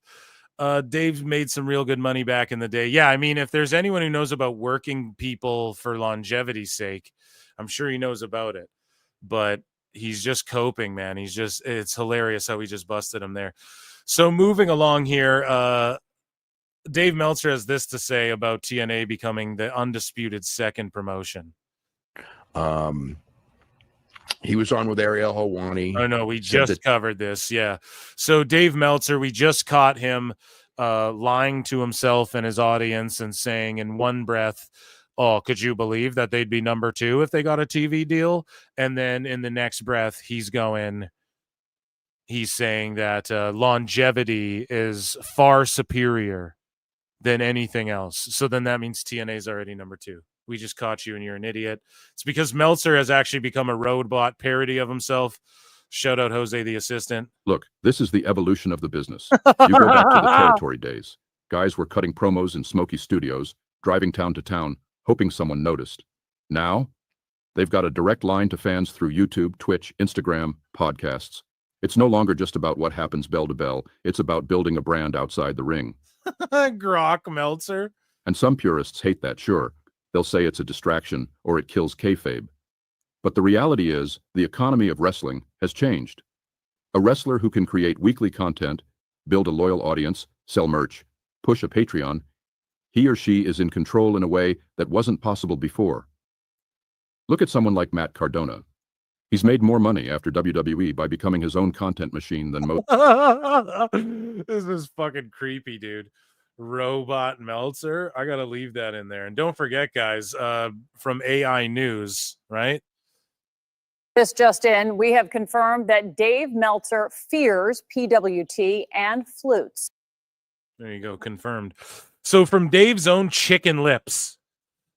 Dave made some real good money back in the day. Yeah, I mean, if there's anyone who knows about working people for longevity's sake, I'm sure he knows about it. But he's just coping, man. It's hilarious how we just busted him there. So moving along here, Dave Meltzer has this to say about TNA becoming the undisputed second promotion. He was on with Ariel Helwani. Oh, no, we just covered this. Yeah. So Dave Meltzer, we just caught him lying to himself and his audience and saying in one breath, oh, could you believe that they'd be number 2 if they got a TV deal? And then in the next breath, he's saying that longevity is far superior than anything else. So then that means TNA is already number 2. We just caught you and you're an idiot. It's because Meltzer has actually become a robot parody of himself. Shout out Jose, the assistant. Look, this is the evolution of the business. You go back to the territory days. Guys were cutting promos in smoky studios, driving town to town, hoping someone noticed. Now, they've got a direct line to fans through YouTube, Twitch, Instagram, podcasts. It's no longer just about what happens bell to bell. It's about building a brand outside the ring. Grok Meltzer. And some purists hate that, sure. They'll say it's a distraction or it kills kayfabe. But the reality is, the economy of wrestling has changed. A wrestler who can create weekly content, build a loyal audience, sell merch, push a Patreon, he or she is in control in a way that wasn't possible before. Look at someone like Matt Cardona. He's made more money after WWE by becoming his own content machine than most. This is fucking creepy, dude. Robot Meltzer. I gotta leave that in there. And don't forget, guys, from AI News, right? This just in, we have confirmed that Dave Meltzer fears PWT and flutes. There you go, confirmed. So from Dave's own chicken lips,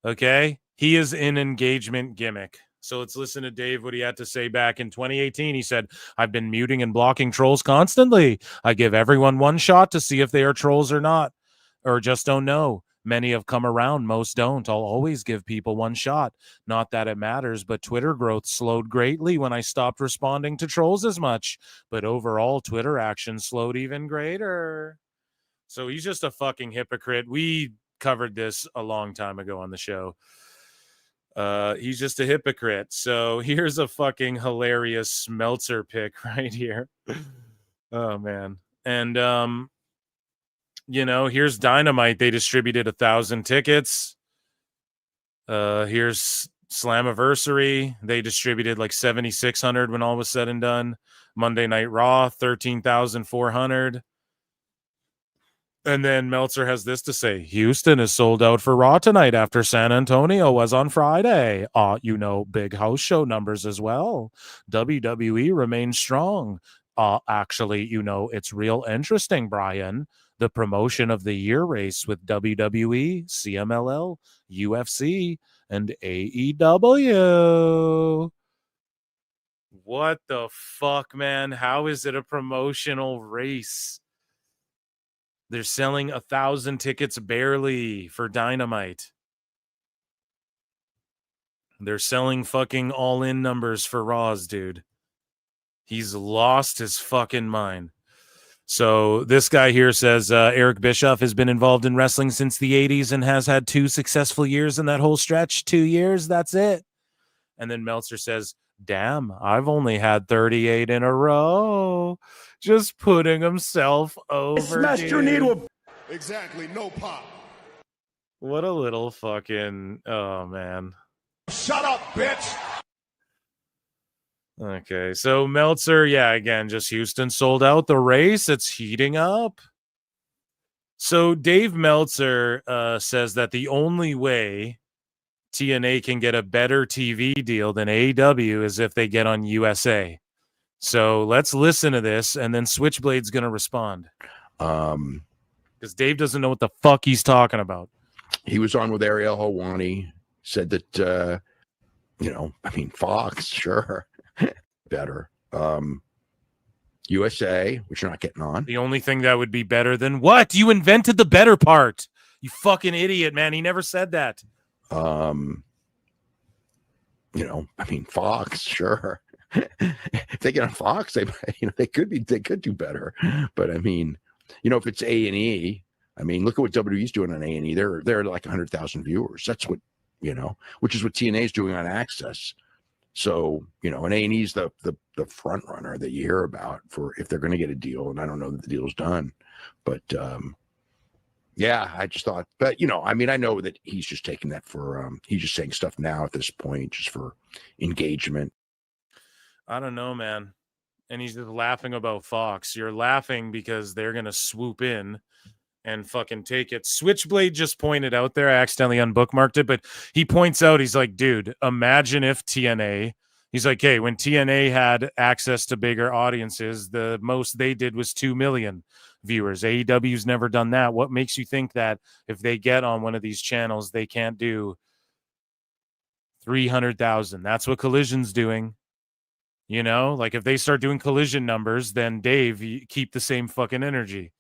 okay, he is in engagement gimmick. So let's listen to Dave, what he had to say back in 2018. He said, I've been muting and blocking trolls constantly. I give everyone one shot to see if they are trolls or not, or just don't know. Many have come around, most don't. I'll always give people one shot. Not that it matters, but Twitter growth slowed greatly when I stopped responding to trolls as much. But overall, Twitter action slowed even greater. So he's just a fucking hypocrite. We covered this a long time ago on the show. He's just a hypocrite. So here's a fucking hilarious Meltzer pick right here. Oh, man. And, you know, here's Dynamite. They distributed 1,000 tickets. Here's Slammiversary. They distributed like 7,600 when all was said and done. Monday Night Raw, 13,400. And then Meltzer has this to say. Houston is sold out for Raw tonight after San Antonio was on Friday. You know, big house show numbers as well. WWE remains strong. Actually, you know, it's real interesting, Brian. The promotion of the year race with WWE, CMLL, UFC, and AEW. What the fuck, man? How is it a promotional race? They're selling 1,000 tickets barely for Dynamite. They're selling fucking all-in numbers for Raws, dude. He's lost his fucking mind. So this guy here says Eric Bischoff has been involved in wrestling since the 80s and has had 2 successful years in that whole stretch. 2 years, that's it. And then Meltzer says, damn, I've only had 38 in a row. Just putting himself over. Smashed dude. your needle. Exactly, no pop. What a little fucking, oh man. Shut up, bitch. Okay, so Meltzer, yeah, again, just Houston sold out the race. It's heating up. So Dave Meltzer says that the only way TNA can get a better TV deal than AEW is if they get on USA. So let's listen to this, and then Switchblade's going to respond. Because Dave doesn't know what the fuck he's talking about. He was on with Ariel Helwani, said that, Fox, sure, better. USA, which you're not getting on. The only thing that would be better than what? You invented the better part. You fucking idiot, man. He never said that. Fox, sure. If they get on Fox, they could do better. But if it's A&E, look at what WWE's doing on A&E. They're like 100,000 viewers. That's what, which is what TNA is doing on Access. So, and A&E's the front runner that you hear about for if they're going to get a deal. And I don't know that the deal's done, but yeah, I just thought, but I know that he's just taking that for, he's just saying stuff now at this point, just for engagement. I don't know, man. And he's just laughing about Fox. You're laughing because they're going to swoop in and fucking take it. Switchblade just pointed out there, I accidentally unbookmarked it, but he points out, he's like, dude, imagine if TNA, he's like, hey, when TNA had access to bigger audiences, the most they did was 2 million viewers. AEW's never done that. What makes you think that if they get on one of these channels, they can't do 300,000? That's what Collision's doing. Like if they start doing Collision numbers, then Dave, you keep the same fucking energy.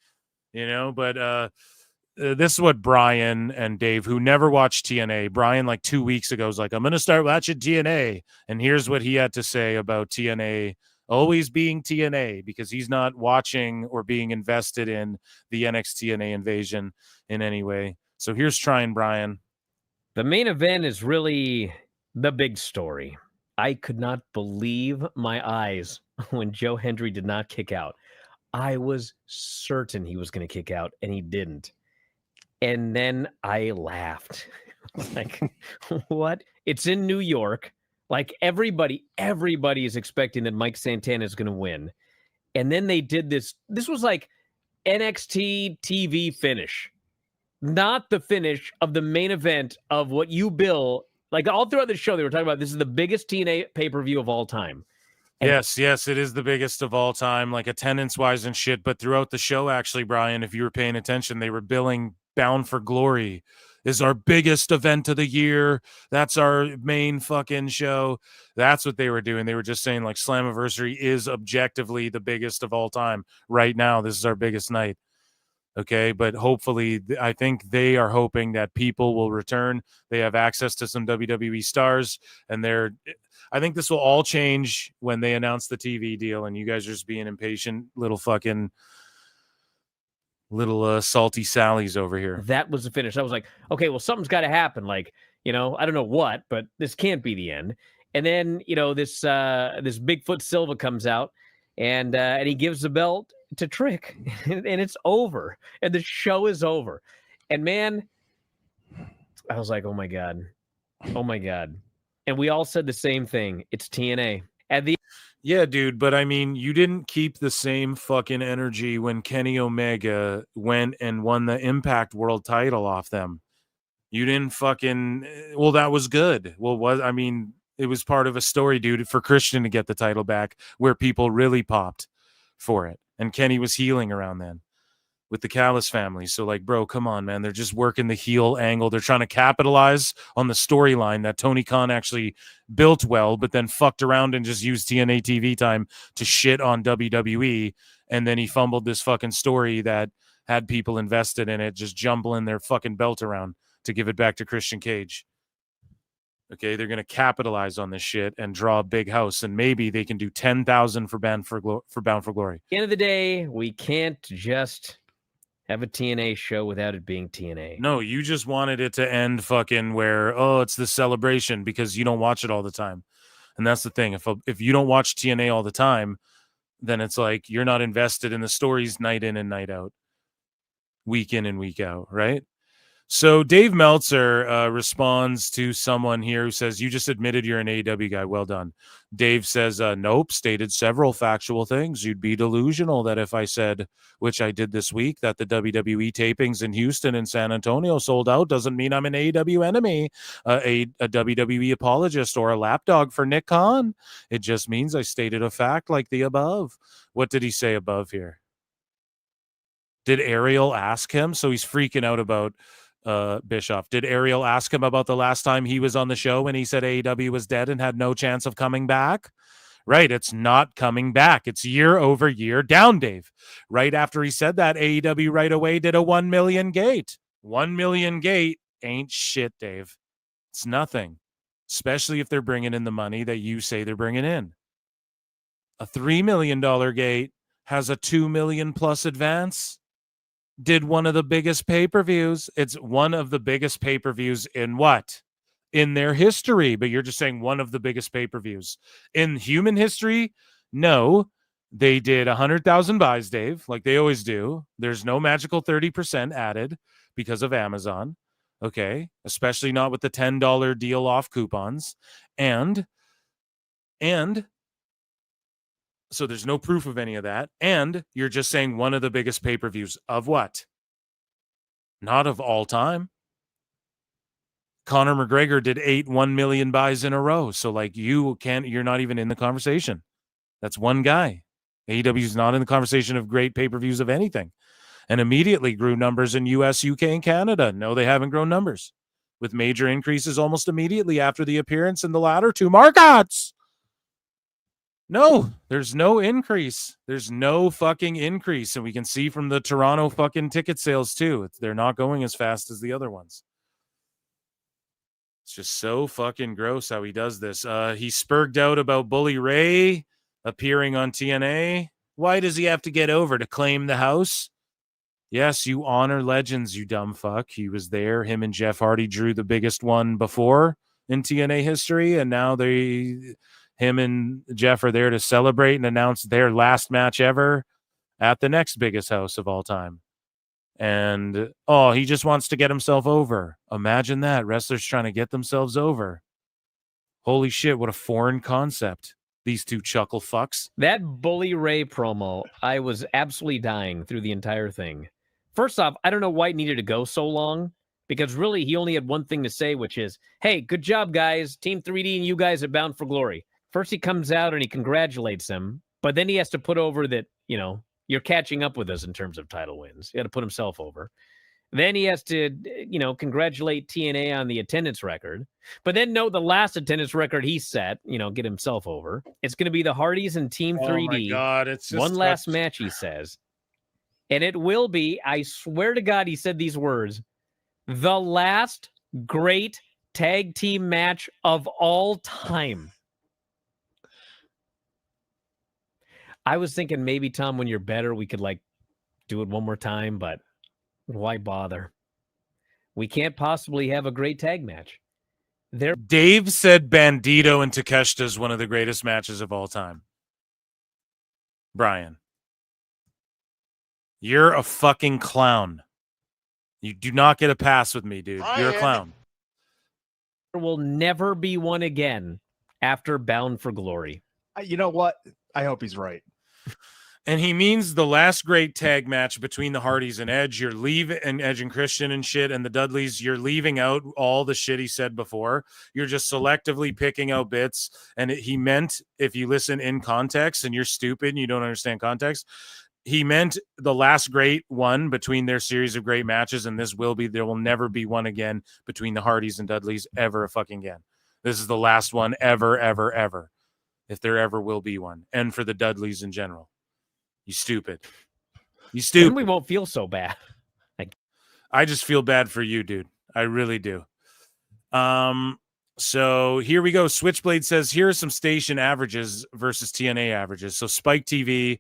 But this is what Bryan and Dave, who never watched TNA, Bryan like 2 weeks ago was like, I'm going to start watching TNA. And here's what he had to say about TNA always being TNA, because he's not watching or being invested in the NXT TNA invasion in any way. So here's trying Bryan. The main event is really the big story. I could not believe my eyes when Joe Hendry did not kick out. I was certain he was going to kick out, and he didn't. And then I laughed. Like, what? It's in New York. Like, everybody is expecting that Mike Santana is going to win. And then they did this. This was like NXT TV finish. Not the finish of the main event of what you bill. Like, all throughout the show, they were talking about this is the biggest TNA pay-per-view of all time. And yes, it is the biggest of all time, like attendance-wise and shit. But throughout the show, actually, Bryan, if you were paying attention, they were billing Bound for Glory is our biggest event of the year. That's our main fucking show. That's what they were doing. They were just saying, like, Slammiversary is objectively the biggest of all time. Right now, this is our biggest night. Okay, but hopefully, I think they are hoping that people will return. They have access to some WWE stars, and I think this will all change when they announce the TV deal, and you guys are just being impatient little salty Sallies over here. that was the finish. I was like, okay, well, something's got to happen. Like, I don't know what, but this can't be the end. And then, this Bigfoot Silva comes out, and he gives the belt to Trick, and it's over, and the show is over. And man, I was like, oh my god, and we all said the same thing. It's TNA. Yeah, dude, but you didn't keep the same fucking energy when Kenny Omega went and won the Impact World title off them. You didn't that was good. It was part of a story, dude, for Christian to get the title back where people really popped for it. And Kenny was healing around then with the Callis family. So, like, bro, come on, man. They're just working the heel angle. They're trying to capitalize on the storyline that Tony Khan actually built well, but then fucked around and just used TNA TV time to shit on WWE. And then he fumbled this fucking story that had people invested in it, just jumbling their fucking belt around to give it back to Christian Cage. Okay, they're going to capitalize on this shit and draw a big house, and maybe they can do 10,000 for Bound for Glory. At the end of the day, we can't just have a TNA show without it being TNA. No, you just wanted it to end fucking where, it's the celebration because you don't watch it all the time. And that's the thing. If you don't watch TNA all the time, then it's like you're not invested in the stories night in and night out, week in and week out, right? So Dave Meltzer responds to someone here who says, you just admitted you're an AEW guy. Well done. Dave says, nope, stated several factual things. You'd be delusional that if I said, which I did this week, that the WWE tapings in Houston and San Antonio sold out doesn't mean I'm an AEW enemy, a WWE apologist, or a lapdog for Nick Khan. It just means I stated a fact like the above. What did he say above here? Did Ariel ask him? So he's freaking out about Bischoff. Did Ariel ask him about the last time he was on the show when he said AEW was dead and had no chance of coming back? Right, it's not coming back. It's year over year down, Dave. Right after he said that, AEW right away did a 1 million gate. 1 million gate ain't shit, Dave. It's nothing, especially if they're bringing in the money that you say they're bringing in. A $3 million gate has a 2 million plus advance. Did one of the biggest pay-per-views. It's one of the biggest pay-per-views in what? In their history. But you're just saying one of the biggest pay-per-views. In human history, no. They did 100,000 buys, Dave, like they always do. There's no magical 30% added because of Amazon. Okay. Especially not with the $10 deal off coupons. And so there's no proof of any of that. And you're just saying one of the biggest pay-per-views of what? Not of all time. Conor McGregor did 1 million buys in a row. So like you're not even in the conversation. That's one guy. AEW is not in the conversation of great pay-per-views of anything. And immediately grew numbers in US, UK, and Canada. No, they haven't grown numbers. With major increases almost immediately after the appearance in the latter two markets. No, there's no increase. There's no fucking increase. And we can see from the Toronto fucking ticket sales too. They're not going as fast as the other ones. It's just so fucking gross how he does this. He spurged out about Bully Ray appearing on TNA. Why does he have to get over to claim the house? Yes, you honor legends, you dumb fuck. He was there. Him and Jeff Hardy drew the biggest one before in TNA history. And now him and Jeff are there to celebrate and announce their last match ever at the next biggest house of all time. And, he just wants to get himself over. Imagine that. Wrestlers trying to get themselves over. Holy shit, what a foreign concept. These two chuckle fucks. That Bully Ray promo, I was absolutely dying through the entire thing. First off, I don't know why it needed to go so long, because really he only had one thing to say, which is, hey, good job, guys. Team 3D and you guys are bound for glory. First he comes out and he congratulates them, but then he has to put over that, you're catching up with us in terms of title wins. He had to put himself over. Then he has to, congratulate TNA on the attendance record. But then note the last attendance record he set, get himself over. It's going to be the Hardys and Team 3D. Oh my God, it's just one last match, he says. And it will be, I swear to God, he said these words, the last great tag team match of all time. I was thinking maybe, Tom, when you're better, we could do it one more time, but why bother? We can't possibly have a great tag match. Dave said Bandito and Takeshita is one of the greatest matches of all time. Brian, you're a fucking clown. You do not get a pass with me, dude. You're a clown. There will never be one again after Bound for Glory. You know what? I hope he's right. And he means the last great tag match between the Hardys and Edge. You're leaving, and Edge and Christian and shit, and the Dudleys. You're leaving out all the shit he said before. You're just selectively picking out bits. And he meant, if you listen in context and you're stupid and you don't understand context, he meant the last great one between their series of great matches. And there will never be one again between the Hardys and Dudleys ever fucking again. This is the last one ever, ever, ever. If there ever will be one. And for the Dudleys in general. You stupid. You stupid. Then we won't feel so bad. I just feel bad for you, dude. I really do. So here we go. Switchblade says, here are some station averages versus TNA averages. So Spike TV,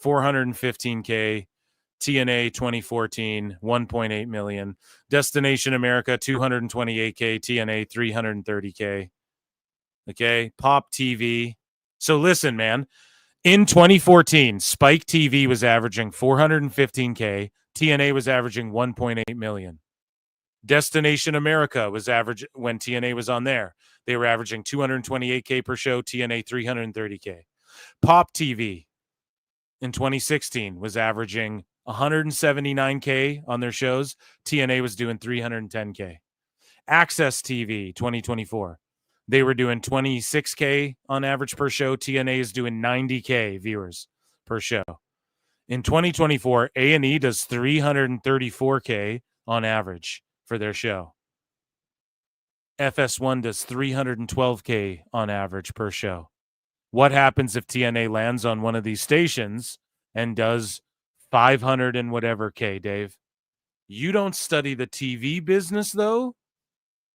415K. TNA 2014, 1.8 million. Destination America, 228K. TNA, 330K. Okay. Pop TV. So listen, man. In 2014, Spike TV was averaging 415K. TNA was averaging 1.8 million. Destination America was average when TNA was on there. They were averaging 228K per show, TNA 330K. Pop TV in 2016 was averaging 179K on their shows. TNA was doing 310K. Access TV 2024, they were doing 26K on average per show. TNA is doing 90K viewers per show. In 2024, A&E does 334K on average for their show. FS1 does 312K on average per show. What happens if TNA lands on one of these stations and does 500 and whatever K, Dave? You don't study the TV business, though,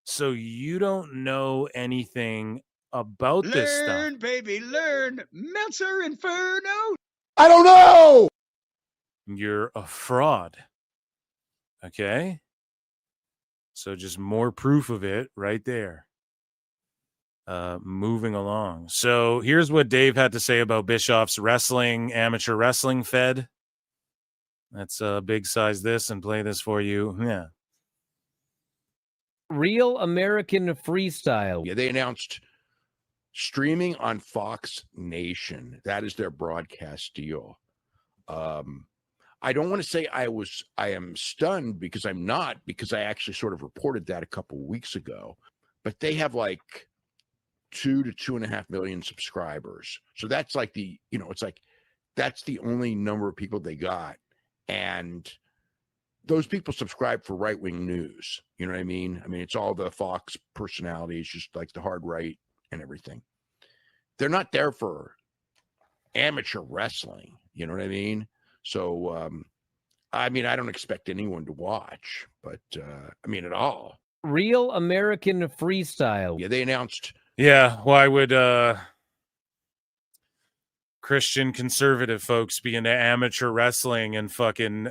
so you don't know anything about this stuff. Learn, baby, learn. Meltzer Inferno. I don't know. You're a fraud. Okay? So just more proof of it right there. Moving along. So here's what Dave had to say about Bischoff's amateur wrestling fed. Let's big size this and play this for you. Yeah. Real American Freestyle. Yeah, they announced streaming on Fox Nation. That is their broadcast deal. I don't want to say I am stunned, because I'm not, because I actually sort of reported that a couple weeks ago. But they have like 2 to 2.5 million subscribers. So that's like it's like that's the only number of people they got. And those people subscribe for right-wing news. You know what I mean? I mean, it's all the Fox personalities, just like the hard right and everything. They're not there for amateur wrestling. You know what I mean? So, I mean, I don't expect anyone to watch, but I mean, at all. Real American Freestyle. Yeah, they announced. Yeah, why would Christian conservative folks be into amateur wrestling and fucking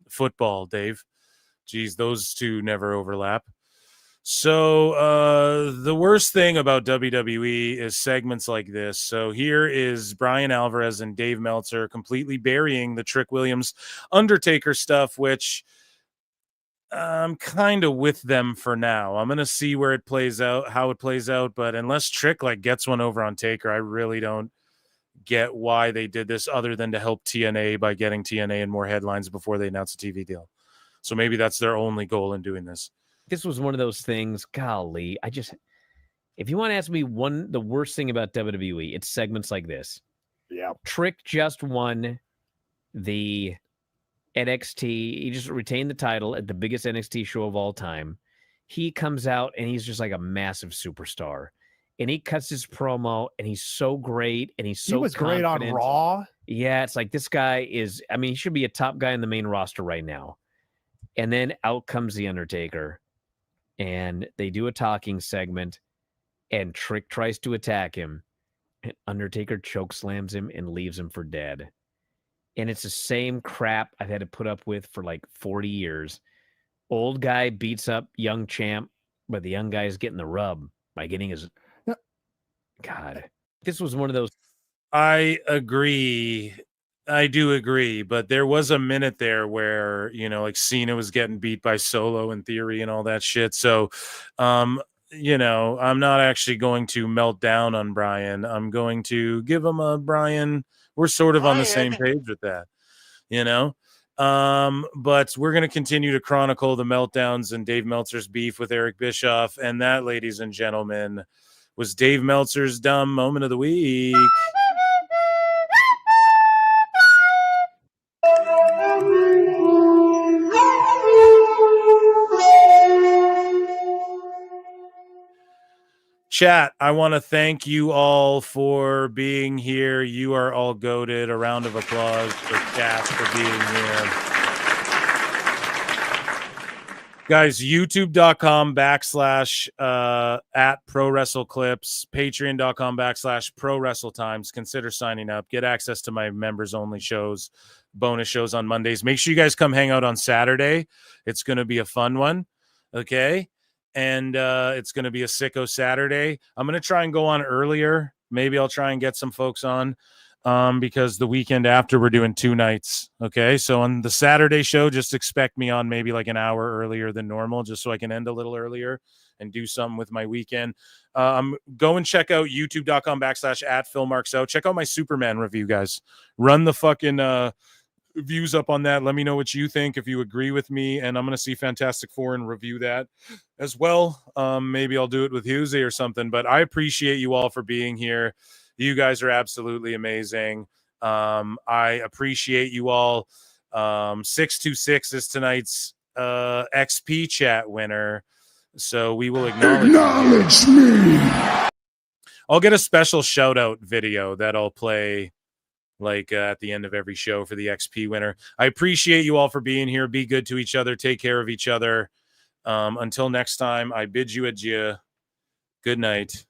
football, Dave? Geez, those two never overlap. So the worst thing about WWE is segments like this. So here is Brian Alvarez and Dave Meltzer completely burying the Trick Williams Undertaker stuff, which I'm kind of with them for now. I'm going to see where it plays out, how it plays out. But unless Trick gets one over on Taker, I really don't get why they did this, other than to help TNA by getting TNA in more headlines before they announce a TV deal. So maybe that's their only goal in doing this. This was one of those things, golly, if you want to ask me the worst thing about WWE, it's segments like this. Yeah. Trick just won the NXT. He just retained the title at the biggest NXT show of all time. He comes out and he's just like a massive superstar. And he cuts his promo and he's so great. And he's so He was great on Raw. Yeah, it's like this guy is, I mean, he should be a top guy in the main roster right now. And then out comes the Undertaker. And they do a talking segment, and Trick tries to attack him, and Undertaker chokeslams him and leaves him for dead. And it's the same crap I've had to put up with for like 40 years. Old guy beats up young champ, but the young guy is getting the rub by getting his... God. This was one of those... I agree. I do agree, but there was a minute there where, Cena was getting beat by Solo in theory and all that shit. So, I'm not actually going to melt down on Brian. I'm going to give him a Brian. We're sort of on the same page with that, but we're going to continue to chronicle the meltdowns and Dave Meltzer's beef with Eric Bischoff. And that, ladies and gentlemen, was Dave Meltzer's dumb moment of the week. Chat, I want to thank you all for being here. You are all goated. A round of applause for Chat for being here. Guys, youtube.com/ at Pro Wrestle Clips, patreon.com / Pro WrestleTimes. Consider signing up. Get access to my members only shows, bonus shows on Mondays. Make sure you guys come hang out on Saturday. It's going to be a fun one. Okay. And it's going to be a sicko Saturday. I'm going to try and go on earlier. Maybe I'll try and get some folks on. because the weekend after we're doing 2 nights. Okay. So on the Saturday show, just expect me on maybe like an hour earlier than normal, just so I can end a little earlier and do something with my weekend. Go and check out youtube.com/@PhilMarksOut. Check out my Superman review, guys. Run the fucking views up on that. Let me know what you think, if you agree with me, and I'm going to see Fantastic Four and review that as well. Maybe I'll do it with Husey or something, but I appreciate you all for being here. You guys are absolutely amazing. I appreciate you all. 626 is tonight's XP chat winner, so we will acknowledge me. I'll get a special shout out video that I'll play like at the end of every show for the XP winner. I appreciate you all for being here. Be good to each other. Take care of each other. Until next time, I bid you adieu. Good night.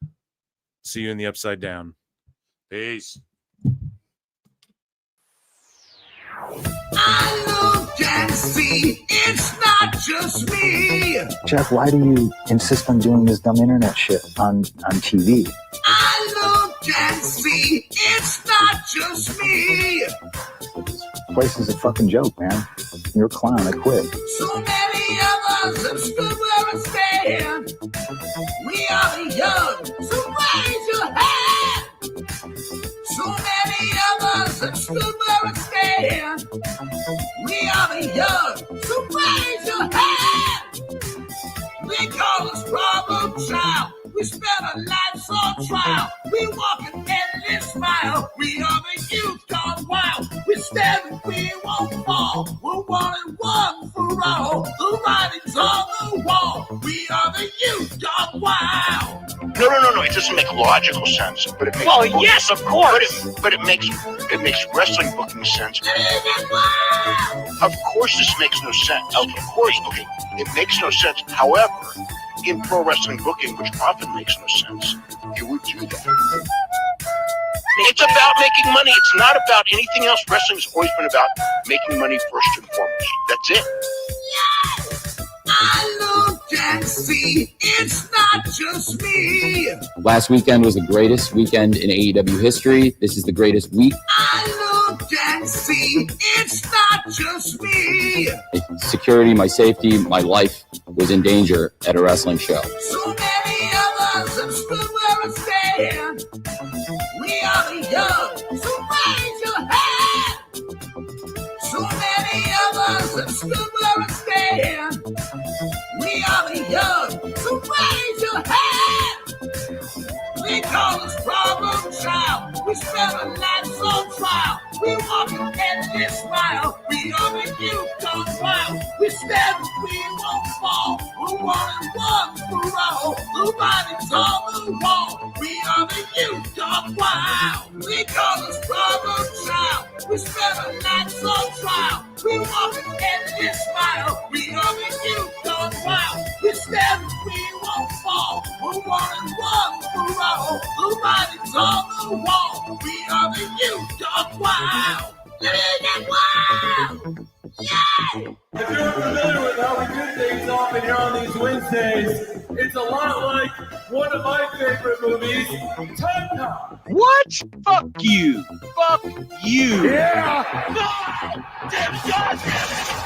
See you in the Upside Down. Peace. I look and see it's not just me. Jeff, why do you insist on doing this dumb internet shit on TV? I look and see it's not just me. This place is a fucking joke, man. You're a clown. I quit. So many of us have stood where we stand. We are the young, so raise your hand. So many of us have stood where we stand. We are the young, so raise your hand. They call us problem child. We spend our lives on trial. We walk an endless mile. We are the youth gone wild. We stand and we won't fall. We're 1 and 1 for all. The writing's on the wall. We are the youth gone wild. No. It doesn't make logical sense, but it makes. Well, yes, of course. But it makes wrestling booking sense. Of course, this makes no sense. Of course, okay, it makes no sense. However, in pro wrestling booking, which often makes no sense, you would do that. It's about making money. It's not about anything else. Wrestling's always been about making money first and foremost. That's it. I look and see it's not just me. Last weekend was the greatest weekend in AEW history. This is the greatest week. I look and see it's not just me. Security, my safety, my life was in danger at a wrestling show. So many of us have stood where we stand. We are the young, so raise your hand. So many of us have stood where we stand. We are the young, so raise your hand. They call us problem child. We spend our lives on trial. We walk an endless mile. We are the youth gone wild. We stand and we won't fall. We're 1 and 1 for all. The writing's on the wall. We are the youth gone wild. They call us problem child. We spend our lives on trial. We walk an endless mile. We are the youth gone wild. We stand and we won't fall. We're 1 and 1 for all. The writing's on the wall. We are the youth gone wild. Get wild! Yeah! If you're familiar with how we do things often here on these Wednesdays, it's a lot like one of my favorite movies, Time Cop. What? Fuck you. Fuck you. Yeah! God damn it!